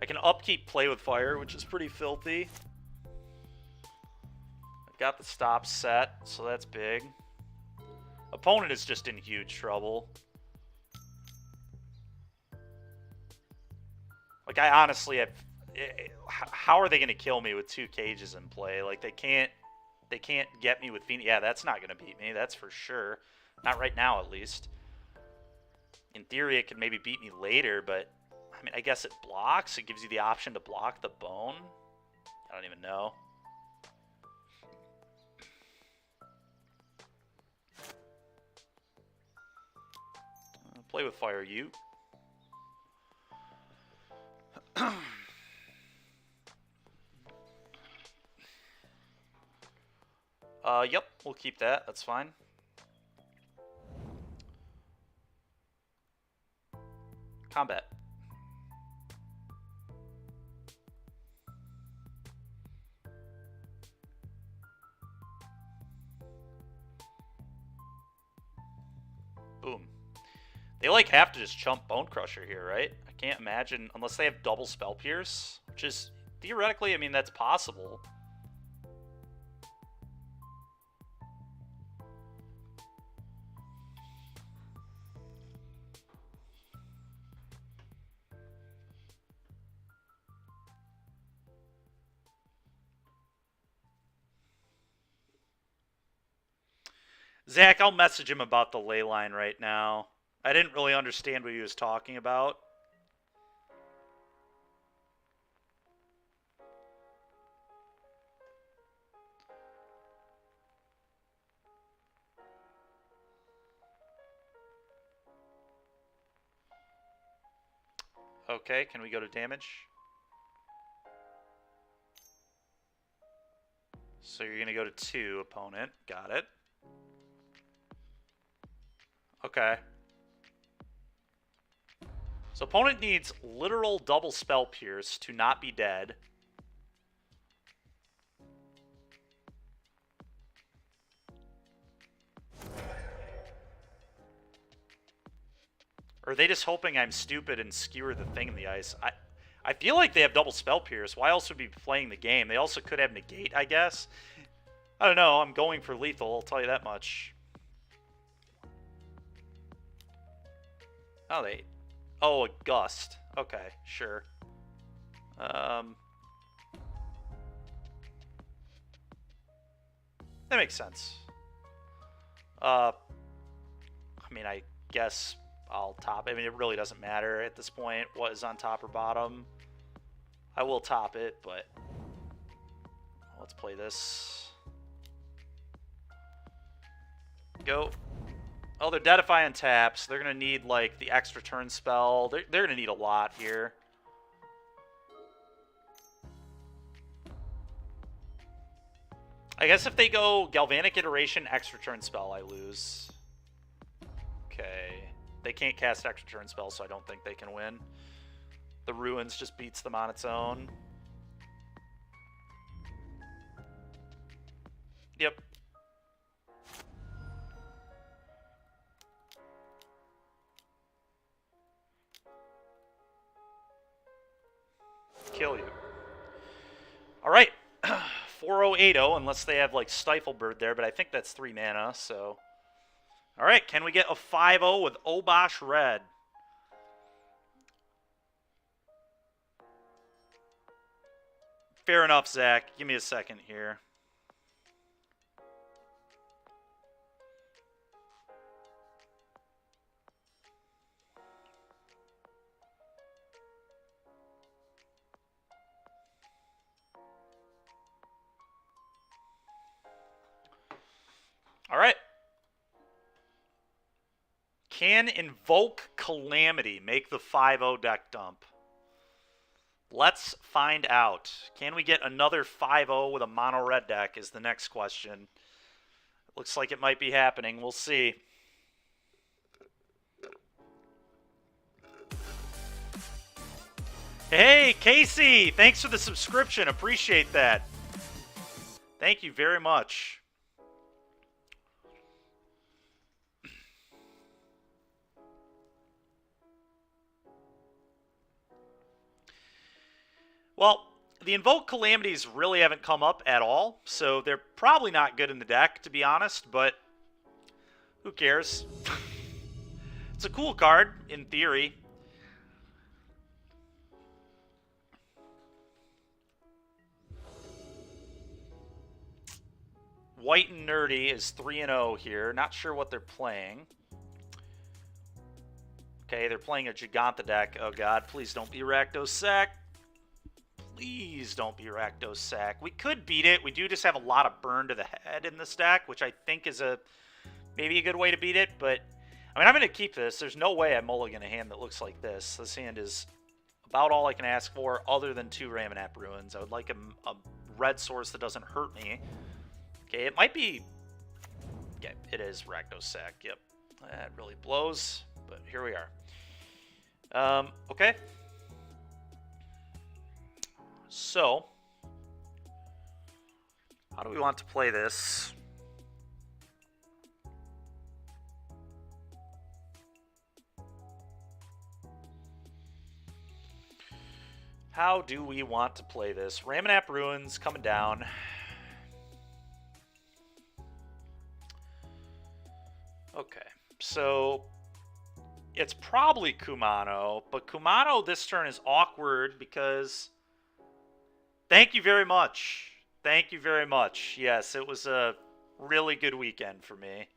I can upkeep Play with Fire, which is pretty filthy. I've got the stop set, so that's big. Opponent is just in huge trouble. Like, I honestly have... How are they going to kill me with 2 cages in play? Like, they can't get me with Phoenix. Yeah, that's not going to beat me, that's for sure. Not right now, at least. In theory, it could maybe beat me later, but... I mean, I guess it blocks. It gives you the option to block the bone. I don't even know. Play with Fire, you. Yep, we'll keep that. That's fine. Combat. Boom. They, like, have to just chump Bone Crusher here, right? I can't imagine, unless they have double Spell Pierce, which is, theoretically, I mean, that's possible. Zach, I'll message him about the ley line right now. I didn't really understand what he was talking about. Okay, can we go to damage? So you're going to go to 2, opponent. Got it. Okay. So opponent needs literal double Spell Pierce to not be dead. Or are they just hoping I'm stupid and skewer the thing in the ice? I feel like they have double Spell Pierce. Why else would be playing the game? They also could have Negate, I guess. I don't know. I'm going for lethal, I'll tell you that much. Oh, they... Oh, a Gust. Okay, sure. That makes sense. I mean, I guess I'll top it. I mean, it really doesn't matter at this point what is on top or bottom. I will top it, but let's play this. Go. Oh, they're Deadify on tap, so they're going to need, like, the extra turn spell. They're going to need a lot here. I guess if they go Galvanic Iteration, extra turn spell, I lose. Okay. They can't cast extra turn spell, so I don't think they can win. The Ruins just beats them on its own. Yep. Kill you. Alright. 4080, unless they have, like, Stifle Bird there, but I think that's 3 mana, so... Alright, can we get a 5-0 with Obosh Red? Fair enough, Zach. Give me a second here. Alright. Can Invoke Calamity make the 5-0 deck dump? Let's find out. Can we get another 5-0 with a mono red deck is the next question. Looks like it might be happening. We'll see. Hey, Casey! Thanks for the subscription. Appreciate that. Thank you very much. Well, the Invoke Calamities really haven't come up at all, so they're probably not good in the deck, to be honest, but who cares? It's a cool card, in theory. White and Nerdy is 3-0 here. Not sure what they're playing. Okay, they're playing a Giganta deck. Oh god, please don't be Rakdos Sack. Please don't be Rakdos Sack. We could beat it. We do just have a lot of burn to the head in this deck, which I think is maybe a good way to beat it, but I mean, I'm going to keep this. There's no way I mulligan a hand that looks like this. This hand is about all I can ask for other than 2 Ramanap Ruins. I would like a red source that doesn't hurt me. Okay, it might be... Yeah, it is Rakdos Sack. Yep, that really blows, but here we are. Okay. So, how do we want to play this? How do we want to play this? Ramanap Ruins coming down. Okay, so it's probably Kumano, but Kumano this turn is awkward because... Thank you very much. Thank you very much. Yes, it was a really good weekend for me.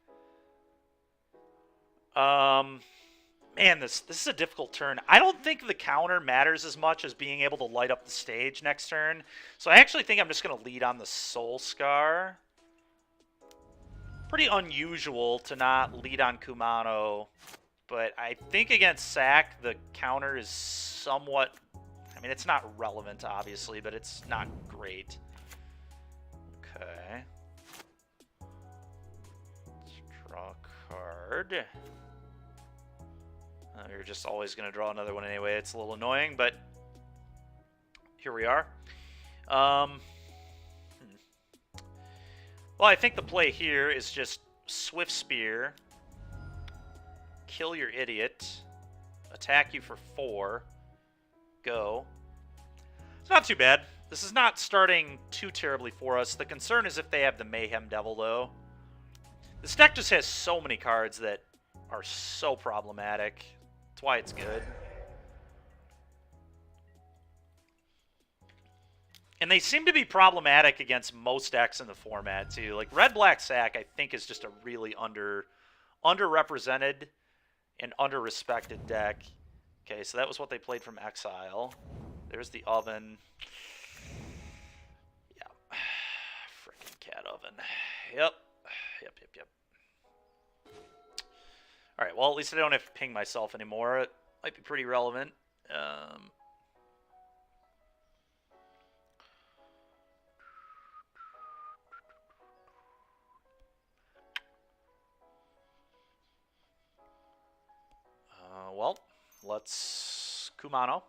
Man, this is a difficult turn. I don't think the counter matters as much as being able to light up the stage next turn. So I actually think I'm just going to lead on the Soul Scar. Pretty unusual to not lead on Kumano, but I think against Sack, the counter is somewhat... I mean, it's not relevant, obviously, but it's not great. Okay. Let's draw a card. You're just always going to draw another one anyway. It's a little annoying, but here we are. Well, I think the play here is just Swift Spear, kill your idiot, attack you for 4, go. It's not too bad. This is not starting too terribly for us. The concern is if they have the Mayhem Devil, though. This deck just has so many cards that are so problematic. That's why it's good. And they seem to be problematic against most decks in the format, too. Like, Red-Black Sack, I think, is just a really underrepresented and under-respected deck. Okay, so that was what they played from Exile. There's the Oven. Yeah. Frickin' cat oven. Yep. Yep. Alright, well, at least I don't have to ping myself anymore. It might be pretty relevant. Well, let's Kumano.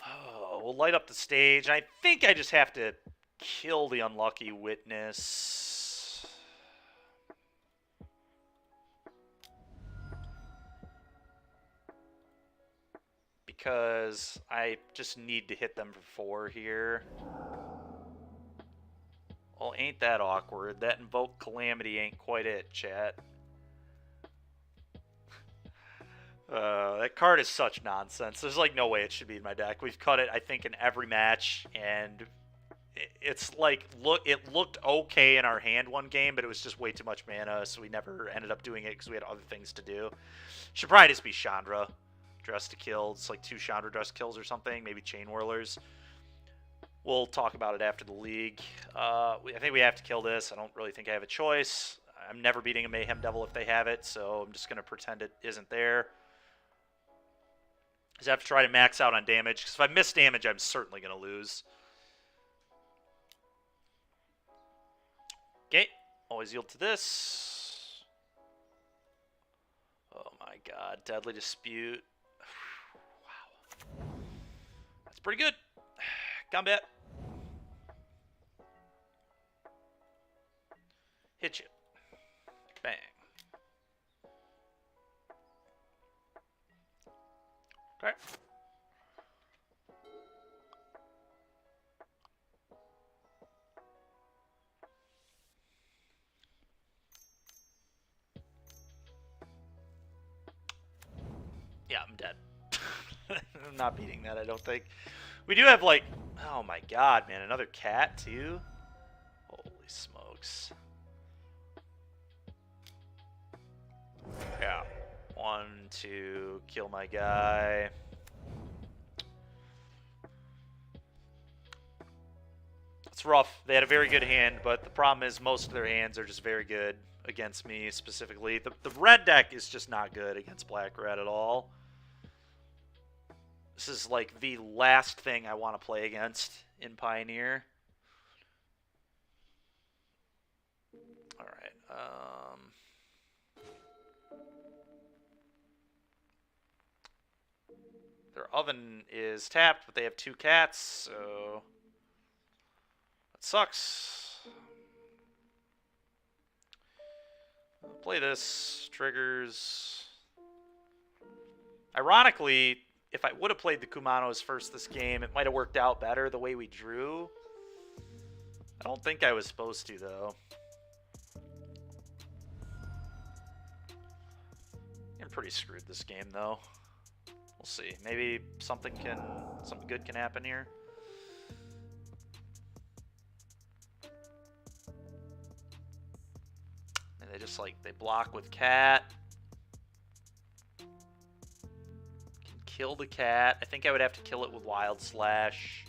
Oh, we'll light up the stage. I think I just have to kill the Unlucky Witness. Because I just need to hit them for 4 here. Well, ain't that awkward. That Invoke Calamity ain't quite it, chat. That card is such nonsense. There's like no way it should be in my deck. We've cut it, I think, in every match, and it's like, it looked okay in our hand one game, but it was just way too much mana, so we never ended up doing it because we had other things to do. Should probably just be Chandra. Dress to kill. It's like 2 Chandra dress kills or something. Maybe Chain Whirlers. We'll talk about it after the league. I think we have to kill this. I don't really think I have a choice. I'm never beating a Mayhem Devil if they have it, so I'm just going to pretend it isn't there. Because I have to try to max out on damage, because if I miss damage, I'm certainly going to lose. Okay, always yield to this. Oh my god, Deadly Dispute. Wow. That's pretty good. Combat. Hit you. Bang. Okay. Yeah, I'm dead. I'm not beating that, I don't think. We do have, like... Oh my god, man. Another cat, too? Holy smokes. Yeah. 1, 2, kill my guy. It's rough. They had a very good hand, but the problem is most of their hands are just very good against me specifically. The red deck is just not good against black-red at all. This is like the last thing I want to play against in Pioneer. Alright, their oven is tapped, but they have 2 cats, so that sucks. Play this. Triggers. Ironically, if I would have played the Kumanos first this game, it might have worked out better the way we drew. I don't think I was supposed to, though. I'm pretty screwed this game, though. We'll see. Maybe something good can happen here. And they just, like, they block with cat. Kill the cat. I think I would have to kill it with Wild Slash.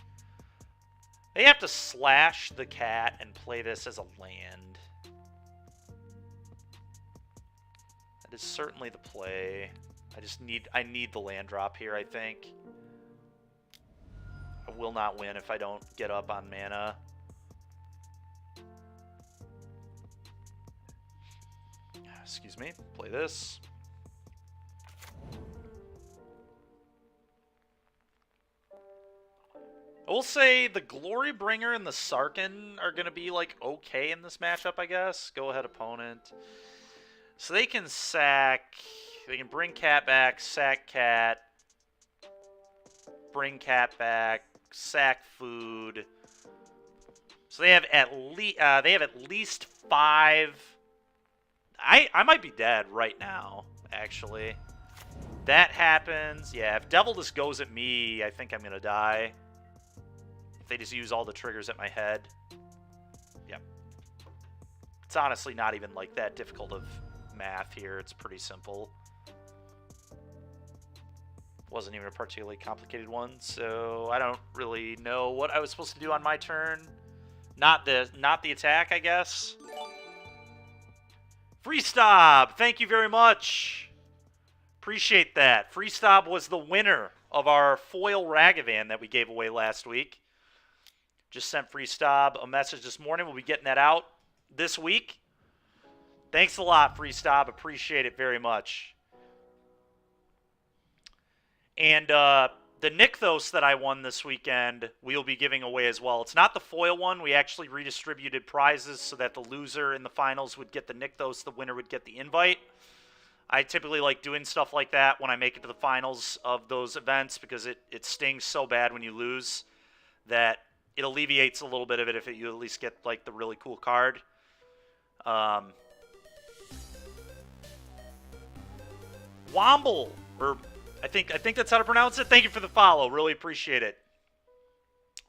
They have to slash the cat and play this as a land. That is certainly the play. I need the land drop here, I think. I will not win if I don't get up on mana. Excuse me. Play this. I will say the Glorybringer and the Sarkin are going to be, like, okay in this matchup, I guess. Go ahead, opponent. So they can sack... They can bring cat back, sack cat, bring cat back, sack food. So they have at least 5... I might be dead right now, actually. That happens. Yeah, if Devil just goes at me, I think I'm going to die. They just use all the triggers at my head. Yep. It's honestly not even like that difficult of math here. It's pretty simple. Wasn't even a particularly complicated one, so I don't really know what I was supposed to do on my turn. Not the attack, I guess. Freestab, thank you very much. Appreciate that. Freestab was the winner of our foil Ragavan that we gave away last week. Just sent Freestab a message this morning. We'll be getting that out this week. Thanks a lot, Freestab. Appreciate it very much. And the Nykthos that I won this weekend, we'll be giving away as well. It's not the foil one. We actually redistributed prizes so that the loser in the finals would get the Nykthos, the winner would get the invite. I typically like doing stuff like that when I make it to the finals of those events because it stings so bad when you lose that it alleviates a little bit of it if you at least get, like, the really cool card. Womble, or I think that's how to pronounce it. Thank you for the follow. Really appreciate it.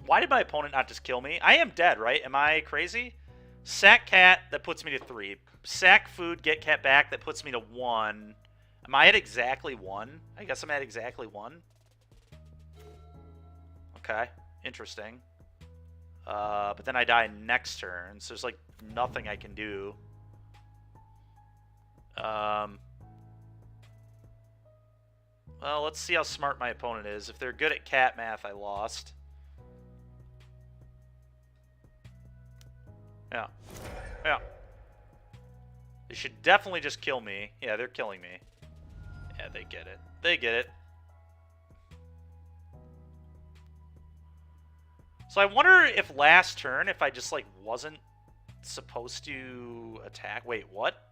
Why did my opponent not just kill me? I am dead, right? Am I crazy? Sack cat, that puts me to 3. Sack food, get cat back, that puts me to 1. Am I at exactly 1? I guess I'm at exactly 1. Okay, interesting. But then I die next turn, so there's, like, nothing I can do. Well, let's see how smart my opponent is. If they're good at cat math, I lost. Yeah. Yeah. They should definitely just kill me. Yeah, they're killing me. Yeah, they get it. They get it. So I wonder if last turn, if I just, like, wasn't supposed to attack. Wait, what?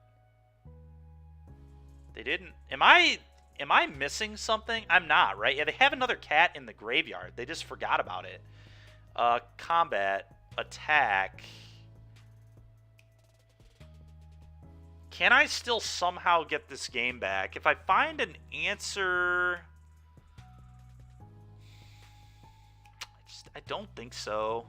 They didn't. Am I missing something? I'm not, right? Yeah, they have another cat in the graveyard. They just forgot about it. Combat, attack. Can I still somehow get this game back? If I find an answer... I don't think so.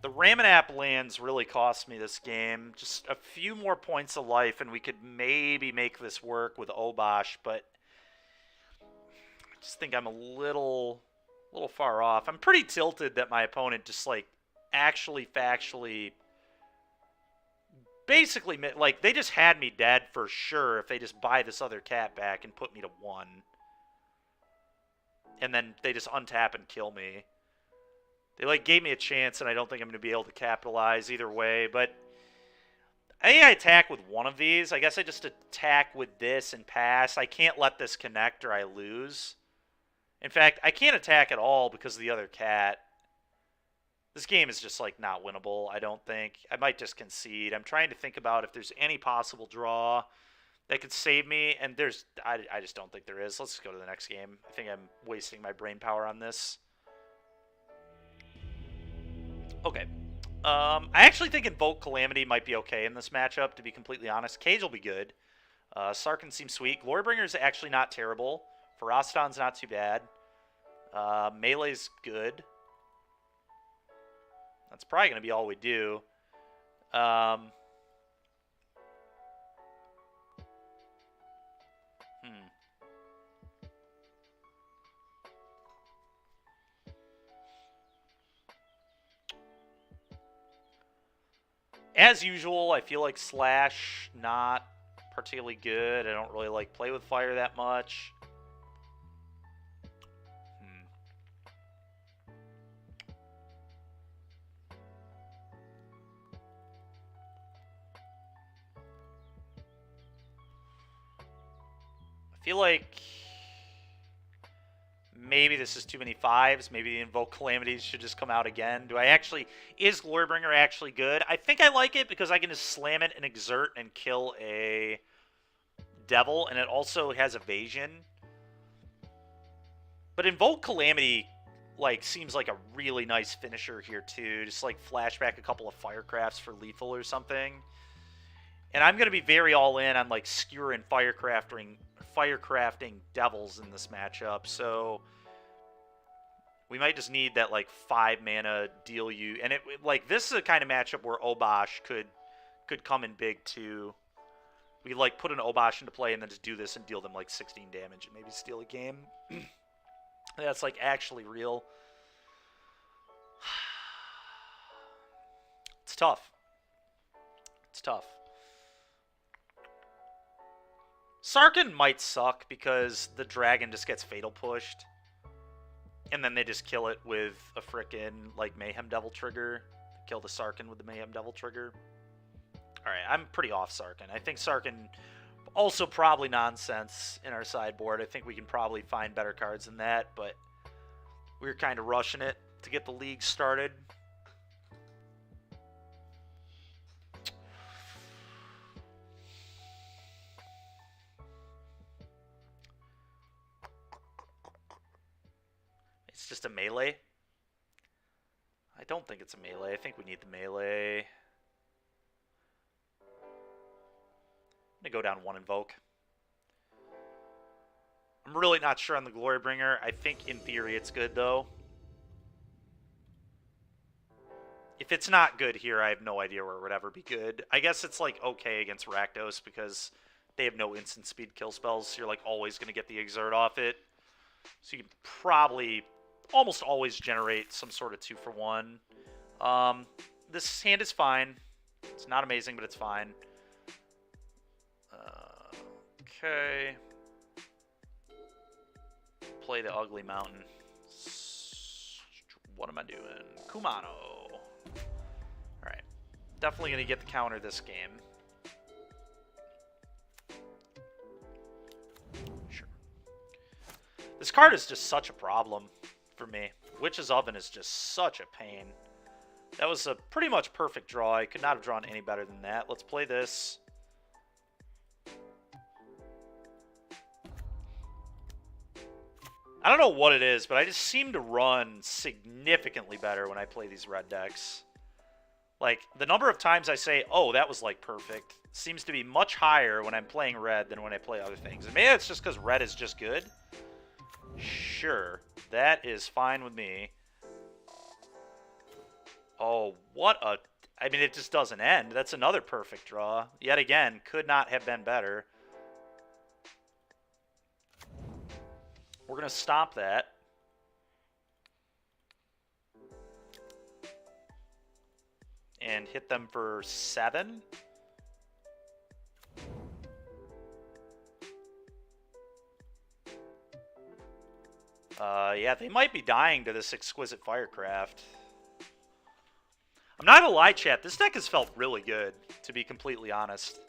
The Ramanap lands really cost me this game. Just a few more points of life, and we could maybe make this work with Obosh, but I just think I'm a little far off. I'm pretty tilted that my opponent just, like, actually factually... Basically, like, they just had me dead for sure if they just buy this other cat back and put me to 1. And then they just untap and kill me. They, like, gave me a chance, and I don't think I'm going to be able to capitalize either way. But I think I attack with one of these. I guess I just attack with this and pass. I can't let this connect or I lose. In fact, I can't attack at all because of the other cat. This game is just, like, not winnable, I don't think. I might just concede. I'm trying to think about if there's any possible draw that could save me, and I just don't think there is. Let's just go to the next game. I think I'm wasting my brain power on this. Okay. I actually think Invoke Calamity might be okay in this matchup, to be completely honest. Cage will be good. Sarkhan seems sweet. Glorybringer's actually not terrible. Ferociton's not too bad. Melee's good. That's probably going to be all we do. As usual, I feel like Slash not particularly good. I don't really like play with fire that much. I feel like maybe this is too many 5s. Maybe the Invoke Calamities should just come out again. Is Glorybringer actually good? I think I like it because I can just slam it and exert and kill a Devil, and it also has evasion. But Invoke Calamity, like, seems like a really nice finisher here too. Just, like, flashback a couple of Firecrafts for lethal or something. And I'm going to be very all in on, like, skewering firecrafting Devils in this matchup, so we might just need that, like, 5 mana deal you. And like, this is a kind of matchup where Obosh could come in big too. We could, like, put an Obosh into play and then just do this and deal them, like, 16 damage and maybe steal a game. That's, like, actually real. It's tough. It's tough. Sarkhan might suck because the dragon just gets fatal pushed. And then they just kill it with a frickin', like, Mayhem Devil trigger. Kill the Sarkhan with the Mayhem Devil trigger. Alright, I'm pretty off Sarkhan. I think Sarkhan also probably nonsense in our sideboard. I think we can probably find better cards than that, but we're kind of rushing it to get the league started. It's just a melee. I don't think it's a melee. I think we need the melee. I'm going to go down 1 Invoke. I'm really not sure on the Glorybringer. I think in theory it's good, though. If it's not good here, I have no idea where it would ever be good. I guess it's, like, okay against Rakdos because they have no instant speed kill spells, so you're, like, always going to get the Exert off it. So you can probably almost always generate some sort of 2-for-1. This hand is fine. It's not amazing, but it's fine. Okay. Play the Ugly Mountain. What am I doing? Kumano. Alright. Definitely going to get the counter this game. Sure. This card is just such a problem for me. Witch's Oven is just such a pain. That was a pretty much perfect draw. I could not have drawn any better than that. Let's play this. I don't know what it is, but I just seem to run significantly better when I play these red decks. Like, the number of times I say, oh, that was, like, perfect, seems to be much higher when I'm playing red than when I play other things. And maybe it's just because red is just good. Sure. That is fine with me. Oh, what a... I mean, it just doesn't end. That's another perfect draw. Yet again, could not have been better. We're going to stop that. And hit them for 7. Yeah, they might be dying to this exquisite firecraft. I'm not gonna lie, chat. This deck has felt really good, to be completely honest.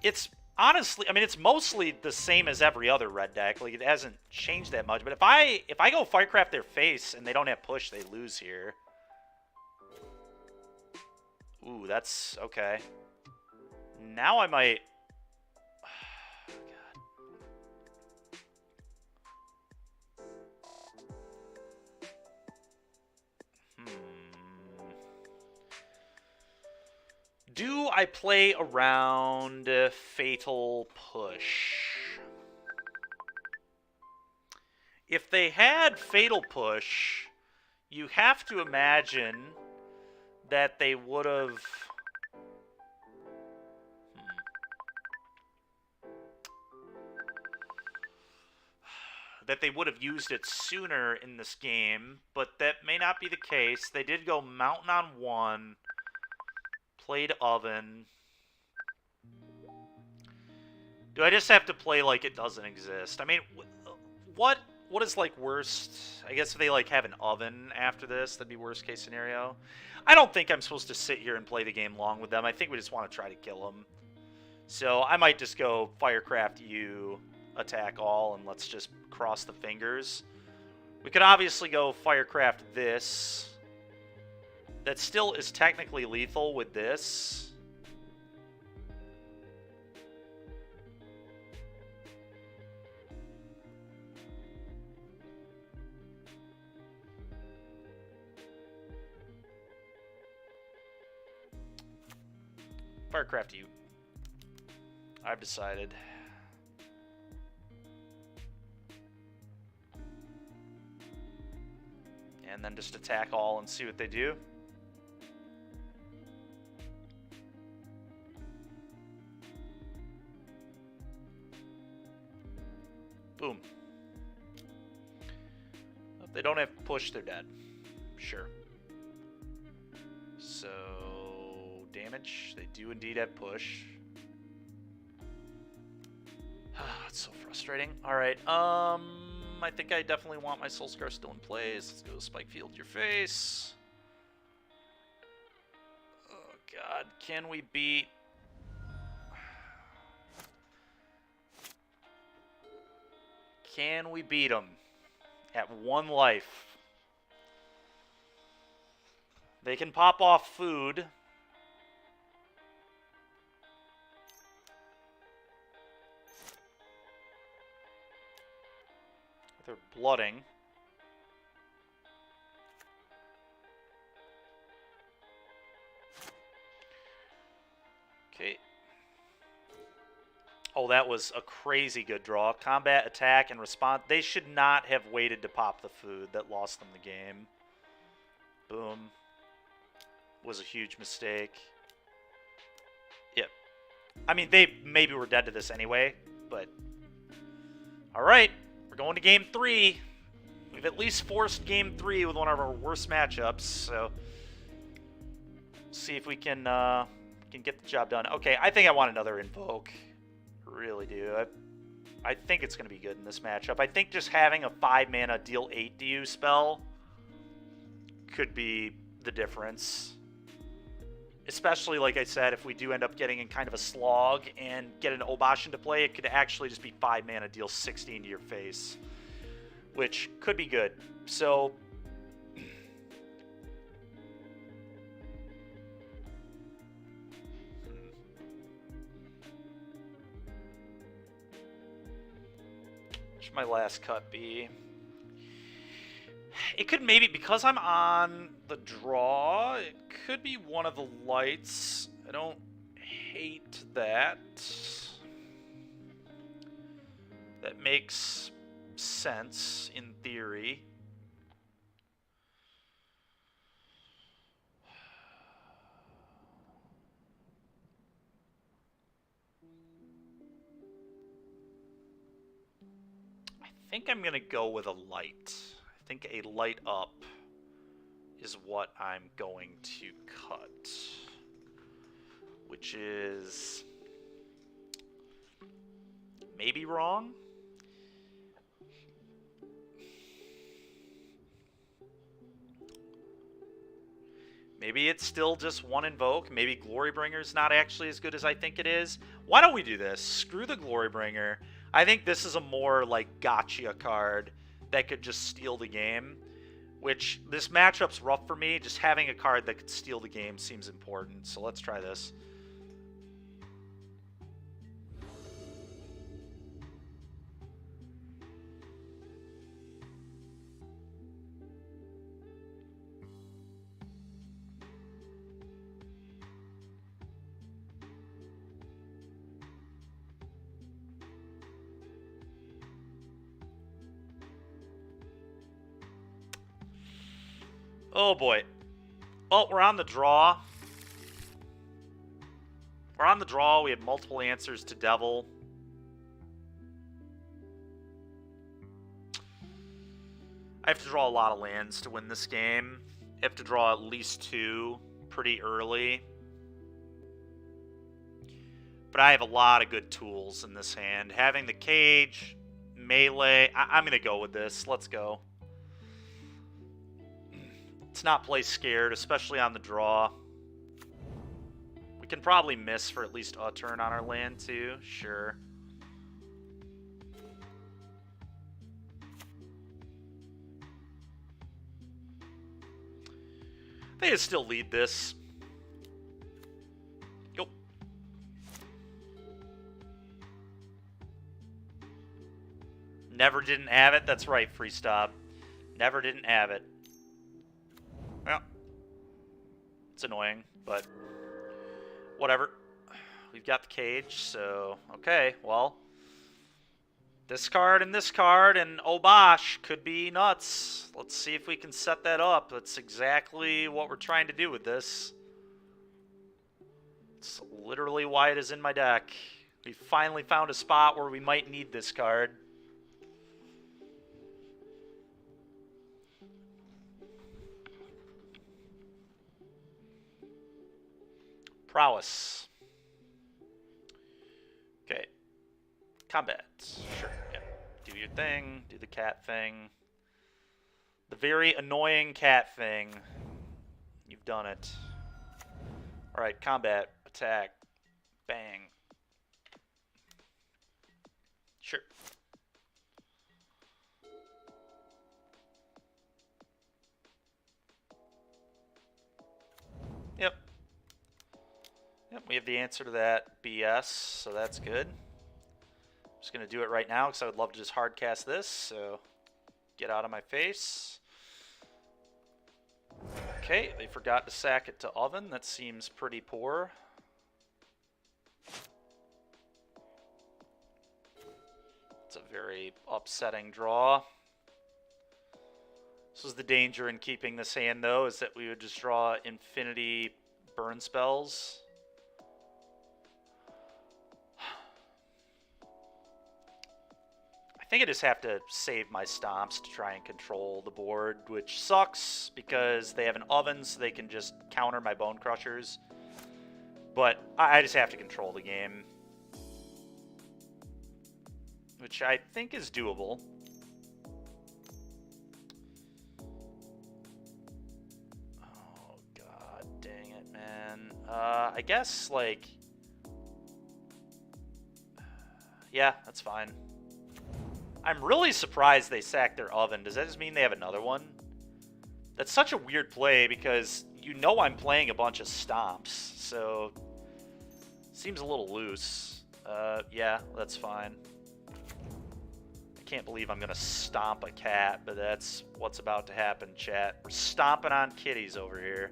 It's honestly, I mean, it's mostly the same as every other red deck. Like, it hasn't changed that much. But if I go firecraft their face and they don't have push, they lose here. Ooh, that's okay. Now I might... Do I play around Fatal Push? If they had Fatal Push, you have to imagine that they would have... that they would have used it sooner in this game, but that may not be the case. They did go Mountain on 1... Played Oven. Do I just have to play like it doesn't exist? I mean, what is, like, worst? I guess if they, like, have an Oven after this, that'd be worst case scenario. I don't think I'm supposed to sit here and play the game long with them. I think we just want to try to kill them. So I might just go Firecraft you, attack all, and let's just cross the fingers. We could obviously go Firecraft this. That still is technically lethal with this. Firecraft you. I've decided. And then just attack all and see what they do. Boom. If they don't have push, they're dead. Sure. So, damage. They do indeed have push. It's so frustrating. Alright, I think I definitely want my Soul Scar still in place. Let's go Spike Field your face. Oh god, can we beat... Can we beat them at 1 life? They can pop off food. They're blooding. Okay. Oh, that was a crazy good draw. Combat, attack, and response. They should not have waited to pop the food. That lost them the game. Boom. Was a huge mistake. Yep. I mean, they maybe were dead to this anyway, but... Alright, we're going to Game 3. We've at least forced Game 3 with one of our worst matchups, so... See if we can get the job done. Okay, I think I want another Invoke. Really do. I think it's going to be good in this matchup. I think just having a 5-mana deal 8 to you spell could be the difference. Especially, like I said, if we do end up getting in kind of a slog and get an Obosh into play, it could actually just be 5 mana deal 16 to your face, which could be good. So... my last cut be? It could maybe, because I'm on the draw, it could be one of the lights. I don't hate that. That makes sense in theory. I think I'm going to go with a light. I think a light up is what I'm going to cut. Which is maybe wrong. Maybe it's still just one invoke. Maybe Glorybringer's not actually as good as I think it is. Why don't we do this? Screw the Glorybringer. I think this is a more like gotcha card that could just steal the game. Which, this matchup's rough for me. Just having a card that could steal the game seems important. So let's try this. Oh boy. Well, we're on the draw. We're on the draw. We have multiple answers to Devil. I have to draw a lot of lands to win this game. I have to draw at least 2 pretty early. But I have a lot of good tools in this hand. Having the cage, melee. I'm going to go with this. Let's go. Let's not play scared, especially on the draw. We can probably miss for at least a turn on our land, too. Sure. They still lead this. Go. Never didn't have it. That's right, Free Stop. Never didn't have it. Well, it's annoying, but whatever. We've got the cage, so okay, well. This card and oh bosh, could be nuts. Let's see if we can set that up. That's exactly what we're trying to do with this. It's literally why it is in my deck. We finally found a spot where we might need this card. Prowess. Okay. Combat. Sure. Yeah. Do your thing. Do the cat thing. The very annoying cat thing. You've done it. Alright, combat. Attack. Bang. Sure. Yep. Yep, we have the answer to that BS, so that's good. I'm just going to do it right now because I would love to just hard cast this, so get out of my face. Okay, they forgot to sack it to Oven. That seems pretty poor. It's a very upsetting draw. This was the danger in keeping this hand, though, is that we would just draw infinity burn spells. I think I just have to save my stomps to try and control the board, which sucks because they have an oven, so they can just counter my bone crushers. But I just have to control the game, which I think is doable. Oh, god dang it, man. I guess, like... yeah, that's fine. I'm really surprised they sacked their oven. Does that just mean they have another one? That's such a weird play because you know I'm playing a bunch of stomps, so seems a little loose. Yeah, that's fine. I can't believe I'm going to stomp a cat, but that's what's about to happen, chat. We're stomping on kitties over here.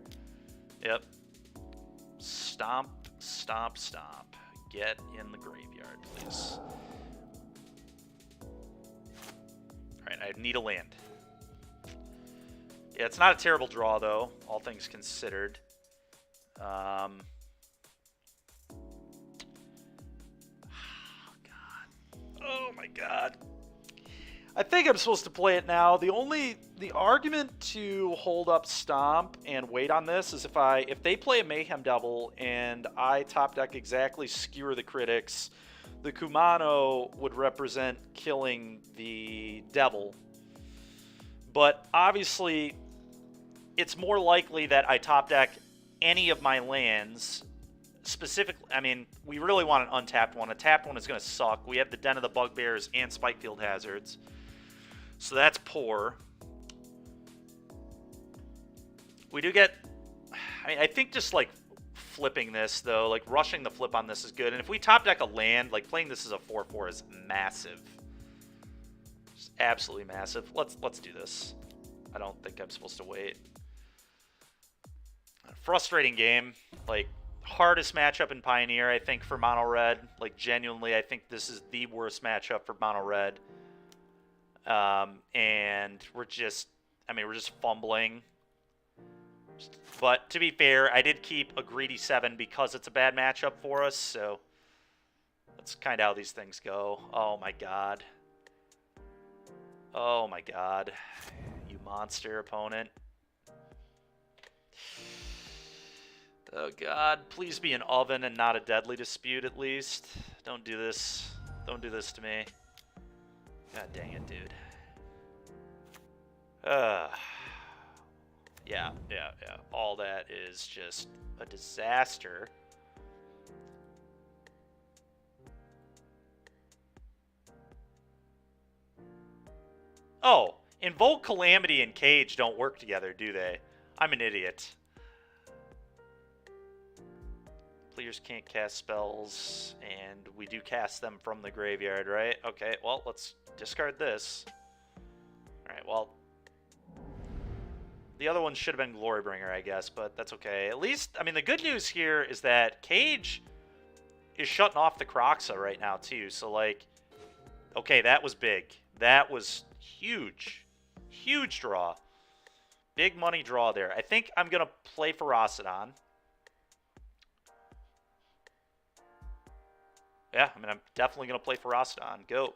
Yep. Stomp, stomp, stomp. Get in the graveyard, please. Alright, I need a land. Yeah, it's not a terrible draw, though, all things considered. Oh, God. Oh, my God. I think I'm supposed to play it now. The argument to hold up Stomp and wait on this is if they play a Mayhem Devil and I top deck exactly Skewer the Critics, the Kumano would represent killing the Devil. But obviously, it's more likely that I top deck any of my lands. Specifically, I mean, we really want an untapped one. A tapped one is going to suck. We have the Den of the Bugbears and Spikefield Hazards. So that's poor. We do get... I think just, like, flipping this, though, like, rushing the flip on this is good. And if we top deck a land, like, playing this as a 4/4 is massive. Just absolutely massive. Let's do this. I don't think I'm supposed to wait. Frustrating game. Like, hardest matchup in Pioneer, I think, for Mono Red. Like, genuinely, I think this is the worst matchup for Mono Red. And we're just fumbling. But to be fair, I did keep a greedy 7 because it's a bad matchup for us, so that's kind of how these things go. Oh my god. Oh my god. You monster opponent. Oh god, please be an oven and not a deadly dispute at least. Don't do this. Don't do this to me. God dang it, dude. Yeah. All that is just a disaster. Oh, Invoke Calamity and Cage don't work together, do they? I'm an idiot. Players can't cast spells, and we do cast them from the graveyard, right? Okay, well, let's discard this. Alright, well, the other one should have been Glorybringer, I guess, but that's okay. At least, I mean, the good news here is that Cage is shutting off the Kroxa right now, too. So, like, okay, that was big. That was huge. Huge draw. Big money draw there. I think I'm going to play Ferocidon. Yeah, I mean, I'm definitely going to play Ferocidon. Go.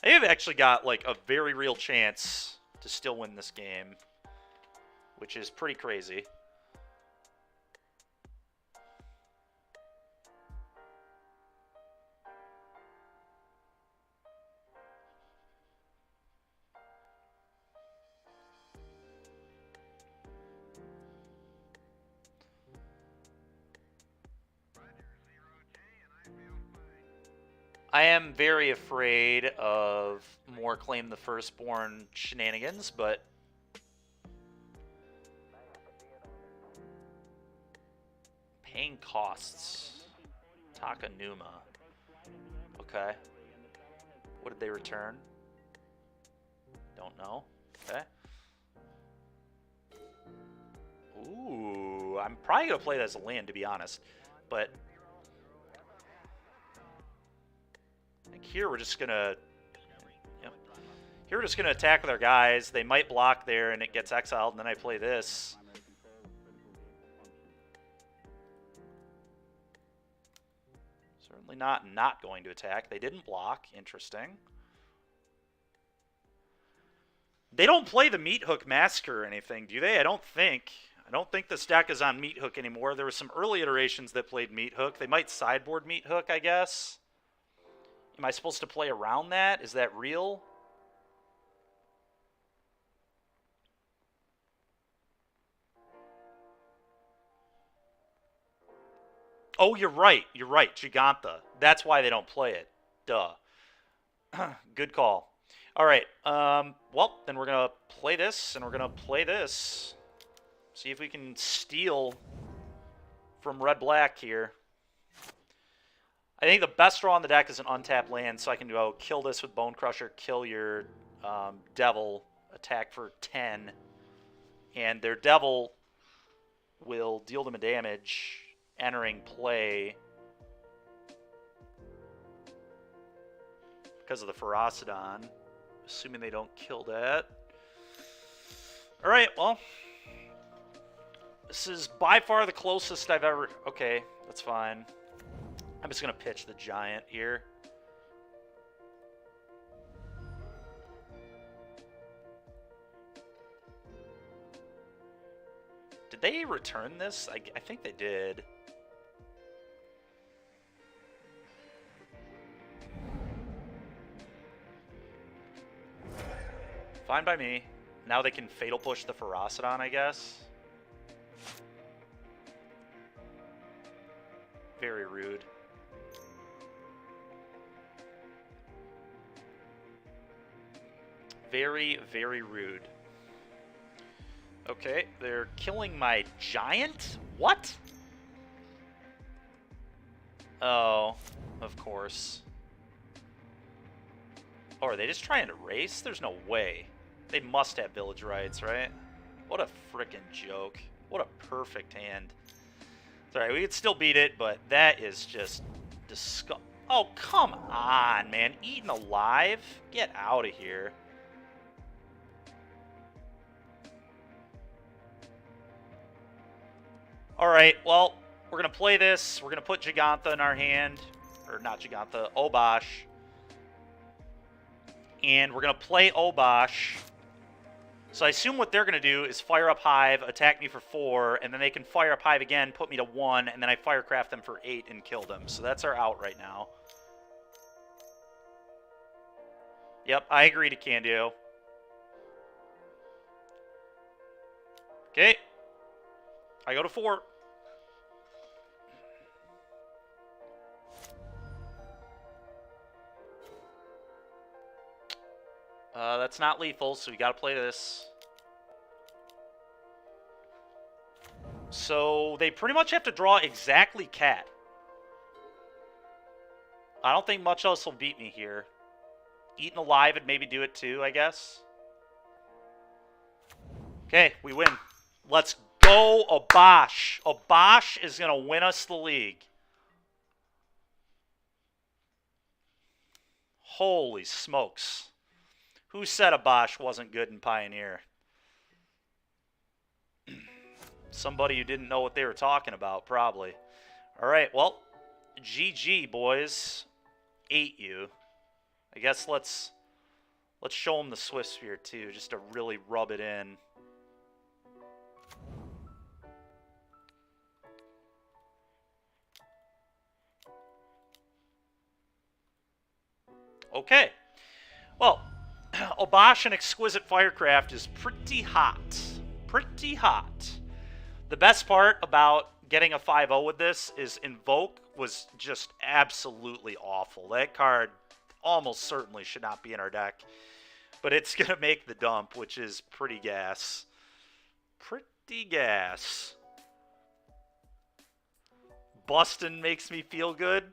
I have actually got, like, a very real chance to still win this game, which is pretty crazy. I am very afraid of more Claim the Firstborn shenanigans, but paying costs. Takanuma. Okay. What did they return? Don't know. Okay. Ooh, I'm probably going to play that as a land, to be honest. But like here we're just gonna, yep. Here we're just gonna attack with our guys. They might block there, and it gets exiled, and then I play this. Certainly not going to attack. They didn't block. Interesting. They don't play the Meat Hook Massacre or anything, do they? I don't think. I don't think this deck is on Meat Hook anymore. There were some early iterations that played Meat Hook. They might sideboard Meat Hook, I guess. Am I supposed to play around that? Is that real? Oh, you're right. You're right. Giganta. That's why they don't play it. Duh. Good call. All right. Well, then we're going to play this, and we're going to play this. See if we can steal from red-black here. I think the best draw on the deck is an untapped land, so I can go kill this with Bone Crusher, kill your Devil, attack for 10, and their Devil will deal them a damage entering play because of the Ferocidon, assuming they don't kill that. All right, well, this is by far the closest I've ever... Okay, that's fine. I'm just going to pitch the Giant here. Did they return this? I think they did. Fine by me. Now they can Fatal Push the Ferocidon, I guess. Very rude. Very, very rude. Okay, they're killing my Giant? What? Oh, of course. Oh, are they just trying to race? There's no way. They must have Village Rights, right? What a frickin' joke. What a perfect hand. It's alright, we could still beat it, but that is just disgusting. Oh, come on, man. Eaten alive? Get out of here. Alright, well, we're going to play this. We're going to put Gigantha in our hand. Or not Gigantha, Obosh. And we're going to play Obosh. So I assume what they're going to do is fire up Hive, attack me for 4, and then they can fire up Hive again, put me to 1, and then I Firecraft them for 8 and kill them. So that's our out right now. Yep, I agree to Candio. Okay. I go to 4. That's not lethal, so we gotta play this. So they pretty much have to draw exactly Cat. I don't think much else will beat me here. Eaten alive would maybe do it too, I guess. Okay, we win. Let's go, Obosh. Obosh is going to win us the league. Holy smokes. Who said Obosh wasn't good in Pioneer? Somebody who didn't know what they were talking about, probably. All right, well, GG, boys. Ate you. I guess let's show them the Swift Sphere, too, just to really rub it in. Okay. Well, Obosh and Exquisite Firecraft is pretty hot. Pretty hot. The best part about getting a 5-0 with this is Invoke was just absolutely awful. That card almost certainly should not be in our deck. But it's going to make the dump, which is pretty gas. Pretty gas. Bustin' makes me feel good.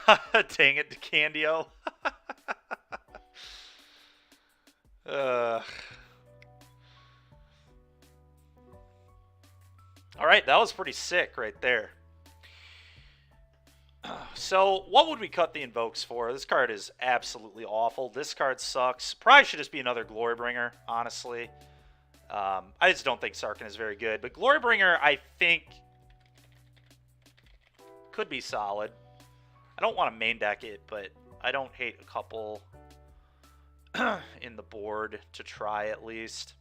God dang it, DeCandio. Alright, that was pretty sick right there. So, what would we cut the Invokes for? This card is absolutely awful. This card sucks. Probably should just be another Glorybringer, honestly. I just don't think Sarkhan is very good. But Glorybringer, I think, could be solid. I don't want to main deck it, but I don't hate a couple in the board to try at least.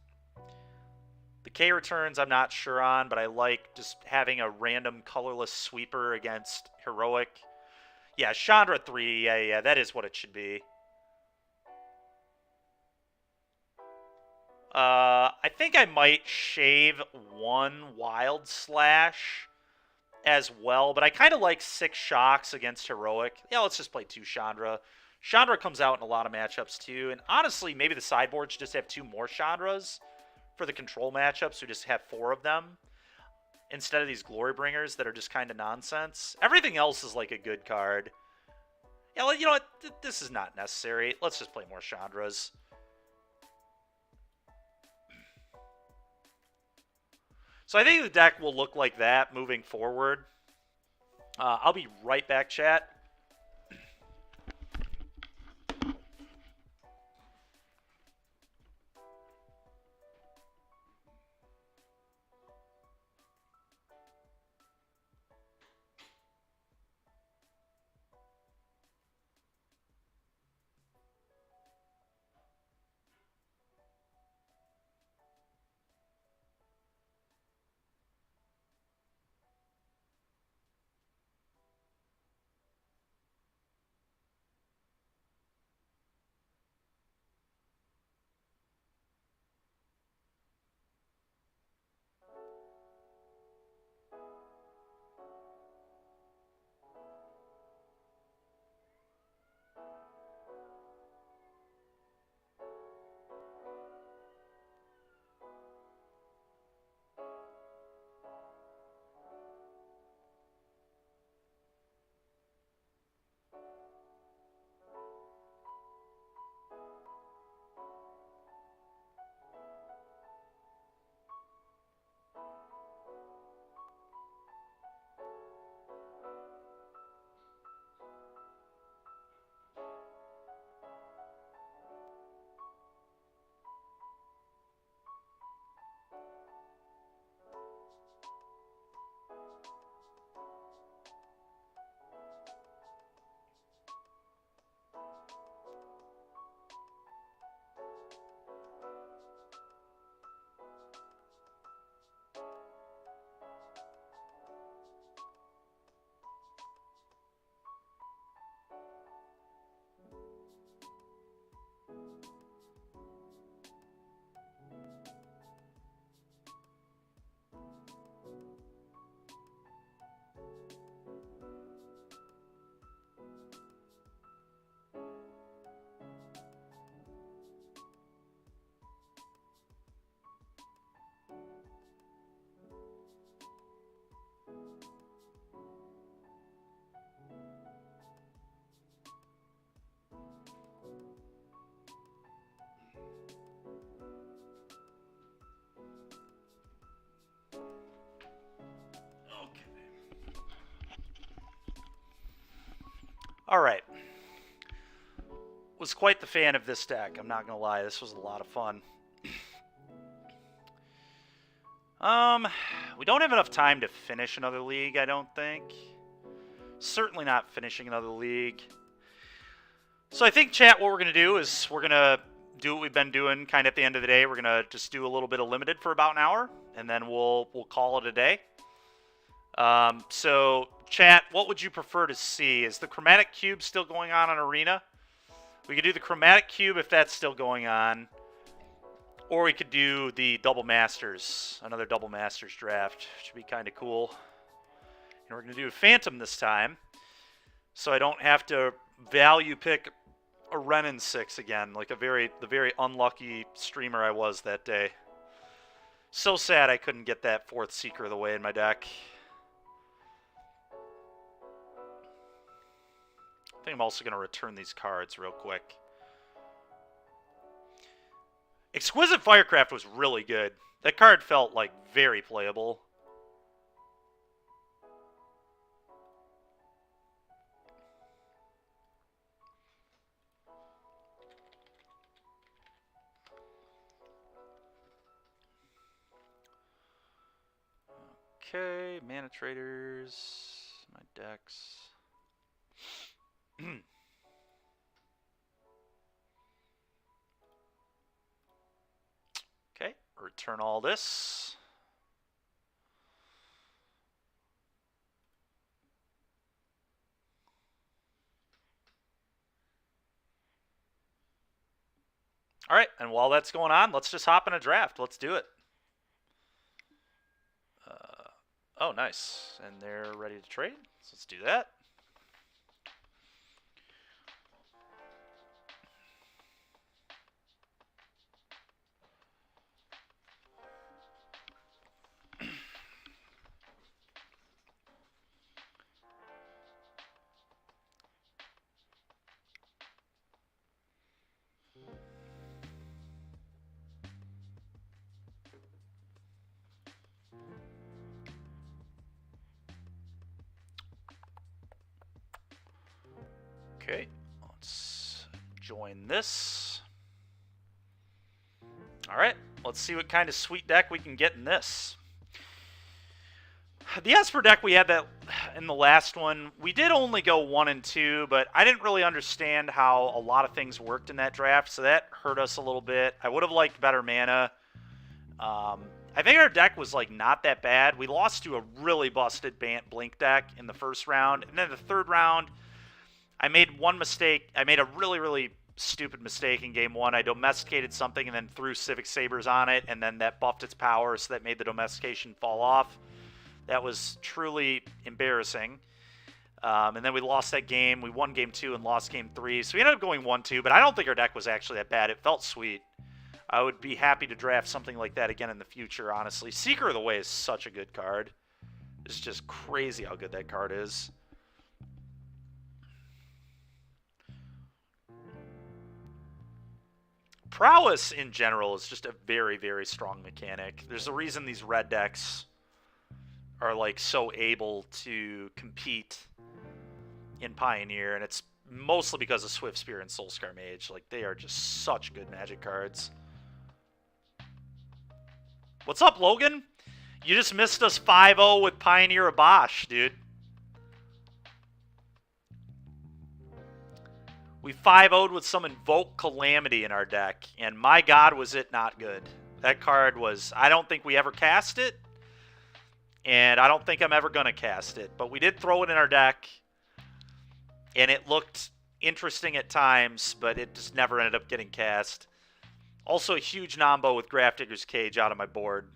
The K returns I'm not sure on, but I like just having a random colorless sweeper against Heroic. Yeah, Chandra 3, yeah, that is what it should be. I think I might shave 1 Wild Slash as well, but I kind of like 6 Shocks against Heroic. Yeah, let's just play 2 Chandra. Chandra comes out in a lot of matchups too, and honestly, maybe the sideboard should just have 2 more Chandras for the control matchups. We just have 4 of them instead of these Glorybringers that are just kind of nonsense. Everything else is like a good card. Yeah, well, you know what? This is not necessary. Let's just play more Chandras. So I think the deck will look like that moving forward. I'll be right back, chat. All right. Was quite the fan of this deck. I'm not gonna lie. This was a lot of fun. We don't have enough time to finish another league, I don't think. Certainly not finishing another league. So I think, chat, what we're going to do is we're going to do what we've been doing kind of at the end of the day. We're going to just do a little bit of limited for about an hour, and then we'll call it a day. So, chat, what would you prefer to see? Is the Chromatic Cube still going on Arena? We could do the Chromatic Cube if that's still going on. Or we could do the Double Masters, another Double Masters draft. Should be kind of cool. And we're going to do a Phantom this time, so I don't have to value pick a Renin 6 again, like the very unlucky streamer I was that day. So sad I couldn't get that 4th Seeker of the Way in my deck. I think I'm also going to return these cards real quick. Exquisite Firecraft was really good. That card felt like very playable. Okay, Mana Traders, my decks. Okay, return all this. All right, and while that's going on, let's just hop in a draft. Let's do it. Oh, nice. And they're ready to trade. So let's do that. Okay, let's join this. All right, let's see what kind of sweet deck we can get in this. The Esper deck we had that in the last one, we did only go 1 and 2, but I didn't really understand how a lot of things worked in that draft, so that hurt us a little bit. I would have liked better mana. I think our deck was like not that bad. We lost to a really busted Blink deck in the first round, and then the third round, I made one mistake. I made a really, really stupid mistake in game 1. I domesticated something and then threw Civic Sabers on it, and then that buffed its power, so that made the domestication fall off. That was truly embarrassing. And then we lost that game. We won game 2 and lost game 3. So we ended up going 1-2, but I don't think our deck was actually that bad. It felt sweet. I would be happy to draft something like that again in the future, honestly. Seeker of the Way is such a good card. It's just crazy how good that card is. Prowess in general is just a very, very strong mechanic. There's a reason these red decks are like so able to compete in Pioneer, and it's mostly because of Swift Spear and Soulscar Mage. Like, they are just such good Magic cards. What's up, Logan? You just missed us 5-0 with Pioneer Abash, dude. We 5-0'd with some Invoke Calamity in our deck, and my god, was it not good. That card was... I don't think we ever cast it, and I don't think I'm ever going to cast it. But we did throw it in our deck, and it looked interesting at times, but it just never ended up getting cast. Also, a huge Nombo with Grafdigger's Cage out of my board,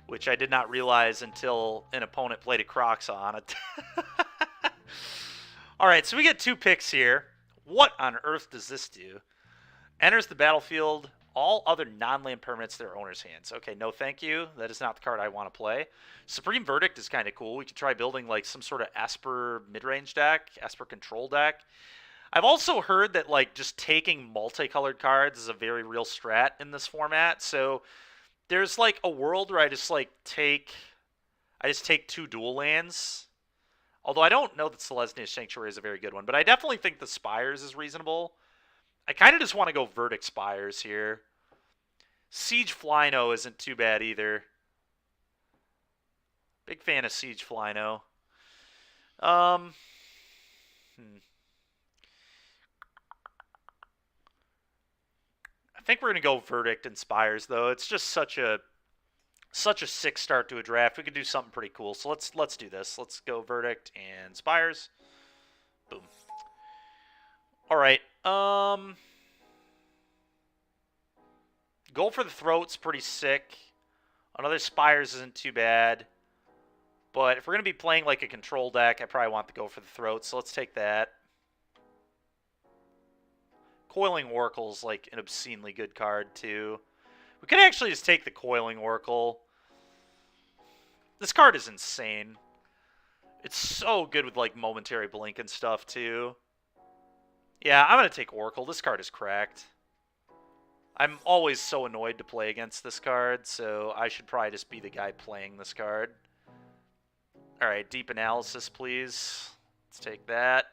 which I did not realize until an opponent played a Croxa on it. All right, so we get 2 picks here. What on earth does this do? Enters the battlefield. All other non-land permanents their owner's hands. Okay, no thank you. That is not the card I want to play. Supreme Verdict is kind of cool. We could try building like some sort of Esper mid-range deck, Esper control deck. I've also heard that like just taking multicolored cards is a very real strat in this format. So there's like a world where I just take 2 dual lands. Although I don't know that Selesnya Sanctuary is a very good one, but I definitely think the Spires is reasonable. I kind of just want to go Verdict Spires here. Siege Flyno isn't too bad either. Big fan of Siege Flyno. I think we're going to go Verdict and Spires, though. It's just such a sick start to a draft. We could do something pretty cool. So let's do this. Let's go Verdict and Spires. Boom. All right. Go for the Throat's pretty sick. Another Spires isn't too bad. But if we're going to be playing like a control deck, I probably want to go for the Throat. So let's take that. Coiling Oracle's like an obscenely good card too. We could actually just take the Coiling Oracle. This card is insane. It's so good with like Momentary Blink and stuff too. Yeah, I'm going to take Oracle. This card is cracked. I'm always so annoyed to play against this card, so I should probably just be the guy playing this card. Alright, Deep Analysis, please. Let's take that.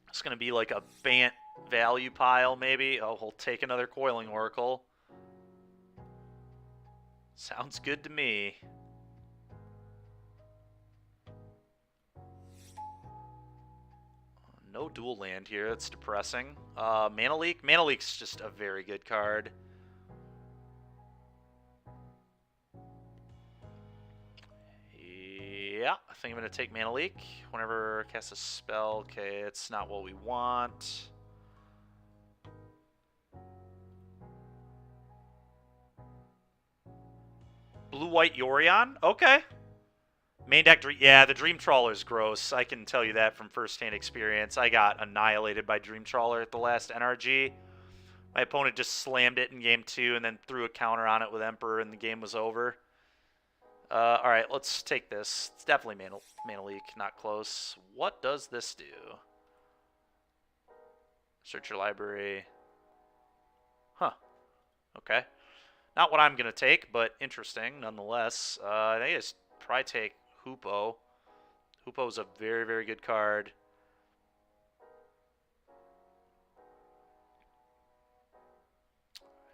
It's going to be like a Bant value pile, maybe. Oh, we'll take another Coiling Oracle. Sounds good to me. No dual land here. That's depressing. Mana Leak. Mana Leak's just a very good card. Yeah, I think I'm going to take Mana Leak. Whenever I cast a spell. Okay, it's not what we want. Blue-White Yorion? Okay. Main deck, yeah, the Dream Trawler is gross. I can tell you that from first-hand experience. I got annihilated by Dream Trawler at the last NRG. My opponent just slammed it in game 2 and then threw a counter on it with Emperor, and the game was over. Alright, let's take this. It's definitely Mana Leak, not close. What does this do? Search your library. Huh. Okay. Not what I'm going to take, but interesting nonetheless. I think I just probably take Hoopo. Hoopo's a very, very good card.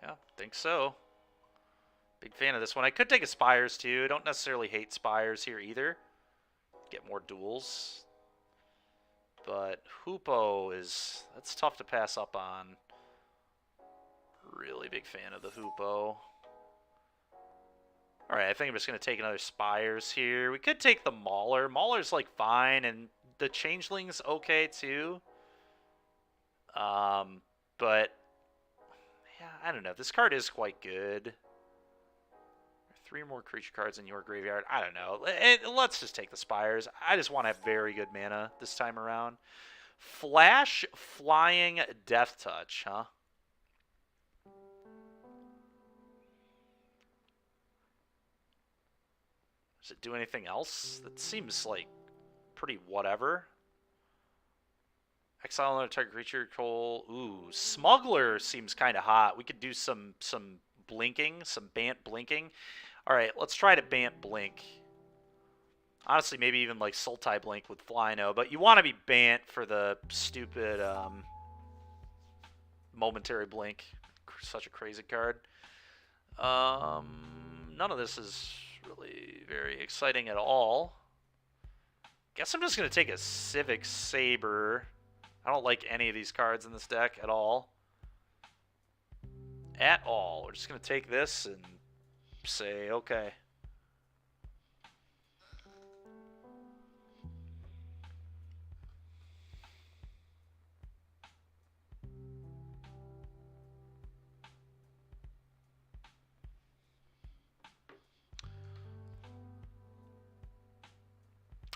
Yeah, think so. Big fan of this one. I could take a Spires too. I don't necessarily hate Spires here either. Get more duels. But Hoopo that's tough to pass up on. Really big fan of the Hoopo. Alright, I think I'm just going to take another Spires here. We could take the Mauler. Mauler's like fine, and the Changeling's okay too. But yeah, I don't know. This card is quite good. 3 more creature cards in your graveyard. I don't know. Let's just take the Spires. I just want to have very good mana this time around. Flash Flying Death Touch, huh? Does it do anything else? That seems like pretty whatever. Exile another target creature, control. Ooh, Smuggler seems kind of hot. We could do some blinking, some Bant blinking. All right, let's try to Bant blink. Honestly, maybe even like Sultai blink with Flyno, but you want to be Bant for the stupid momentary blink. Such a crazy card. None of this is really very exciting at all. Guess I'm just going to take a Civic Saber. I don't like any of these cards in this deck at all. At all. We're just going to take this and say, okay.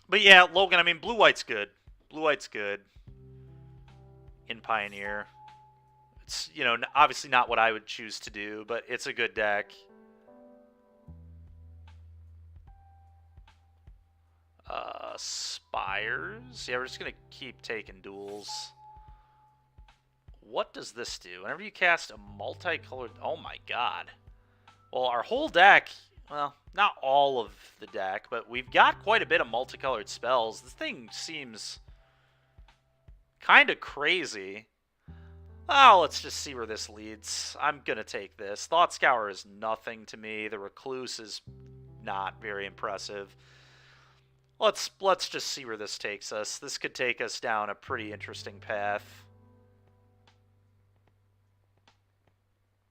But yeah, Logan, I mean, blue-white's good. Blue-white's good in Pioneer. It's, you know, obviously not what I would choose to do, but it's a good deck. Spires. Yeah, we're just going to keep taking duels. What does this do? Whenever you cast a multicolored... Oh my god. Well, our whole deck... Well, not all of the deck, but we've got quite a bit of multicolored spells. This thing seems kind of crazy. Oh, let's just see where this leads. I'm going to take this. Thought Scour is nothing to me. The Recluse is not very impressive. Let's just see where this takes us. This could take us down a pretty interesting path.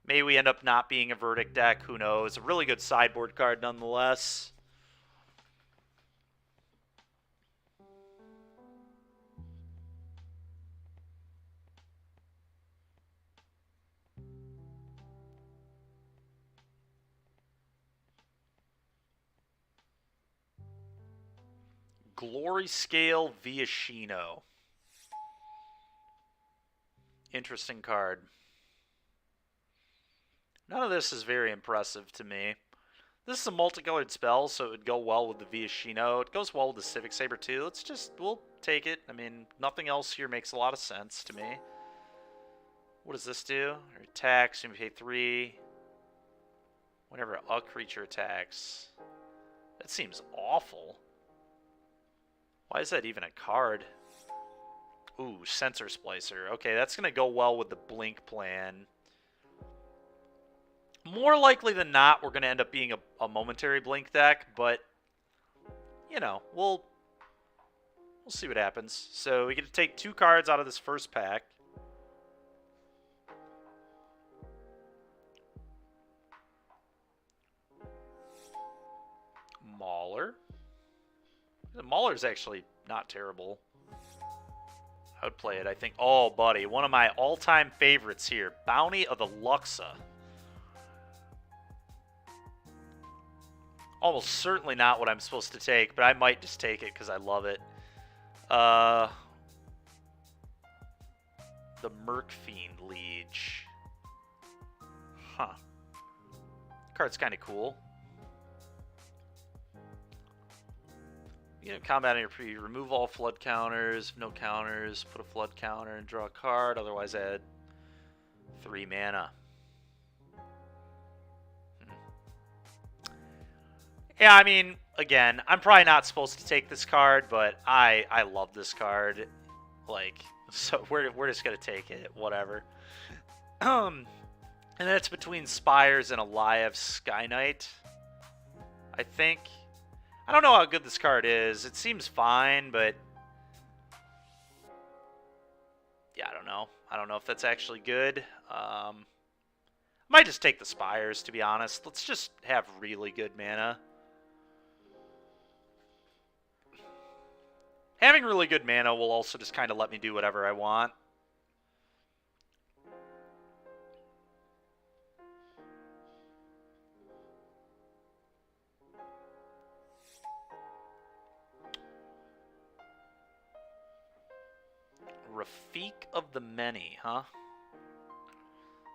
Maybe we end up not being a Verdict deck. Who knows? A really good sideboard card nonetheless. Glory Scale Viashino. Interesting card. None of this is very impressive to me. This is a multicolored spell, so it would go well with the Viashino. It goes well with the Civic Saber too. We'll take it. I mean, nothing else here makes a lot of sense to me. What does this do? It attacks, you pay 3. Whenever a creature attacks. That seems awful. Why is that even a card? Ooh, Sensor Splicer. Okay, that's going to go well with the Blink plan. More likely than not, we're going to end up being a momentary Blink deck, but, you know, we'll see what happens. So we get to take 2 cards out of this first pack. Mauler. The Mauler's actually not terrible. I would play it, I think. Oh, buddy, one of my all-time favorites here. Bounty of the Luxa. Almost certainly not what I'm supposed to take, but I might just take it because I love it. The Mercfiend Liege. Huh. Card's kind of cool. You know, combat on your pre, remove all flood counters, no counters, put a flood counter and draw a card, otherwise add 3 mana. Yeah, I mean, again, I'm probably not supposed to take this card, but I love this card. Like, so we're just gonna take it, whatever. And And then it's between Spires and Alive Sky Knight, I think. I don't know how good this card is. It seems fine, but yeah, I don't know. I don't know if that's actually good. I might just take the Spires, to be honest. Let's just have really good mana. Having really good mana will also just kind of let me do whatever I want. Rafik of the Many, huh?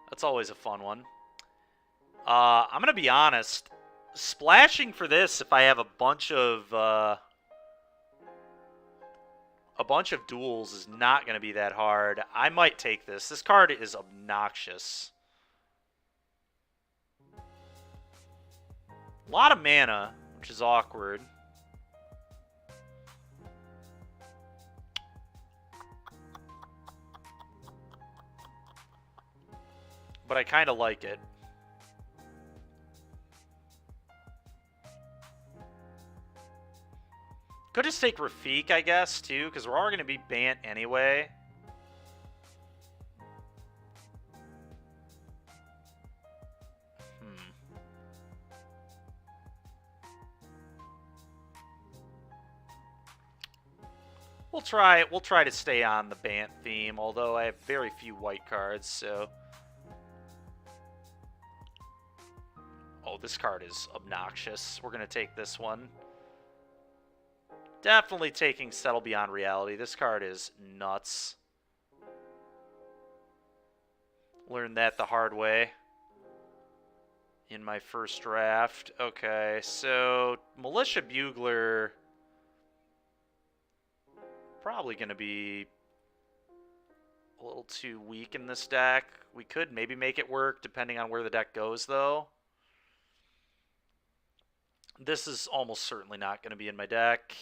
That's always a fun one. I'm going to be honest. Splashing for this, if I have a bunch of duels, is not going to be that hard. I might take this. This card is obnoxious. A lot of mana, which is awkward. But I kind of like it. Could just take Rafik, I guess, too, because we're all going to be Bant anyway. We'll try to stay on the Bant theme, although I have very few white cards, so. Oh, this card is obnoxious. We're going to take this one. Definitely taking Settle Beyond Reality. This card is nuts. Learned that the hard way in my first draft. Okay, so Militia Bugler probably going to be a little too weak in this deck. We could maybe make it work depending on where the deck goes, though. This is almost certainly not going to be in my deck.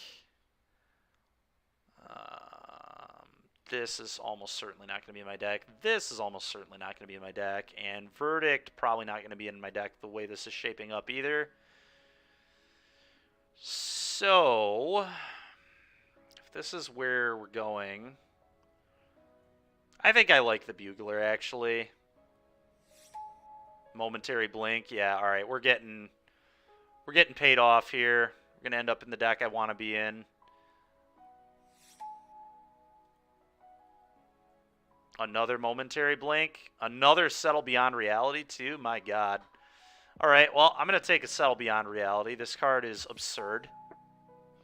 This is almost certainly not going to be in my deck. This is almost certainly not going to be in my deck. And Verdict, probably not going to be in my deck the way this is shaping up either. So, if this is where we're going, I think I like the Bugler, actually. Momentary Blink, yeah, all right. We're getting paid off here. We're going to end up in the deck I want to be in. Another Momentary Blink. Another Settle Beyond Reality, too. My God. All right, well, I'm going to take a Settle Beyond Reality. This card is absurd.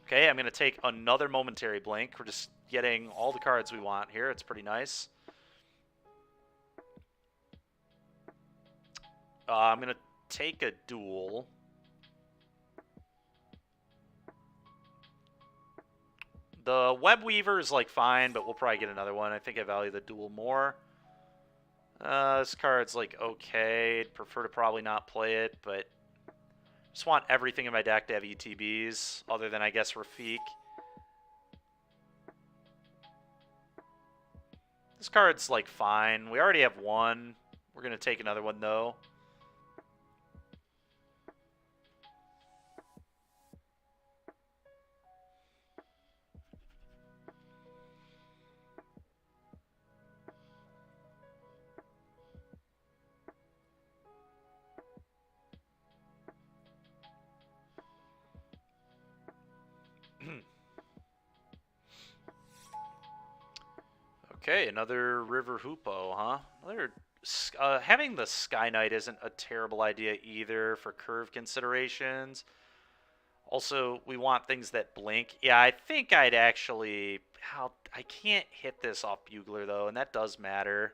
Okay, I'm going to take another Momentary Blink. We're just getting all the cards we want here. It's pretty nice. I'm going to take a duel. The Web Weaver is like fine, but we'll probably get another one. I think I value the duel more. This card's like okay. I'd prefer to probably not play it, but just want everything in my deck to have ETBs, other than I guess Rafik. This card's like fine. We already have one. We're gonna take another one though. Okay, another River Hoopo, huh? Having the Sky Knight isn't a terrible idea either for curve considerations. Also, we want things that blink. Yeah, I think I'd actually... I can't hit this off Bugler, though, and that does matter.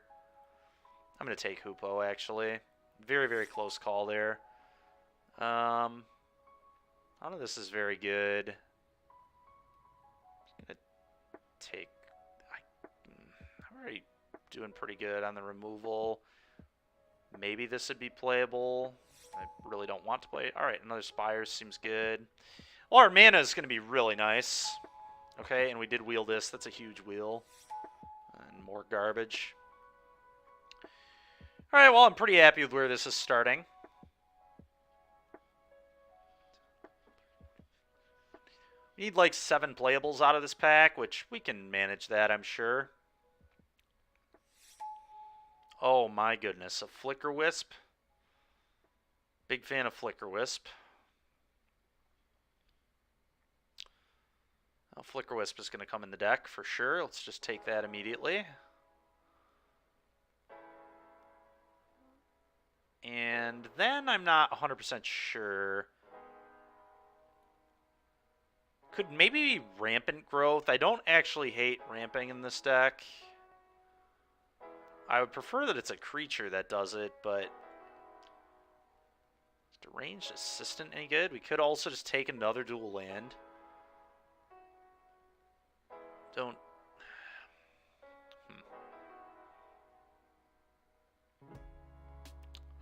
I'm going to take Hoopo, actually. Very, very close call there. None of this is very good. I'm going to take... I'm already doing pretty good on the removal. Maybe this would be playable. I really don't want to play it. All right, another Spires seems good. Well, our mana is going to be really nice. Okay, and we did wheel this. That's a huge wheel. And more garbage. All right, well, I'm pretty happy with where this is starting. We need like 7 playables out of this pack, which we can manage that, I'm sure. Oh my goodness, a Flicker Wisp. Big fan of Flicker Wisp. Well, Flicker Wisp is going to come in the deck for sure. Let's just take that immediately. And then I'm not 100% sure. Could maybe Rampant Growth. I don't actually hate ramping in this deck. I would prefer that it's a creature that does it, but is Deranged Assistant any good? We could also just take another dual land. Don't...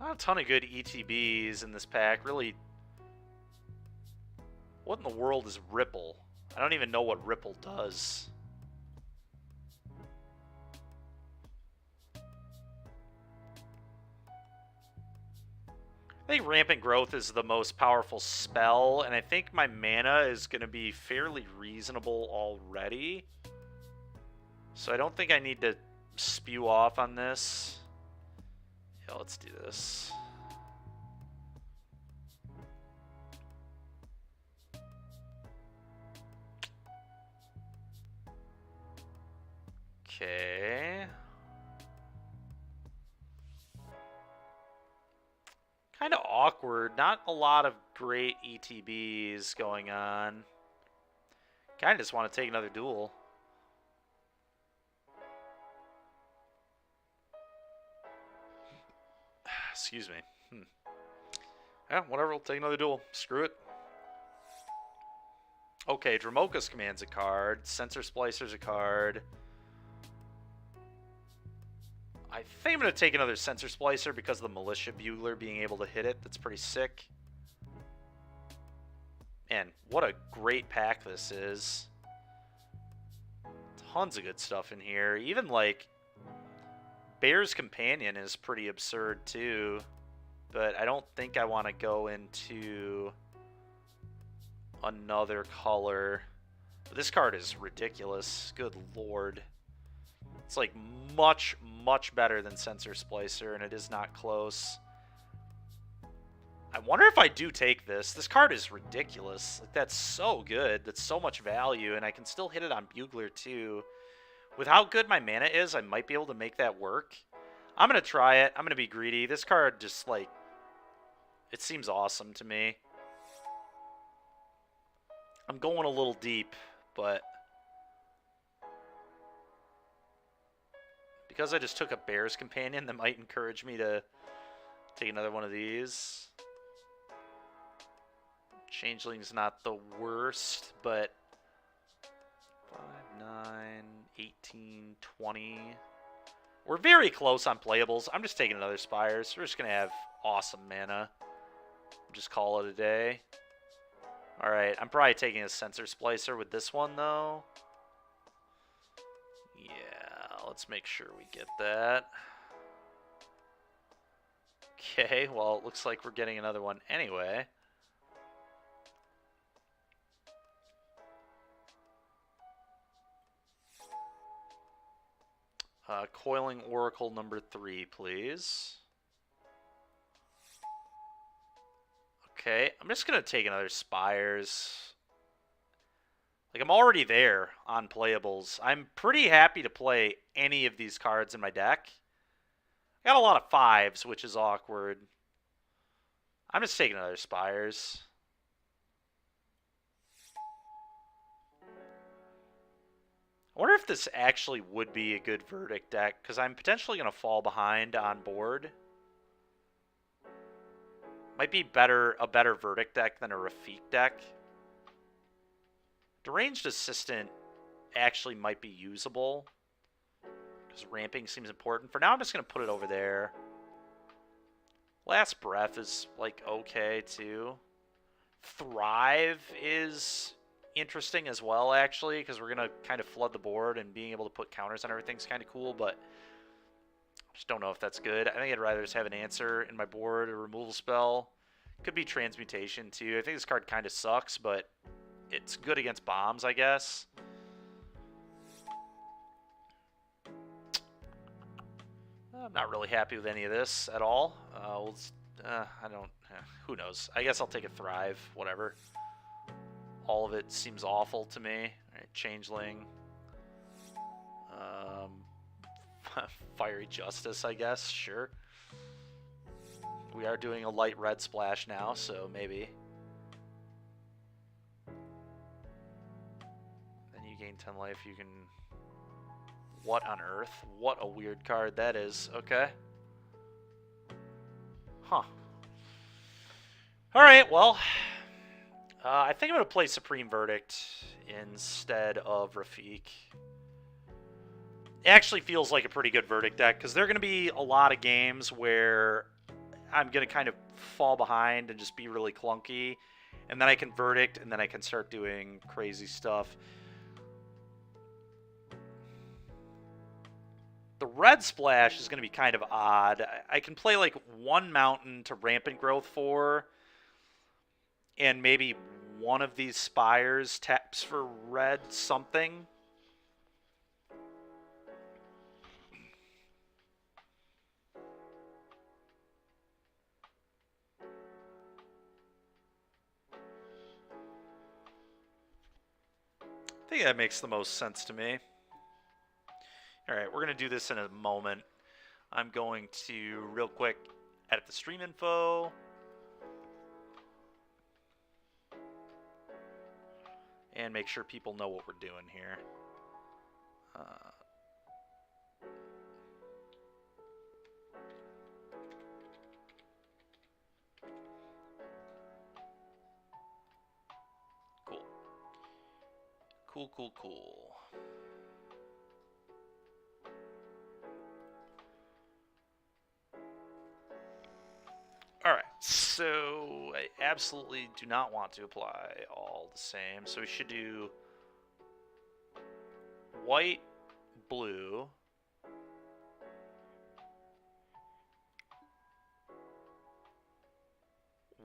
Not a ton of good ETBs in this pack. Really, what in the world is Ripple? I don't even know what Ripple does. I think Rampant Growth is the most powerful spell, and I think my mana is going to be fairly reasonable already. So I don't think I need to spew off on this. Yeah, let's do this. Okay. Kind of awkward. Not a lot of great ETBs going on. Kind of just want to take another duel. Excuse me. Yeah, whatever. We'll take another duel. Screw it. Okay, Dramoka's Command's a card. Sensor Splicer's a card. I think I'm going to take another Sensor Splicer because of the Militia Bugler being able to hit it. That's pretty sick. Man, what a great pack this is. Tons of good stuff in here. Even, like, Bear's Companion is pretty absurd, too. But I don't think I want to go into another color. But this card is ridiculous. Good lord. It's like much, much better than Sensor Splicer, and it is not close. I wonder if I do take this. This card is ridiculous. Like, that's so good. That's so much value, and I can still hit it on Bugler, too. With how good my mana is, I might be able to make that work. I'm going to try it. I'm going to be greedy. This card just, like, it seems awesome to me. I'm going a little deep, but because I just took a Bear's Companion, that might encourage me to take another one of these. Changeling's not the worst, but 5, 9, 18, 20. We're very close on playables. I'm just taking another Spires. We're just going to have awesome mana. Just call it a day. Alright, I'm probably taking a Sensor Splicer with this one, though. Yeah, let's make sure we get that. Okay, well, it looks like we're getting another one anyway. Coiling Oracle number 3, please. Okay, I'm just going to take another Spires. Like, I'm already there on playables. I'm pretty happy to play any of these cards in my deck. I got a lot of 5s, which is awkward. I'm just taking another Spires. I wonder if this actually would be a good Verdict deck, because I'm potentially going to fall behind on board. Might be a better Verdict deck than a Rafik deck. Deranged Assistant actually might be usable, because ramping seems important. For now, I'm just going to put it over there. Last Breath is, like, okay, too. Thrive is interesting as well, actually, because we're going to kind of flood the board, and being able to put counters on everything's kind of cool, but Just don't know if that's good. I think I'd rather just have an answer in my board, a removal spell. Could be transmutation too. I think this card kind of sucks, but it's good against bombs, I guess. I'm not really happy with any of this at all. I don't. Who knows? I guess I'll take a Thrive. Whatever. All of it seems awful to me. All right, Changeling. Fiery Justice, I guess. Sure. We are doing a light red splash now, so maybe. Then you gain 10 life. You can... What on earth? What a weird card that is. Okay. Huh. Alright, well. I think I'm going to play Supreme Verdict instead of Rafiq. It actually feels like a pretty good Verdict deck, because there are going to be a lot of games where I'm going to kind of fall behind and just be really clunky. And then I can Verdict, and then I can start doing crazy stuff. The red splash is going to be kind of odd. I can play like one mountain to Rampant Growth 4, and maybe one of these spires taps for red something. I think that makes the most sense to me. Alright, we're going to do this in a moment. I'm going to, real quick, edit the stream info. And make sure people know what we're doing here. Cool. Cool, cool, cool. Alright, so I absolutely do not want to apply all the same. So we should do white, blue,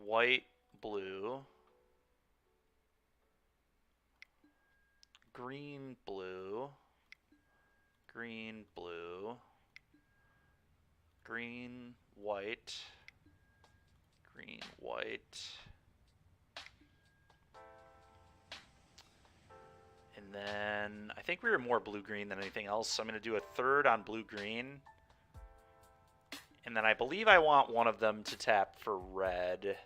white, blue, green, blue, green, blue, green, white, green, white, and then I think we were more blue-green than anything else, so I'm going to do a third on blue-green, and then I believe I want one of them to tap for red.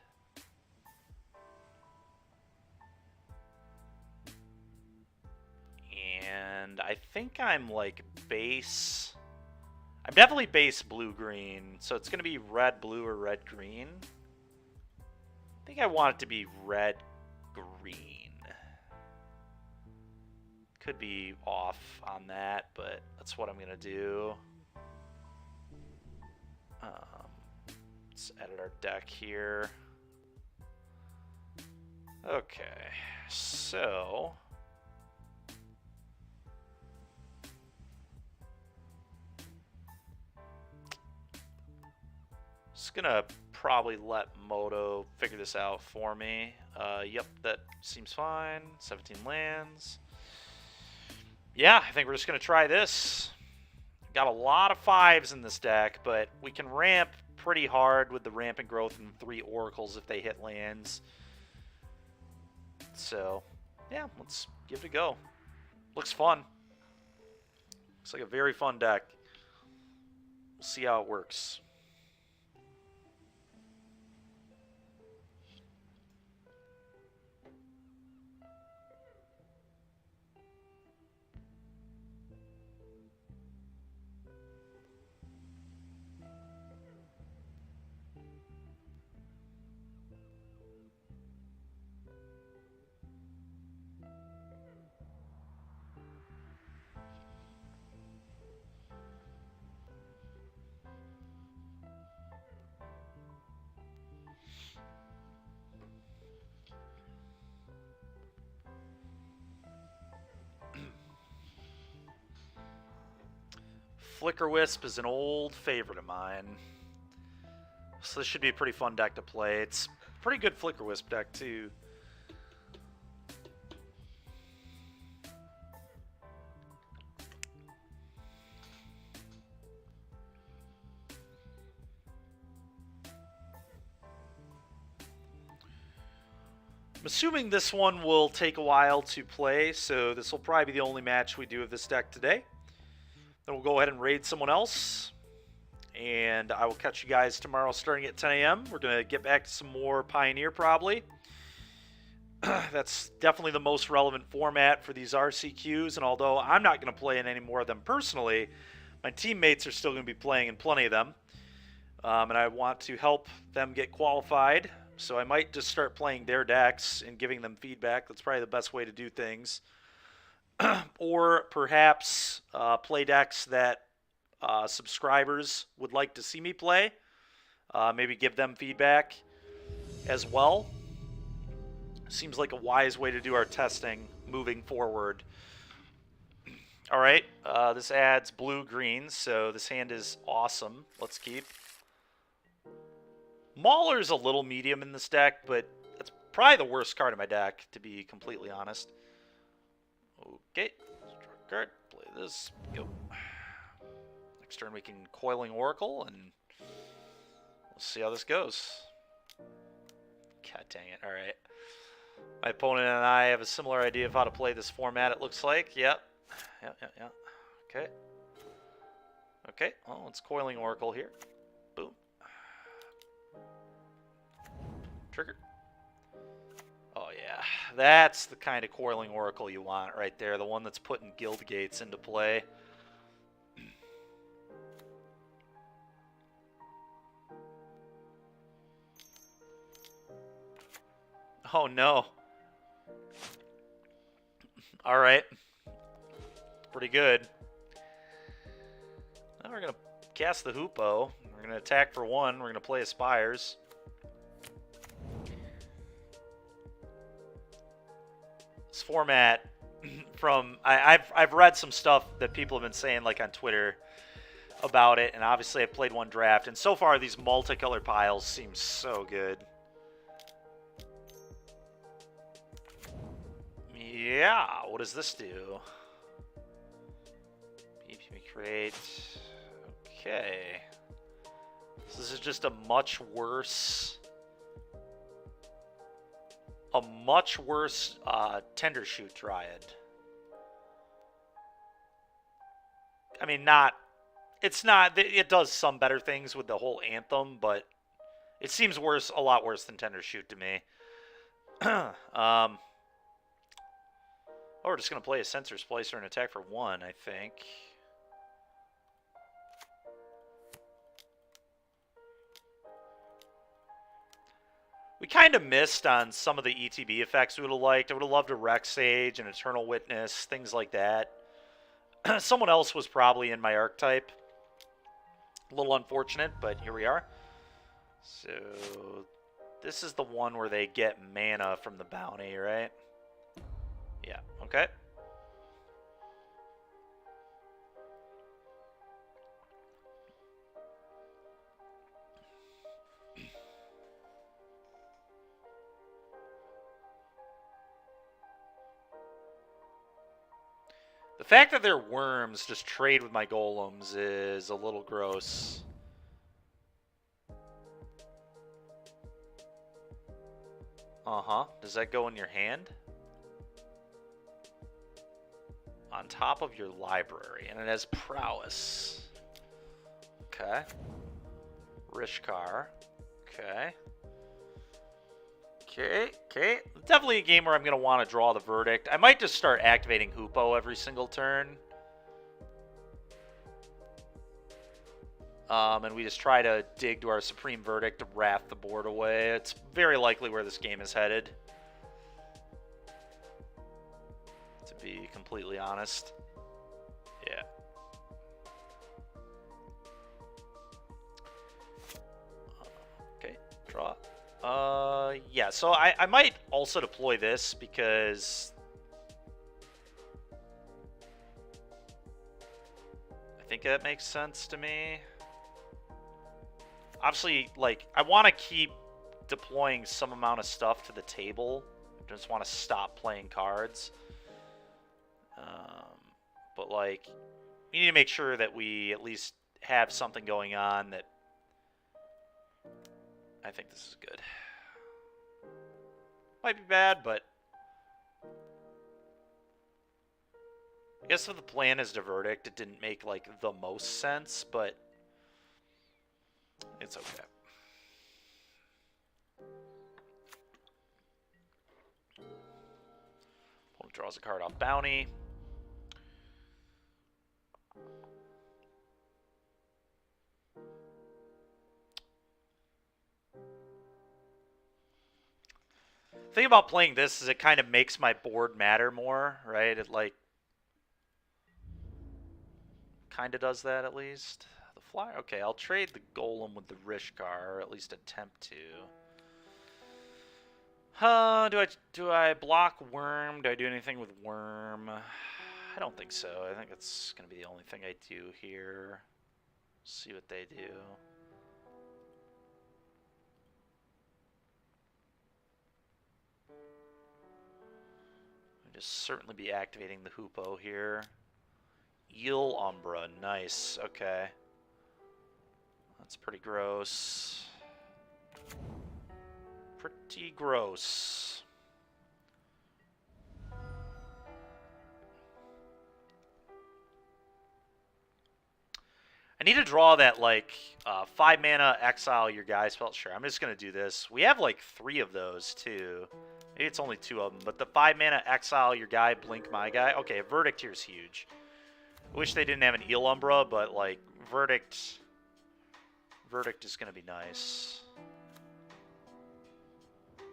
And I think I'm like base... I'm definitely base blue-green, so it's going to be red-blue or red-green. I think I want it to be red-green. Could be off on that, but that's what I'm going to do. Let's edit our deck here. Okay, so... Just gonna probably let Moto figure this out for me. Yep, that seems fine. 17 lands. Yeah, I think we're just gonna try this. Got a lot of 5s in this deck, but we can ramp pretty hard with the Rampant Growth and 3 Oracles if they hit lands. So, yeah, let's give it a go. Looks fun. Looks like a very fun deck. We'll see how it works. Flicker Wisp is an old favorite of mine. So this should be a pretty fun deck to play. It's a pretty good Flicker Wisp deck, too. I'm assuming this one will take a while to play, so this will probably be the only match we do of this deck today. Then we'll go ahead and raid someone else, and I will catch you guys tomorrow starting at 10 a.m. We're going to get back to some more Pioneer, probably. That's definitely the most relevant format for these RCQs, and although I'm not going to play in any more of them personally, my teammates are still going to be playing in plenty of them, and I want to help them get qualified. So I might just start playing their decks and giving them feedback. That's probably the best way to do things. Or perhaps play decks that subscribers would like to see me play. Maybe give them feedback as well. Seems like a wise way to do our testing moving forward. All right, this adds blue-green, so this hand is awesome. Let's keep. Mauler's a little medium in this deck, but that's probably the worst card in my deck, to be completely honest. Okay, draw a card, play this, go. Next turn we can Coiling Oracle, and we'll see how this goes. God dang it, alright. My opponent and I have a similar idea of how to play this format, it looks like. Yep. Okay. Okay, well, it's Coiling Oracle here. Boom. Trigger. Oh yeah, that's the kind of Coiling Oracle you want right there. The one that's putting Guild Gates into play. Oh no. Alright. Pretty good. Now we're going to cast the Hoopo. We're going to attack for 1. We're going to play Aspires. This format from I've read some stuff that people have been saying like on Twitter about it, and obviously I played one draft, and so far these multicolored piles seem so good. Yeah, what does this do? Create. Okay. So this is just a much worse Tender Shoot Dryad. I mean, it's not, it does some better things with the whole Anthem, but it seems worse, a lot worse than Tender Shoot to me. Oh, we're just going to play a Sensor Splicer and attack for 1, I think. We kind of missed on some of the ETB effects we would have liked. I would have loved a Rex Sage, an Eternal Witness, things like that. Someone else was probably in my archetype. A little unfortunate, but here we are. So, this is the one where they get mana from the bounty, right? Yeah, okay. The fact that their worms just trade with my golems is a little gross. Uh-huh. Does that go in your hand? On top of your library. And it has prowess. Okay. Rishkar. Okay. Okay. Definitely a game where I'm going to want to draw the verdict. I might just start activating Hoopo every single turn. And we just try to dig to our Supreme Verdict to wrath the board away. It's very likely where this game is headed. To be completely honest. Yeah. Okay, draw. Yeah, so I might also deploy this because I think that makes sense to me. Obviously, like, I want to keep deploying some amount of stuff to the table. I just want to stop playing cards. But, like, we need to make sure that we at least have something going on that... I think this is good. Might be bad, but... I guess if the plan is to verdict, it didn't make, like, the most sense, but... it's okay. Opponent draws a card off bounty. The thing about playing this is it kind of makes my board matter more, right? It, like, kind of does that at least. The flyer, okay, I'll trade the golem with the Rishkar, or at least attempt to. Do I block Worm? Do I do anything with Worm? I don't think so. I think it's going to be the only thing I do here. See what they do. I'll just certainly be activating the Hoopo here. Eel Umbra, nice. Okay. That's pretty gross. Pretty gross. I need to draw that, like, 5 mana, exile your guy spell. Sure, I'm just going to do this. We have, like, 3 of those, too. Maybe it's only 2 of them. But the 5 mana, exile your guy, blink my guy. Okay, Verdict here is huge. I wish they didn't have an Eel Umbra, but, like, Verdict is going to be nice. I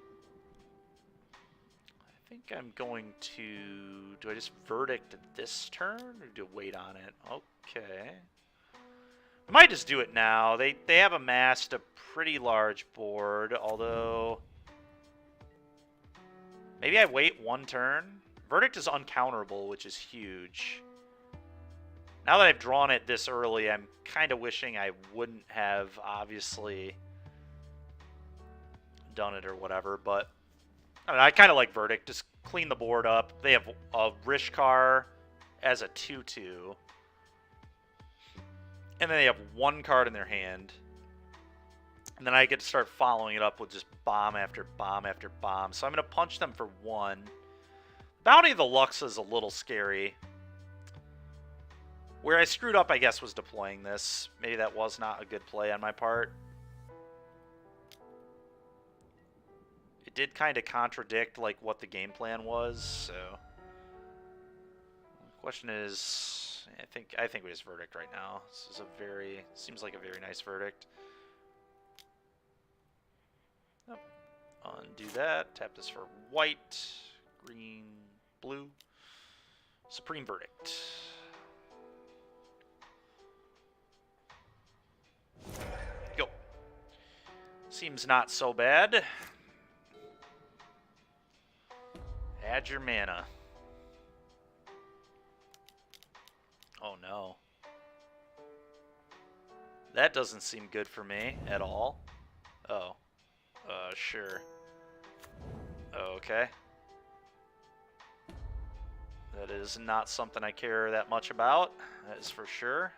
think I'm going to... do I just Verdict this turn, or do I wait on it? Okay. I might just do it now. They have amassed a pretty large board, although... maybe I wait 1 turn? Verdict is uncounterable, which is huge. Now that I've drawn it this early, I'm kind of wishing I wouldn't have, obviously, done it or whatever, but I don't know, I kind of like Verdict. Just clean the board up. They have a Rishkar as a 2/2. And then they have 1 card in their hand. And then I get to start following it up with just bomb after bomb after bomb. So I'm going to punch them for 1. Bounty of the Lux is a little scary. Where I screwed up, I guess, was deploying this. Maybe that was not a good play on my part. It did kind of contradict, like, what the game plan was, so... the question is... I think we just Verdict right now. This is a very... seems like a very nice Verdict. Yep. Undo that. Tap this for white, green, blue. Supreme Verdict. Go. Seems not so bad. Add your mana. Oh no. That doesn't seem good for me at all. Oh. Sure. Okay. That is not something I care that much about. That is for sure.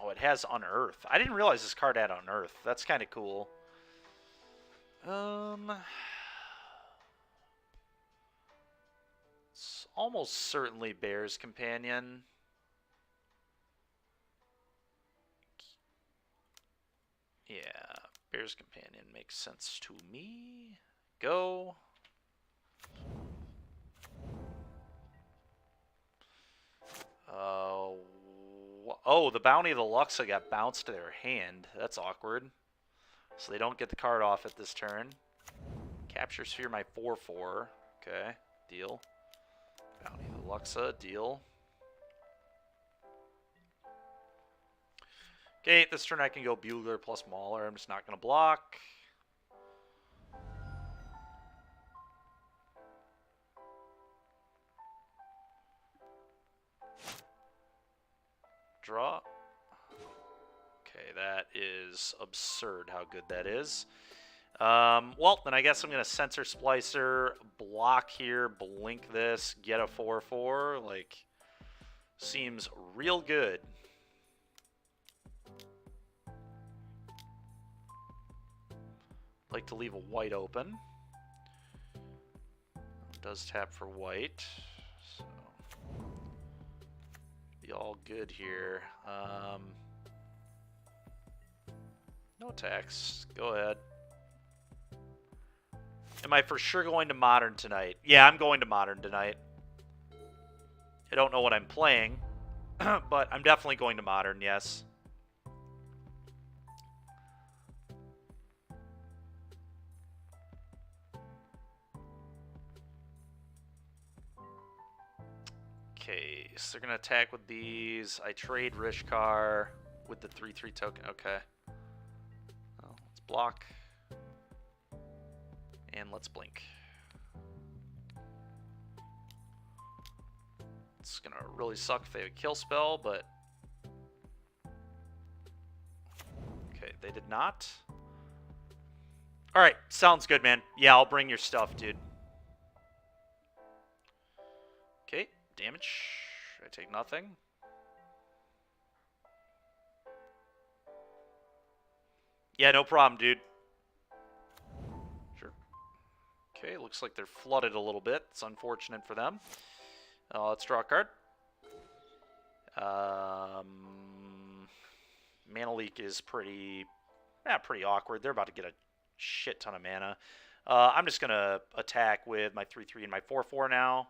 Oh, it has Unearth. I didn't realize this card had Unearth. That's kind of cool. It's almost certainly Bear's Companion. Yeah, Bear's Companion makes sense to me. Go. Oh, the Bounty of the Luxa got bounced to their hand. That's awkward. So they don't get the card off at this turn. Capture Sphere my 4/4. Okay, deal. Bounty of the Luxa, deal. Okay, this turn I can go Bugler plus Mauler. I'm just not going to block. Draw. Okay, that is absurd how good that is. Well, then I guess I'm going to Sensor Splicer, block here, blink this, get a 4/4. Like, seems real good. Like to leave a white open. Does tap for white. So, be all good here. No attacks. Go ahead. Am I for sure going to Modern tonight? Yeah, I'm going to Modern tonight. I don't know what I'm playing, but I'm definitely going to Modern, yes. Okay, so they're going to attack with these. I trade Rishkar with the 3/3 token. Okay. Well, let's block. And let's blink. It's going to really suck if they have a kill spell, but... Okay, they did not. Alright, sounds good, man. Yeah, I'll bring your stuff, dude. Okay, damage. I take nothing. Yeah, no problem, dude. Sure. Okay, looks like they're flooded a little bit. It's unfortunate for them. Let's draw a card. Mana leak is pretty awkward. They're about to get a shit ton of mana. I'm just going to attack with my 3/3 and my 4/4 now.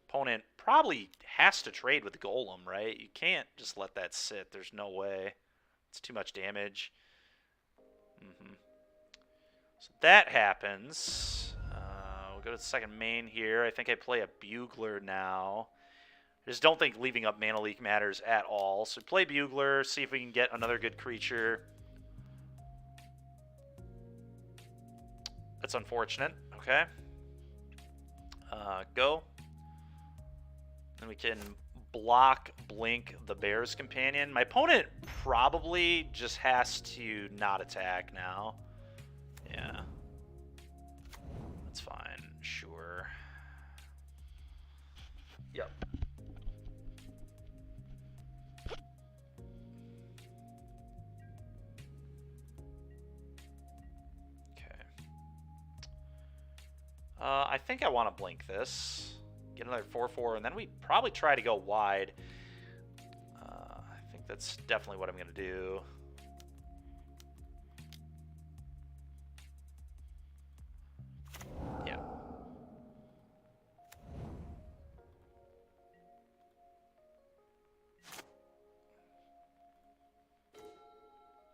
Opponent probably has to trade with the Golem, right? You can't just let that sit. There's no way. It's too much damage. So that happens. We'll go to the second main here. I think I play a Bugler now. I just don't think leaving up Mana Leak matters at all. So play Bugler, see if we can get another good creature. That's unfortunate. Okay. Go. And we can block, blink the Bear's Companion. My opponent probably just has to not attack now. Yeah. That's fine. Sure. Yep. Okay. I think I want to blink this. Get another 4/4, and then we probably try to go wide. I think that's definitely what I'm going to do. Yeah.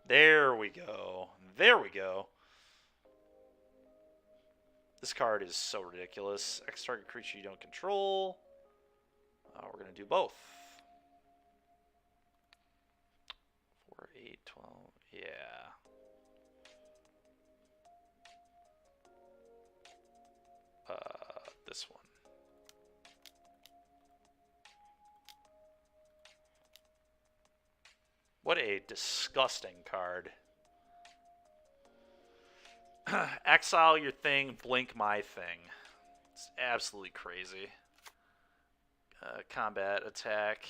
There we go. There we go. This card is so ridiculous. X target creature you don't control. We're going to do both. 4, 8, 12. Yeah. This one. What a disgusting card. Exile your thing, blink my thing. It's absolutely crazy. Combat, attack.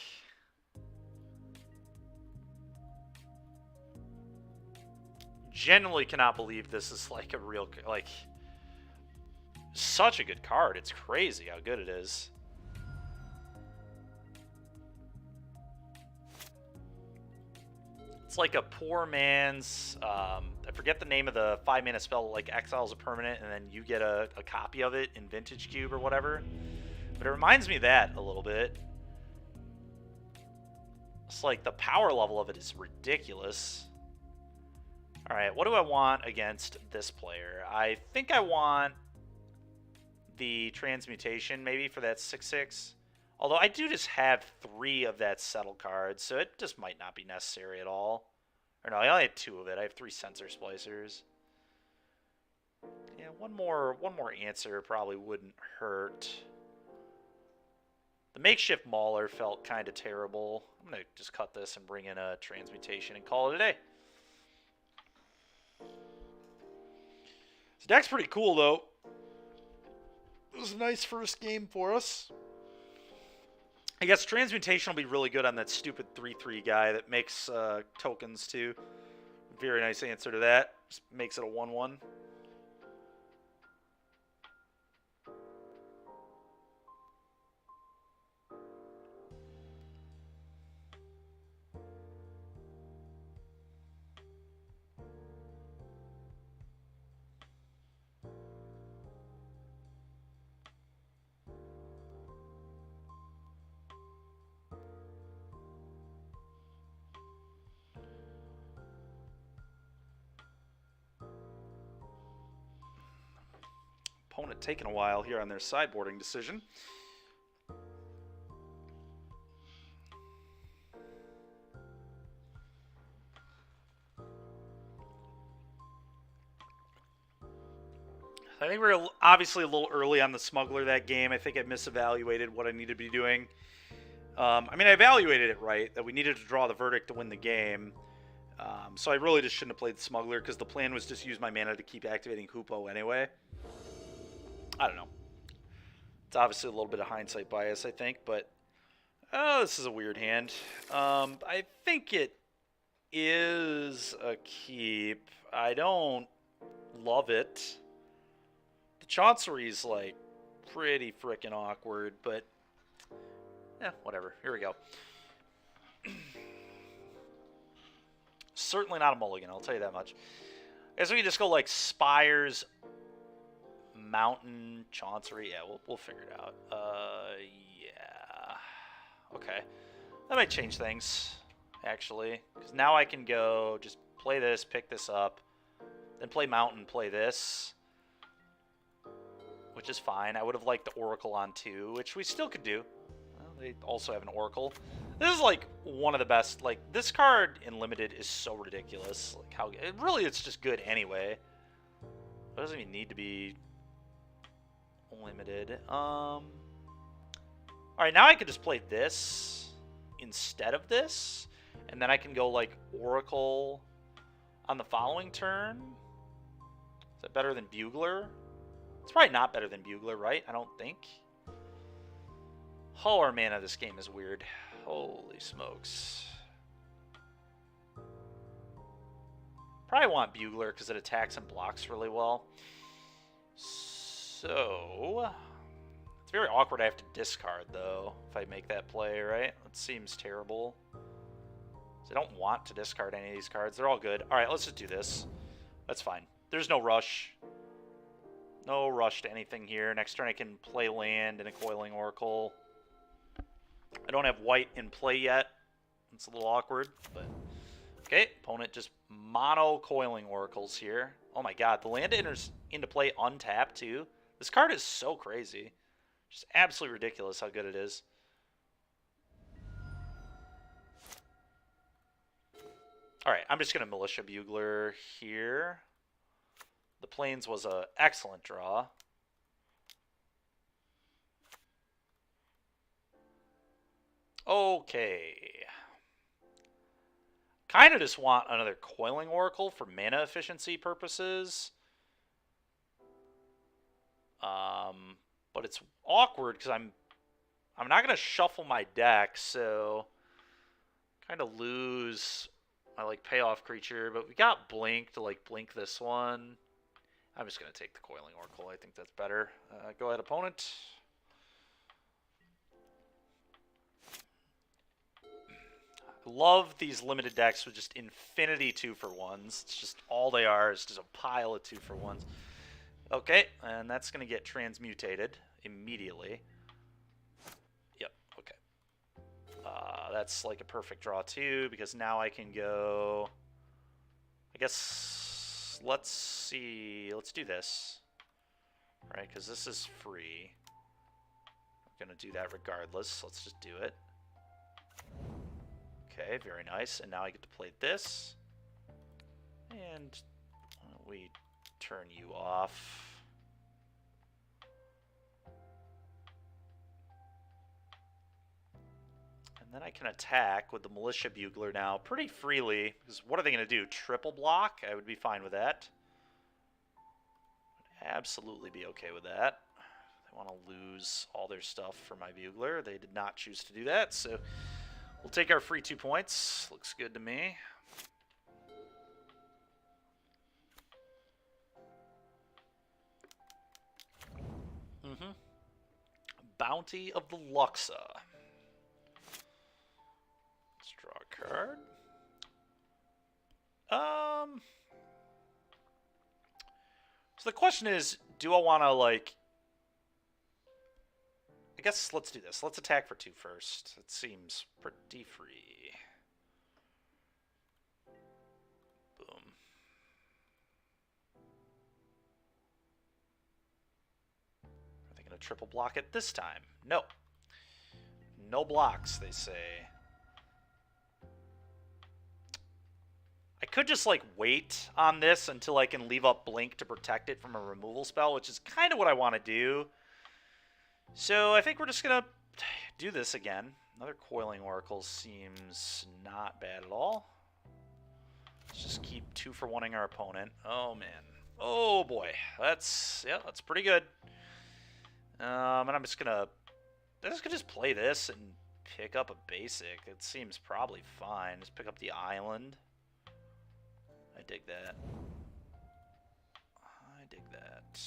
Genuinely cannot believe this is like a real, like, such a good card. It's crazy how good it is. It's like a poor man's, I forget the name of the 5-mana spell, like exiles a permanent and then you get a copy of it in Vintage Cube or whatever. But it reminds me of that a little bit. It's like the power level of it is ridiculous. Alright, what do I want against this player? I think I want the transmutation maybe for that 6/6. Although I do just have 3 of that settle card, so it just might not be necessary at all. Or no, I only had 2 of it. I have 3 sensor splicers. Yeah, one more answer probably wouldn't hurt. The makeshift mauler felt kind of terrible. I'm going to just cut this and bring in a transmutation and call it a day. This deck's pretty cool, though. It was a nice first game for us. I guess transmutation will be really good on that stupid 3/3 guy that makes tokens, too. Very nice answer to that. Just makes it a 1/1. Opponent taking a while here on their sideboarding decision. I think we're obviously a little early on the smuggler that game. I think I misevaluated what I needed to be doing. I mean, I evaluated it right, that we needed to draw the verdict to win the game. So I really just shouldn't have played the smuggler because the plan was just use my mana to keep activating Hoopo anyway. I don't know. It's obviously a little bit of hindsight bias, I think, but this is a weird hand. I think it is a keep. I don't love it. The Chancery's like pretty freaking awkward, but whatever. Here we go. Certainly not a mulligan, I'll tell you that much. I guess we can just go like Spires, Mountain, Chancery. Yeah, we'll figure it out. Yeah. Okay. That might change things, actually. Because now I can go just play this, pick this up, then play Mountain, play this. Which is fine. I would have liked the Oracle on 2, which we still could do. Well, they also have an Oracle. This is like one of the best. Like, this card in Limited is so ridiculous. Like, how it's just good anyway. It doesn't even need to be Limited. Alright, now I can just play this instead of this. And then I can go like Oracle on the following turn. Is that better than Bugler? It's probably not better than Bugler, right? I don't think. Oh, our mana this game is weird. Holy smokes. Probably want Bugler because it attacks and blocks really well. So, it's very awkward I have to discard, though, if I make that play, right? That seems terrible. So I don't want to discard any of these cards. They're all good. All right, let's just do this. That's fine. There's no rush. No rush to anything here. Next turn I can play land and a Coiling Oracle. I don't have white in play yet. It's a little awkward, but... Okay, opponent just mono Coiling Oracles here. Oh my god, the land enters into play untapped too. This card is so crazy. Just absolutely ridiculous how good it is. Alright, I'm just going to Militia Bugler here. The Plains was an excellent draw. Okay. Kind of just want another Coiling Oracle for mana efficiency purposes. But it's awkward because I'm not going to shuffle my deck, so kind of lose my like payoff creature. But we got Blink to like blink this one. I'm just going to take the Coiling Oracle. I think that's better. Go ahead, opponent. Love these limited decks with just infinity 2-for-1s. It's just all they are is just a pile of 2-for-1s. Okay, and that's going to get transmutated immediately. Yep, okay. That's like a perfect draw too, because now I can go... I guess, let's see, let's do this. right? Because this is free. We're going to do that regardless. Let's just do it. Okay, very nice. And now I get to play this. And we turn you off. And then I can attack with the Militia Bugler now pretty freely. Because what are they going to do? Triple block? I would be fine with that. Would absolutely be okay with that. They want to lose all their stuff for my Bugler. They did not choose to do that, so we'll take our free 2 points. Looks good to me. Bounty of the Luxa. Let's draw a card. So the question is, do I want to, like... I guess let's do this. Let's attack for 2 first. It seems pretty free. Boom. Are they going to triple block it this time? No. No blocks, they say. I could just, like, wait on this until I can leave up Blink to protect it from a removal spell, which is kind of what I want to do. So I think we're just going to do this again. Another Coiling Oracle seems not bad at all. Let's just keep 2 for 1-ing our opponent. Oh, man. Oh, boy. That's pretty good. And I'm just going to play this and pick up a basic. It seems probably fine. Just pick up the island. I dig that. I dig that.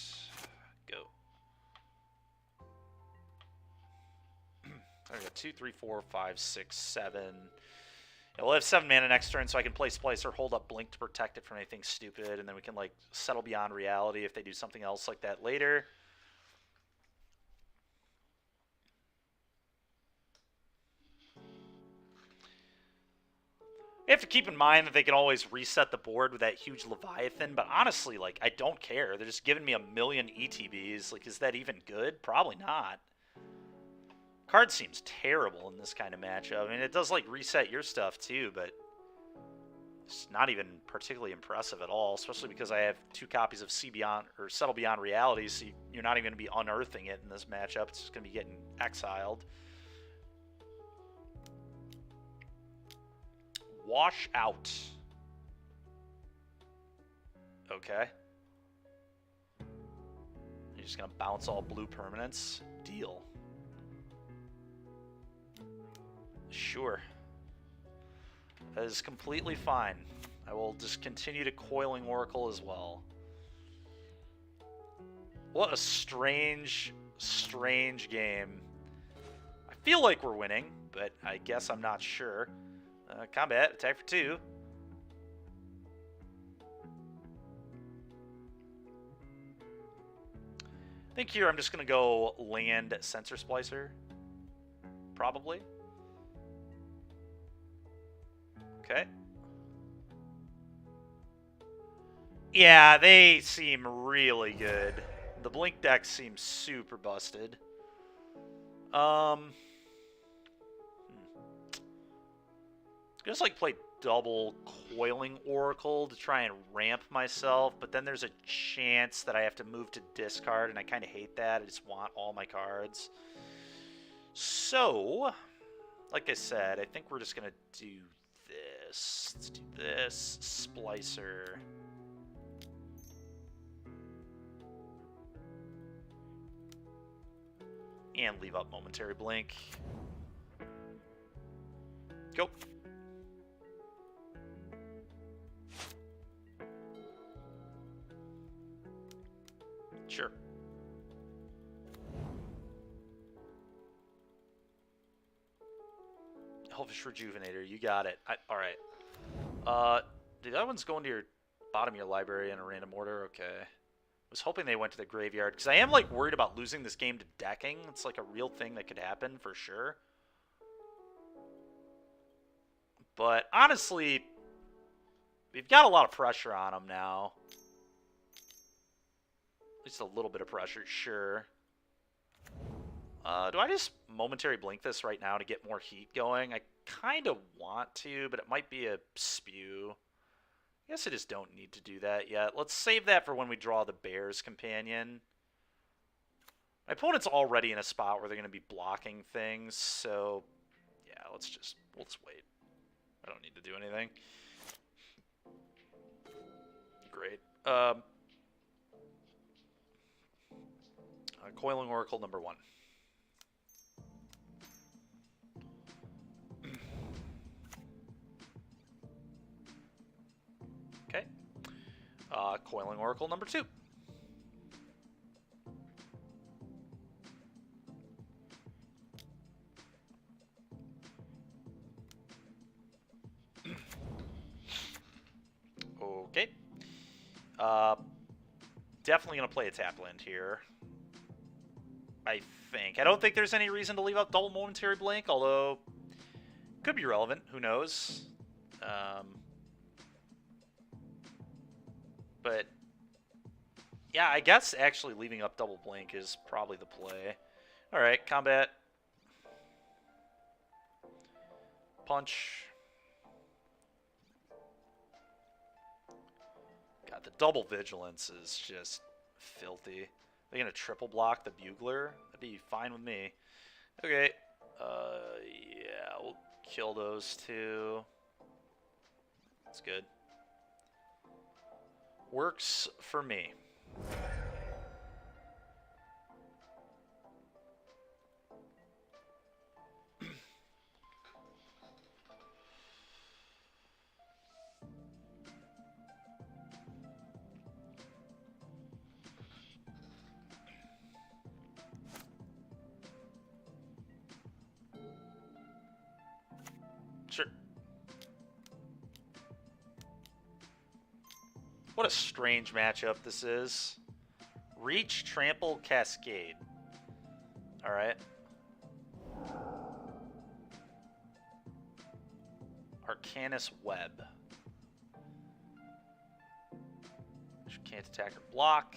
Go. I got 2, 3, 4, 5, 6, 7. Yeah, we'll have 7 mana next turn, so I can play Splicer, hold up Blink to protect it from anything stupid, and then we can, like, settle beyond reality if they do something else like that later. You have to keep in mind that they can always reset the board with that huge Leviathan, but honestly, like, I don't care. They're just giving me a million ETBs. Like, is that even good? Probably not. Card seems terrible in this kind of matchup. I mean, it does, like, reset your stuff, too, but it's not even particularly impressive at all, especially because I have 2 copies of See Beyond, or Settle Beyond Reality, so you're not even going to be unearthing it in this matchup. It's just going to be getting exiled. Wash out. Okay. You're just going to bounce all blue permanents? Deal. Sure. That is completely fine. I will just continue to Coiling Oracle as well. What a strange, strange game. I feel like we're winning, but I guess I'm not sure. Combat, attack for 2. I think here I'm just going to go land Sensor Splicer. Probably. Okay. Yeah, they seem really good. The Blink deck seems super busted. Just like play double Coiling Oracle to try and ramp myself, but then there's a chance that I have to move to discard, and I kind of hate that. I just want all my cards. So, like I said, I think we're just going to do this. Let's do this. Splicer. And leave up Momentary Blink. Go. Sure. Elvish Rejuvenator, you got it. Alright. The other one's going to your bottom of your library in a random order? Okay. I was hoping they went to the graveyard, because I am, like, worried about losing this game to decking. It's, like, a real thing that could happen, for sure. But, honestly, we've got a lot of pressure on them now. Just a little bit of pressure, sure. Do I just momentary blink this right now to get more heat going? I kind of want to, but it might be a spew. I guess I just don't need to do that yet. Let's save that for when we draw the Bear's Companion. My opponent's already in a spot where they're going to be blocking things, so yeah, we'll just wait. I don't need to do anything. Great. Coiling Oracle number 1. Okay. Coiling Oracle number 2. Okay. Definitely going to play a tap land here. I think. I don't think there's any reason to leave out double momentary blink, although could be relevant. Who knows? But yeah, I guess actually leaving up double blink is probably the play. All right, combat. Punch. God, the double vigilance is just filthy. They're going to triple block the Bugler? That'd be fine with me. Okay. Yeah, we'll kill those two. That's good. Works for me. Sure. What a strange matchup this is. Reach, Trample, Cascade. Alright. Arcanus Web. She can't attack or block.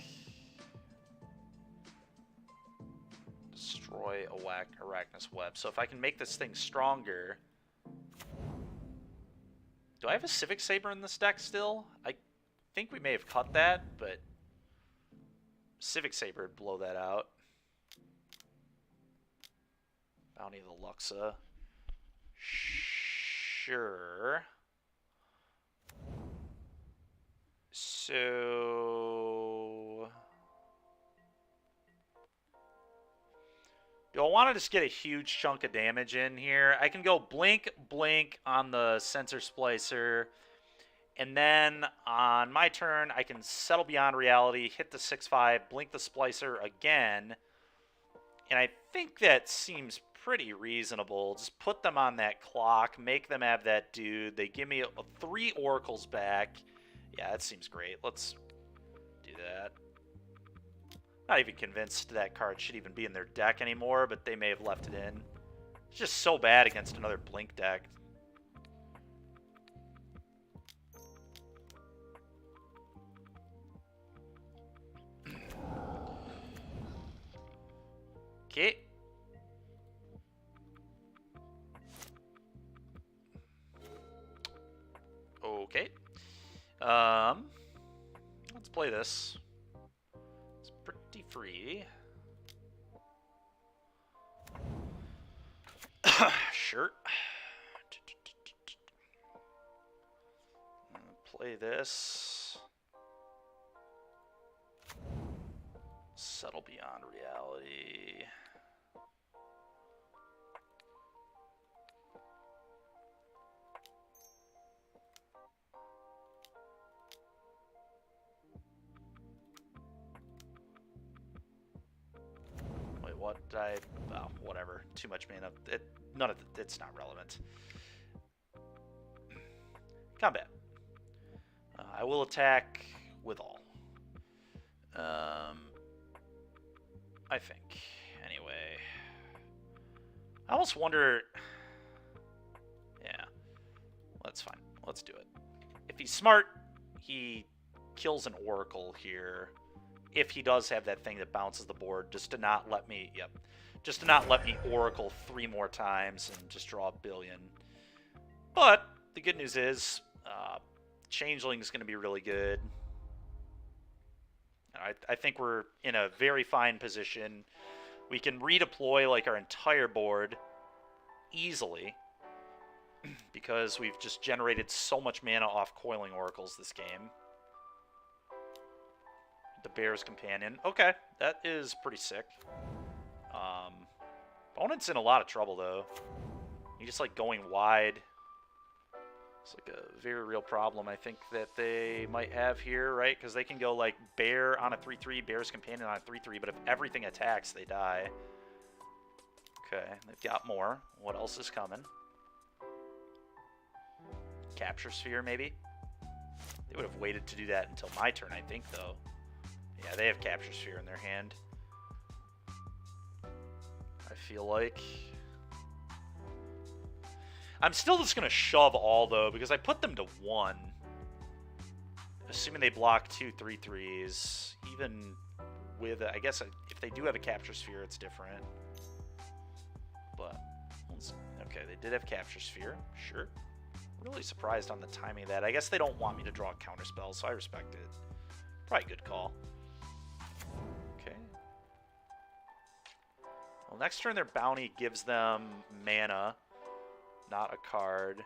Destroy Arachnus Web. So if I can make this thing stronger... Do I have a Civic Saber in this deck still? I think we may have cut that, but Civic Saber would blow that out. Bounty of the Luxa. Sure. So... do I want to just get a huge chunk of damage in here? I can go blink, blink on the Sensor Splicer. And then on my turn, I can settle beyond reality, hit the 6/5, blink the Splicer again. And I think that seems pretty reasonable. Just put them on that clock, make them have that dude. They give me 3 Oracles back. Yeah, that seems great. Let's do that. Not even convinced that card should even be in their deck anymore, but they may have left it in. It's just so bad against another blink deck. Okay. Okay. Let's play this. It's pretty free. Sure. Play this. Settle beyond reality. Wait, what? Oh, whatever. Too much mana. It's not relevant. Combat. I will attack with all. I think. Anyway. I almost wonder... yeah. That's fine. Let's do it. If he's smart, he kills an Oracle here. if he does have that thing that bounces the board, just to not let me, just to not let me Oracle 3 more times and just draw a billion. But the good news is, Changeling is going to be really good. I think we're in a very fine position. We can redeploy like our entire board easily because we've just generated so much mana off Coiling Oracles this game. The Bear's Companion. Okay, that is pretty sick. Opponent's in a lot of trouble, though. You just like going wide. It's like a very real problem, I think, that they might have here, right? Because they can go like Bear on a 3/3, Bear's Companion on a 3/3, but if everything attacks, they die. Okay, they've got more. What else is coming? Capture Sphere, maybe? They would have waited to do that until my turn, I think, though. Yeah, they have Capture Sphere in their hand. I feel like... I'm still just going to shove all, though, because I put them to 1. Assuming they block 2 3/3s. Even with, I guess, if they do have a Capture Sphere, it's different. But, okay, they did have Capture Sphere. Sure. Really surprised on the timing of that. I guess they don't want me to draw a counterspell, so I respect it. Probably a good call. Okay. Well, next turn their bounty gives them mana, not a card.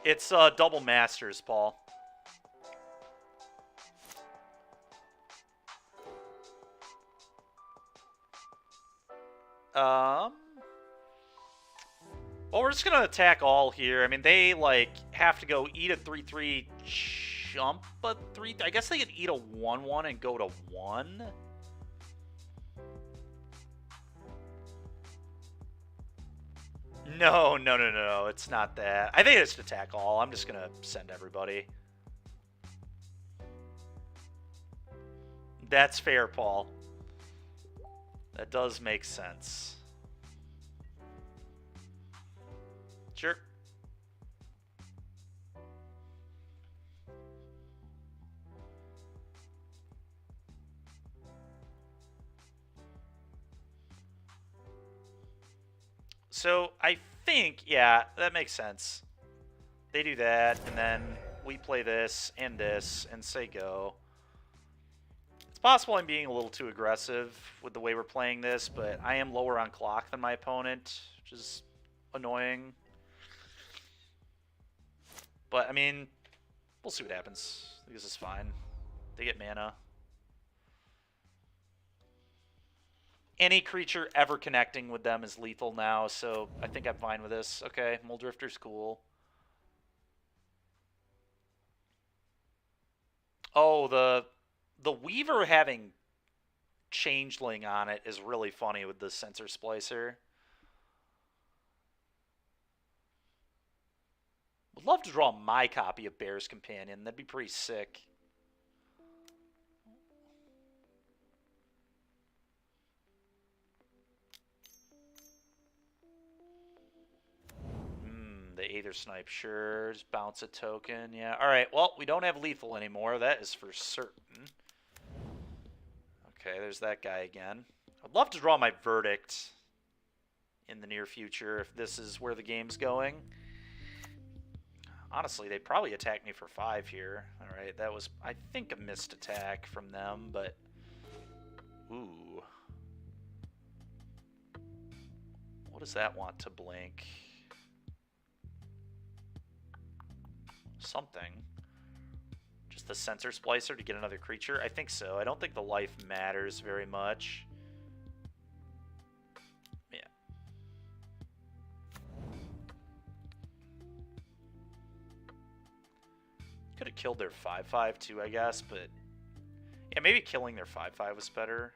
It's double masters, Paul. Well, we're just gonna attack all here. I mean, they like have to go eat a 3/3, jump a 3. I guess they could eat a 1/1 and go to 1. No, no, no, no, it's not that. I think it's to attack all. I'm just gonna send everybody. That's fair, Paul. That does make sense. Sure. So I think, yeah, that makes sense. They do that, and then we play this, and say go. It's possible I'm being a little too aggressive with the way we're playing this, but I am lower on clock than my opponent, which is annoying. But, I mean, we'll see what happens. I think this is fine. They get mana. Any creature ever connecting with them is lethal now, so I think I'm fine with this. Okay, Muldrifter's cool. Oh, the Weaver having Changeling on it is really funny with the Sensor Splicer. Would love to draw my copy of Bear's Companion. That'd be pretty sick. The Aether Snipe, sure. Just bounce a token. Yeah. All right. Well, we don't have lethal anymore. That is for certain. Okay, there's that guy again. I'd love to draw my Verdict in the near future if this is where the game's going. Honestly, they probably attacked me for 5 here. All right, that was, I think, a missed attack from them, but... Ooh. What does that want to blink? Something. Just the Sensor Splicer to get another creature? I think so. I don't think the life matters very much. Yeah. Could have killed their 5/5 too, I guess, but... Yeah, maybe killing their 5/5 was better.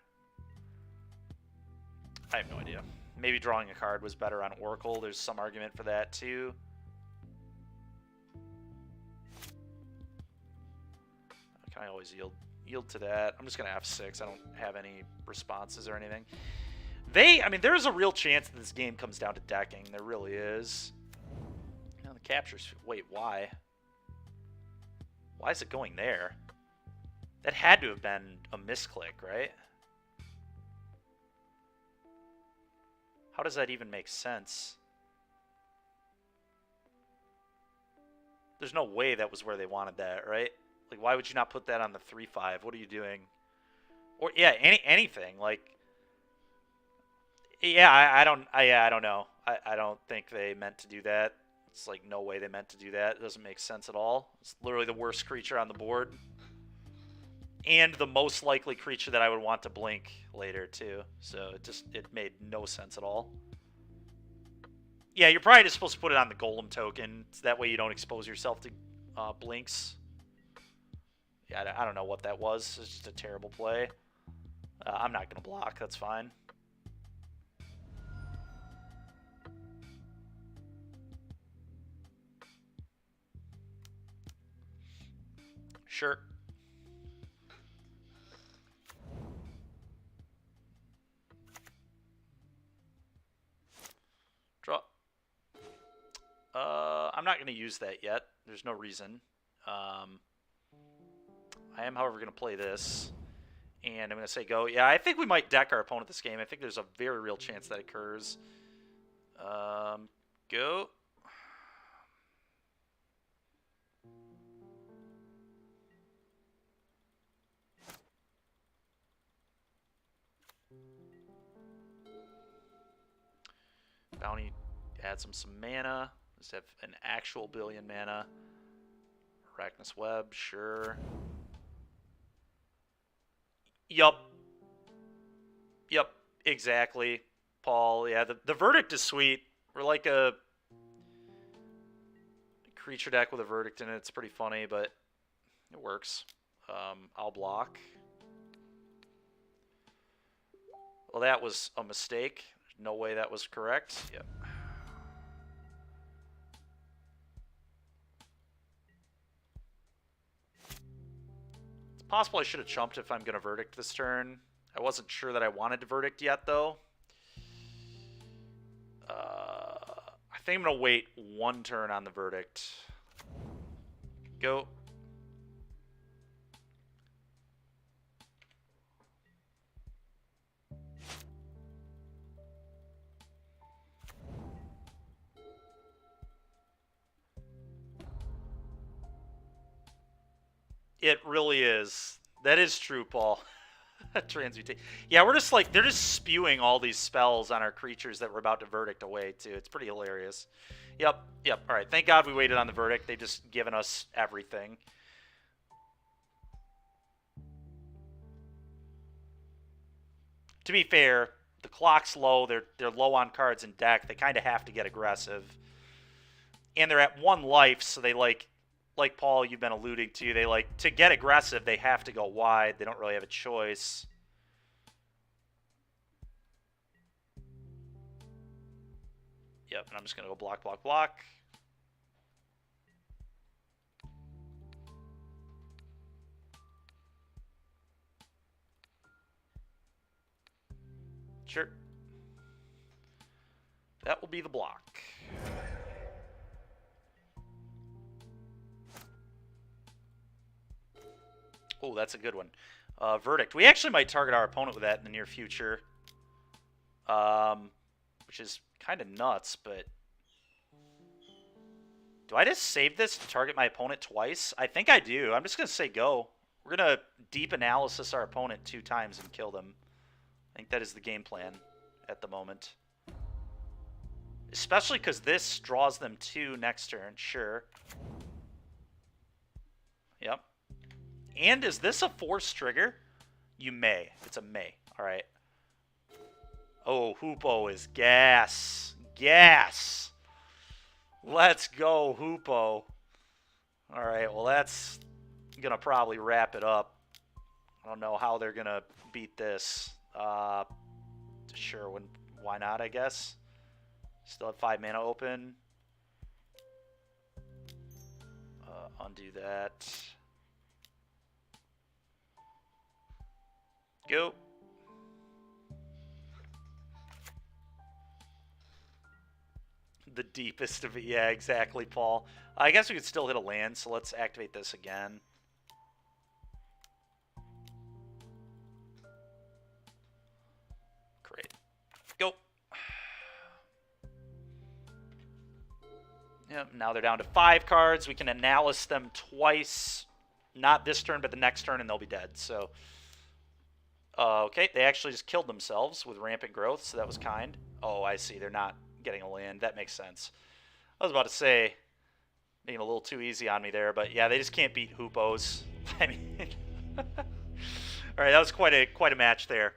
I have no idea. Maybe drawing a card was better on Oracle. There's some argument for that too. I always yield to that. I'm just going to F6. I don't have any responses or anything. I mean, there's a real chance that this game comes down to decking. There really is. You know, the captures. Wait, why? Why is it going there? That had to have been a misclick, right? How does that even make sense? There's no way that was where they wanted that, right? Like, why would you not put that on the 3-5? What are you doing? Or, yeah, anything. Like, yeah, I don't know. I don't think they meant to do that. It's like no way they meant to do that. It doesn't make sense at all. It's literally the worst creature on the board. And the most likely creature that I would want to blink later, too. So it made no sense at all. Yeah, you're probably just supposed to put it on the Golem token. So that way you don't expose yourself to blinks. Yeah, I don't know what that was. It's just a terrible play. I'm not going to block. That's fine. Sure. Draw. I'm not going to use that yet. There's no reason. I am, however, going to play this. And I'm going to say go. Yeah, I think we might deck our opponent this game. I think there's a very real chance that occurs. Go. Bounty adds some mana. Let's have an actual billion mana. Arachnus Web, sure. Yup, exactly, Paul. Yeah, the verdict is sweet. We're like a creature deck with a verdict in it. It's pretty funny, but it works. I'll block. Well, that was a mistake. There's no way that was correct. Yep. It's possible I should have chumped if I'm going to verdict this turn. I wasn't sure that I wanted to verdict yet, though. I think I'm going to wait one turn on the verdict. Go. It really is. That is true, Paul. Transmutate. Yeah, we're just like, they're just spewing all these spells on our creatures that we're about to verdict away, too. It's pretty hilarious. Yep. All right, thank God we waited on the verdict. They've just given us everything. To be fair, the clock's low. They're low on cards in deck. They kind of have to get aggressive. And they're at 1 life, so they like Paul, you've been alluding to, they like, to get aggressive, they have to go wide. They don't really have a choice. Yep, and I'm just going to go block, block, block. Sure. That will be the block. Oh, that's a good one. Verdict. We actually might target our opponent with that in the near future. Which is kind of nuts, but... Do I just save this to target my opponent twice? I think I do. I'm just going to say go. We're going to deep analysis our opponent 2 times and kill them. I think that is the game plan at the moment. Especially because this draws them 2 next turn. Sure. Yep. And is this a force trigger? You may. It's a may. All right. Oh, Hoopo is gas. Gas. Let's go, Hoopo. All right. Well, that's going to probably wrap it up. I don't know how they're going to beat this. Sure. Why not, I guess? Still have 5 mana open. Undo that. Go. The deepest of it. Yeah, exactly, Paul. I guess we could still hit a land, so let's activate this again. Yep, now they're down to 5 cards. We can analyze them twice. Not this turn, but the next turn, and they'll be dead. So, okay, they actually just killed themselves with Rampant Growth, so that was kind. Oh, I see. They're not getting a land. That makes sense. I was about to say, being a little too easy on me there, but yeah, they just can't beat Hoopos. I mean, all right, that was quite a match there.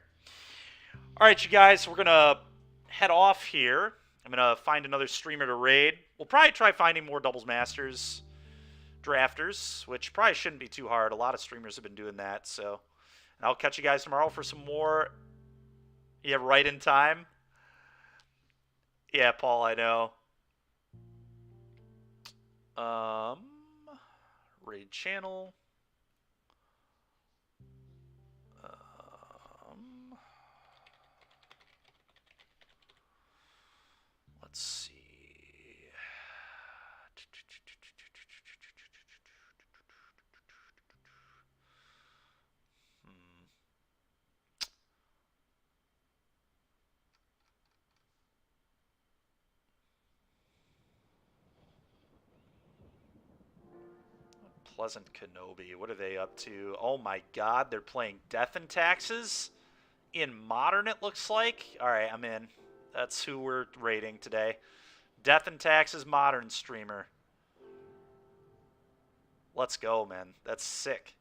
All right, you guys, we're gonna head off here. I'm gonna find another streamer to raid. We'll probably try finding more Doubles Masters drafters, which probably shouldn't be too hard. A lot of streamers have been doing that, so. And I'll catch you guys tomorrow for some more. Yeah, right in time. Yeah, Paul, I know. Raid channel. Let's see. Pleasant Kenobi. What are they up to? Oh my god, they're playing Death and Taxes? In Modern, it looks like. Alright, I'm in. That's who we're rating today. Death and Taxes Modern streamer. Let's go, man. That's sick.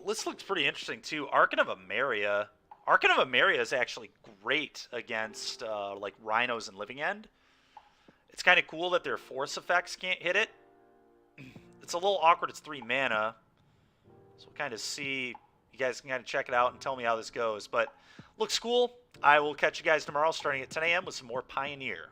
This looks pretty interesting, too. Archon of Emeria. Archon of Emeria is actually great against, like, Rhinos and Living End. It's kind of cool that their force effects can't hit it. It's a little awkward. It's 3 mana. So we'll kind of see. You guys can kind of check it out and tell me how this goes. But looks cool. I will catch you guys tomorrow starting at 10 a.m. with some more Pioneer.